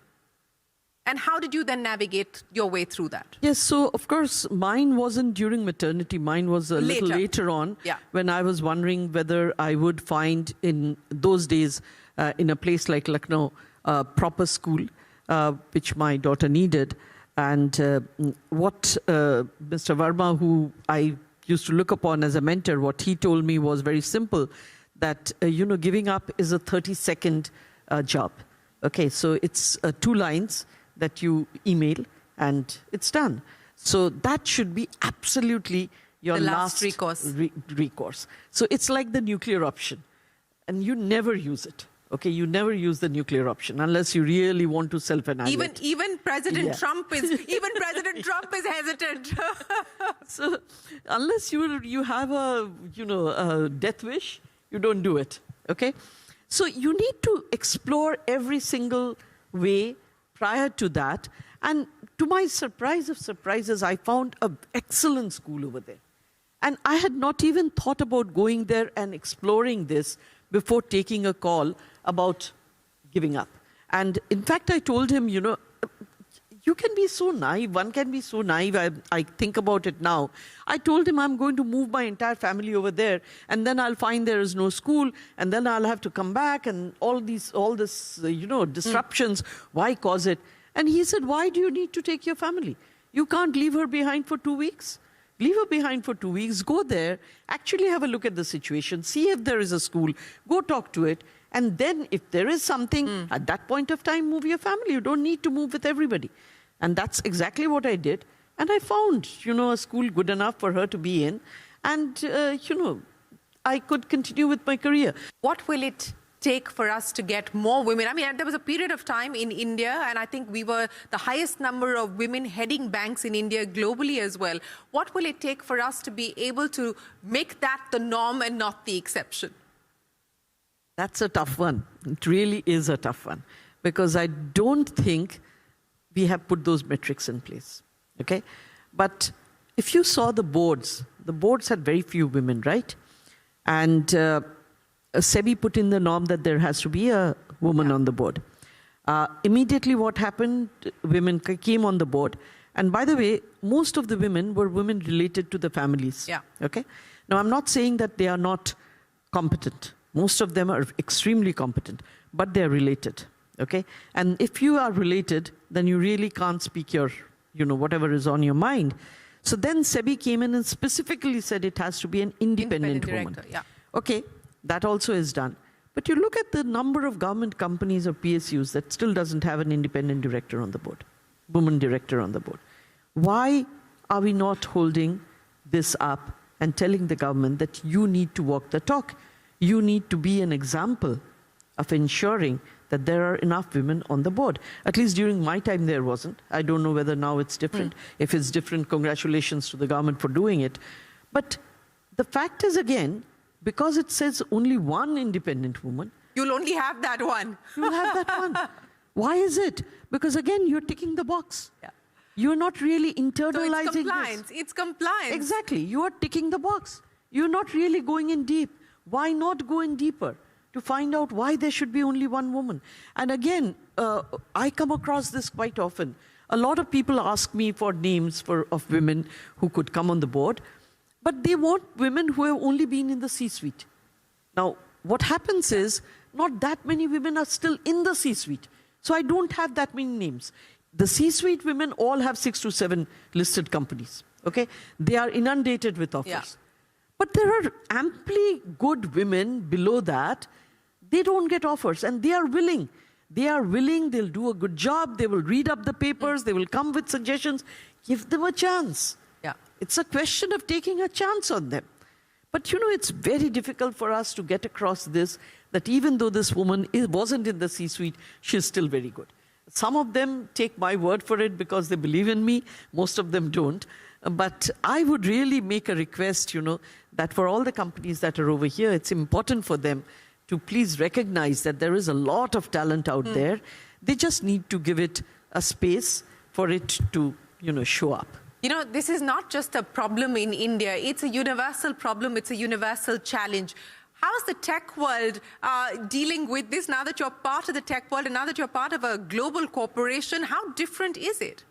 And how did you then navigate your way through that? Yes, so of course, mine wasn't during maternity. Mine was a little later on, when I was wondering whether I would find in those days, in a place like Lucknow, a proper school, which my daughter needed. And what Mr. Verma, who I used to look upon as a mentor, what he told me was very simple, that, giving up is a 30-second job. Okay, so it's 2 lines that you email and it's done. So that should be absolutely your last recourse. So it's like the nuclear option, and you never use it. Okay, you never use the nuclear option unless you really want to self-annihilate. Even President Trump is hesitant. So unless you have a death wish, you don't do it. Okay, so you need to explore every single way prior to that. And to my surprise of surprises, I found an excellent school over there. And I had not even thought about going there and exploring this before taking a call about giving up. And in fact, I told him, you can be so naive. One can be so naive. I think about it now. I told him I'm going to move my entire family over there, and then I'll find there is no school, and then I'll have to come back, and all this, disruptions. Why cause it? And he said, why do you need to take your family? You can't leave her behind for 2 weeks. Leave her behind for 2 weeks. Go there. Actually have a look at the situation. See if there is a school. Go talk to it. And then if there is something, at that point of time, move your family. You don't need to move with everybody. And that's exactly what I did. And I found, a school good enough for her to be in. And, I could continue with my career. What will it take for us to get more women? I mean, there was a period of time in India, and I think we were the highest number of women heading banks in India globally as well. What will it take for us to be able to make that the norm and not the exception? That's a tough one. It really is a tough one. Because I don't think we have put those metrics in place, okay? But if you saw the boards had very few women, right? And SEBI put in the norm that there has to be a woman on the board. Immediately what happened, women came on the board. And by the way, most of the women were women related to the families, okay? Now, I'm not saying that they are not competent. Most of them are extremely competent, but they're related. Okay, and if you are related, then you really can't speak your, whatever is on your mind. So then SEBI came in and specifically said it has to be an independent woman. Okay, that also is done. But you look at the number of government companies or PSUs that still doesn't have an independent director on the board, woman director on the board. Why are we not holding this up and telling the government that you need to walk the talk? You need to be an example of ensuring that there are enough women on the board. At least during my time there wasn't. I don't know whether now it's different. If it's different, congratulations to the government for doing it. But the fact is, again, because it says only one independent woman. You'll only have that one. You'll have that one. Why is it? Because again, you're ticking the box. You're not really internalizing it's compliance. It's compliance. Exactly. You are ticking the box. You're not really going in deep. Why not go in deeper? To find out why there should be only one woman. And again, I come across this quite often. A lot of people ask me for names of women who could come on the board, but they want women who have only been in the C-suite. Now, what happens is, not that many women are still in the C-suite. So I don't have that many names. The C-suite women all have 6 to 7 listed companies. Okay? They are inundated with offers. But there are amply good women below that. They don't get offers, and they are willing. They are willing, they'll do a good job, they will read up the papers, they will come with suggestions. Give them a chance. It's a question of taking a chance on them. But it's very difficult for us to get across this that even though this woman wasn't in the C-suite, she's still very good. Some of them take my word for it because they believe in me. Most of them don't. But I would really make a request, that for all the companies that are over here, it's important for them to please recognize that there is a lot of talent out there. They just need to give it a space for it to, show up. This is not just a problem in India. It's a universal problem. It's a universal challenge. How is the tech world dealing with this now that you're part of the tech world and now that you're part of a global corporation? How different is it?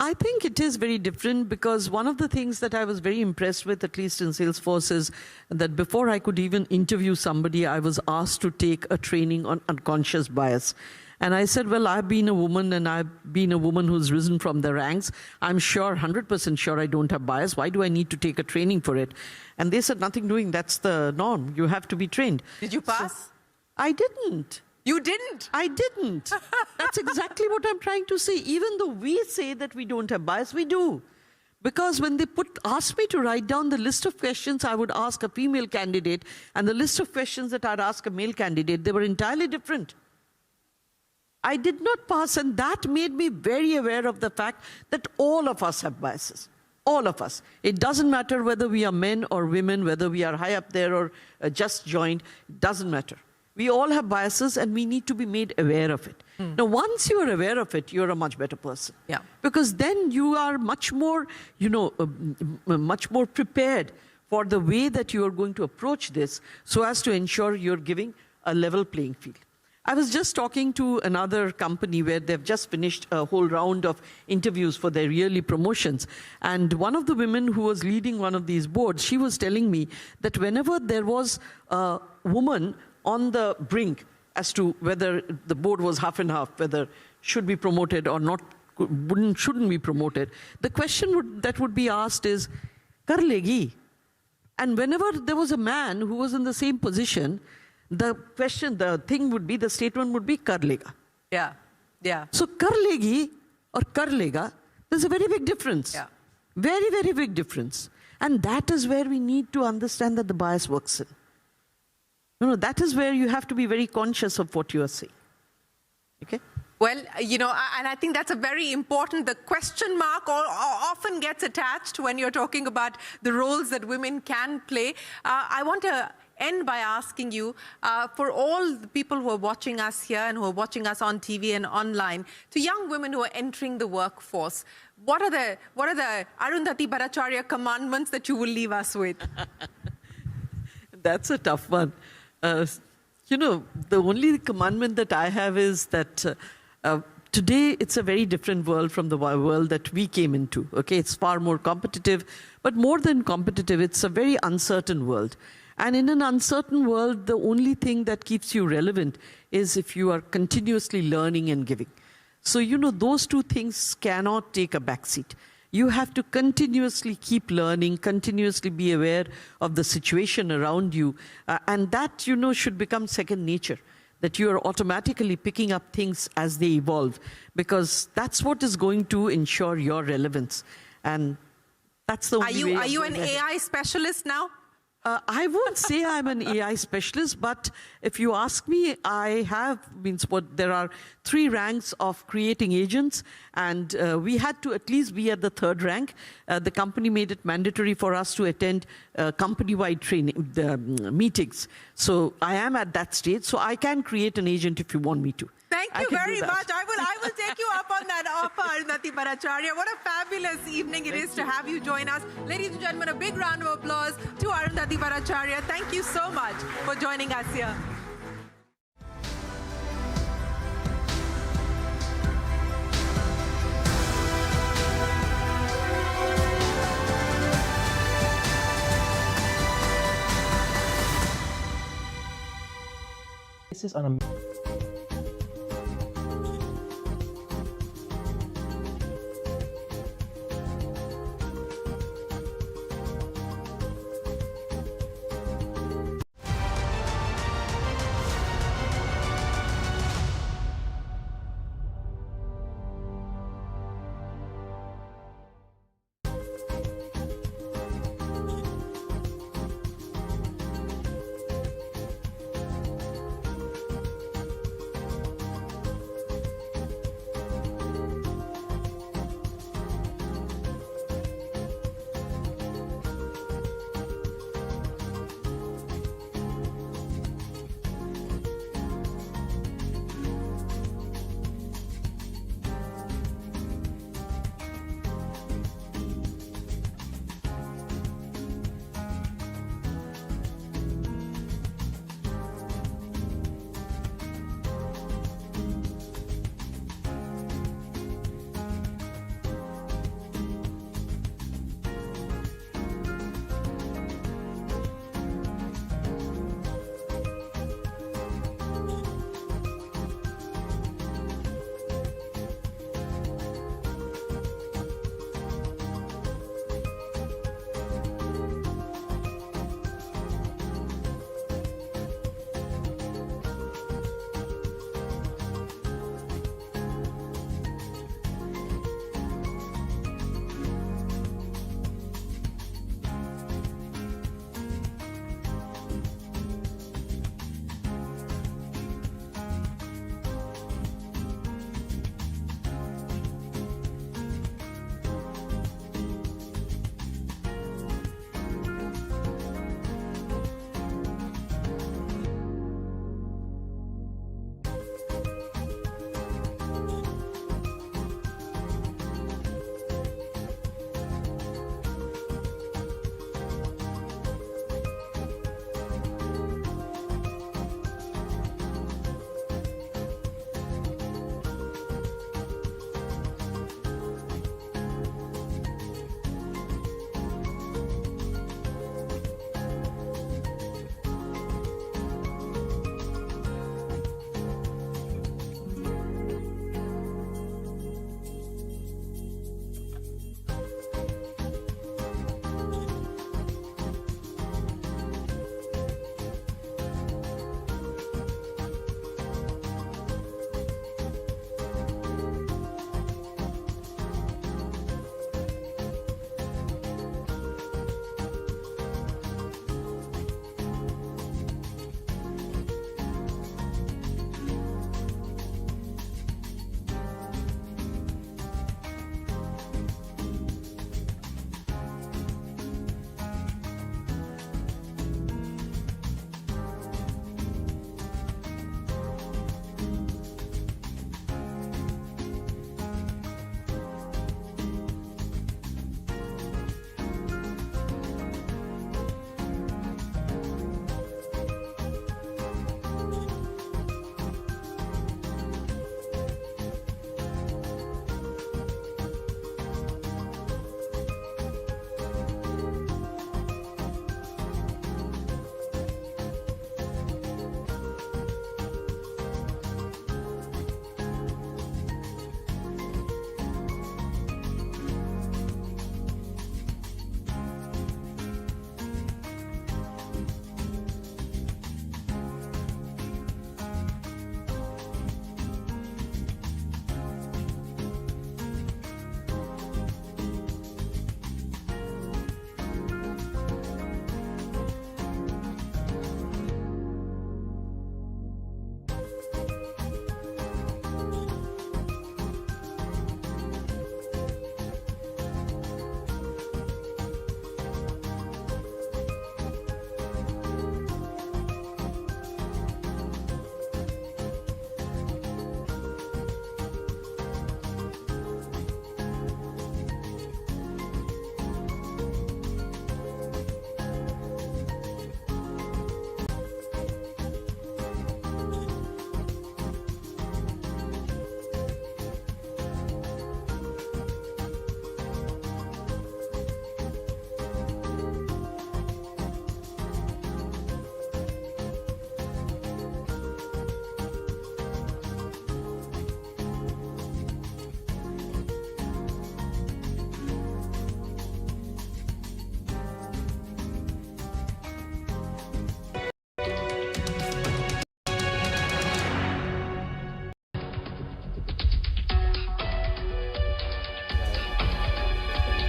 I think it is very different because one of the things that I was very impressed with, at least in Salesforce, is that before I could even interview somebody, I was asked to take a training on unconscious bias. And I said, well, I've been a woman and I've been a woman who's risen from the ranks. I'm sure, 100% sure I don't have bias. Why do I need to take a training for it? And they said, nothing doing, that's the norm. You have to be trained. Did you pass? So, I didn't. You didn't? I didn't. That's exactly what I'm trying to say. Even though we say that we don't have bias, we do. Because when they asked me to write down the list of questions I would ask a female candidate and the list of questions that I'd ask a male candidate, they were entirely different. I did not pass, and that made me very aware of the fact that all of us have biases. All of us. It doesn't matter whether we are men or women, whether we are high up there or just joined. It doesn't matter. We all have biases, and we need to be made aware of it. Now, once you are aware of it, you're a much better person. Yeah. Because then you are much more, much more prepared for the way that you are going to approach this so as to ensure you're giving a level playing field. I was just talking to another company where they've just finished a whole round of interviews for their yearly promotions. And one of the women who was leading one of these boards, she was telling me that whenever there was a woman on the brink as to whether the board was half and half, whether should be promoted or not, shouldn't be promoted, the question that would be asked is, kar legi? And whenever there was a man who was in the same position, the statement would be kar lega. Yeah, yeah. So kar legi or kar lega, there's a very big difference. Yeah. Very, very big difference. And that is where we need to understand that the bias works in. That is where you have to be very conscious of what you are saying. Okay? Well, and I think that's a very important, the question mark often gets attached when you're talking about the roles that women can play. I want to end by asking you, for all the people who are watching us here and who are watching us on TV and online, to young women who are entering the workforce, what are the Arundhati Bhattacharya commandments that you will leave us with? That's a tough one. The only commandment that I have is that today it's a very different world from the world that we came into. Okay, it's far more competitive, but more than competitive, it's a very uncertain world. And in an uncertain world, the only thing that keeps you relevant is if you are continuously learning and giving. So, those two things cannot take a backseat. You have to continuously keep learning, continuously be aware of the situation around you. And that, should become second nature, that you are automatically picking up things as they evolve, because that's what is going to ensure your relevance. And that's the only way. Are you an AI specialist now? I won't say I'm an AI specialist, but if you ask me, there are 3 ranks of creating agents, and we had to at least be at the 3rd rank. The company made it mandatory for us to attend company-wide training meetings. So I am at that stage, so I can create an agent if you want me to. Thank you very much. I will take you up on that offer, Arundhati Bhattacharya. What a fabulous evening it is to have you join us. Ladies and gentlemen, a big round of applause to Arundhati Bhattacharya. Thank you so much for joining us here. This is on a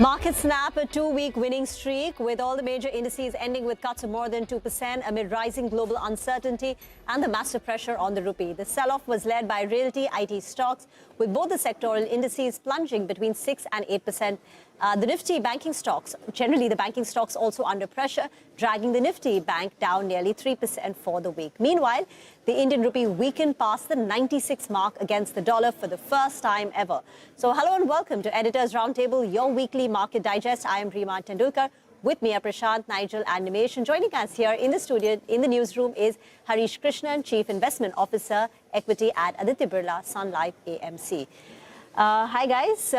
Markets snap a two-week winning streak, with all the major indices ending with cuts of more than 2% amid rising global uncertainty and the massive pressure on the rupee. The sell-off was led by realty, IT stocks, with both the sectoral indices plunging between 6 and 8%. The Nifty banking stocks, generally the banking stocks also under pressure, dragging the Nifty bank down nearly 3% for the week. Meanwhile, the Indian rupee weakened past the 96 mark against the dollar for the first time ever. So hello and welcome to Editors Roundtable, your weekly market digest. I am Reema Tendulkar. With me are Prashant, Nigel and Nimesh. And joining us here in the studio, in the newsroom, is Harish Krishnan, Chief Investment Officer, Equity at Aditya Birla Sun Life AMC. Hi guys.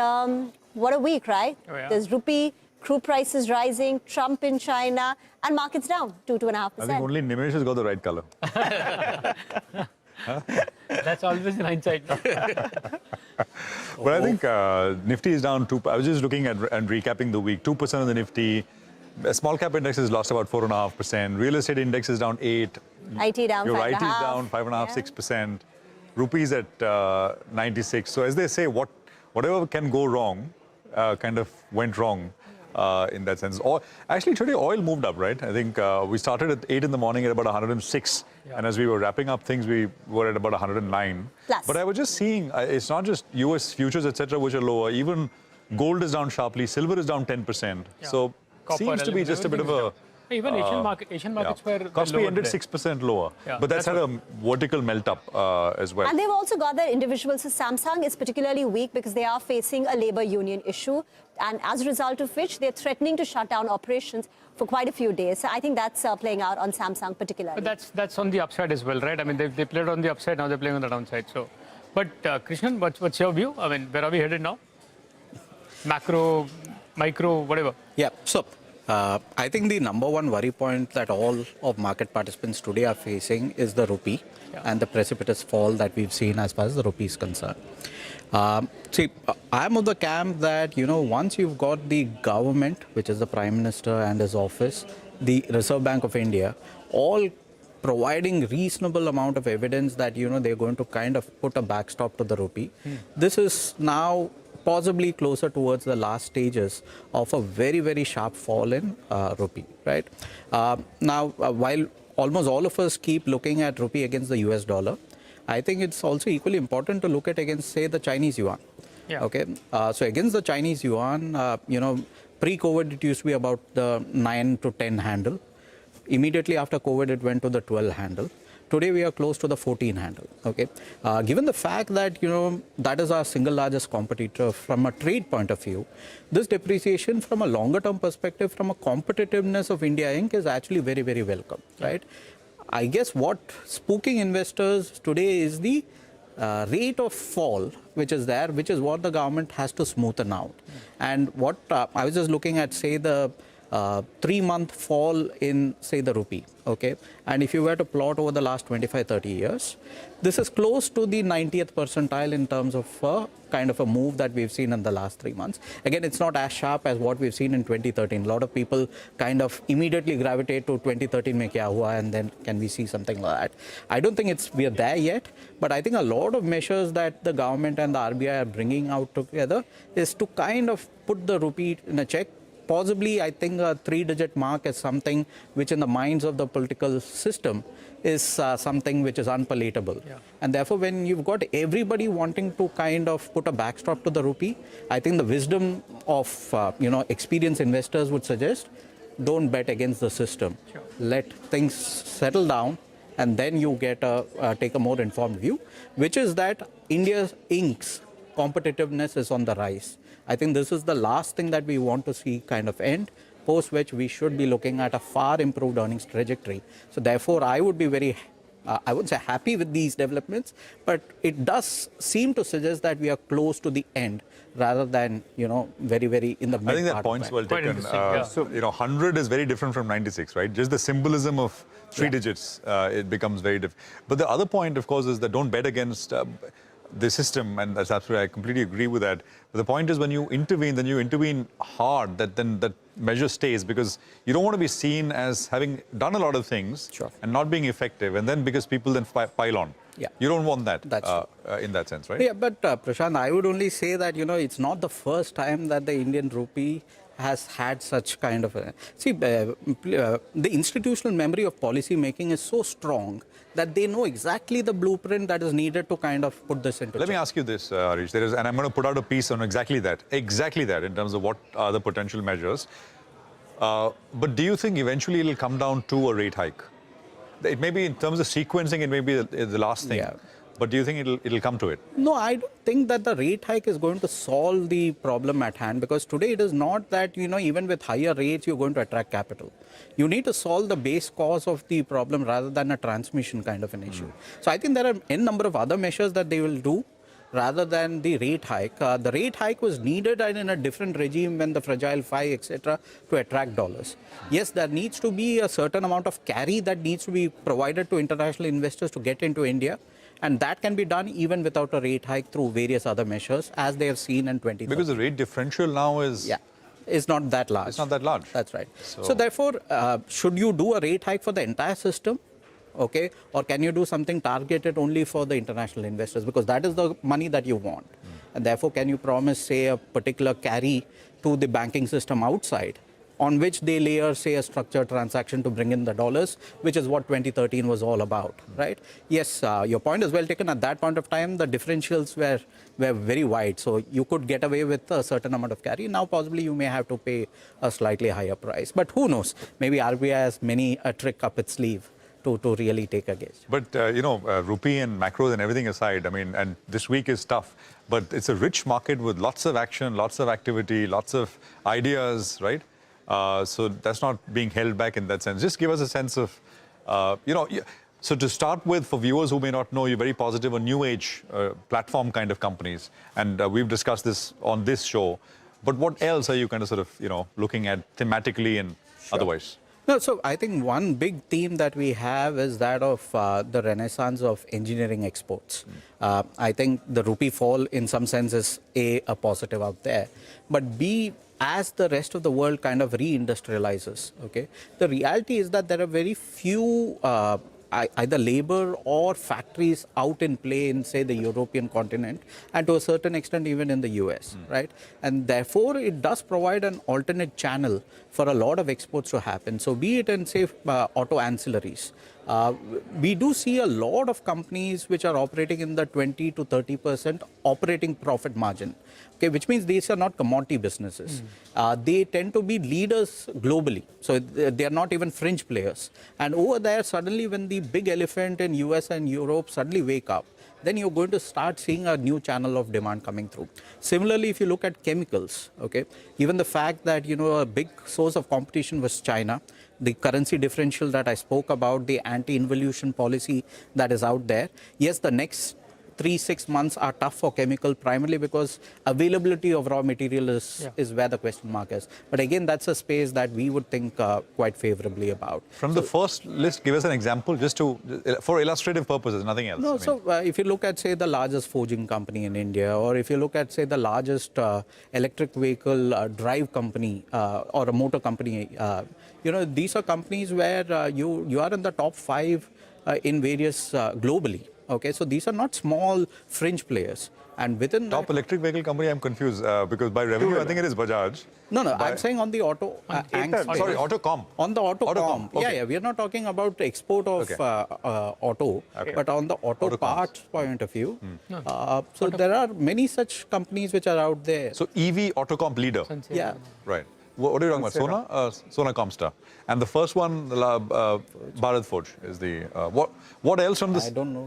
What a week, right? Oh, yeah. There's rupee, crude prices rising, Trump in China, and markets down 2.5%. I think only Nimesh has got the right color. That's always in hindsight. But I think Nifty is down 2%. I was just looking at and recapping the week. 2% of the Nifty. Small cap index has lost about 4.5%. Real estate index is down 8%. IT down 5.5%. Your IT is down 5.5%, 6%. Rupees at 96. So as they say, whatever can go wrong, kind of went wrong in that sense. Actually, today oil moved up, right? I think we started at 8 in the morning at about 106. Yeah. And as we were wrapping up things, we were at about 109. Plus. But I was just seeing, it's not just US futures, etc., which are lower. Even gold is down sharply. Silver is down 10%. Yeah. So Copper, seems to be just a bit of a... Even Asian markets were Kospi ended 6% lower. Yeah. But that's had a vertical melt up as well. And they've also got their individuals. So Samsung is particularly weak because they are facing a labor union issue. And as a result of which, they're threatening to shut down operations for quite a few days. So I think that's playing out on Samsung particularly. But that's on the upside as well, right? I mean, they played on the upside, now they're playing on the downside. So, but Krishnan, what's your view? I mean, where are we headed now? Macro, micro, whatever. Yeah, so I think the number one worry point that all of market participants today are facing is the rupee and the precipitous fall that we've seen as far as the rupee is concerned. See, I'm of the camp that, once you've got the government, which is the Prime Minister and his office, the Reserve Bank of India, all providing reasonable amount of evidence that, they're going to kind of put a backstop to the rupee. This is now possibly closer towards the last stages of a very, very sharp fall in rupee, right? Now, while almost all of us keep looking at rupee against the US dollar, I think it's also equally important to look at against, say, the Chinese yuan. Yeah. Okay. So against the Chinese yuan, pre-COVID, it used to be about the 9 to 10 handle. Immediately after COVID, it went to the 12 handle. Today, we are close to the 14 handle. Okay. Given the fact that, that is our single largest competitor from a trade point of view, this depreciation from a longer term perspective, from a competitiveness of India Inc. is actually very, very welcome, right? I guess what spooking investors today is the rate of fall, which is there, which is what the government has to smoothen out. And what I was just looking at, say, the 3-month fall in, say, the rupee, okay? And if you were to plot over the last 25, 30 years, this is close to the 90th percentile in terms of kind of a move that we've seen in the last 3 months. Again, it's not as sharp as what we've seen in 2013. A lot of people kind of immediately gravitate to 2013 mein kya hua, and then can we see something like that? I don't think we are there yet, but I think a lot of measures that the government and the RBI are bringing out together is to kind of put the rupee in a check. Possibly, I think a 3-digit mark is something which in the minds of the political system is something which is unpalatable. Yeah. And therefore, when you've got everybody wanting to kind of put a backstop to the rupee, I think the wisdom of, experienced investors would suggest, don't bet against the system. Sure. Let things settle down, and then you get take a more informed view, which is that India Inc.'s competitiveness is on the rise. I think this is the last thing that we want to see kind of end, post which we should be looking at a far improved earnings trajectory. So therefore, I would be very, I wouldn't say happy with these developments, but it does seem to suggest that we are close to the end rather than, very, very in the mid. I think that point's well taken. So, 100 is very different from 96, right? Just the symbolism of 3 digits, it becomes very different. But the other point, of course, is that don't bet against... the system, and that's absolutely, I completely agree with that. But the point is, when you intervene, then you intervene hard, then that measure stays, because you don't want to be seen as having done a lot of things and not being effective, and then because people then pile on. Yeah. You don't want that. That's in that sense, right? Yeah, but Prashant, I would only say that, it's not the first time that the Indian rupee has had such kind of a... See, the institutional memory of policy making is so strong that they know exactly the blueprint that is needed to kind of put this into Let me ask you this, Harish. And I'm going to put out a piece on exactly that, in terms of what are the potential measures. But do you think eventually it'll come down to a rate hike? It may be in terms of sequencing, it may be the last thing. Yeah. But do you think it'll come to it? No, I don't think that the rate hike is going to solve the problem at hand, because today it is not that, even with higher rates, you're going to attract capital. You need to solve the base cause of the problem rather than a transmission kind of an issue. So I think there are a number of other measures that they will do rather than the rate hike. The rate hike was needed and in a different regime when the fragile five, etc., to attract dollars. Yes, there needs to be a certain amount of carry that needs to be provided to international investors to get into India. And that can be done even without a rate hike through various other measures, as they have seen in 2030. Because the rate differential now is... Yeah, it's not that large. It's not that large. That's right. So therefore, should you do a rate hike for the entire system? Okay, or can you do something targeted only for the international investors? Because that is the money that you want. And therefore, can you promise, say, a particular carry to the banking system outside, on which they layer, say, a structured transaction to bring in the dollars, which is what 2013 was all about, right? Yes, your point is well taken. At that point of time, the differentials were very wide. So you could get away with a certain amount of carry. Now, possibly, you may have to pay a slightly higher price. But who knows? Maybe RBI has many a trick up its sleeve to really take a gauge. But, rupee and macros and everything aside, and this week is tough, but it's a rich market with lots of action, lots of activity, lots of ideas, right? So that's not being held back in that sense. Just give us a sense of, so to start with, for viewers who may not know, you're very positive on new age platform kind of companies. And we've discussed this on this show. But what else are you kind of sort of, looking at thematically and otherwise? No, so I think one big theme that we have is that of the renaissance of engineering exports. I think the rupee fall in some sense is a positive out there. But B, as the rest of the world kind of reindustrializes, okay, the reality is that there are very few either labor or factories out in play in, say, the European continent, and to a certain extent even in the US, right? And therefore, it does provide an alternate channel for a lot of exports to happen. So be it in, say, auto ancillaries. We do see a lot of companies which are operating in the 20 to 30% operating profit margin, okay, which means these are not commodity businesses. They tend to be leaders globally, so they are not even fringe players. And over there, suddenly when the big elephant in US and Europe suddenly wake up, then you're going to start seeing a new channel of demand coming through. Similarly, if you look at chemicals, okay, even the fact that, a big source of competition was China, the currency differential that I spoke about, the anti-involution policy that is out there. Yes, the next 3-6 months are tough for chemical, primarily because availability of raw material is where the question mark is. But again, that's a space that we would think quite favorably about. From the first list, give us an example, just for illustrative purposes, nothing else. No, so if you look at, say, the largest forging company in India, or if you look at, say, the largest electric vehicle drive company or a motor company, these are companies where you are in the top 5 in various globally. Okay, so these are not small fringe players. And within top electric vehicle company, I'm confused because by revenue, I think it is Bajaj. No, I'm saying on the auto. Sorry, Autocom. On the Autocom. Okay. Yeah, we are not talking about export of auto, but on the auto parts point of view. So there are many such companies which are out there. So EV Autocom leader. Yeah. Right. What are you talking about? Sona Comstar. And the first one, Bharat Forge is the... What else from this? I don't know.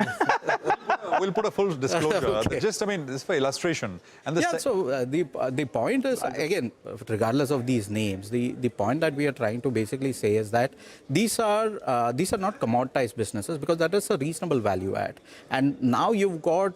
We'll put a full disclosure. Okay. Just, this is for illustration. And so the point is, again, regardless of these names, the point that we are trying to basically say is that these are not commoditized businesses, because that is a reasonable value add. And now you've got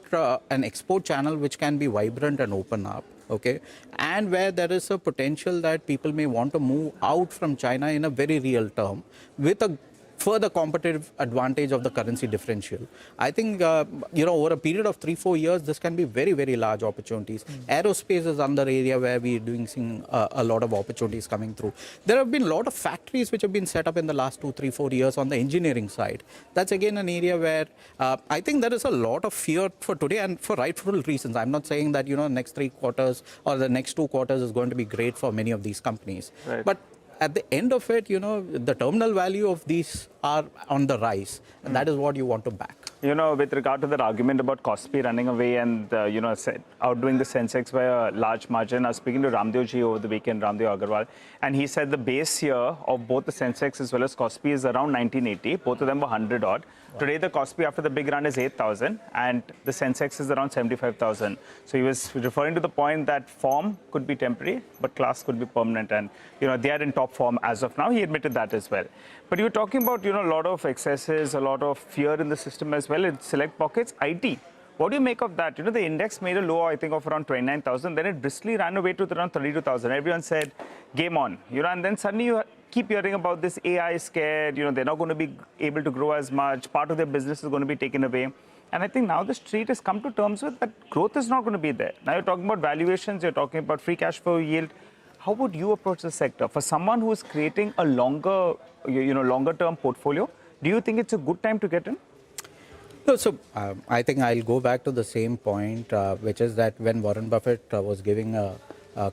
an export channel which can be vibrant and open up. Okay, and where there is a potential that people may want to move out from China in a very real term with a further competitive advantage of the currency differential. I think, over a period of 3-4 years, this can be very, very large opportunities. Aerospace is another area where we're seeing a lot of opportunities coming through. There have been a lot of factories which have been set up in the last 2-3-4 years on the engineering side. That's again an area where I think there is a lot of fear for today, and for rightful reasons. I'm not saying that, next 3 quarters or the next 2 quarters is going to be great for many of these companies. Right. But at the end of it, the terminal value of these are on the rise, and that is what you want to back. With regard to that argument about Kospi running away and, outdoing the Sensex by a large margin, I was speaking to Ramdevji over the weekend, Ramdev Agarwal, and he said the base year of both the Sensex as well as Kospi is around 1980. Both of them were 100 odd. Wow. Today, the Kospi after the big run is 8,000 and the Sensex is around 75,000. So he was referring to the point that form could be temporary, but class could be permanent. And, they are in top form as of now. He admitted that as well. But you were talking about, a lot of excesses, a lot of fear in the system as well in select pockets. IT, what do you make of that? The index made a low, I think, of around 29,000. Then it briskly ran away to around 32,000. Everyone said, game on. And then suddenly you keep hearing about this AI scared. They're not going to be able to grow as much. Part of their business is going to be taken away. And I think now the street has come to terms with that growth is not going to be there. Now you're talking about valuations, you're talking about free cash flow yield. How would you approach the sector? For someone who is creating a longer term portfolio, do you think it's a good time to get in? No, so I think I'll go back to the same point, which is that when Warren Buffett was giving a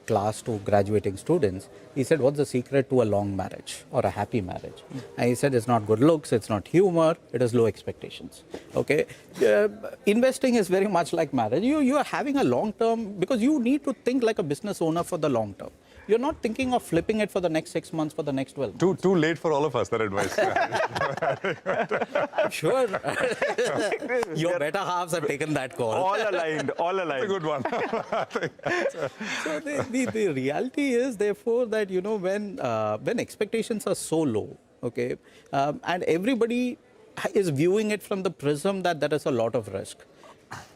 class to graduating students, he said, what's the secret to a long marriage or a happy marriage? And he said, it's not good looks, it's not humor, it is low expectations. Okay, investing is very much like marriage. You are having a long term, because you need to think like a business owner for the long term. You're not thinking of flipping it for the next 6 months, for the next 12 months. Too late for all of us, that advice. I'm sure your better halves have taken that call. All aligned, all aligned. That's a good one. So the reality is, therefore, that, when expectations are so low, okay, and everybody is viewing it from the prism that there is a lot of risk.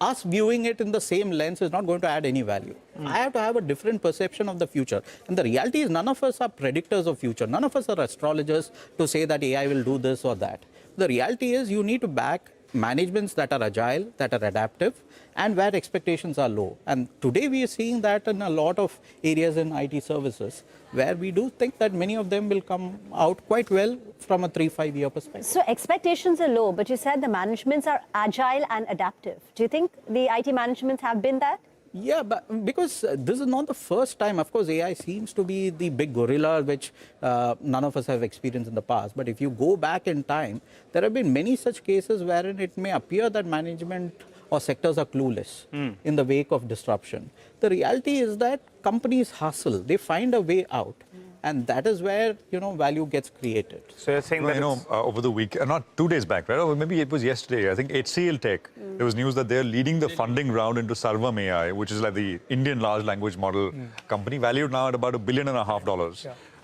Us viewing it in the same lens is not going to add any value. I have to have a different perception of the future. And the reality is none of us are predictors of future. None of us are astrologers to say that AI will do this or that. The reality is you need to back managements that are agile, that are adaptive, and where expectations are low. And today we are seeing that in a lot of areas in IT services, where we do think that many of them will come out quite well from a 3-5 year perspective. So expectations are low, but you said the managements are agile and adaptive. Do you think the IT managements have been that? Yeah, but because this is not the first time. Of course, AI seems to be the big gorilla, which none of us have experienced in the past. But if you go back in time, there have been many such cases wherein it may appear that management or sectors are clueless in the wake of disruption. The reality is that companies hustle. They find a way out. And that is where, value gets created. So you're saying that over the week, not 2 days back, right? Or maybe it was yesterday. I think HCL Tech, there was news that they're leading the funding round into Sarvam AI, which is like the Indian large language model company, valued now at about $1.5 billion.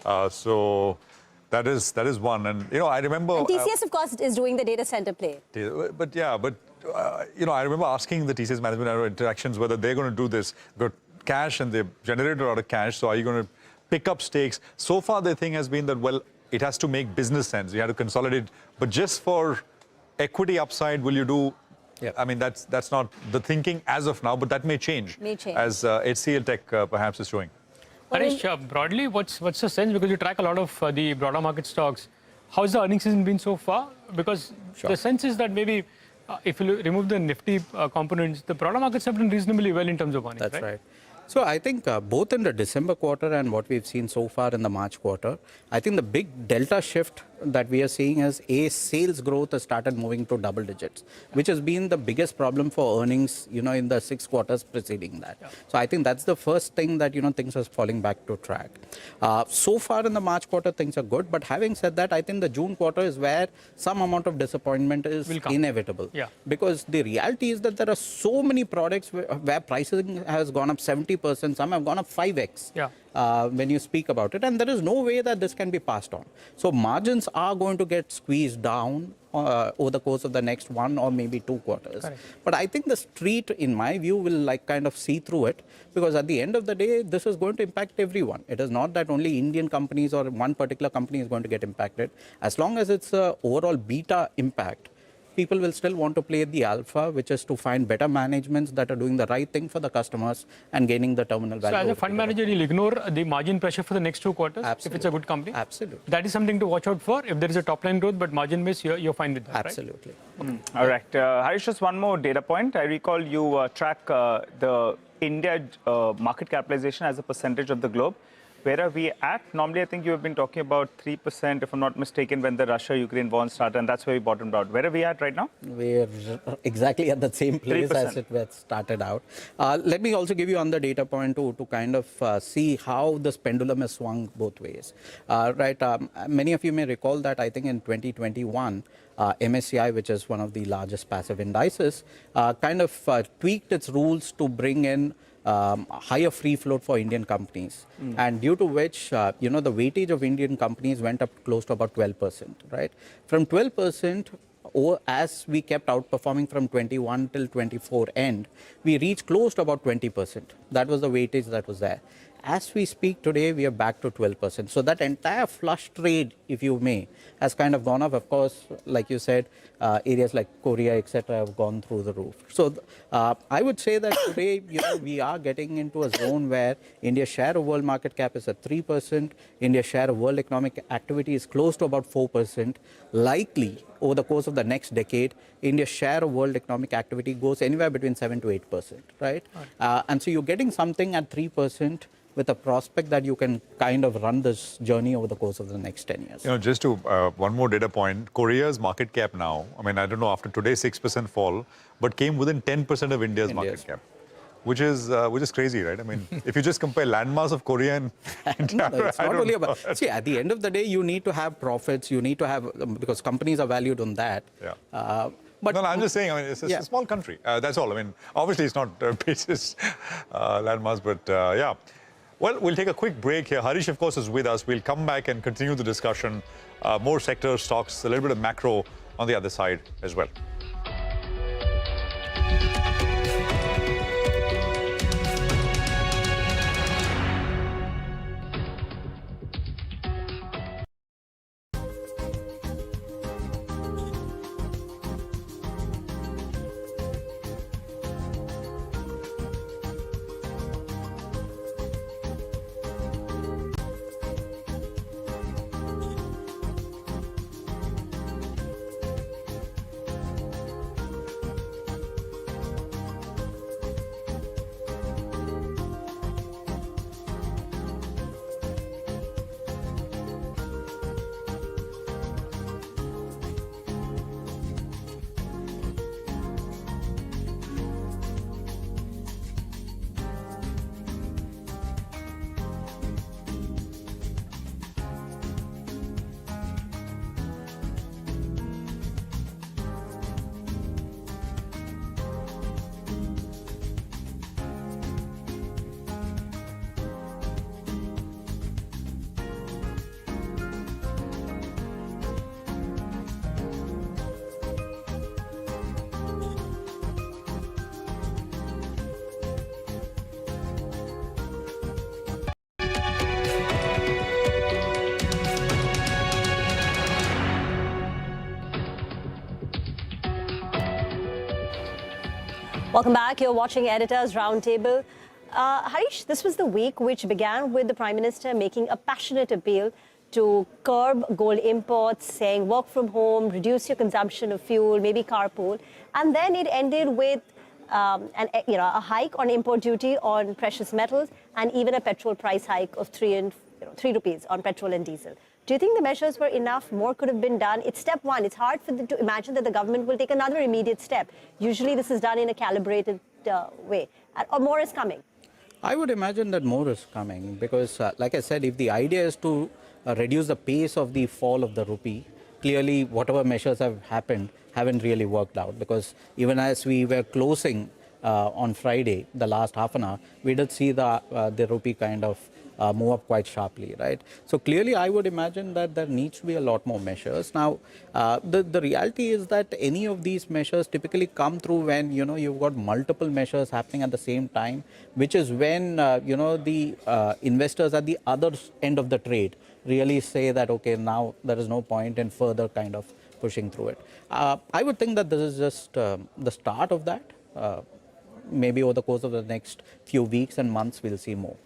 Yeah. So that is one. And, I remember... And TCS, of course, is doing the data center play. But I remember asking the TCS management interactions whether they're going to do this. Got cash and they've generated a lot of cash, so are you going to pick up stakes? So far, the thing has been that, well, it has to make business sense. You have to consolidate. But just for equity upside, will you do... Yeah. I mean, that's not the thinking as of now, but that may change. As HCL Tech perhaps is showing. Anish, broadly, what's the sense? Because you track a lot of the broader market stocks. How's the earnings season been so far? Because the sense is that maybe if you remove the Nifty components, the broader markets have done reasonably well in terms of earnings, That's right. So I think both in the December quarter and what we've seen so far in the March quarter, I think the big delta shift that we are seeing is sales growth has started moving to double digits, which has been the biggest problem for earnings, in the 6 quarters preceding that. So I think that's the first thing that, things are falling back to track. So far in the March quarter, things are good. But having said that, I think the June quarter is where some amount of disappointment is inevitable. Yeah. Because the reality is that there are so many products where pricing has gone up 70%, some have gone up 5x. Yeah. When you speak about it, and there is no way that this can be passed on. So margins are going to get squeezed down over the course of the next 1 or maybe 2 quarters. Correct. But I think the street, in my view, will like kind of see through it, because at the end of the day, this is going to impact everyone. It is not that only Indian companies or one particular company is going to get impacted. As long as it's a overall beta impact, people will still want to play the alpha, which is to find better managements that are doing the right thing for the customers and gaining the terminal value. So as a fund manager, you'll ignore the margin pressure for the next 2 quarters if it's a good company? Absolutely. That is something to watch out for. If there is a top line growth, but margin miss, you're fine with that, Absolutely. Right? All right. Harish, just one more data point. I recall you track the India market capitalization as a percentage of the globe. Where are we at? Normally, I think you have been talking about 3%, if I'm not mistaken, when the Russia-Ukraine war started, and that's where we bottomed out. Where are we at right now? We're exactly at the same place 3%. as it started out. Let me also give you another data point to kind of see how this pendulum has swung both ways. Many of you may recall that I think in 2021, MSCI, which is one of the largest passive indices, kind of tweaked its rules to bring in higher free float for Indian companies, and due to which, the weightage of Indian companies went up close to about 12%, right? From 12%, as we kept outperforming from 21 till 24 end, we reached close to about 20%. That was the weightage that was there. As we speak today, we are back to 12%. So that entire flush trade, if you may, has kind of gone up. Of course, like you said, areas like Korea, etc., have gone through the roof. So I would say that today, we are getting into a zone where India's share of world market cap is at 3%. India's share of world economic activity is close to about 4%. Likely, over the course of the next decade, India's share of world economic activity goes anywhere between 7 to 8%, right? And so you're getting something at 3%. With a prospect that you can kind of run this journey over the course of the next 10 years. Just to one more data point, Korea's market cap now, I mean, I don't know, after today's 6% fall, but came within 10% of India's market cap, which is crazy, right? I mean, if you just compare landmass of Korea and India, No, it's not only about, see, at the end of the day, you need to have profits, you need to have, because companies are valued on that. Yeah. But no, I'm just saying, I mean, it's a small country. That's all. I mean, obviously it's not basis landmass, but yeah. Well, we'll take a quick break here. Harish, of course, is with us. We'll come back and continue the discussion. More sector stocks, a little bit of macro on the other side as well. Welcome back. You're watching Editor's Roundtable. Harish, this was the week which began with the Prime Minister making a passionate appeal to curb gold imports, saying work from home, reduce your consumption of fuel, maybe carpool. And then it ended with a hike on import duty on precious metals and even a petrol price hike of 3 rupees on petrol and diesel. Do you think the measures were enough? More could have been done? It's step one. It's hard for them to imagine that the government will take another immediate step. Usually this is done in a calibrated way. Or more is coming? I would imagine that more is coming because, like I said, if the idea is to reduce the pace of the fall of the rupee, clearly whatever measures have happened haven't really worked out, because even as we were closing on Friday, the last half an hour, we did see the rupee kind of move up quite sharply, right? So clearly, I would imagine that there needs to be a lot more measures. Now, the reality is that any of these measures typically come through when, you've got multiple measures happening at the same time, which is when, the investors at the other end of the trade really say that, okay, now there is no point in further kind of pushing through it. I would think that this is just the start of that. Maybe over the course of the next few weeks and months, we'll see more.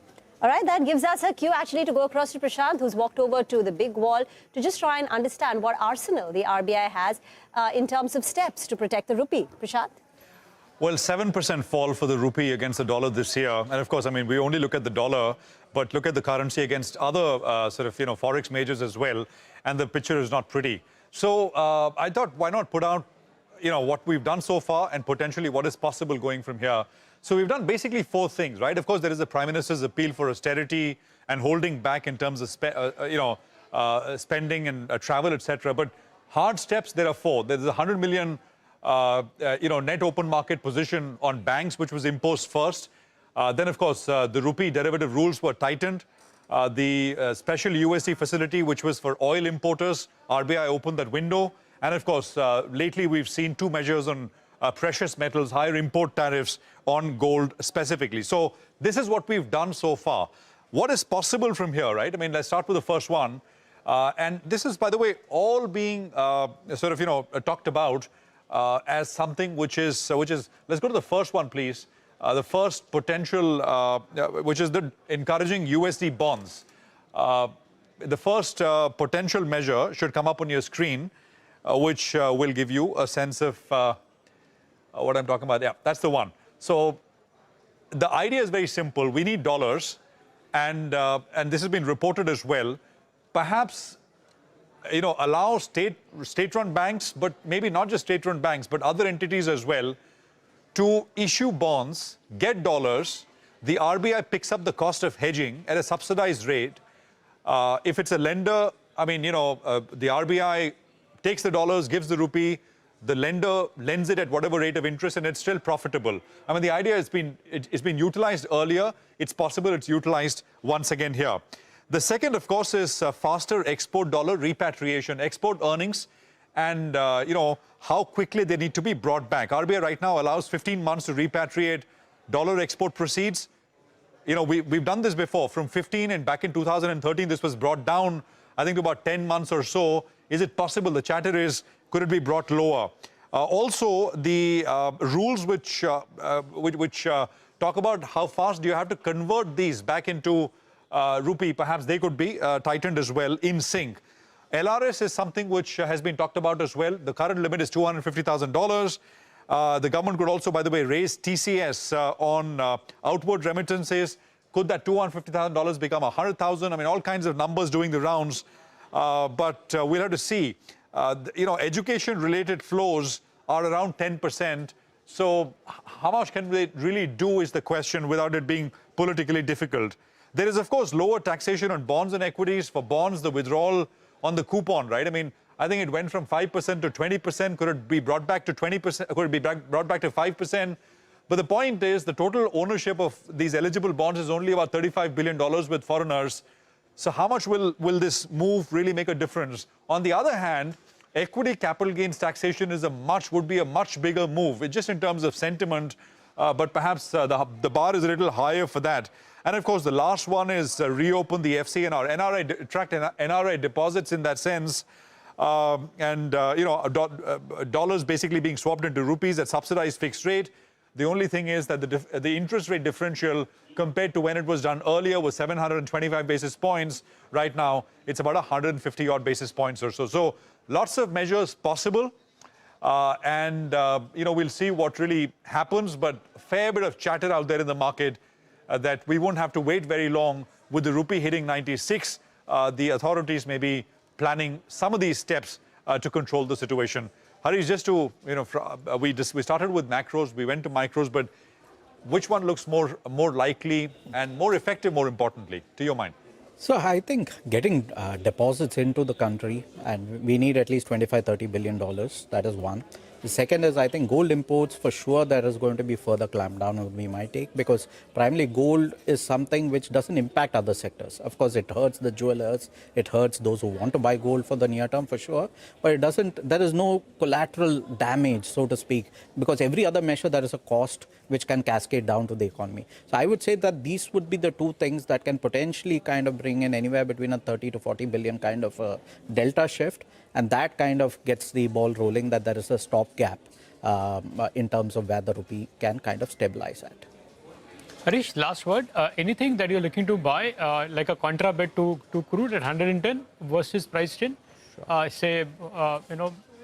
All right, that gives us a cue actually to go across to Prashant, who's walked over to the big wall to just try and understand what arsenal the RBI has in terms of steps to protect the rupee. Prashant? Well, 7% fall for the rupee against the dollar this year. And of course, I mean, we only look at the dollar, but look at the currency against other forex majors as well. And the picture is not pretty. So I thought, why not put out, what we've done so far and potentially what is possible going from here. So we've done basically 4 things, right? Of course, there is the Prime Minister's appeal for austerity and holding back in terms of spending and travel, etc. But hard steps, there are 4. There's a 100 million, net open market position on banks, which was imposed first. Then, of course, the rupee derivative rules were tightened. The special USD facility, which was for oil importers, RBI opened that window. And of course, lately we've seen 2 measures on precious metals, higher import tariffs on gold specifically. So this is what we've done so far. What is possible from here, right? I mean, let's start with the first one. And this is, by the way, all being talked about as something which is, let's go to the first one, please. The first potential, which is the encouraging USD bonds. The first potential measure should come up on your screen, which will give you a sense of what I'm talking about. Yeah, that's the one. So the idea is very simple. We need dollars, and this has been reported as well. Perhaps, allow state-run banks, but maybe not just state-run banks, but other entities as well, to issue bonds, get dollars. The RBI picks up the cost of hedging at a subsidized rate. If it's a lender, I mean, the RBI takes the dollars, gives the rupee, the lender lends it at whatever rate of interest, and it's still profitable. I mean, the idea has been, it's been utilized earlier. It's possible it's utilized once again here. The second, of course, is faster export dollar repatriation, export earnings, and, how quickly they need to be brought back. RBI right now allows 15 months to repatriate dollar export proceeds. We've done this before. From 15 and back in 2013, this was brought down, I think, to about 10 months or so. Is it possible? The chatter is, could it be brought lower? Also, the rules which talk about how fast do you have to convert these back into rupee, perhaps they could be tightened as well in sync. LRS is something which has been talked about as well. The current limit is $250,000. The government could also, by the way, raise TCS on outward remittances. Could that $250,000 become $100,000? I mean, all kinds of numbers doing the rounds. But we'll have to see. Education-related flows are around 10%. So how much can they really do is the question without it being politically difficult. There is, of course, lower taxation on bonds and equities. For bonds, the withdrawal on the coupon, right? I mean, I think it went from 5% to 20%. Could it be brought back to 20%? Could it be brought back to 5%? But the point is the total ownership of these eligible bonds is only about $35 billion with foreigners. So how much will this move really make a difference? On the other hand, equity capital gains taxation would be a much bigger move, just in terms of sentiment, but perhaps the bar is a little higher for that. And of course, the last one is reopen the FCNR, attract NRI deposits in that sense, dollars basically being swapped into rupees at subsidized fixed rate. The only thing is that the interest rate differential compared to when it was done earlier was 725 basis points. Right now, it's about 150 odd basis points or so. So lots of measures possible. We'll see what really happens, but a fair bit of chatter out there in the market that we won't have to wait very long with the rupee hitting 96. The authorities may be planning some of these steps to control the situation. Harish, just to, we started with macros, we went to micros, but which one looks more likely and more effective, more importantly, to your mind? So I think getting deposits into the country, and we need at least $25-30 billion. That is one. The second is, I think gold imports, for sure, there is going to be further clampdown we might take, because primarily gold is something which doesn't impact other sectors. Of course, it hurts the jewelers, it hurts those who want to buy gold for the near term, for sure, but it doesn't, there is no collateral damage, so to speak, because every other measure there is a cost which can cascade down to the economy. So I would say that these would be the two things that can potentially kind of bring in anywhere between a 30 to 40 billion kind of a delta shift, and that kind of gets the ball rolling that there is a stopgap in terms of where the rupee can kind of stabilize at. Harish, last word. Anything that you're looking to buy, like a contra bet to crude at 110 versus price change? Say,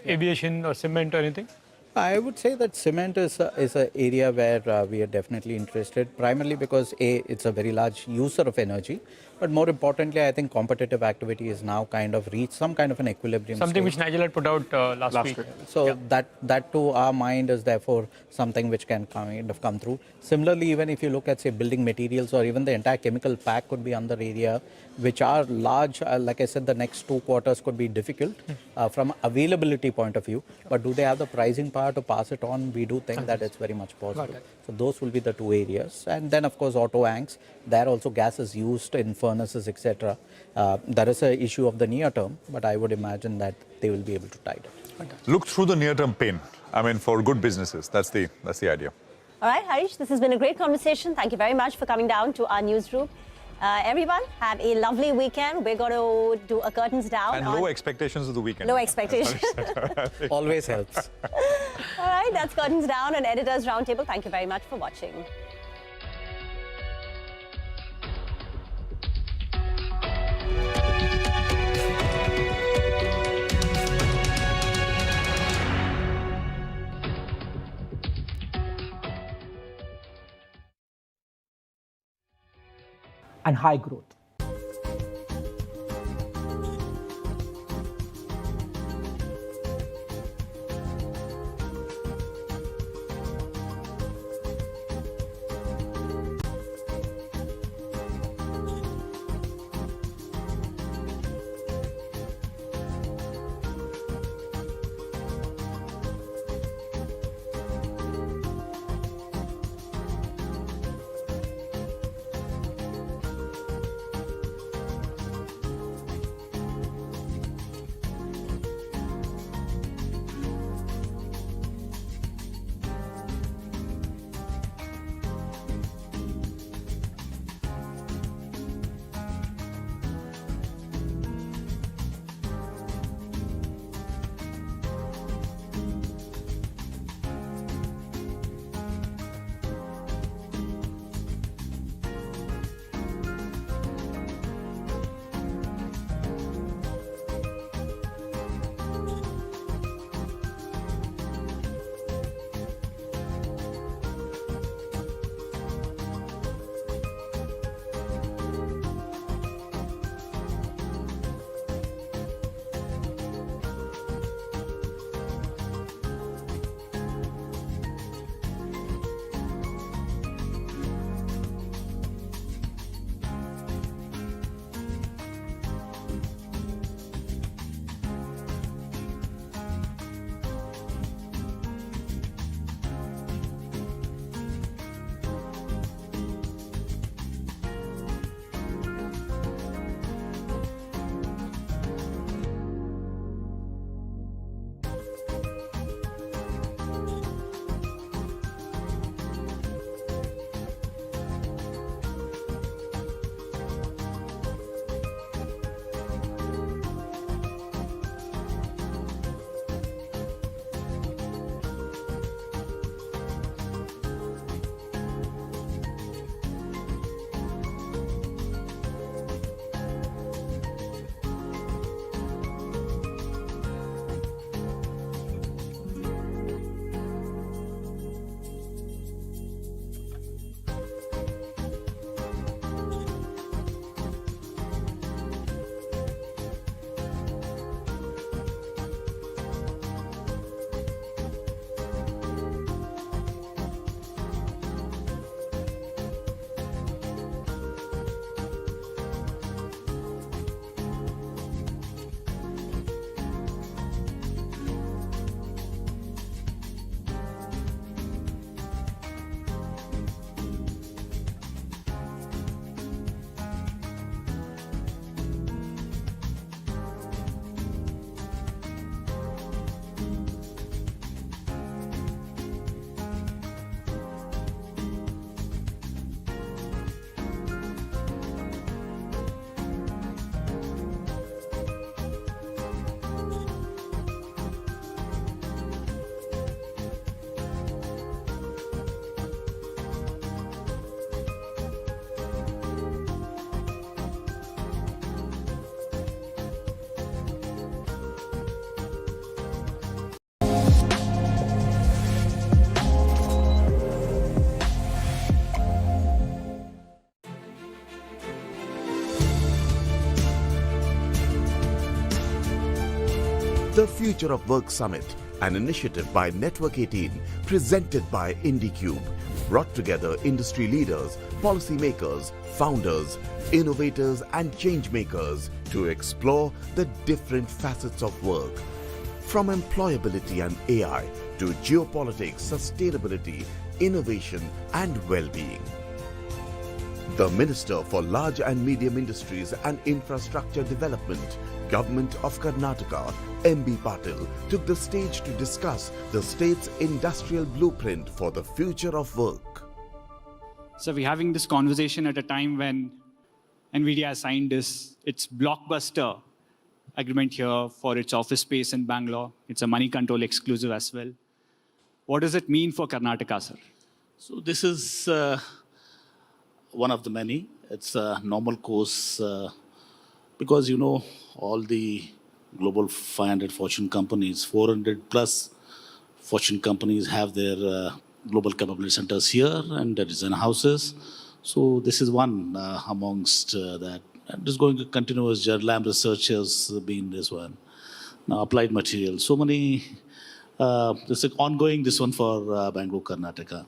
aviation or cement or anything? I would say that cement is an area where we are definitely interested, primarily because it's a very large user of energy, but more importantly, I think competitive activity is now kind of reached some kind of an equilibrium. Something stage. which Nigel had put out last week. So that to our mind is therefore something which can kind of come through. Similarly, even if you look at, say, building materials or even the entire chemical pack could be another area which are large. Like I said, the next 2 quarters could be difficult from availability point of view, but do they have the pricing power to pass it on? We do think that it's very much possible. So those will be the 2 areas. And then, of course, auto anks. There also gas is used in furnaces, etc. There is an issue of the near term, but I would imagine that they will be able to tide it. Look through the near-term pain. I mean, for good businesses, that's the idea. All right, Harish, this has been a great conversation. Thank you very much for coming down to our newsroom. Everyone, have a lovely weekend. We're going to do a curtains down. And low expectations of the weekend. Low expectations. Always helps. All right, that's curtains down on Editors Roundtable. Thank you very much for watching. And high growth. Future of Work Summit, an initiative by Network 18, presented by IndyCube, brought together industry leaders, policymakers, founders, innovators and change makers to explore the different facets of work, from employability and AI to geopolitics, sustainability, innovation and well-being. The Minister for Large and Medium Industries and Infrastructure Development, Government of Karnataka, M.B. Patil, took the stage to discuss the state's industrial blueprint for the future of work. So we're having this conversation at a time when NVIDIA has signed its blockbuster agreement here for its office space in Bangalore. It's a money control exclusive as well. What does it mean for Karnataka, sir? So this is one of the many. It's a normal course because, you know, all the global 500 Fortune companies, 400 plus Fortune companies have their global capability centers here and their design houses. So this is one amongst that. And it's going to continue as Lam Research has been this one. Now applied materials. So many, this is ongoing, this one for Bangalore, Karnataka.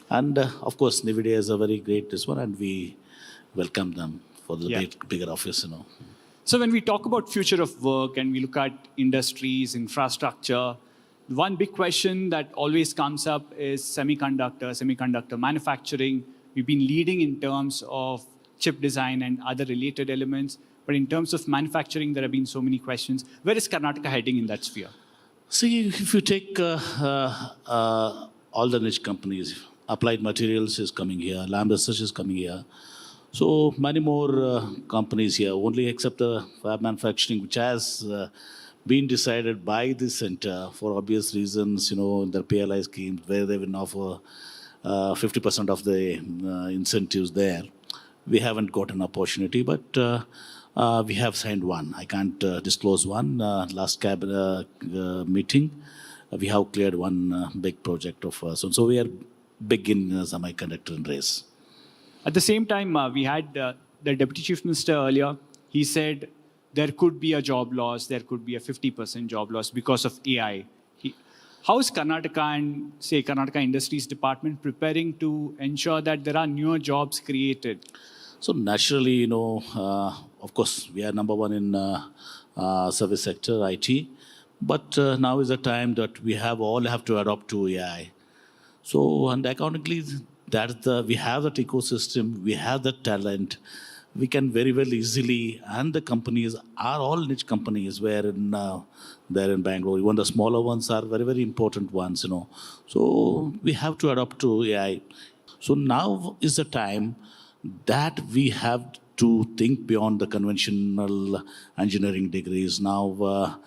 And of course, NVIDIA is a very great this one, and we welcome them for the bigger office, you know. So when we talk about future of work and we look at industries, infrastructure, one big question that always comes up is semiconductor manufacturing. We've been leading in terms of chip design and other related elements. But in terms of manufacturing, there have been so many questions. Where is Karnataka heading in that sphere? See, if you take all the niche companies, Applied Materials is coming here, Lam Research is coming here. So many more companies here, only except the fab manufacturing, which has been decided by the center for obvious reasons, you know, their PLI schemes, where they will offer 50% of the incentives there. We haven't got an opportunity, but we have signed one. I can't disclose one. Last cabinet meeting, we have cleared one big project of us. So we are big in semiconductor race. At the same time, we had the Deputy Chief Minister earlier. He said there could be a job loss, there could be a 50% job loss because of AI. How is Karnataka and, say, Karnataka Industries Department preparing to ensure that there are newer jobs created? So naturally, you know, of course, we are number one in service sector, IT. But now is the time that we all have to adopt to AI. So, and accordingly, we have that ecosystem, we have that talent. We can very well easily, and the companies are all niche companies where they're in Bangalore. Even the smaller ones are very, very important ones, you know. So we have to adopt to AI. So now is the time that we have to think beyond the conventional engineering degrees. Now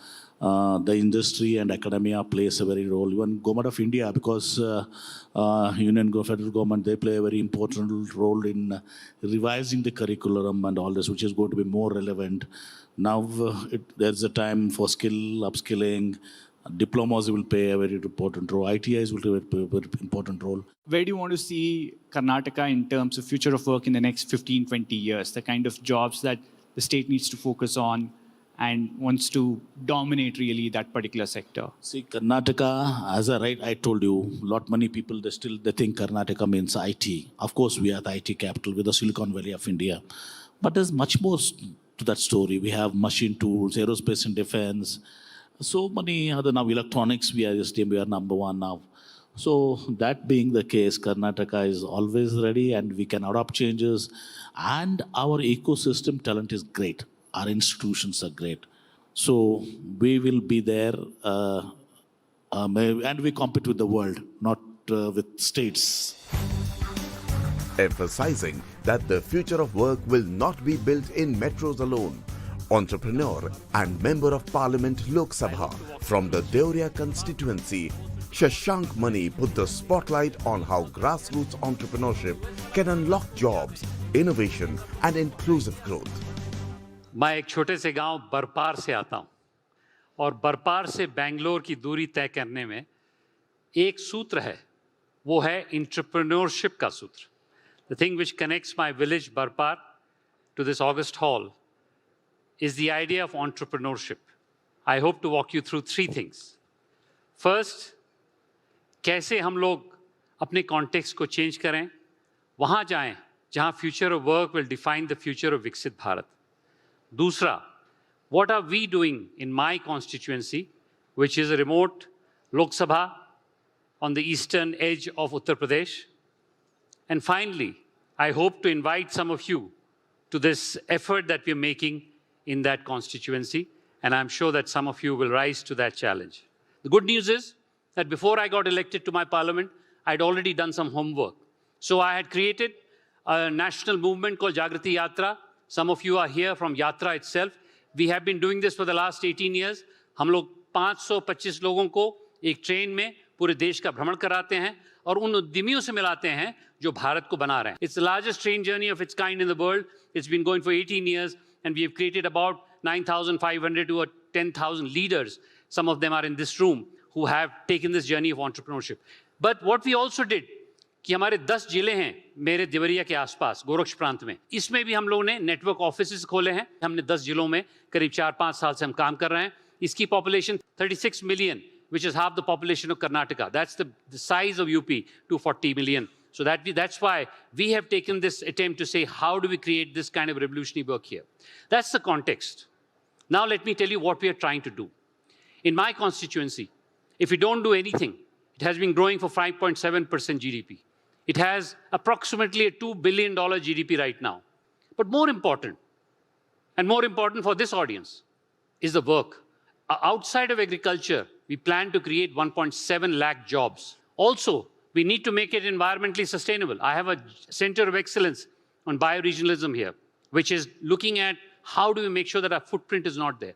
the industry and academia plays a very role. Even Government of India, because federal government, they play a very important role in revising the curriculum and all this, which is going to be more relevant. Now there's a time for upskilling. Diplomas will play a very important role. ITIs will play a very important role. Where do you want to see Karnataka in terms of future of work in the next 15, 20 years? The kind of jobs that the state needs to focus on and wants to dominate really that particular sector? See, Karnataka, as I told you, many people, they think Karnataka means IT. Of course, we are the IT capital with the Silicon Valley of India. But there's much more to that story. We have machine tools, aerospace and defense, so many other now electronics, we are number one now. So that being the case, Karnataka is always ready and we can adopt changes. And our ecosystem talent is great. Our institutions are great. So we will be there and we compete with the world, not with states. Emphasizing that the future of work will not be built in metros alone. Entrepreneur and Member of Parliament Lok Sabha from the Deoria constituency, Shashank Mani put the spotlight on how grassroots entrepreneurship can unlock jobs, innovation and inclusive growth. मैं एक छोटे से गांव बरपार से आता हूं और बरपार से बेंगलोर की दूरी तय करने में एक सूत्र है, वो है entrepreneurship का सूत्र. The thing which connects my village Barpar to this August hall is the idea of entrepreneurship. I hope to walk you through three things. First, कैसे हम लोग अपने context को change करें, वहाँ जाएं जहाँ future of work will define the future of विकसित भारत. दूसरा, what are we doing in my constituency, which is a remote Lok Sabha on the eastern edge of Uttar Pradesh? And finally, I hope to invite some of you to this effort that we're making in that constituency, and I'm sure that some of you will rise to that challenge. The good news is that before I got elected to my parliament, I'd already done some homework. So I had created a national movement called Jagrati Yatra. Some of you are here from Yatra itself. We have been doing this for the last 18 years. हम लोग 525 लोगों को एक train में पूरे देश का भ्रमण कराते हैं और उन उद्यमियों से मिलाते हैं जो भारत को बना रहे हैं. It's the largest train journey of its kind in the world. It's been going for 18 years, and we have created about 9,500 to 10,000 leaders. Some of them are in this room who have taken this journey of entrepreneurship. But what we also did, कि हमारे 10 जिले हैं मेरे देवरिया के आसपास गोरक्ष प्रांत में, इसमें भी हम लोगों ने नेटवर्क ऑफिसेस खोले हैं. हमने 10 जिलों में करीब 4-5 साल से हम काम कर रहे हैं. इसकी population 36 million, which is half the population of Karnataka. That's the size of UP, 240 million. So that's why we have taken this attempt to say, how do we create this kind of revolutionary work here? That's the context. Now let me tell you what we are trying to do. In my constituency, if we don't do anything, it has been growing for 5.7% GDP. It has approximately a $2 billion GDP right now. But more important, and more important for this audience, is the work. Outside of agriculture, we plan to create 1.7 lakh jobs. Also, we need to make it environmentally sustainable. I have a center of excellence on bioregionalism here, which is looking at how do we make sure that our footprint is not there.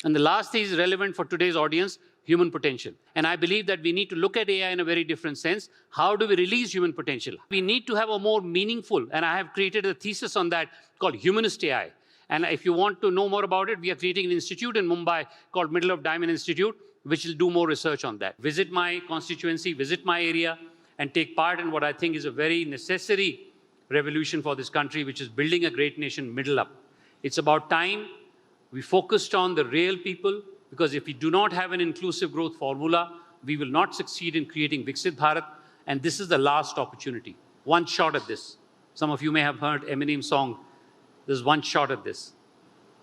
And the last thing is relevant for today's audience, human potential. And I believe that we need to look at AI in a very different sense. How do we release human potential? We need to have a more meaningful, and I have created a thesis on that called Humanist AI. And if you want to know more about it, we are creating an institute in Mumbai called Middle of Diamond Institute, which will do more research on that. Visit my constituency, visit my area, and take part in what I think is a very necessary revolution for this country, which is building a great nation middle up. It's about time we focused on the real people, because if we do not have an inclusive growth formula, we will not succeed in creating Viksit Bharat, and this is the last opportunity. One shot at this. Some of you may have heard Eminem's song, there's one shot at this.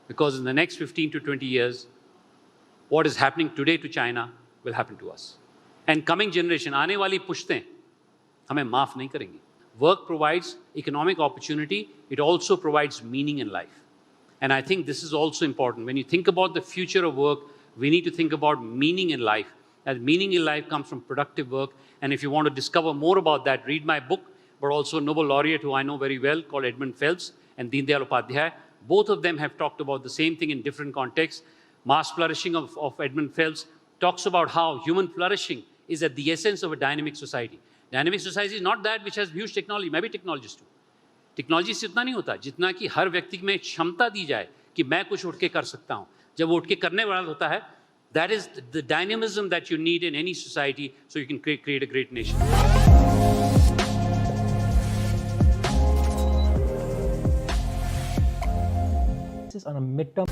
Because in the next 15 to 20 years, what is happening today to China will happen to us. And coming generation, आने वाली पुश्तें हमें माफ नहीं करेंगी. Work provides economic opportunity. It also provides meaning in life. And I think this is also important. When you think about the future of work, we need to think about meaning in life. And meaning in life comes from productive work. And if you want to discover more about that, read my book, but also Nobel laureate who I know very well called Edmund Phelps and Deen Dayal Upadhyay. Both of them have talked about the same thing in different contexts. Mass flourishing of Edmund Phelps talks about how human flourishing is at the essence of a dynamic society. Dynamic society is not that which has huge technology. मैं भी technologist हूँ. Technology से इतना नहीं होता जितना कि हर व्यक्ति में क्षमता दी जाए कि मैं कुछ उठ के कर सकता हूँ. जब वो उठ के करने वाला होता है, that is the dynamism that you need in any society so you can create a great nation. This is on a midterm.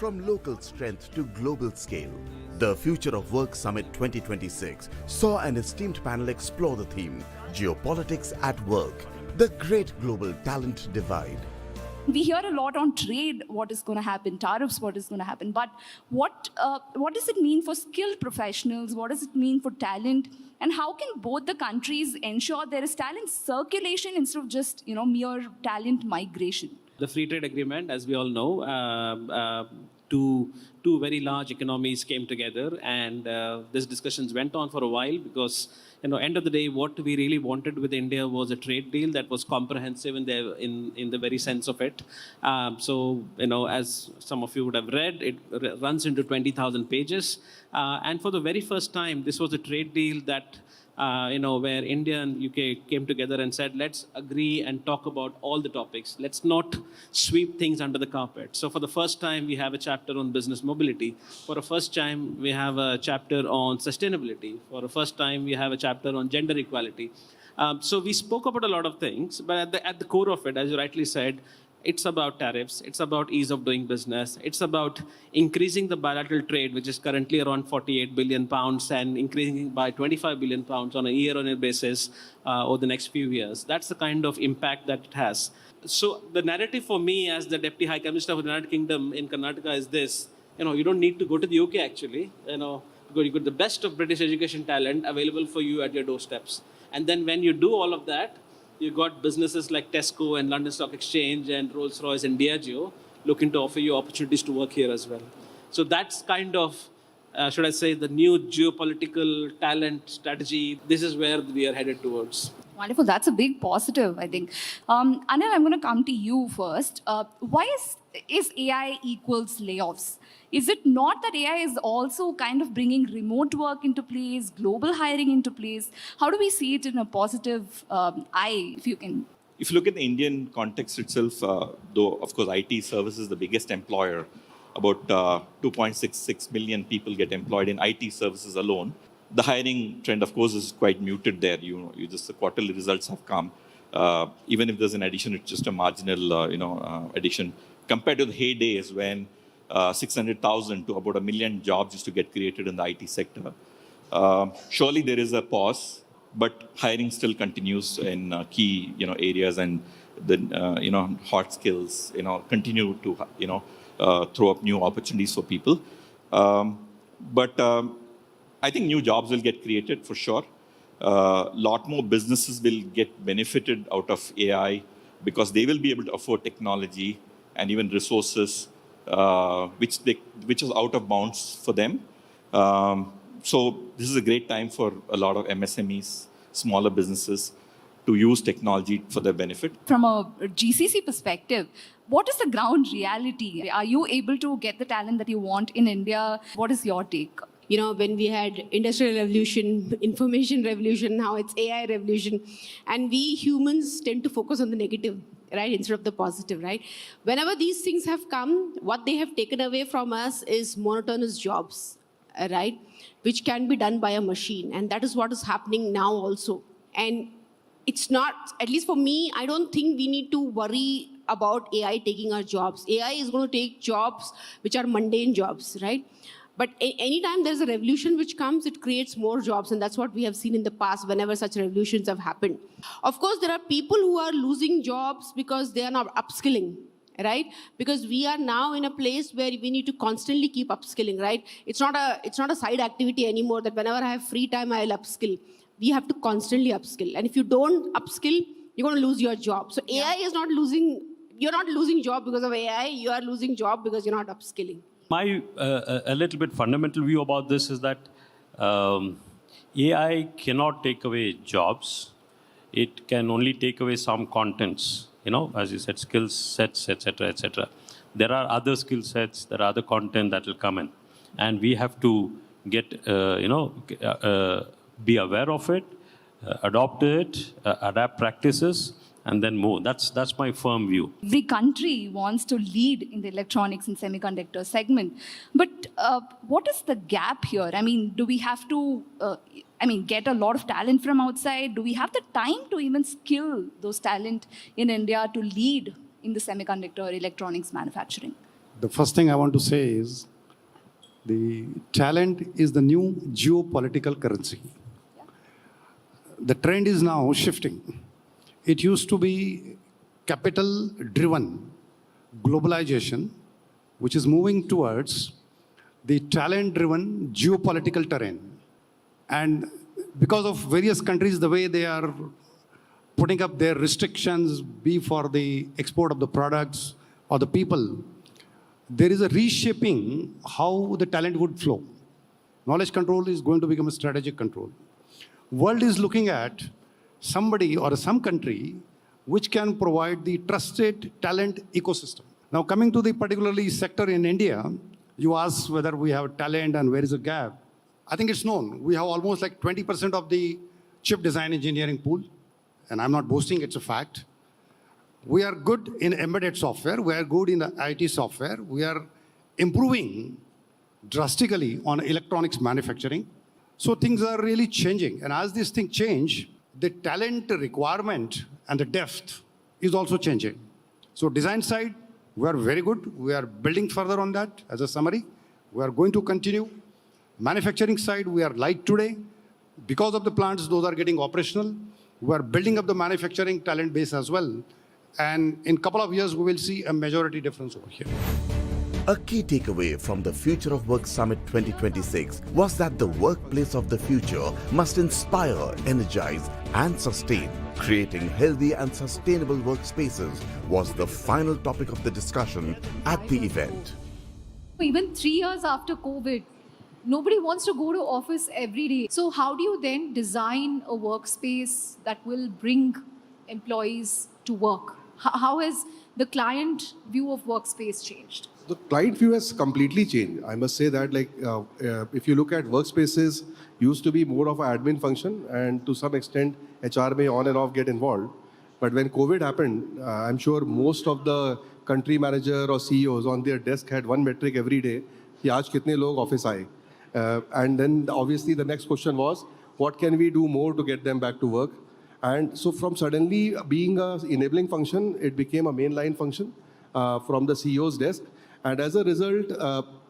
from local strength to global scale. The Future of Work Summit 2026 saw an esteemed panel explore the theme, Geopolitics at Work, the Great Global Talent Divide. We hear a lot on trade, what is going to happen, tariffs, what is going to happen. But what does it mean for skilled professionals? What does it mean for talent? And how can both the countries ensure there is talent circulation instead of just mere talent migration? The free trade agreement, as we all know, two very large economies came together, and these discussions went on for a while because, end of the day, what we really wanted with India was a trade deal that was comprehensive in the very sense of it. So, as some of you would have read, it runs into 20,000 pages. And for the very first time, this was a trade deal that where India and UK came together and said, let's agree and talk about all the topics. Let's not sweep things under the carpet. So for the first time, we have a chapter on business mobility. For the first time, we have a chapter on sustainability. For the first time, we have a chapter on gender equality. So we spoke about a lot of things, but at the core of it, as you rightly said, it's about tariffs, it's about ease of doing business, it's about increasing the bilateral trade, which is currently around 48 billion pounds, and increasing by 25 billion pounds on a year-on-year basis over the next few years. That's the kind of impact that it has. So the narrative for me as the Deputy High Commissioner of the United Kingdom in Karnataka is this: you don't need to go to the UK actually. You got the best of British education talent available for you at your doorsteps. And then when you do all of that, you've got businesses like Tesco and London Stock Exchange and Rolls-Royce and Diageo looking to offer you opportunities to work here as well. So that's kind of, should I say, the new geopolitical talent strategy. This is where we are headed towards. Wonderful. That's a big positive, I think. Anil, I'm going to come to you first. Why is AI equals layoffs? Is it not that AI is also kind of bringing remote work into place, global hiring into place? How do we see it in a positive eye, if you can? If you look at the Indian context itself, though, of course, IT services is the biggest employer. About 2.66 million people get employed in IT services alone. The hiring trend, of course, is quite muted there. The quarterly results have come. Even if there's an addition, it's just a marginal, addition compared to the heydays when 600,000 to about 1 million jobs used to get created in the IT sector. Surely there is a pause, but hiring still continues in key, areas, and the, hot skills, continue to, throw up new opportunities for people. But I think new jobs will get created for sure. Lot more businesses will get benefited out of AI because they will be able to afford technology and even resources which is out of bounds for them. So this is a great time for a lot of MSMEs, smaller businesses, to use technology for their benefit. From a GCC perspective, what is the ground reality? Are you able to get the talent that you want in India? What is your take? When we had industrial revolution, information revolution, now it's AI revolution. And we humans tend to focus on the negative, right, instead of the positive, right? Whenever these things have come, what they have taken away from us is monotonous jobs, right, which can be done by a machine. And that is what is happening now also. And it's not, at least for me, I don't think we need to worry about AI taking our jobs. AI is going to take jobs which are mundane jobs, right? But anytime there's a revolution which comes, it creates more jobs. And that's what we have seen in the past whenever such revolutions have happened. Of course, there are people who are losing jobs because they are not upskilling, right? Because we are now in a place where we need to constantly keep upskilling, right? It's not a side activity anymore that whenever I have free time, I'll upskill. We have to constantly upskill. And if you don't upskill, you're going to lose your job. So AI is not losing, you're not losing job because of AI, you are losing job because you're not upskilling. My a little bit fundamental view about this is that AI cannot take away jobs. It can only take away some contents, as you said, skill sets, etc., etc. There are other skill sets, there are other content that will come in. And we have to get, be aware of it, adopt it, adapt practices, and then move. That's my firm view. Every country wants to lead in the electronics and semiconductor segment. But what is the gap here? I mean, do we have to, get a lot of talent from outside? Do we have the time to even skill those talent in India to lead in the semiconductor or electronics manufacturing? The first thing I want to say is the talent is the new geopolitical currency. The trend is now shifting. It used to be capital-driven globalization, which is moving towards the talent-driven geopolitical terrain. And because of various countries, the way they are putting up their restrictions, be for the export of the products or the people, there is a reshaping how the talent would flow. Knowledge control is going to become a strategic control. World is looking at somebody or some country which can provide the trusted talent ecosystem. Now, coming to the particularly sector in India, you ask whether we have talent and where is the gap. I think it's known. We have almost like 20% of the chip design engineering pool, and I'm not boasting, it's a fact. We are good in embedded software. We are good in the IT software. We are improving drastically on electronics manufacturing. So things are really changing. And as these things change, the talent requirement and the depth is also changing. So design side, we are very good. We are building further on that as a summary. We are going to continue. Manufacturing side, we are light today. Because of the plants, those are getting operational. We are building up the manufacturing talent base as well. And in a couple of years, we will see a majority difference over here. A key takeaway from the Future of Work Summit 2026 was that the workplace of the future must inspire, energize, and sustain. Creating healthy and sustainable workspaces was the final topic of the discussion at the event. Even 3 years after COVID, nobody wants to go to office every day. So how do you then design a workspace that will bring employees to work? How has the client view of workspace changed? The client view has completely changed. I must say that, if you look at workspaces, used to be more of an admin function, and to some extent, HR may on and off get involved. But when COVID happened, I'm sure most of the country manager or CEOs on their desk had one metric every day: कि आज कितने लोग office आए. And then obviously the next question was, what can we do more to get them back to work? And so from suddenly being an enabling function, it became a mainline function from the CEO's desk. And as a result,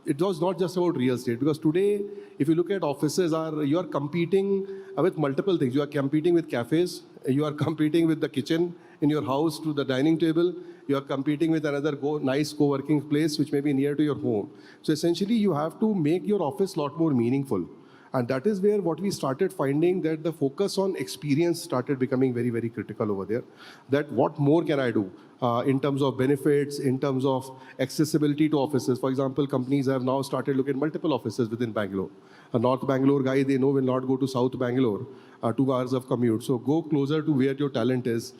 it was not just about real estate, because today, if you look at offices, you are competing with multiple things. You are competing with cafes, you are competing with the kitchen in your house to the dining table, you are competing with another nice co-working place which may be near to your home. So essentially, you have to make your office a lot more meaningful. And that is where what we started finding, that the focus on experience started becoming very, very critical over there. That what more can I do in terms of benefits, in terms of accessibility to offices. For example, companies have now started looking at multiple offices within Bangalore. A North Bangalore guy, they know, will not go to South Bangalore, 2 hours of commute. So go closer to where your talent is.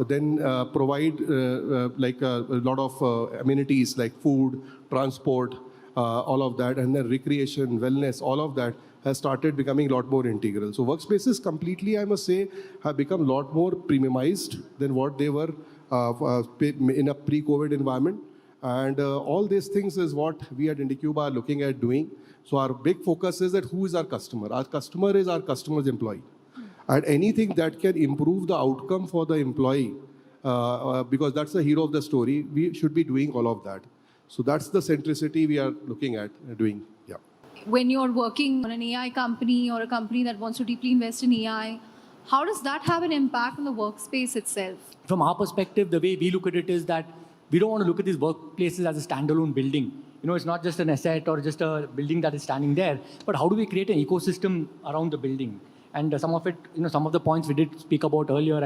Then provide a lot of amenities like food, transport, all of that, and then recreation, wellness, all of that has started becoming a lot more integral. So workspaces completely, I must say, have become a lot more premiumized than what they were in a pre-COVID environment. And all these things is what we at IndiCube are looking at doing. So our big focus is that who is our customer? Our customer is our customer's employee. And anything that can improve the outcome for the employee, because that's the hero of the story, we should be doing all of that. So that's the centricity we are looking at doing. Yeah. When you're working on an AI company or a company that wants to deeply invest in AI, how does that have an impact on the workspace itself? From our perspective, the way we look at it is that we don't want to look at these workplaces as a standalone building. It's not just an asset or just a building that is standing there, but how do we create an ecosystem around the building? And some of it, some of the points we did speak about earlier,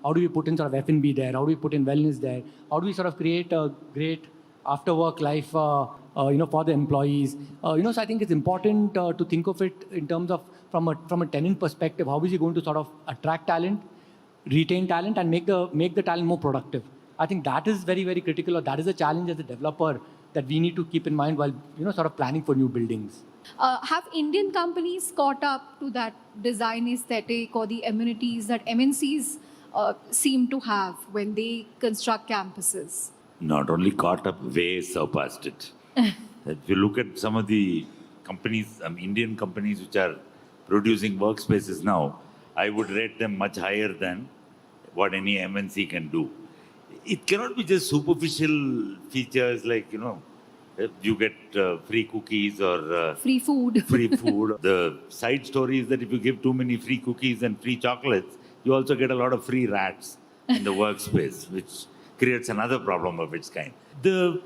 how do we put in sort of F&B there? How do we put in wellness there? How do we sort of create a great after-work life, for the employees? So I think it's important to think of it in terms of from a tenant perspective. How is he going to sort of attract talent, retain talent, and make the talent more productive? I think that is very, very critical, or that is a challenge as a developer that we need to keep in mind while sort of planning for new buildings. Have Indian companies caught up to that design aesthetic or the amenities that MNCs seem to have when they construct campuses? Not only caught up, way surpassed it. If you look at some of the companies, Indian companies which are producing workspaces now, I would rate them much higher than what any MNC can do. It cannot be just superficial features like, You get free cookies or free food. Free food. The side story is that if you give too many free cookies and free chocolates, you also get a lot of free rats in the workspace, which creates another problem of its kind. The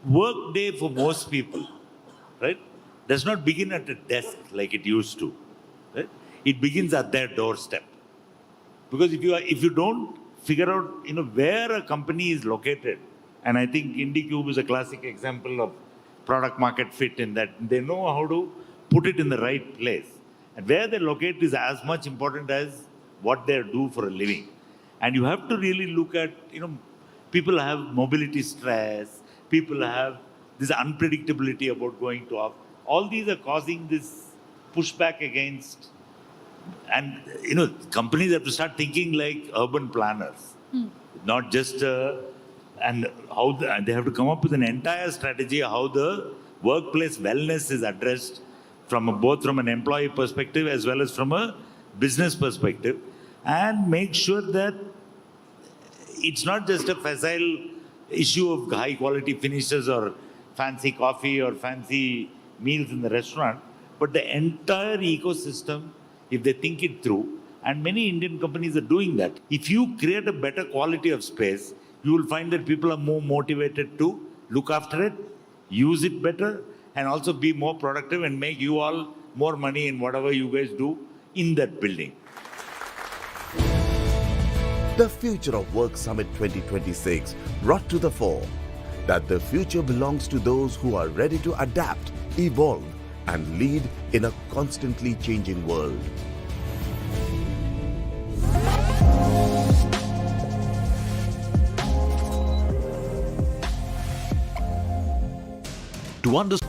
work day for most people, right, does not begin at a desk like it used to. Right? It begins at their doorstep. Because if you don't figure out where a company is located, and I think IndiCube is a classic example of product market fit in that they know how to put it in the right place. And where they locate is as much important as what they do for a living. And you have to really look at, people have mobility stress, people have this unpredictability about going to office. All these are causing this pushback against, and companies have to start thinking like urban planners, not just, and how they have to come up with an entire strategy how the workplace wellness is addressed both from an employee perspective as well as from a business perspective, and make sure that it's not just a facile issue of high quality finishes or fancy coffee or fancy meals in the restaurant, but the entire ecosystem, if they think it through, and many Indian companies are doing that. If you create a better quality of space, you will find that people are more motivated to look after it, use it better, and also be more productive and make you all more money in whatever you guys do in that building. The Future of Work Summit 2026 brought to the fore that the future belongs to those who are ready to adapt, evolve, and lead in a constantly changing world. To understand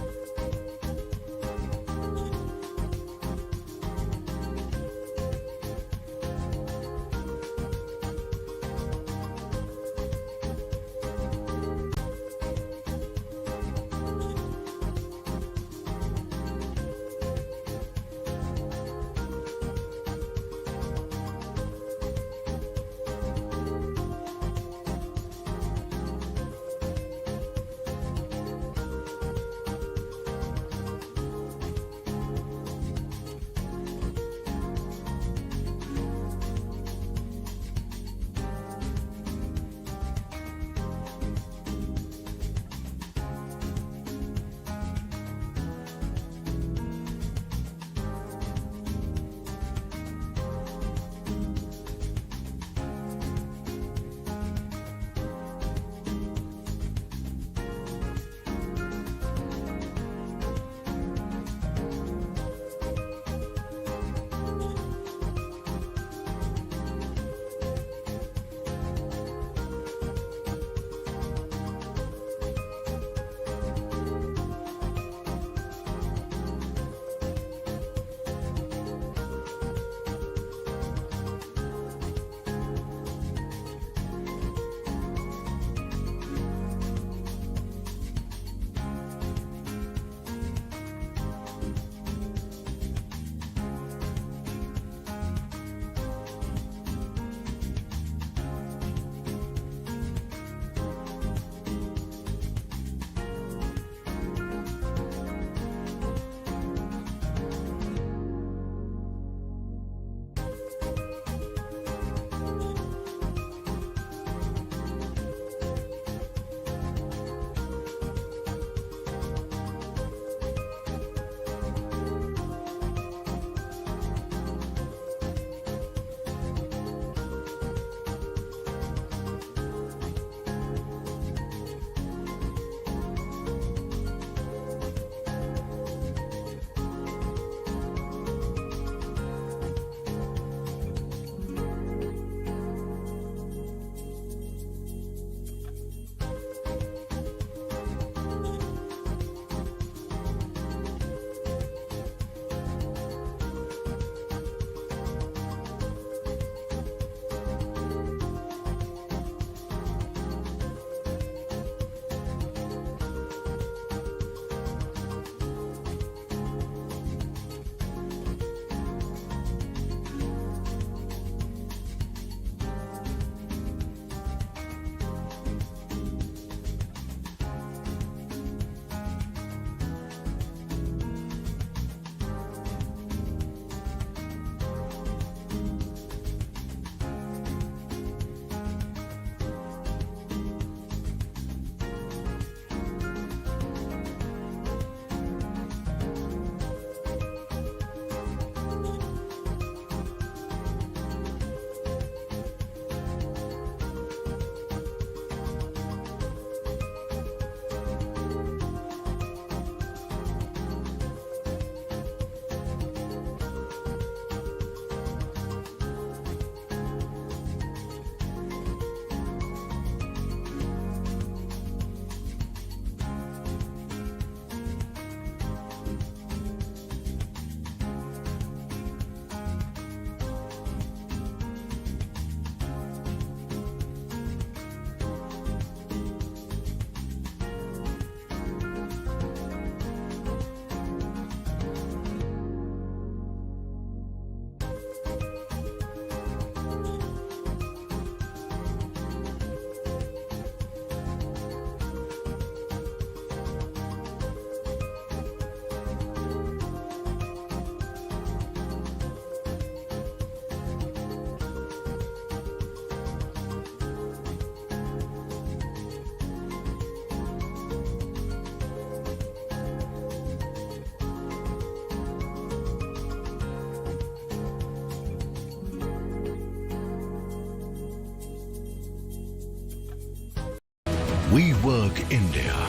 We Work India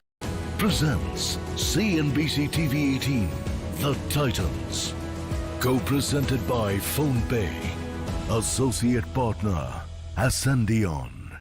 presents CNBC-TV18 The Titans. Co-presented by PhonePe. Associate partner Ascendion.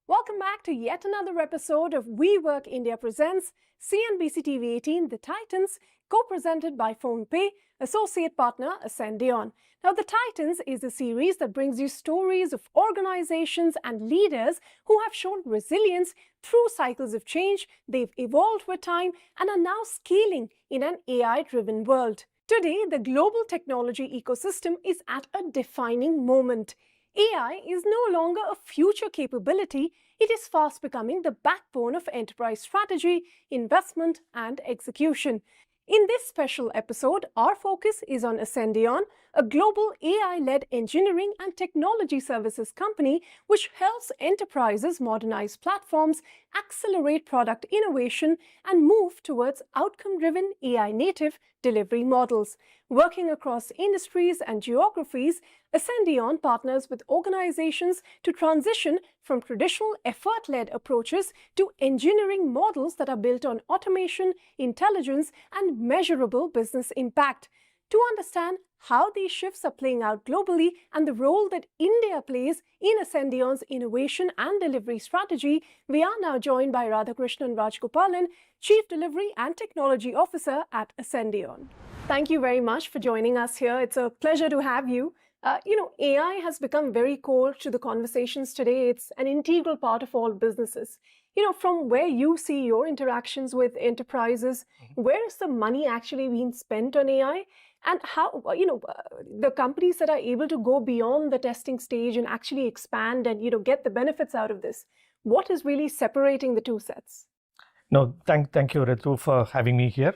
Welcome back to yet another episode of We Work India presents CNBC-TV18 The Titans, co-presented by PhonePe, associate partner Ascendion. Now, The Titans is a series that brings you stories of organizations and leaders who have shown resilience through cycles of change. They've evolved with time and are now scaling in an AI-driven world. Today, the global technology ecosystem is at a defining moment. AI is no longer a future capability, it is fast becoming the backbone of enterprise strategy, investment, and execution. In this special episode, our focus is on Ascendion, a global AI-led engineering and technology services company which helps enterprises modernize platforms, accelerate product innovation, and move towards outcome-driven AI-native delivery models. Working across industries and geographies, Ascendion partners with organizations to transition from traditional effort-led approaches to engineering models that are built on automation, intelligence, and measurable business impact. To understand how these shifts are playing out globally and the role that India plays in Ascendion's innovation and delivery strategy, we are now joined by Radhakrishnan Rajgopalan, Chief Delivery and Technology Officer at Ascendion. Thank you very much for joining us here. It's a pleasure to have you. AI has become very core to the conversations today. It's an integral part of all businesses. From where you see your interactions with enterprises, where is the money actually being spent on AI? And how, the companies that are able to go beyond the testing stage and actually expand and, get the benefits out of this, what is really separating the two sets? No, thank you, Ritu, for having me here.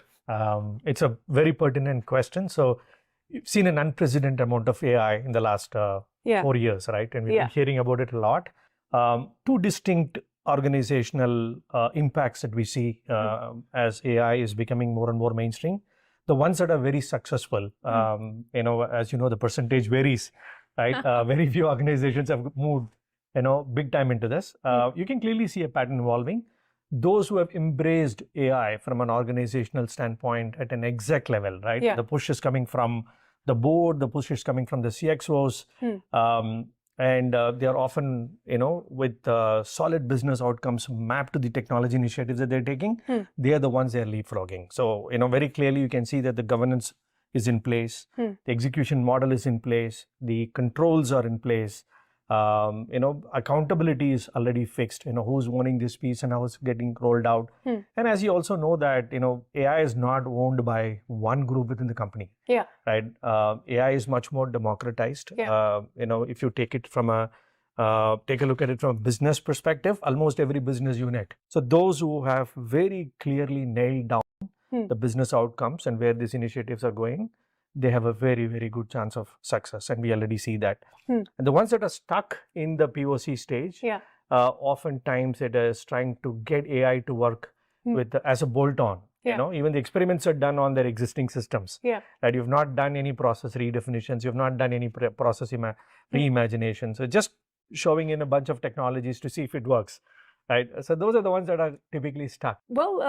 It's a very pertinent question. So you've seen an unprecedented amount of AI in the last 4 years, right? And we've been hearing about it a lot. Two distinct organizational impacts that we see as AI is becoming more and more mainstream. The ones that are very successful, as you know, the percentage varies, right? Very few organizations have moved, big time into this. You can clearly see a pattern evolving. Those who have embraced AI from an organizational standpoint at an exec level, right? The push is coming from the board, the push is coming from the CXOs, and they are often, with solid business outcomes mapped to the technology initiatives that they're taking. They are the ones they're leapfrogging. So, very clearly you can see that the governance is in place, the execution model is in place, the controls are in place. Accountability is already fixed, who's owning this piece and how it's getting rolled out. And as you also know that, AI is not owned by one group within the company, right? AI is much more democratized. If you take it from take a look at it from a business perspective, almost every business unit. So those who have very clearly nailed down the business outcomes and where these initiatives are going, they have a very, very good chance of success. And we already see that. And the ones that are stuck in the POC stage, oftentimes it is trying to get AI to work with as a bolt-on. Even the experiments are done on their existing systems. Right? You've not done any process redefinitions. You've not done any process reimagination. So just showing in a bunch of technologies to see if it works. Right. So those are the ones that are typically stuck. Well,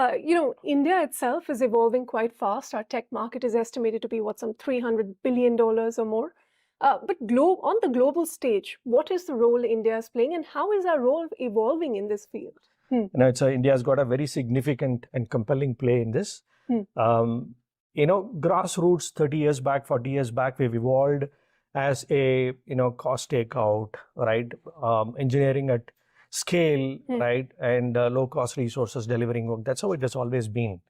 India itself is evolving quite fast. Our tech market is estimated to be, some $300 billion or more. But on the global stage, what is the role India is playing and how is our role evolving in this field? India has got a very significant and compelling play in this. Grassroots 30 years back, 40 years back, we've evolved as a, cost takeout, right? Engineering at scale, right? And low-cost resources delivering work. That's how it has always been,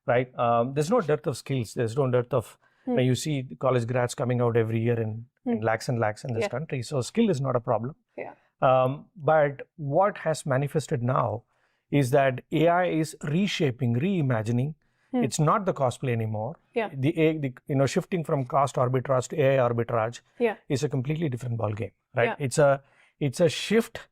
right? There's no dearth of skills. There's no dearth of, you see college grads coming out every year in lakhs and lakhs in this country. So skill is not a problem. But what has manifested now is that AI is reshaping, reimagining. It's not the cost play anymore. The shifting from cost arbitrage to AI arbitrage is a completely different ballgame, right? It's a shift.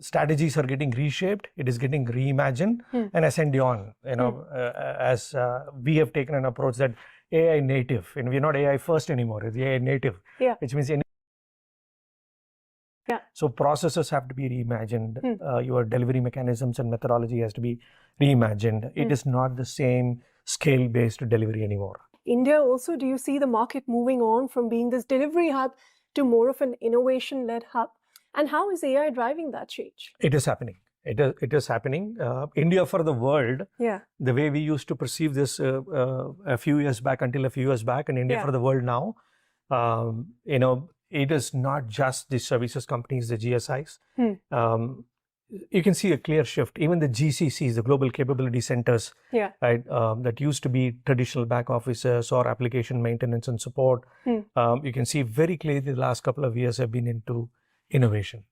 Strategies are getting reshaped, it is getting reimagined, and Ascendion, as we have taken an approach that AI native, and we're not AI first anymore, it's AI native, which means So processes have to be reimagined. Your delivery mechanisms and methodology has to be reimagined. It is not the same scale-based delivery anymore. India also, do you see the market moving on from being this delivery hub to more of an innovation-led hub? And how is AI driving that change? It is happening. It is happening. India for the world, the way we used to perceive this a few years back, and India for the world now, it is not just the services companies, the GSIs. You can see a clear shift. Even the GCCs, the Global Capability Centers, right, that used to be traditional back offices or application maintenance and support, you can see very clearly the last couple of years have been into innovation,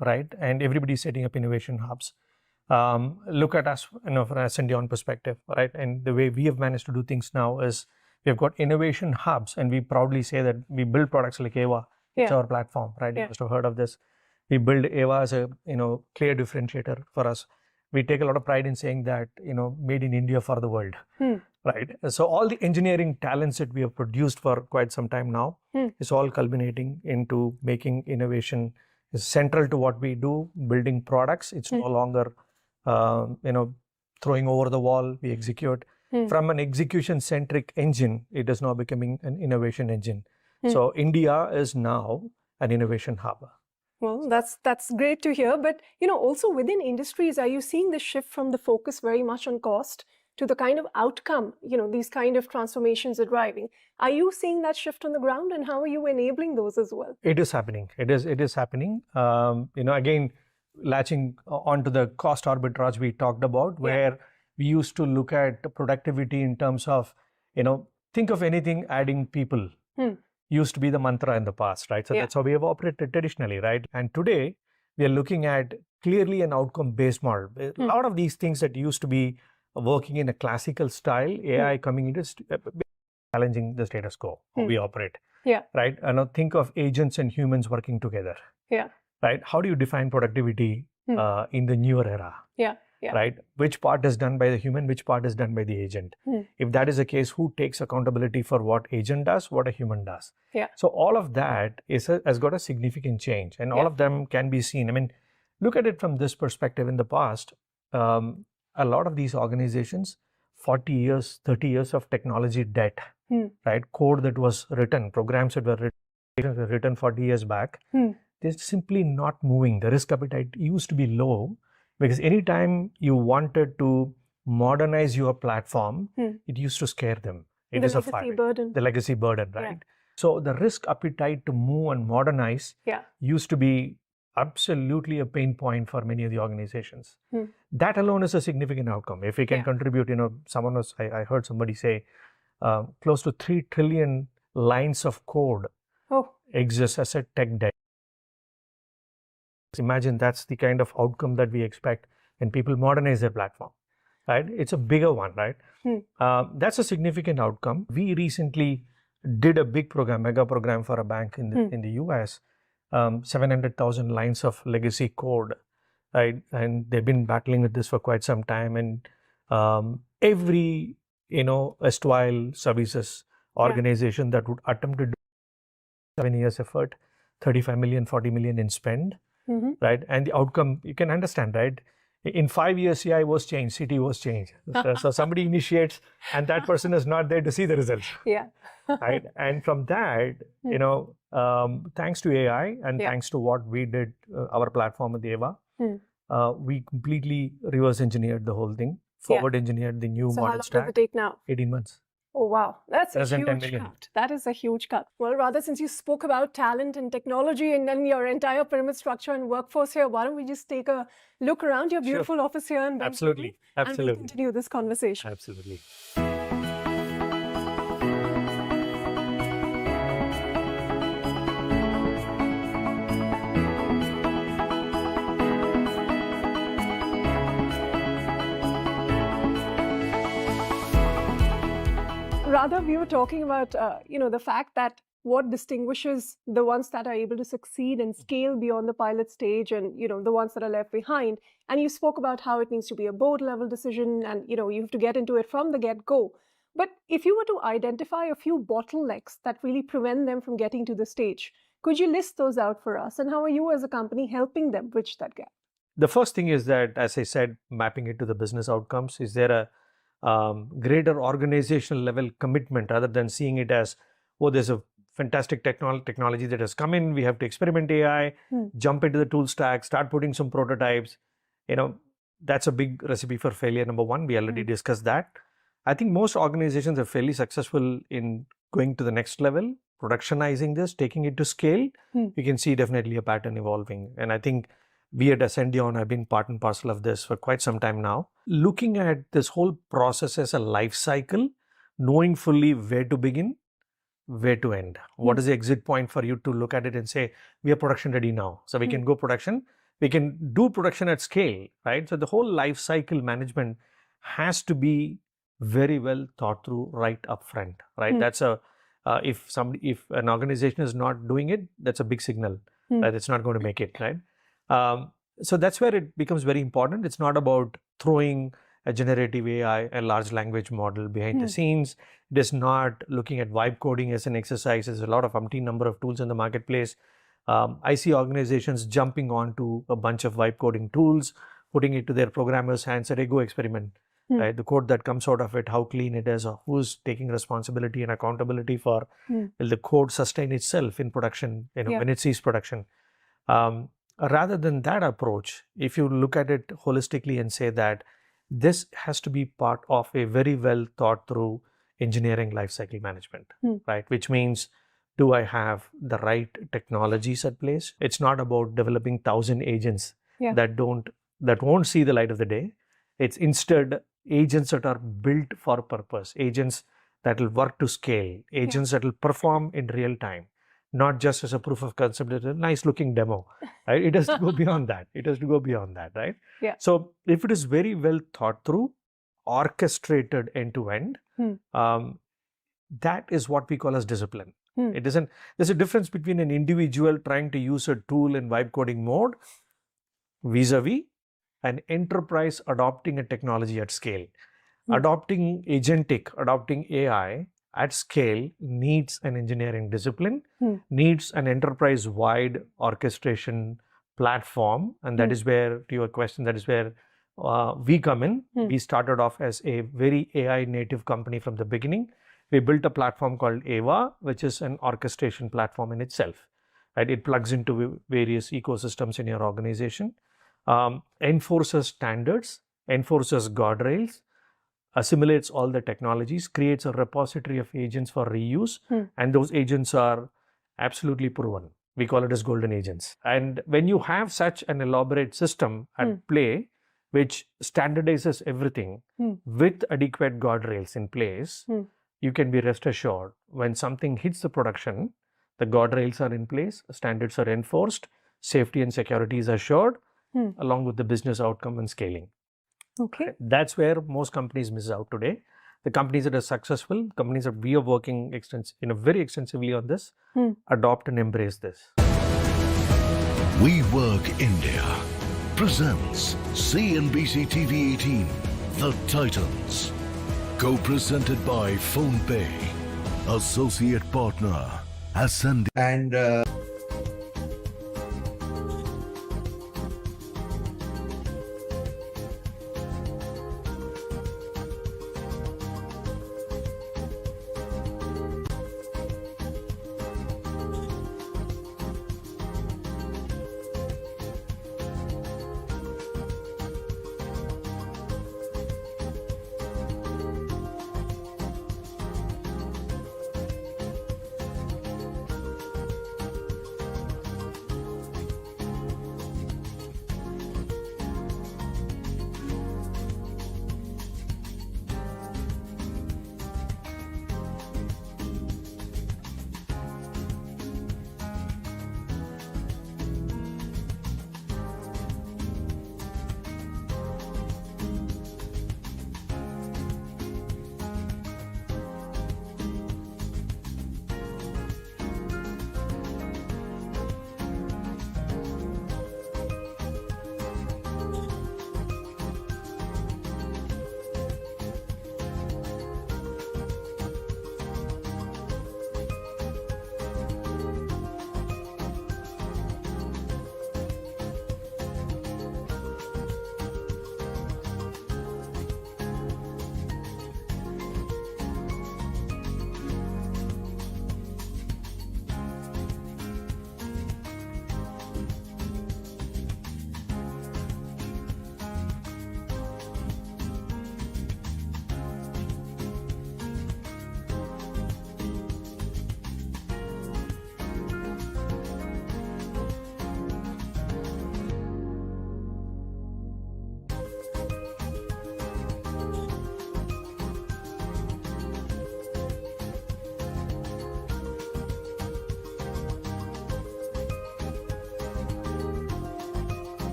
right? And everybody's setting up innovation hubs. Look at us, from an Ascendion perspective, right? And the way we have managed to do things now is we've got innovation hubs, and we proudly say that we build products like Ava. It's our platform, right? You must have heard of this. We build Ava as a clear differentiator for us. We take a lot of pride in saying that made in India for the world, right? So all the engineering talents that we have produced for quite some time now is all culminating into making innovation is central to what we do. Building products, it's no longer throwing over the wall. We execute from an execution-centric engine. It is now becoming an innovation engine. So India is now an innovation hub. Well, that's great to hear. But, also within industries, are you seeing the shift from the focus very much on cost to the kind of outcome, these kind of transformations are driving? Are you seeing that shift on the ground, and how are you enabling those as well? It is happening. It is happening. Again, latching onto the cost arbitrage we talked about, where we used to look at productivity in terms of, think of anything adding people. Used to be the mantra in the past, right? So that's how we have operated traditionally, right? And today we are looking at clearly an outcome-based model. A lot of these things that used to be working in a classical style, AI coming into challenging the status quo, how we operate, right? And now think of agents and humans working together, right? How do you define productivity in the newer era? Right? Which part is done by the human, which part is done by the agent? If that is the case, who takes accountability for what agent does, what a human does? So all of that has got a significant change, and all of them can be seen. I mean, look at it from this perspective. In the past, a lot of these organizations, 40 years, 30 years of technology debt, right? Code that was written, programs that were written 40 years back, they're simply not moving. The risk appetite used to be low. Because anytime you wanted to modernize your platform, it used to scare them. It is a fire. The legacy burden, right? So the risk appetite to move and modernize used to be absolutely a pain point for many of the organizations. That alone is a significant outcome. If we can contribute, I heard somebody say close to 3 trillion lines of code exists as a tech debt. Imagine that's the kind of outcome that we expect when people modernize their platform, right? It's a bigger one, right? That's a significant outcome. We recently did a big program, mega program for a bank in the US, 700,000 lines of legacy code, right? And they've been battling with this for quite some time. And every, erstwhile services organization that would attempt to do 7 years effort, 35 million, 40 million in spend, right? And the outcome, you can understand, right? In 5 years, CI was changed, CT was changed. So somebody initiates, and that person is not there to see the results. Right? And from that, thanks to AI and thanks to what we did, our platform at the Ava, we completely reverse engineered the whole thing, forward engineered the new model stack. How long does it take now? 18 months. Oh, wow. That's a huge cut. That is a huge cut. Well, rather, since you spoke about talent and technology and then your entire pyramid structure and workforce here, why don't we just take a look around your beautiful office here in Bengaluru? Absolutely. And we'll continue this conversation. Absolutely. Rather, we were talking about, the fact that what distinguishes the ones that are able to succeed and scale beyond the pilot stage and, the ones that are left behind. And you spoke about how it needs to be a board level decision and, you have to get into it from the get-go. But if you were to identify a few bottlenecks that really prevent them from getting to the stage, Could you list those out for us? And how are you as a company helping them bridge that gap? The first thing is that, as I said, mapping it to the business outcomes. Is there a greater organizational level commitment rather than seeing it as, oh, there's a fantastic technology that has come in, we have to experiment AI, jump into the tool stack, start putting some prototypes. That's a big recipe for failure. Number one, we already discussed that. I think most organizations are fairly successful in going to the next level, productionizing this, taking it to scale. You can see definitely a pattern evolving. And I think we at Ascendion have been part and parcel of this for quite some time now. Looking at this whole process as a life cycle, knowing fully where to begin, where to end. What is the exit point for you to look at it and say, we are production ready now. So we can go production. We can do production at scale, right? So the whole life cycle management has to be very well thought through right up front, right? That's if an organization is not doing it, that's a big signal that it's not going to make it, right? So that's where it becomes very important. It's not about throwing a generative AI, a large language model behind the scenes. It is not looking at vibe coding as an exercise. There's a lot of umpteen number of tools in the marketplace. I see organizations jumping onto a bunch of vibe coding tools, putting it to their programmers' hands, say, go experiment. Right? The code that comes out of it, how clean it is, or who's taking responsibility and accountability for will the code sustain itself in production, when it sees production. Rather than that approach, if you look at it holistically and say that this has to be part of a very well thought through engineering lifecycle management, right? Which means, do I have the right technologies at place? It's not about developing 1,000 agents that won't see the light of the day. It's instead agents that are built for purpose, agents that will work to scale, agents that will perform in real time, not just as a proof of concept, it's a nice looking demo, right? It has to go beyond that. It has to go beyond that, right? So if it is very well thought through, orchestrated end to end, that is what we call as discipline. It isn't, there's a difference between an individual trying to use a tool in vibe coding mode vis-a-vis an enterprise adopting a technology at scale. Adopting agentic, adopting AI at scale needs an engineering discipline, needs an enterprise-wide orchestration platform. And that is where, to your question, that is where we come in. We started off as a very AI native company from the beginning. We built a platform called AVA, which is an orchestration platform in itself. Right? It plugs into various ecosystems in your organization, enforces standards, enforces guardrails, assimilates all the technologies, creates a repository of agents for reuse, and those agents are absolutely proven. We call it as golden agents. And when you have such an elaborate system at play, which standardizes everything with adequate guardrails in place, you can be rest assured when something hits the production, the guardrails are in place, standards are enforced, safety and security is assured, along with the business outcome and scaling. Okay. That's where most companies miss out today. The companies that are successful, companies that we are working very extensively on this, adopt and embrace this. We Work India presents CNBC-TV18, The Titans. Co-presented by PhonePe. Associate partner, Ascendion. And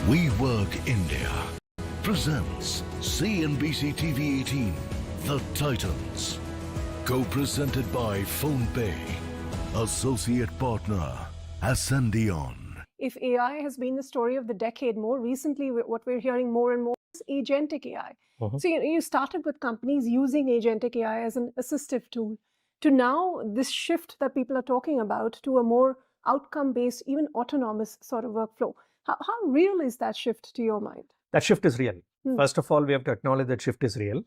We Work India presents CNBC-TV18 The Titans. Co-presented by PhonePe. Associate partner Ascendion. If AI has been the story of the decade, more recently what we're hearing more and more is Agentic AI. So you started with companies using Agentic AI as an assistive tool to now this shift that people are talking about to a more outcome-based, even autonomous sort of workflow. How real is that shift to your mind? That shift is real. First of all, we have to acknowledge that shift is real.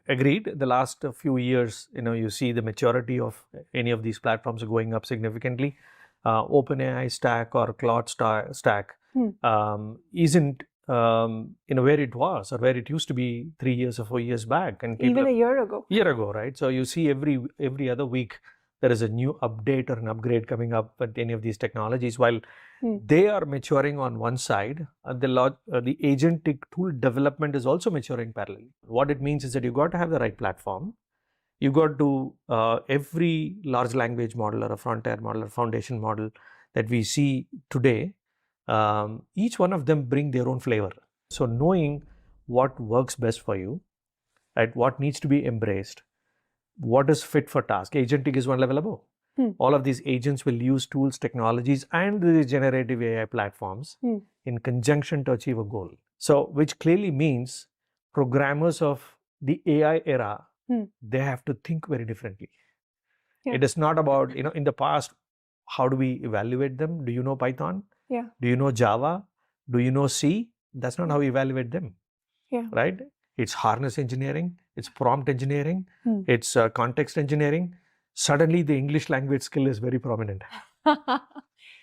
Agreed. The last few years, you see the maturity of any of these platforms are going up significantly. OpenAI stack or Claude stack isn't where it was or where it used to be 3 years or 4 years back, and even a year ago. Right? So you see every other week there is a new update or an upgrade coming up with any of these technologies. While they are maturing on one side, the agentic tool development is also maturing parallelly. What it means is that you got to have the right platform. You got to every large language model or a frontier model or foundation model that we see today, each one of them bring their own flavor. So knowing what works best for you, right, what needs to be embraced, what is fit for task. Agentic is one level above. All of these agents will use tools, technologies, and the generative AI platforms in conjunction to achieve a goal. So, which clearly means programmers of the AI era, they have to think very differently. It is not about, in the past, how do we evaluate them? Do you know Python? Yeah. Do you know Java? Do you know C? That's not how we evaluate them. Yeah. Right? It's harness engineering, it's prompt engineering, it's context engineering. Suddenly the English language skill is very prominent.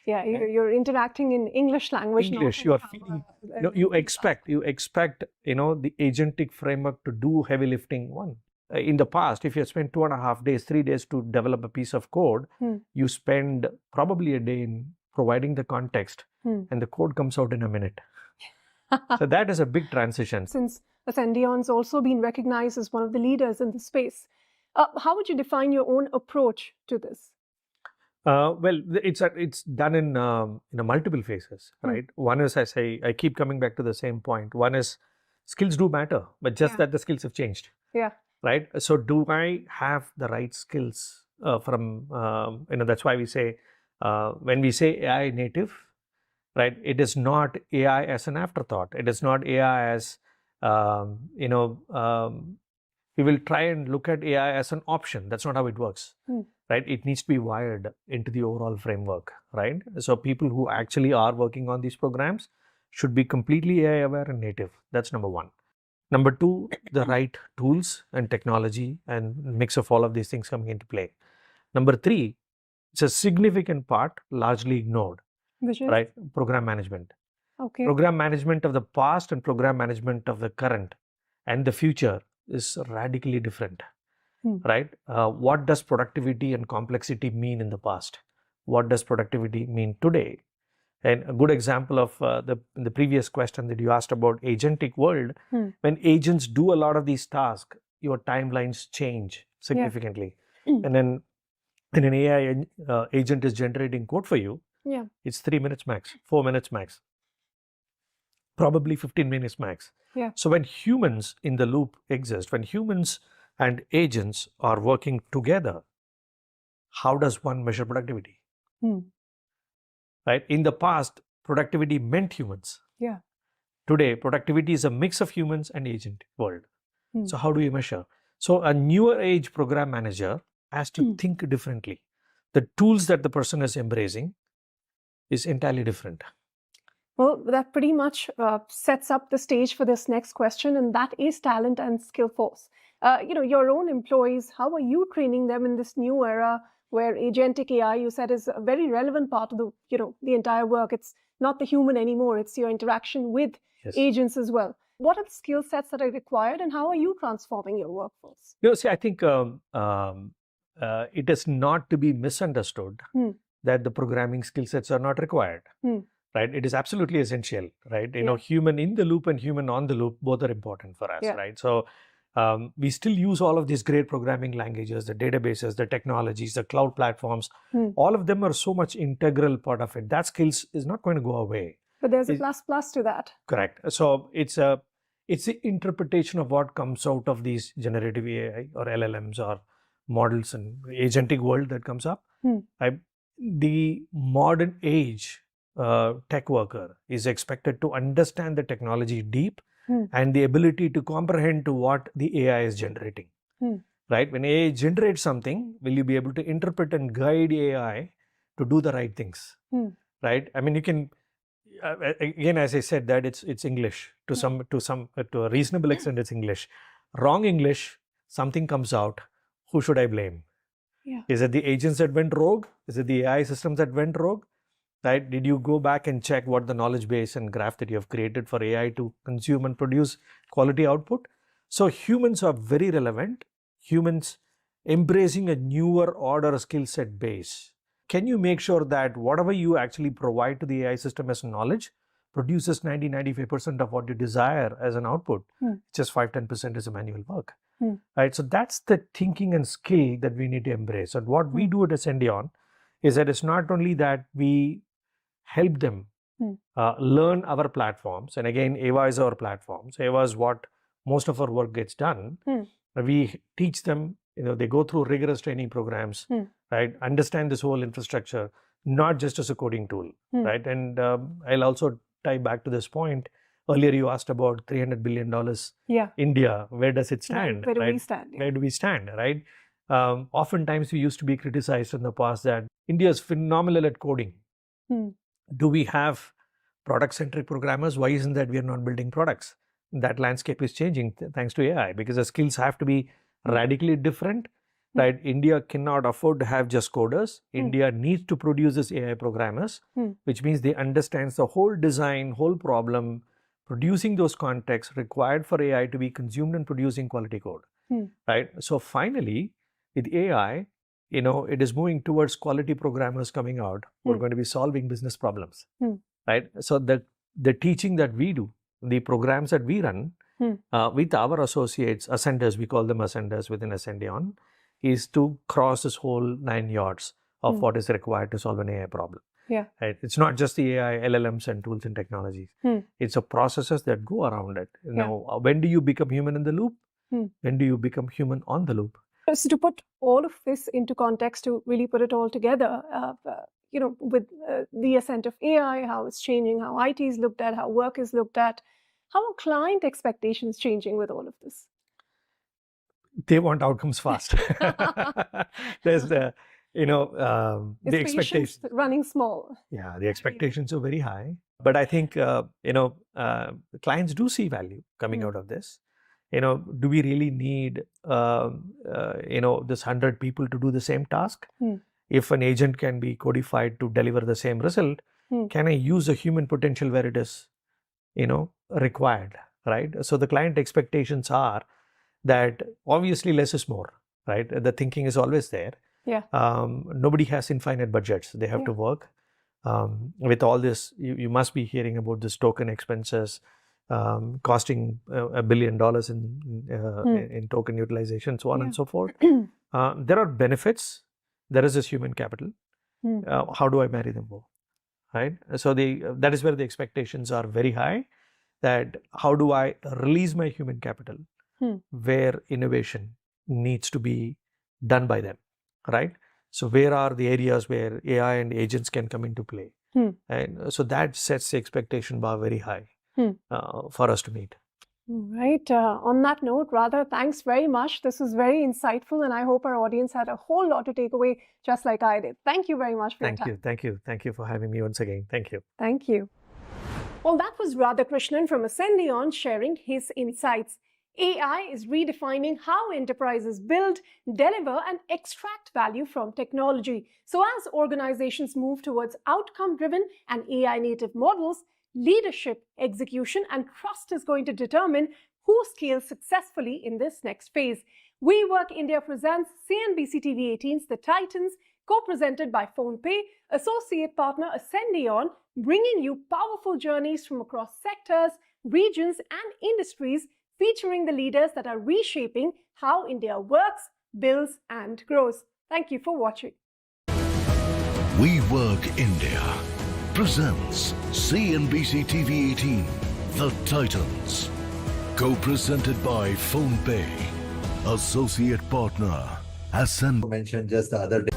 Yeah, you're interacting in English language. English, you are feeding. You expect the agentic framework to do heavy lifting one. In the past, if you spend 2.5 days, 3 days to develop a piece of code, you spend probably a day in providing the context, and the code comes out in a minute. So that is a big transition. Since Ascendion's also been recognized as one of the leaders in the space, how would you define your own approach to this? Well, it's done in multiple phases, right? One is, I keep coming back to the same point. One is skills do matter, but just that the skills have changed. Yeah. Right. So do I have the right skills that's why we say, when we say AI native, right, it is not AI as an afterthought. It is not AI as, we will try and look at AI as an option. That's not how it works, right? It needs to be wired into the overall framework, right? So people who actually are working on these programs should be completely AI aware and native. That's number one. Number two, the right tools and technology and mix of all of these things coming into play. Number three, it's a significant part, largely ignored, right? Program management. Okay. Program management of the past and program management of the current and the future is radically different, right? What does productivity and complexity mean in the past? What does productivity mean today? And a good example of the previous question that you asked about agentic world, when agents do a lot of these tasks, your timelines change significantly. And then when an AI agent is generating code for you, it's 3 minutes max, 4 minutes max, probably 15 minutes max. So when humans in the loop exist, when humans and agents are working together, how does one measure productivity? Right? In the past, productivity meant humans. Yeah. Today, productivity is a mix of humans and agent world. So how do you measure? So a newer age program manager has to think differently. The tools that the person is embracing is entirely different. Well, that pretty much sets up the stage for this next question, and that is talent and skill force. Your own employees, how are you training them in this new era where agentic AI, you said, is a very relevant part of the entire work? It's not the human anymore. It's your interaction with agents as well. What are the skill sets that are required, and how are you transforming your workforce? See, I think it is not to be misunderstood that the programming skill sets are not required. Right? It is absolutely essential, right? Human in the loop and human on the loop, both are important for us, right? So we still use all of these great programming languages, the databases, the technologies, the cloud platforms. All of them are so much integral part of it. That skills is not going to go away. But there's a plus to that. Correct. So it's the interpretation of what comes out of these generative AI or LLMs or models and agentic world that comes up. The modern age tech worker is expected to understand the technology deep and the ability to comprehend to what the AI is generating. Right? When AI generates something, will you be able to interpret and guide AI to do the right things? Right? I mean, you can again, as I said, that it's English to a reasonable extent. It's English. Wrong English, something comes out. Who should I blame? Yeah. Is it the agents that went rogue? Is it the AI systems that went rogue? Right? Did you go back and check what the knowledge base and graph that you have created for AI to consume and produce quality output? So humans are very relevant. Humans embracing a newer order skill set base. Can you make sure that whatever you actually provide to the AI system as knowledge produces 90-95% of what you desire as an output? Just 5-10% is a manual work. Right? So that's the thinking and skill that we need to embrace. And what we do at Ascendion is that it's not only that we help them learn our platforms. And again, AVA is our platform. So AVA is what most of our work gets done. We teach them, they go through rigorous training programs, right? Understand this whole infrastructure, not just as a coding tool, right? And I'll also tie back to this point. Earlier, you asked about $300 billion India. Where does it stand? Where do we stand? Where do we stand, right? Oftentimes, we used to be criticized in the past that India is phenomenal at coding. Do we have product-centric programmers? Why isn't that we are not building products? That landscape is changing thanks to AI because the skills have to be radically different, right? India cannot afford to have just coders. India needs to produce this AI programmers, which means they understand the whole design, whole problem, producing those contexts required for AI to be consumed and producing quality code, right? So finally, with AI, it is moving towards quality programmers coming out who are going to be solving business problems, right? So the teaching that we do, the programs that we run with our associates, ascenders, we call them ascenders within Ascendion, is to cross this whole 9 yards of what is required to solve an AI problem. Yeah. Right? It's not just the AI, LLMs and tools and technologies. It's the processes that go around it. Now, when do you become human in the loop? When do you become human on the loop? So to put all of this into context, to really put it all together, with the ascent of AI, how it's changing, how IT is looked at, how work is looked at, how are client expectations changing with all of this? They want outcomes fast. There's the expectations running small. Yeah, the expectations are very high. But I think, clients do see value coming out of this. Do we really need, this 100 people to do the same task? If an agent can be codified to deliver the same result, can I use the human potential where it is, required, right? So the client expectations are that obviously less is more, right? The thinking is always there. Yeah. Nobody has infinite budgets. They have to work. With all this, you must be hearing about this token expenses costing $1 billion in token utilization, so on and so forth. There are benefits. There is this human capital. How do I marry them both? Right? So that is where the expectations are very high. That how do I release my human capital where innovation needs to be done by them, right? So where are the areas where AI and agents can come into play? And so that sets the expectation bar very high for us to meet. Right. On that note, Radha, thanks very much. This was very insightful, and I hope our audience had a whole lot to take away, just like I did. Thank you very much for your time. Thank you for having me once again. Thank you. Thank you. Well, that was Radhakrishnan from Ascendion sharing his insights. AI is redefining how enterprises build, deliver, and extract value from technology. So as organizations move towards outcome-driven and AI-native models, leadership, execution, and trust is going to determine who scales successfully in this next phase. WeWork India presents CNBC-TV18's The Titans, co-presented by PhonePe, associate partner Ascendion, bringing you powerful journeys from across sectors, regions, and industries, featuring the leaders that are reshaping how India works, builds, and grows. Thank you for watching. WeWork India, presents CNBC-TV18 The Titans. Co-presented by PhonePe. Associate partner Ascendion. Mentioned just the other day.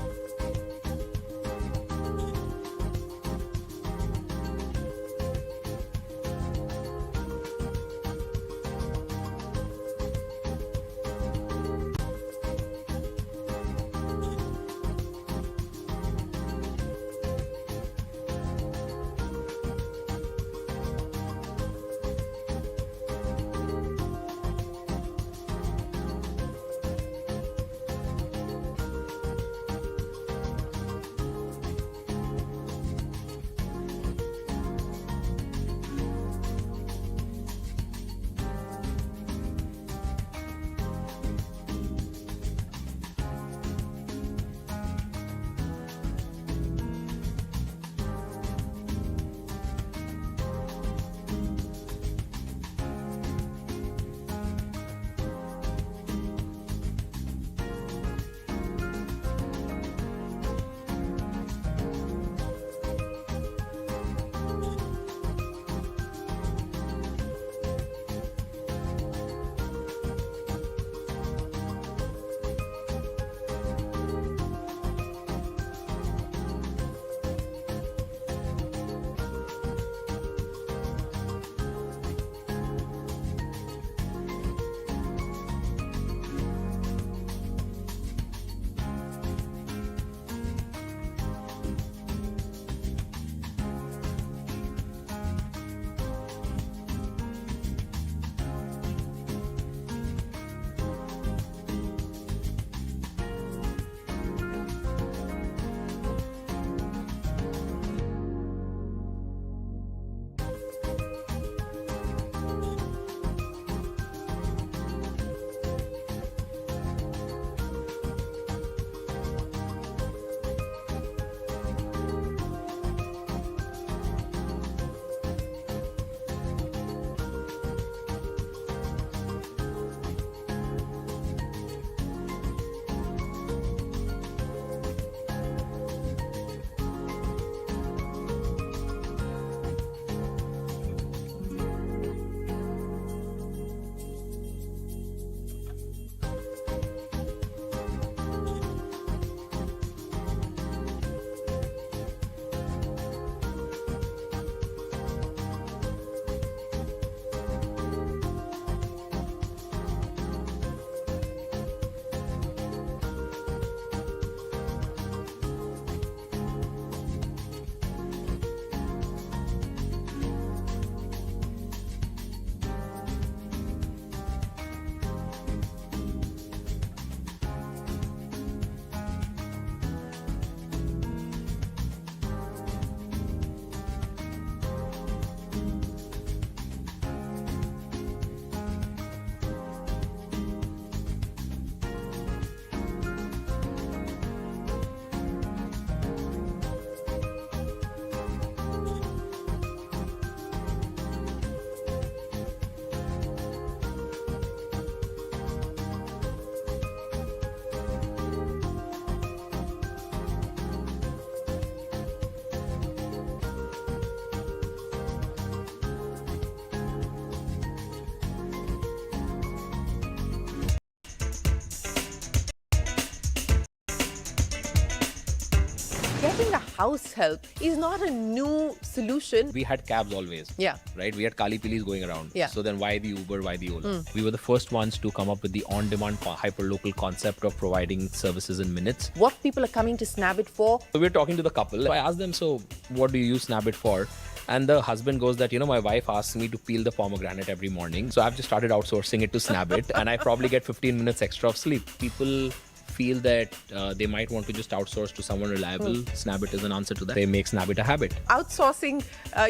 Getting a house help is not a new solution. We had cabs always. Yeah. Right? We had Kali Pilis going around. Yeah. So then why the Uber, why the Ola? We were the first ones to come up with the on-demand hyper-local concept of providing services in minutes. What people are coming to Snabit for? So we were talking to the couple. So I asked them, so what do you use Snabit for? And the husband goes that, my wife asks me to peel the pomegranate every morning. So I've just started outsourcing it to Snabit and I probably get 15 minutes extra of sleep. People feel that they might want to just outsource to someone reliable. Snabit is an answer to that. They make Snabit a habit. Outsourcing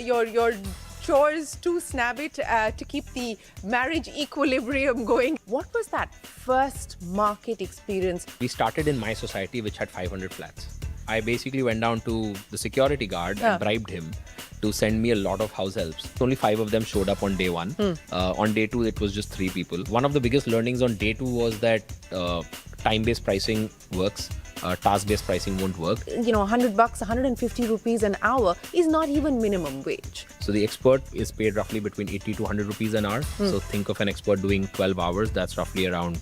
your chores to Snabit to keep the marriage equilibrium going. What was that first market experience? We started in my society, which had 500 flats. I basically went down to the security guard and bribed him to send me a lot of house helps. Only 5 of them showed up on day 1. On day 2, it was just 3 people. One of the biggest learnings on day 2 was that time-based pricing works. task-based pricing won't work. You know, $100, 150 rupees an hour is not even minimum wage. So the expert is paid roughly between 80 to 100 rupees an hour. So think of an expert doing 12 hours, that's roughly around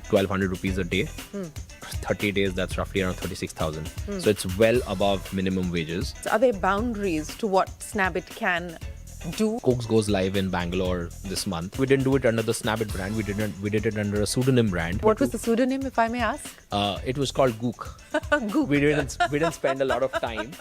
1,200 rupees a day. 30 days, that's roughly around 36,000. So it's well above minimum wages. So are there boundaries to what Snabit can do? Cokes goes live in Bangalore this month. We didn't do it under the Snabit brand. We did it under a pseudonym brand. What was the pseudonym, if I may ask? It was called Gook. Gook. We didn't spend a lot of time.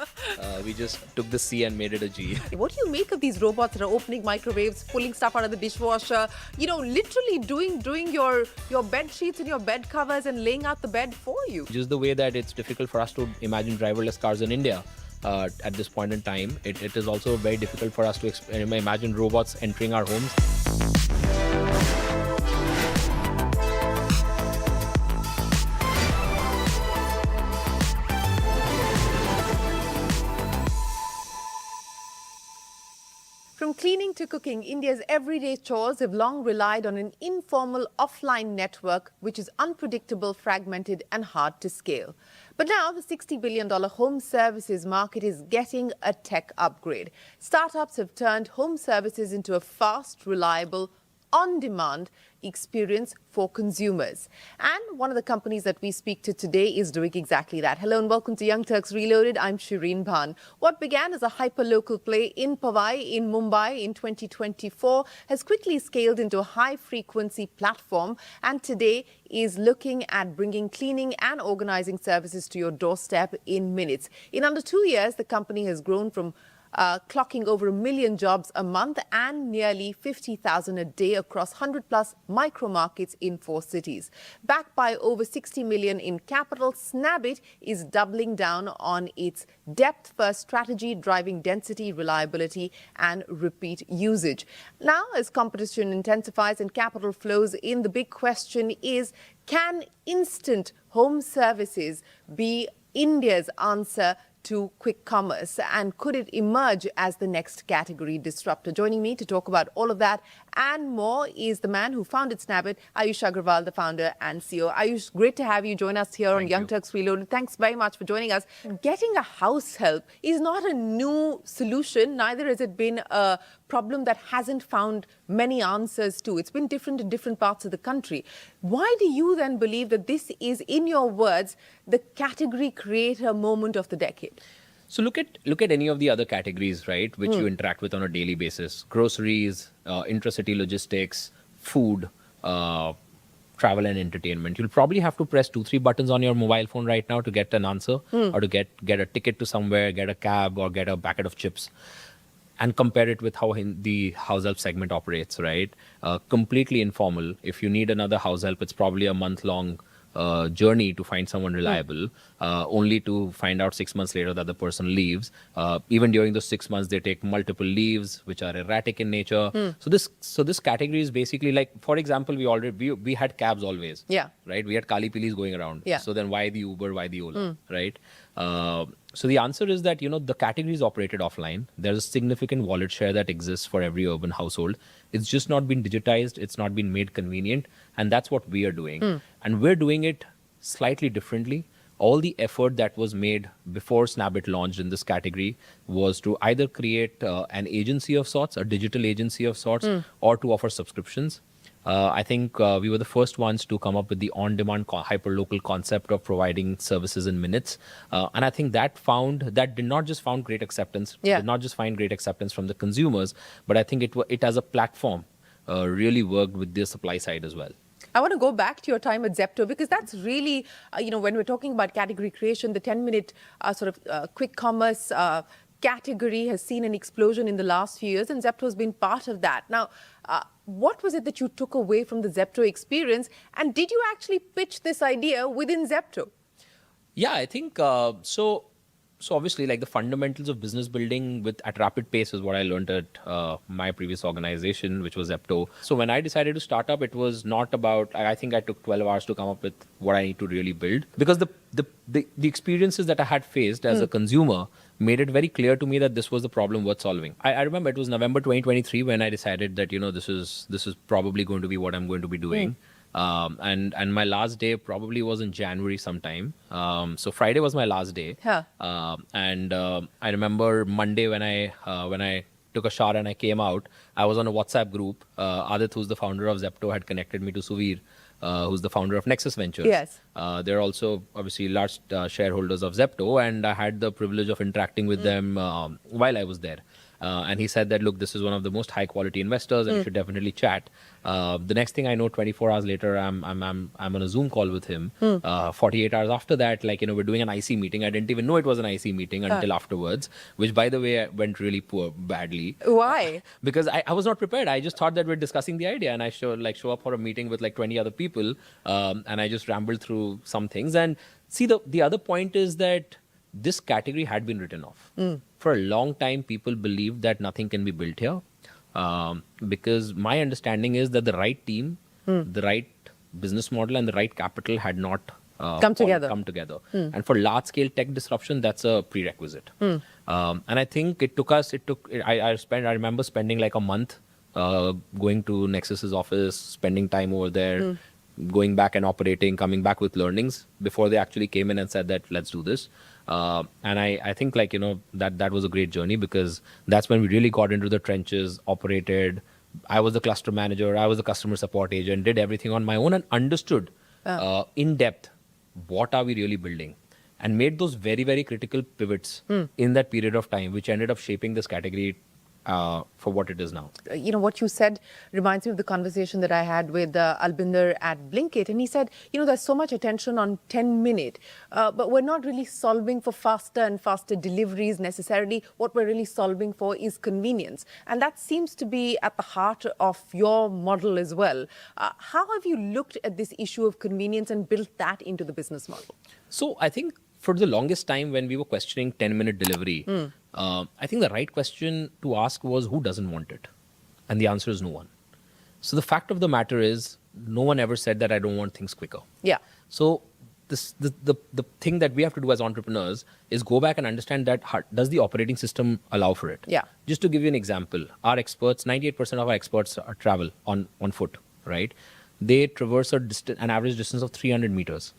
We just took the C and made it a G. What do you make of these robots that are opening microwaves, pulling stuff out of the dishwasher, you know, literally doing your bed sheets and your bed covers and laying out the bed for you? Just the way that it's difficult for us to imagine driverless cars in India. At this point in time, it is also very difficult for us to imagine robots entering our homes. From cleaning to cooking, India's everyday chores have long relied on an informal offline network which is unpredictable, fragmented and hard to scale. But now the $60 billion home services market is getting a tech upgrade. Startups have turned home services into a fast, reliable, on-demand experience for consumers. And one of the companies that we speak to today is doing exactly that. Hello and welcome to Young Turks Reloaded. I'm Shireen Bhan. What began as a hyper-local play in Powai in Mumbai in 2024 has quickly scaled into a high-frequency platform and today is looking at bringing cleaning and organizing services to your doorstep in minutes. In under 2 years, the company has grown from clocking over 1 million jobs a month and nearly 50,000 a day across 100+ micro markets in 4 cities. Backed by over 60 million in capital, Snabit is doubling down on its depth-first strategy, driving density, reliability and repeat usage. Now, as competition intensifies and capital flows in, the big question is, can instant home services be India's answer to quick commerce, and could it emerge as the next category disruptor? Joining me to talk about all of that and more is the man who founded Snabit, Ayush Agrawal, the founder and CEO. Ayush, great to have you join us here on Young Turks Reloaded. Thanks very much for joining us. Getting a house help is not a new solution, neither has it been a problem that hasn't found many answers to. It's been different in different parts of the country. Why do you then believe that this is, in your words, the category creator moment of the decade? So look at any of the other categories, right, which you interact with on a daily basis. Groceries, intracity logistics, food, travel and entertainment. You'll probably have to press 2-3 buttons on your mobile phone right now to get an answer or to get a ticket to somewhere, get a cab or get a packet of chips. And compare it with how the house help segment operates, right? Completely informal. If you need another house help, it's probably a month-long journey to find someone reliable, only to find out 6 months later that the person leaves. Even during those 6 months, they take multiple leaves, which are erratic in nature. So this category is basically like, for example, we had cabs always, right? We had Kali Pilis going around. So then why the Uber, why the Ola, right? So the answer is that, the category is operated offline. There's a significant wallet share that exists for every urban household. It's just not been digitized. It's not been made convenient. And that's what we are doing. And we're doing it slightly differently. All the effort that was made before Snabit launched in this category was to either create an agency of sorts, a digital agency of sorts, or to offer subscriptions. I think we were the first ones to come up with the on-demand hyper-local concept of providing services in minutes. And I think that did not just found great acceptance, did not just find great acceptance from the consumers, but I think it as a platform really worked with the supply side as well. I want to go back to your time at Zepto because that's really, when we're talking about category creation, the 10-minute quick commerce category has seen an explosion in the last few years, and Zepto has been part of that. Now, what was it that you took away from the Zepto experience, and did you actually pitch this idea within Zepto? Yeah, I think so. So obviously, like the fundamentals of business building at rapid pace is what I learned at my previous organization, which was Zepto. So when I decided to start up, it was not about, I think I took 12 hours to come up with what I need to really build. Because the experiences that I had faced as a consumer made it very clear to me that this was the problem worth solving. I remember it was November 2023 when I decided that, this is probably going to be what I'm going to be doing. And my last day probably was in January sometime. So Friday was my last day. Huh. I remember Monday when I took a shower and I came out, I was on a WhatsApp group. Adit, who's the founder of Zepto, had connected me to Suvir, who's the founder of Nexus Ventures. Yes. They're also obviously large shareholders of Zepto, and I had the privilege of interacting with them while I was there. And he said that, look, this is one of the most high quality investors and you should definitely chat. The next thing I know, 24 hours later, I'm on a Zoom call with him. 48 hours after that, we're doing an IC meeting. I didn't even know it was an IC meeting until afterwards, which by the way went really badly. Why? Because I was not prepared. I just thought that we're discussing the idea, and I show up for a meeting with 20 other people, and I just rambled through some things. And see, the other point is that this category had been written off. For a long time, people believed that nothing can be built here, because my understanding is that the right team, the right business model, and the right capital had not come together. And for large-scale tech disruption, that's a prerequisite. And I think it took us. I remember spending a month going to Nexus's office, spending time over there, going back and operating, coming back with learnings before they actually came in and said that let's do this. And I think that was a great journey, because that's when we really got into the trenches, operated. I was the cluster manager, I was the customer support agent, did everything on my own and understood in depth what are we really building, and made those very, very critical pivots in that period of time, which ended up shaping this category for what it is now. What you said reminds me of the conversation that I had with Albinder at Blinkit, and he said, there's so much attention on 10-minute, but we're not really solving for faster and faster deliveries necessarily. What we're really solving for is convenience, and that seems to be at the heart of your model as well. How have you looked at this issue of convenience and built that into the business model? So I think for the longest time when we were questioning 10-minute delivery, I think the right question to ask was, who doesn't want it? And the answer is no one. So the fact of the matter is, no one ever said that I don't want things quicker. Yeah. So the thing that we have to do as entrepreneurs is go back and understand that, does the operating system allow for it? Yeah. Just to give you an example, our experts, 98% of our experts travel on foot, right? They traverse an average distance of 300 meters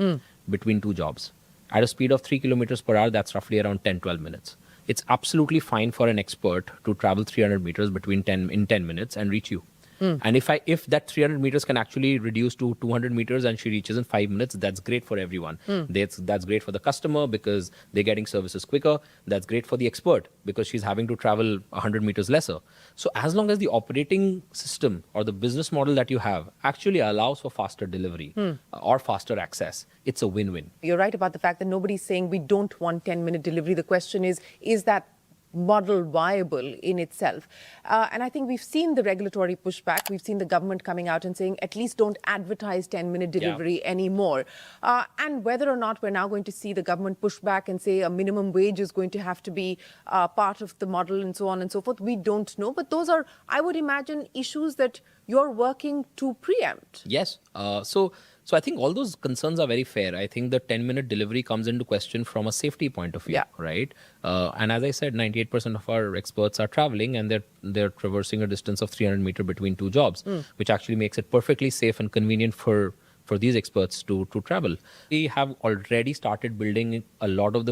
between two jobs. At a speed of 3 kilometers per hour, that's roughly around 10-12 minutes. It's absolutely fine for an expert to travel 300 meters in 10 minutes and reach you. And if that 300 meters can actually reduce to 200 meters and she reaches in 5 minutes, that's great for everyone. That's great for the customer because they're getting services quicker. That's great for the expert because she's having to travel 100 meters lesser. So as long as the operating system or the business model that you have actually allows for faster delivery or faster access, it's a win-win. You're right about the fact that nobody's saying we don't want 10-minute delivery. The question is that model viable in itself? And I think we've seen the regulatory pushback. We've seen the government coming out and saying, at least don't advertise 10-minute delivery anymore. And whether or not we're now going to see the government push back and say a minimum wage is going to have to be part of the model and so on and so forth, we don't know. But those are, I would imagine, issues that you're working to preempt. Yes. So I think all those concerns are very fair. I think the 10-minute delivery comes into question from a safety point of view, right? And as I said, 98% of our experts are traveling and they're traversing a distance of 300 meters between two jobs, which actually makes it perfectly safe and convenient for these experts to travel. We have already started building a lot of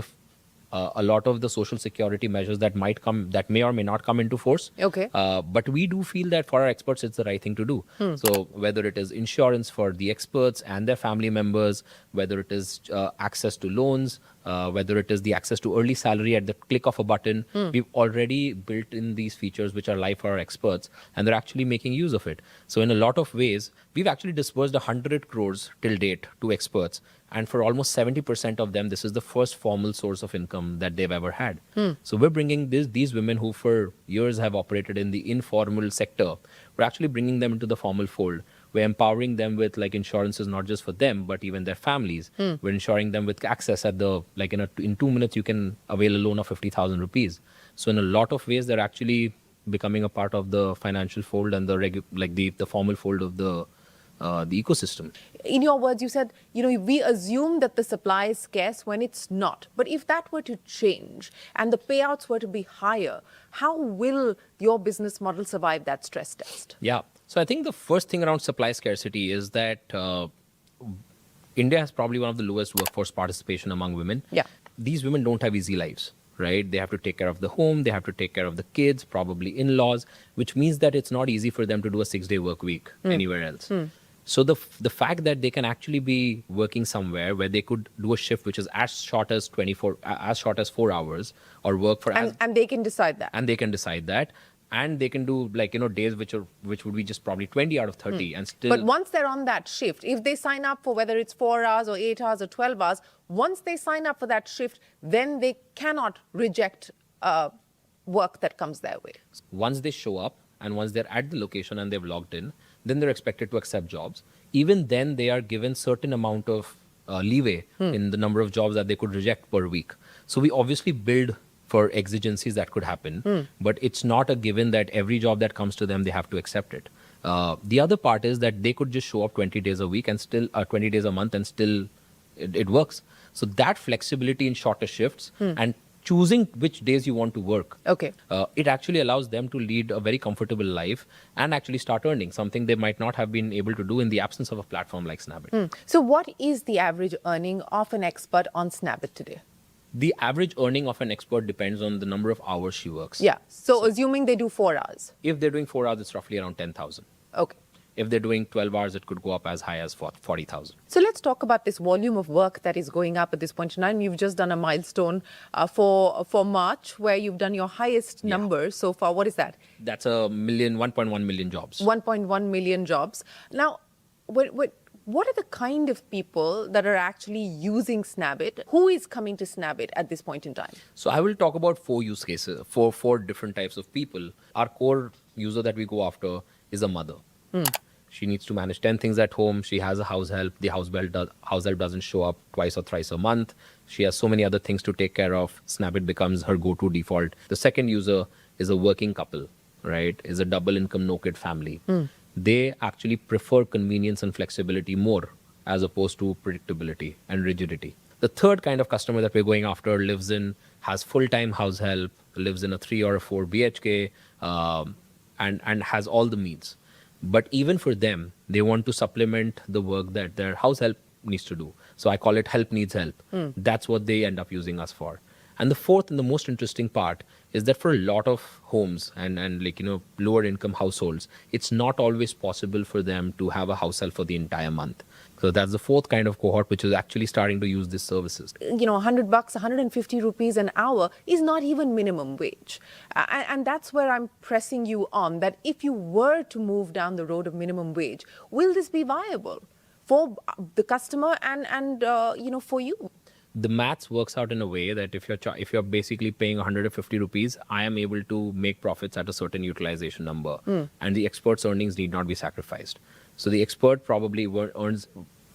the social security measures that may or may not come into force. Okay. But we do feel that for our experts, it's the right thing to do. So whether it is insurance for the experts and their family members, whether it is access to loans, whether it is the access to early salary at the click of a button, we've already built in these features which are live for our experts, and they're actually making use of it. So in a lot of ways, we've actually disbursed 100 crores till date to experts. And for almost 70% of them, this is the first formal source of income that they've ever had. So we're bringing these women who for years have operated in the informal sector, we're actually bringing them into the formal fold. We're empowering them with insurances, not just for them, but even their families. We're ensuring them with access at in 2 minutes, you can avail a loan of 50,000 rupees. So in a lot of ways, they're actually becoming a part of the financial fold and the formal fold of the ecosystem. In your words, you said, we assume that the supply is scarce when it's not. But if that were to change and the payouts were to be higher, how will your business model survive that stress test? Yeah. So I think the first thing around supply scarcity is that India has probably one of the lowest workforce participation among women. Yeah. These women don't have easy lives, right? They have to take care of the home, they have to take care of the kids, probably in-laws, which means that it's not easy for them to do a 6-day work week anywhere else. So the fact that they can actually be working somewhere where they could do a shift which is as short as 4 hours, or work for and they can decide that. And they can decide that. And they can do days which would be just probably 20 out of 30 and still. But once they're on that shift, if they sign up for whether it's 4 hours or 8 hours or 12 hours, once they sign up for that shift, then they cannot reject work that comes their way. Once they show up and once they're at the location and they've logged in, then they're expected to accept jobs. Even then, they are given certain amount of leeway in the number of jobs that they could reject per week. So we obviously build for exigencies that could happen, but it's not a given that every job that comes to them, they have to accept it. The other part is that they could just show up 20 days a week and still 20 days a month and still it works. So that flexibility in shorter shifts and choosing which days you want to work, it actually allows them to lead a very comfortable life and actually start earning, something they might not have been able to do in the absence of a platform like Snabit. So what is the average earning of an expert on Snabit today? The average earning of an expert depends on the number of hours she works. Yeah. So assuming they do 4 hours. If they're doing 4 hours, it's roughly around 10,000. Okay. If they're doing 12 hours, it could go up as high as 40,000. So let's talk about this volume of work that is going up at this point in time. You've just done a milestone for March, where you've done your highest number so far. What is that? That's 1.1 million jobs. 1.1 million jobs. Now, what are the kind of people that are actually using Snabit? Who is coming to Snabit at this point in time? So I will talk about 4 use cases, four different types of people. Our core user that we go after is a mother. She needs to manage 10 things at home. She has a house help. The house help doesn't show up twice or thrice a month. She has so many other things to take care of. Snabit becomes her go-to default. The second user is a working couple, right? Is a double income, no kid family. They actually prefer convenience and flexibility more as opposed to predictability and rigidity. The third kind of customer that we're going after has full-time house help, lives in a 3 or a 4 BHK, and has all the needs. But even for them, they want to supplement the work that their house help needs to do. So I call it help needs help. That's what they end up using us for. And the fourth and the most interesting part is that for a lot of homes and lower income households, it's not always possible for them to have a house help for the entire month. So that's the fourth kind of cohort which is actually starting to use these services. $100, 150 rupees an hour is not even minimum wage. And that's where I'm pressing you on, that if you were to move down the road of minimum wage, will this be viable for the customer and for you? The maths works out in a way that if you're basically paying 150 rupees, I am able to make profits at a certain utilization number, and the expert's earnings need not be sacrificed. So the expert probably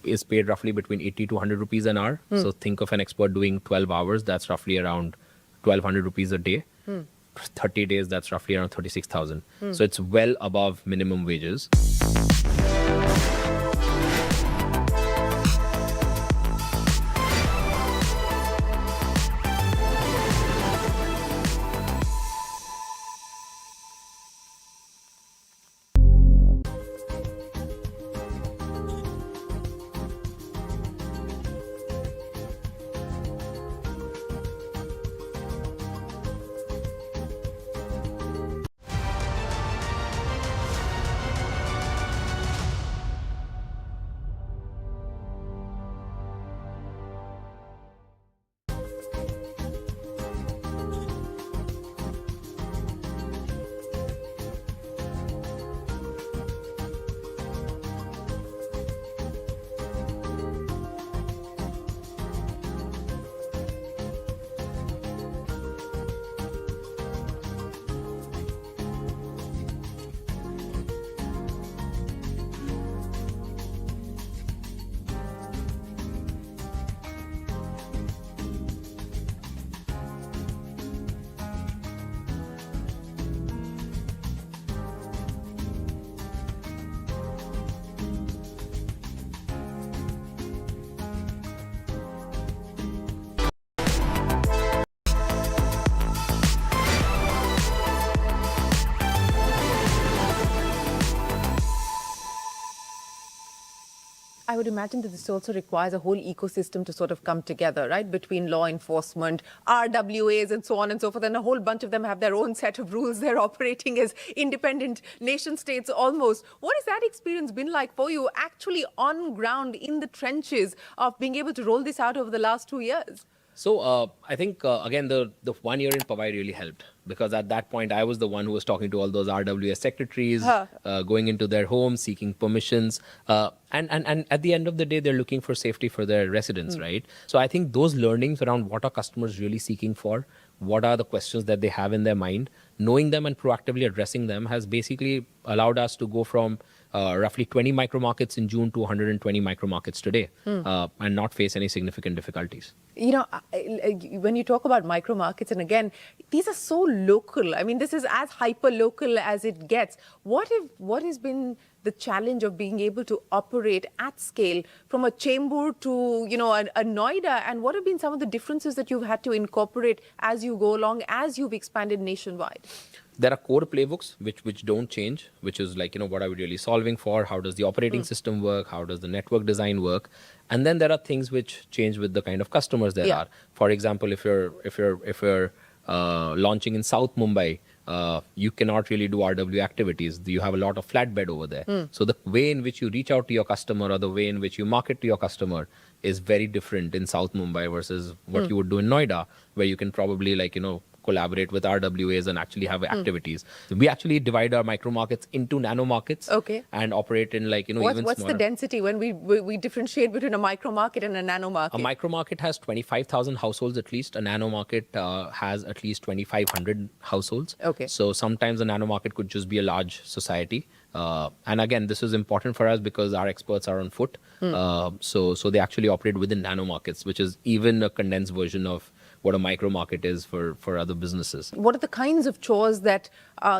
is paid roughly between 80 to 100 rupees an hour. So think of an expert doing 12 hours, that's roughly around 1,200 rupees a day. 30 days, that's roughly around 36,000. So it's well above minimum wages. I would imagine that this also requires a whole ecosystem to sort of come together, right? Between law enforcement, RWAs and so on and so forth. And a whole bunch of them have their own set of rules. They're operating as independent nation states almost. What has that experience been like for you, actually on ground in the trenches of being able to roll this out over the last 2 years? So I think, again, the 1 year in Powai really helped, because at that point, I was the one who was talking to all those RWS secretaries, going into their homes, seeking permissions. And at the end of the day, they're looking for safety for their residents, right? So I think those learnings around what are customers really seeking for, what are the questions that they have in their mind, knowing them and proactively addressing them has basically allowed us to go from roughly 20 micro markets in June to 120 micro markets today, and not face any significant difficulties. You know, when you talk about micro markets, and again, these are so local. I mean, this is as hyper local as it gets. What has been the challenge of being able to operate at scale from a Chembur to, you know, a Noida, and what have been some of the differences that you've had to incorporate as you go along, as you've expanded nationwide? There are core playbooks which don't change, which is like, you know, what are we really solving for? How does the operating system work? How does the network design work? And then there are things which change with the kind of customers there are. For example, if you're launching in South Mumbai, you cannot really do RW activities. You have a lot of flatbed over there. So the way in which you reach out to your customer or the way in which you market to your customer is very different in South Mumbai versus what you would do in Noida, where you can probably, like, you know, collaborate with RWAs and actually have activities. We actually divide our micro markets into nano markets, and operate in, like, you know, even what's smaller. the density when we differentiate between a micro market and a nano market? A micro market has 25,000 households at least. A nano market has at least 2,500 households. So sometimes a nano market could just be a large society. And again, this is important for us because our experts are on foot. So they actually operate within nano markets, which is even a condensed version of what a micro market is for other businesses. What are the kinds of chores that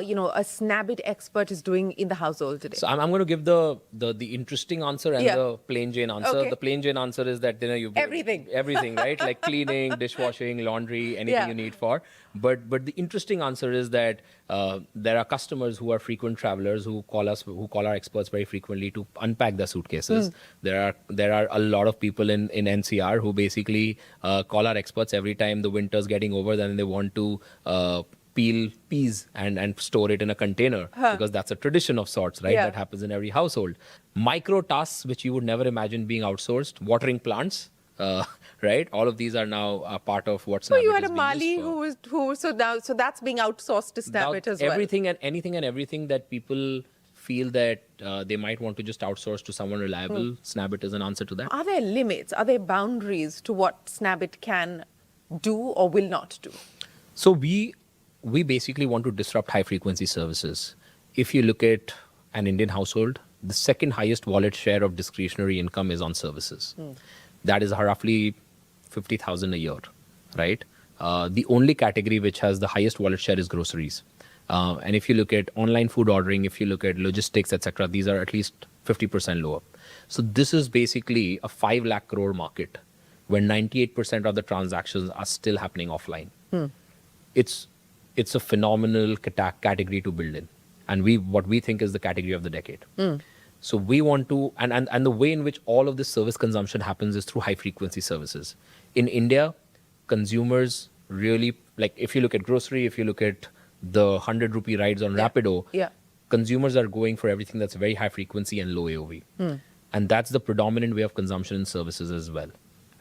you know, a Snabit expert is doing in the household today? So I'm going to give the interesting answer and the plain Jane answer. The plain Jane answer is that, you know, you everything, right? Like cleaning, dishwashing, laundry, anything you need for. But the interesting answer is that there are customers who are frequent travelers who call our experts very frequently to unpack their suitcases. There are a lot of people in NCR who basically call our experts every time the winter's getting over, then they want to peel peas and store it in a container, because that's a tradition of sorts, right? That happens in every household. Micro tasks which you would never imagine being outsourced, watering plants, right? All of these are now a part of what's. So you had a Mali so that's being outsourced to Snabit as well. Everything and anything and everything that people feel that they might want to just outsource to someone reliable, Snabit is an answer to that. Are there limits? Are there boundaries to what Snabit can do or will not do? So we basically want to disrupt high frequency services. If you look at an Indian household, the second highest wallet share of discretionary income is on services. That is roughly 50,000 a year, right? The only category which has the highest wallet share is groceries. And if you look at online food ordering, if you look at logistics, etc., these are at least 50% lower. So this is basically a 5 lakh crore market where 98% of the transactions are still happening offline. It's a phenomenal category to build in. And what we think is the category of the decade. So we want to, and the way in which all of this service consumption happens is through high frequency services. In India, consumers really, like if you look at grocery, if you look at the 100 rupee rides on Rapido, consumers are going for everything that's very high frequency and low AOV. And that's the predominant way of consumption in services as well.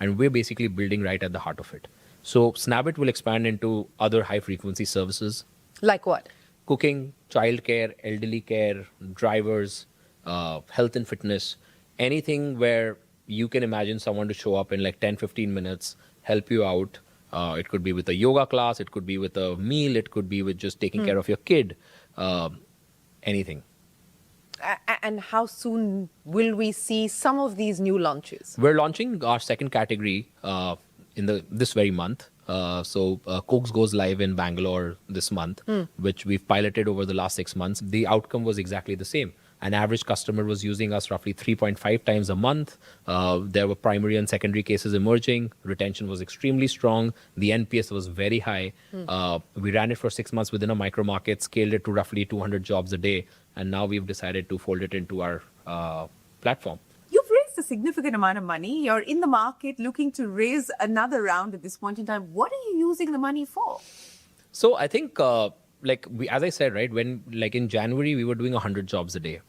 And we're basically building right at the heart of it. So Snabit will expand into other high frequency services. Like what? Cooking, childcare, elderly care, drivers, health and fitness, anything where you can imagine someone to show up in like 10-15 minutes, help you out. It could be with a yoga class, it could be with a meal, it could be with just taking care of your kid, anything. And how soon will we see some of these new launches? We're launching our second category in this very month. So Cokes goes live in Bangalore this month, which we've piloted over the last 6 months. The outcome was exactly the same. An average customer was using us roughly 3.5 times a month. There were primary and secondary cases emerging. Retention was extremely strong. The NPS was very high. We ran it for 6 months within a micro market, scaled it to roughly 200 jobs a day. And now we've decided to fold it into our platform. You've raised raised a significant amount of money. You're in the market looking to raise another round at this point in time. What are you using the money for? So I think, as I said, right, when in January, we were doing 100 jobs a day.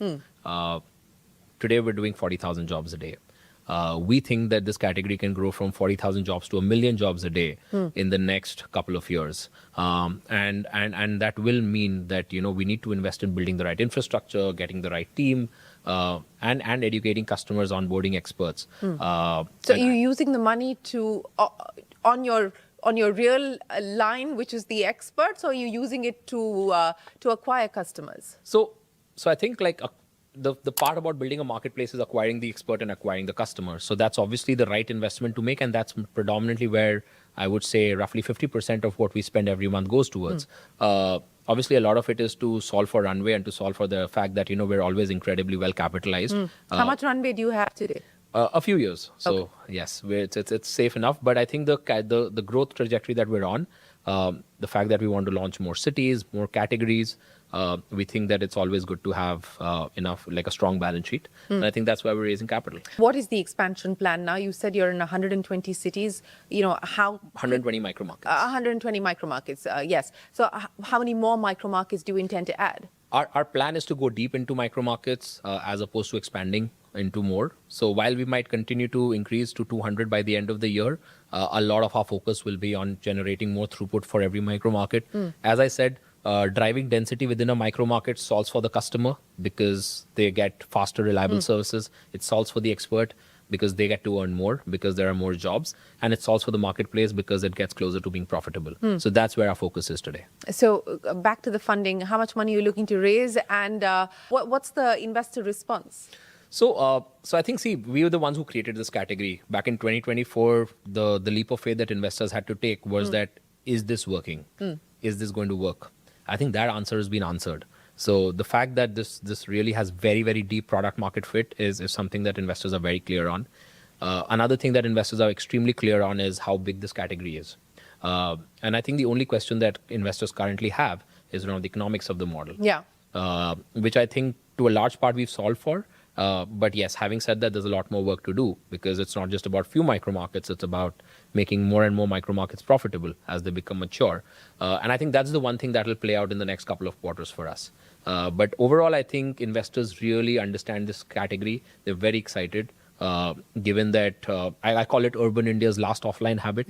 Today, we're doing 40,000 jobs a day. We think that this category can grow from 40,000 jobs to 1 million jobs a day in the next couple of years. And that will mean that, we need to invest in building the right infrastructure, getting the right team, and educating customers, onboarding experts. So you're using the money to on your real line, which is the experts, or are you using it to acquire customers? So I think the part about building a marketplace is acquiring the expert and acquiring the customer. So that's obviously the right investment to make, and that's predominantly where I would say roughly 50% of what we spend every month goes towards. Obviously, a lot of it is to solve for runway and to solve for the fact that we're always incredibly well capitalized. How much runway do you have today? A few years. So yes, it's safe enough. But I think the growth trajectory that we're on, the fact that we want to launch more cities, more categories, we think that it's always good to have enough, a strong balance sheet. And I think that's why we're raising capital. What is the expansion plan now? You said you're in 120 cities. How? 120 micro markets. 120 micro markets, yes. So how many more micro markets do you intend to add? Our plan is to go deep into micro markets as opposed to expanding into more. So while we might continue to increase to 200 by the end of the year, a lot of our focus will be on generating more throughput for every micro market. As I said, driving density within a micro market solves for the customer because they get faster, reliable services. It solves for the expert because they get to earn more because there are more jobs. And it solves for the marketplace because it gets closer to being profitable. So that's where our focus is today. So back to the funding, how much money are you looking to raise, and what's the investor response? So I think, we were the ones who created this category. Back in 2024, the leap of faith that investors had to take was that, is this working? Is this going to work? I think that answer has been answered. So the fact that this really has very, very deep product market fit is something that investors are very clear on. Another thing that investors are extremely clear on is how big this category is. And I think the only question that investors currently have is around the economics of the model. Yeah. Which I think to a large part we've solved for. But yes, having said that, there's a lot more work to do because it's not just about few micro markets. It's about making more and more micro markets profitable as they become mature. And I think that's the one thing that will play out in the next couple of quarters for us. But overall, I think investors really understand this category. They're very excited. Given that I call it urban India's last offline habit,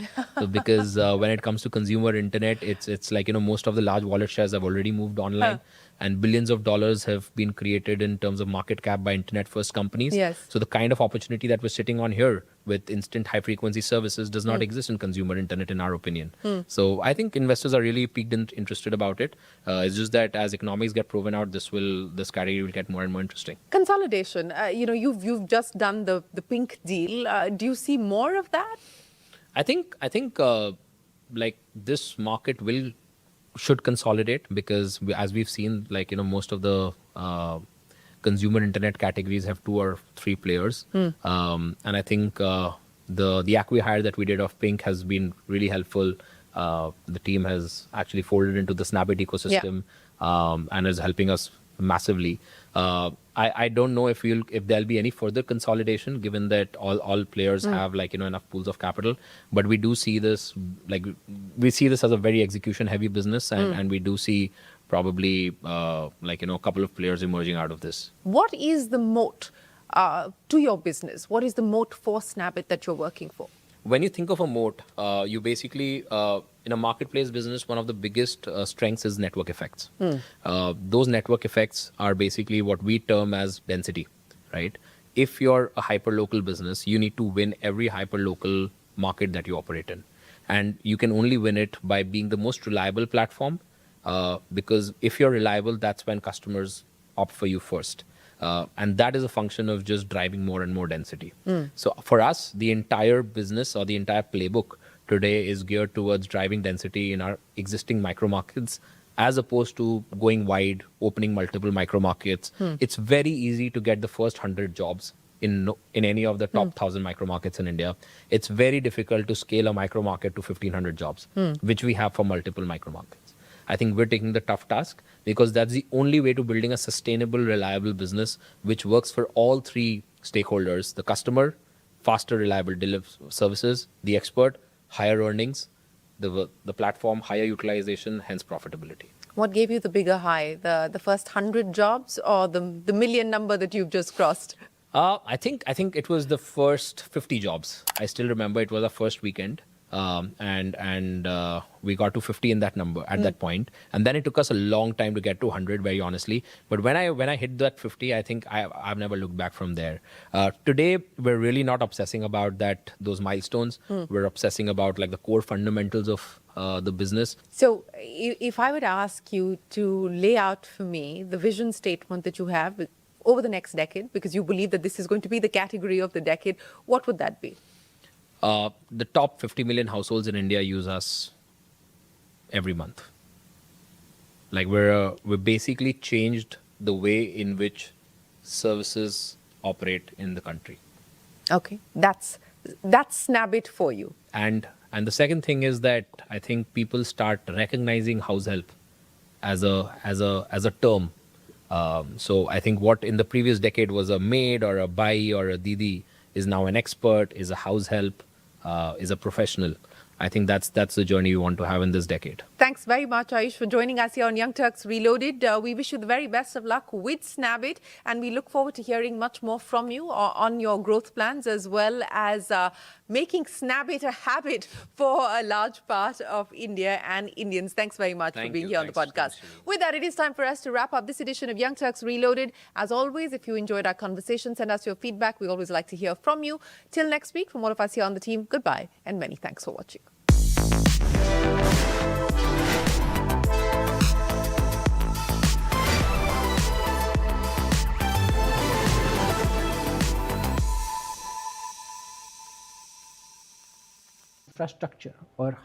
because when it comes to consumer internet, it's most of the large wallet shares have already moved online. And billions of dollars have been created in terms of market cap by internet-first companies. Yes. So the kind of opportunity that we're sitting on here with instant high-frequency services does not exist in consumer internet, in our opinion. So I think investors are really piqued and interested about it. It's just that as economics get proven out, this category will get more and more interesting. Consolidation. You've just done the pink deal. Do you see more of that? I think this market should consolidate because as we've seen, most of the consumer internet categories have 2 or 3 players. And I think the acqui-hire that we did of Pink has been really helpful. The team has actually folded into the Snabit ecosystem and is helping us massively. I don't know if there'll be any further consolidation, given that all players have enough pools of capital. But we do see this as a very execution heavy business, and we do see probably a couple of players emerging out of this. What is the moat to your business? What is the moat for Snabit that you're working for? When you think of a moat, you basically, in a marketplace business, one of the biggest strengths is network effects. Those network effects are basically what we term as density, right? If you're a hyperlocal business, you need to win every hyperlocal market that you operate in. And you can only win it by being the most reliable platform, because if you're reliable, that's when customers opt for you first. And that is a function of just driving more and more density. So for us, the entire business or the entire playbook today is geared towards driving density in our existing micro markets, as opposed to going wide, opening multiple micro markets. It's very easy to get the first 100 jobs in any of the top 1,000 micro markets in India. It's very difficult to scale a micro market to 1,500 jobs, which we have for multiple micro markets. I think we're taking the tough task because that's the only way to building a sustainable, reliable business which works for all 3 stakeholders: the customer, faster, reliable services; the expert, higher earnings; the platform, higher utilization, hence profitability. What gave you the bigger high, the first 100 jobs or the million number that you've just crossed? I think it was the first 50 jobs. I still remember it was our first weekend, and we got to 50 in that number at that point. And then it took us a long time to get to 100, very honestly. But when I hit that 50, I think I've never looked back from there. Today, we're really not obsessing about those milestones. We're obsessing about like the core fundamentals of the business. So if I would ask you to lay out for me the vision statement that you have over the next decade, because you believe that this is going to be the category of the decade, what would that be? The top 50 million households in India use us every month. Like we're basically changed the way in which services operate in the country. Okay, that's Snabit for you. And the second thing is that I think people start recognizing house help as a term. So I think what in the previous decade was a maid or a bai or a didi is now an expert, is a house help, is a professional. I think that's the journey we want to have in this decade. Thanks very much, Ayush, for joining us here on Young Turks Reloaded. We wish you the very best of luck with Snabit, and we look forward to hearing much more from you on your growth plans, as well as making Snabit a habit for a large part of India and Indians. Thanks very much for being here on the podcast. With that, it is time for us to wrap up this edition of Young Turks Reloaded. As always, if you enjoyed our conversation, send us your feedback. We always like to hear from you. Till next week, from all of us here on the team, goodbye and many thanks for watching. Infrastructure or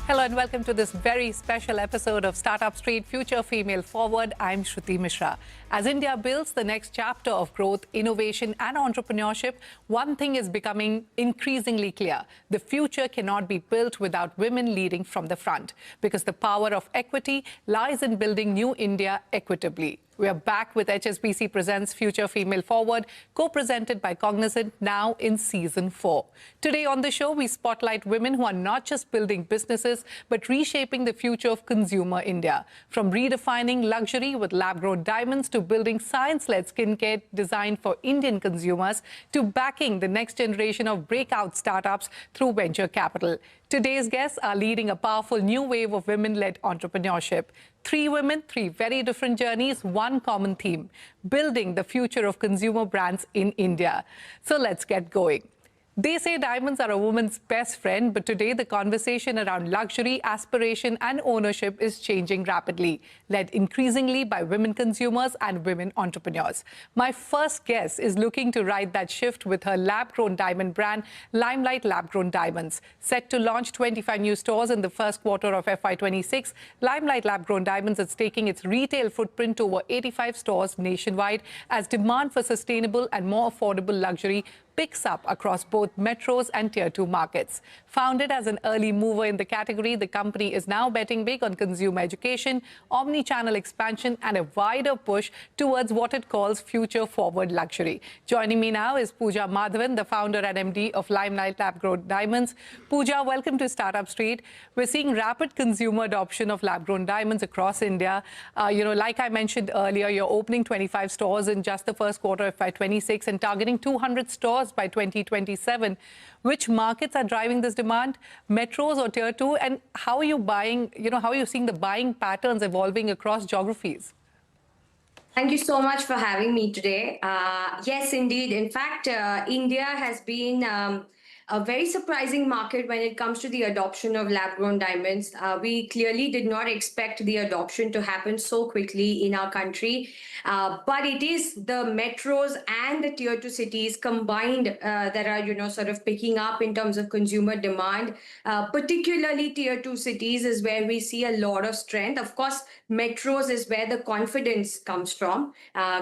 Hello and welcome to this very special episode of Startup Street Future Female Forward. I'm Shruti Mishra. As India builds the next chapter of growth, innovation and entrepreneurship, one thing is becoming increasingly clear. The future cannot be built without women leading from the front, because the power of equity lies in building new India equitably. We are back with HSBC Presents Future Female Forward, co-presented by Cognizant, now in Season 4. Today on the show, we spotlight women who are not just building businesses, but reshaping the future of consumer India. From redefining luxury with lab-grown diamonds to building science-led skincare designed for Indian consumers to backing the next generation of breakout startups through venture capital. Today's guests are leading a powerful new wave of women-led entrepreneurship. 3 women, 3 very different journeys, one common theme: building the future of consumer brands in India. So let's get going. They say diamonds are a woman's best friend, but today the conversation around luxury, aspiration and ownership is changing rapidly, led increasingly by women consumers and women entrepreneurs. My first guest is looking to ride that shift with her lab-grown diamond brand, Limelight Lab-Grown Diamonds. Set to launch 25 new stores in the first quarter of FY26, Limelight Lab-Grown Diamonds is taking its retail footprint to over 85 stores nationwide as demand for sustainable and more affordable luxury picks up across both metros and Tier 2 markets. Founded as an early mover in the category, the company is now betting big on consumer education, omni-channel expansion and a wider push towards what it calls future-forward luxury. Joining me now is Pooja Madhavan, the founder and MD of Limelight Lab-Grown Diamonds. Pooja, welcome to Startup Street. We're seeing rapid consumer adoption of lab-grown diamonds across India. Like I mentioned earlier, you're opening 25 stores in just the first quarter of FY26 and targeting 200 stores by 2027. Which markets are driving this demand, metros or Tier 2? And how are you buying, how are you seeing the buying patterns evolving across geographies? Thank you so much for having me today. Yes, indeed. In fact, India has been a very surprising market when it comes to the adoption of lab-grown diamonds. We clearly did not expect the adoption to happen so quickly in our country. But it is the metros and the Tier 2 cities combined that are, sort of picking up in terms of consumer demand. Particularly Tier 2 cities is where we see a lot of strength. Of course, metros is where the confidence comes from.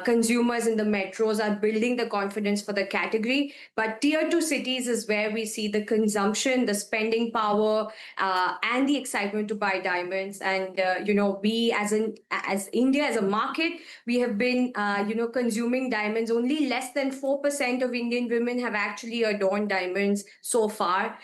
Consumers in the metros are building the confidence for the category. But Tier 2 cities is where we see the consumption, the spending power, and the excitement to buy diamonds. And, we as India, as a market, we have been, consuming diamonds. Only less than 4% of Indian women have actually adorned diamonds so far.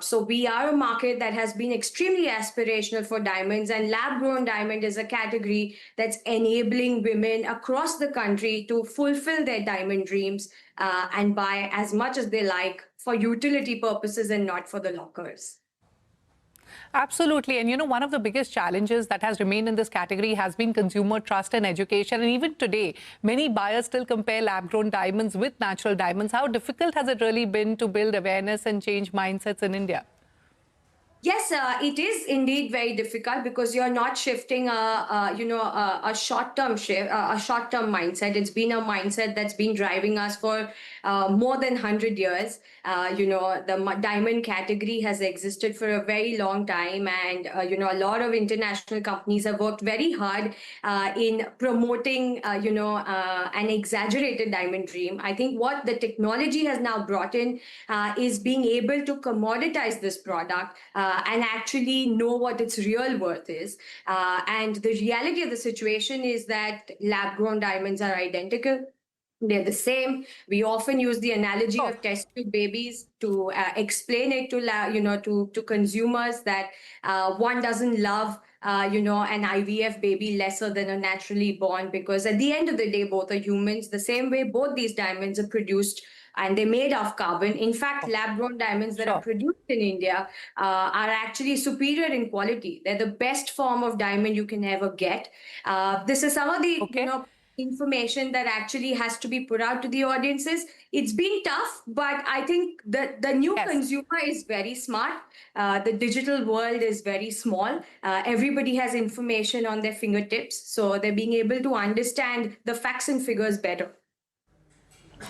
So we are a market that has been extremely aspirational for diamonds, and lab-grown diamond is a category that's enabling women across the country to fulfill their diamond dreams and buy as much as they like for utility purposes and not for the lockers. Absolutely. And, one of the biggest challenges that has remained in this category has been consumer trust and education. And even today, many buyers still compare lab-grown diamonds with natural diamonds. How difficult has it really been to build awareness and change mindsets in India? Yes, it is indeed very difficult because you're not shifting a short-term shift, a short-term mindset. It's been a mindset that's been driving us for more than 100 years. The diamond category has existed for a very long time, and a lot of international companies have worked very hard in promoting an exaggerated diamond dream. I think what the technology has now brought in is being able to commoditize this product and actually know what its real worth is. And the reality of the situation is that lab-grown diamonds are identical. They're the same. We often use the analogy of test tube babies to explain it to consumers that one doesn't love an IVF baby lesser than a naturally born, because at the end of the day, both are humans. The same way both these diamonds are produced and they're made of carbon. In fact, lab-grown diamonds that are produced in India are actually superior in quality. They're the best form of diamond you can ever get. This is some of the information that actually has to be put out to the audiences. It's been tough, but I think that the new consumer is very smart. The digital world is very small. Everybody has information on their fingertips, so they're being able to understand the facts and figures better.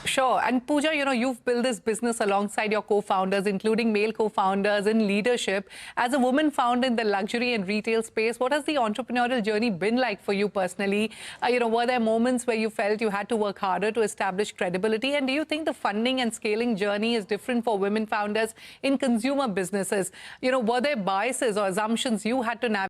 Sure. And Pooja, you've built this business alongside your co-founders, including male co-founders in leadership. As a woman founder in the luxury and retail space, what has the entrepreneurial journey been like for you personally? Were there moments where you felt you had to work harder to establish credibility? And do you think the funding and scaling journey is different for women founders in consumer businesses? Were there biases or assumptions you had to navigate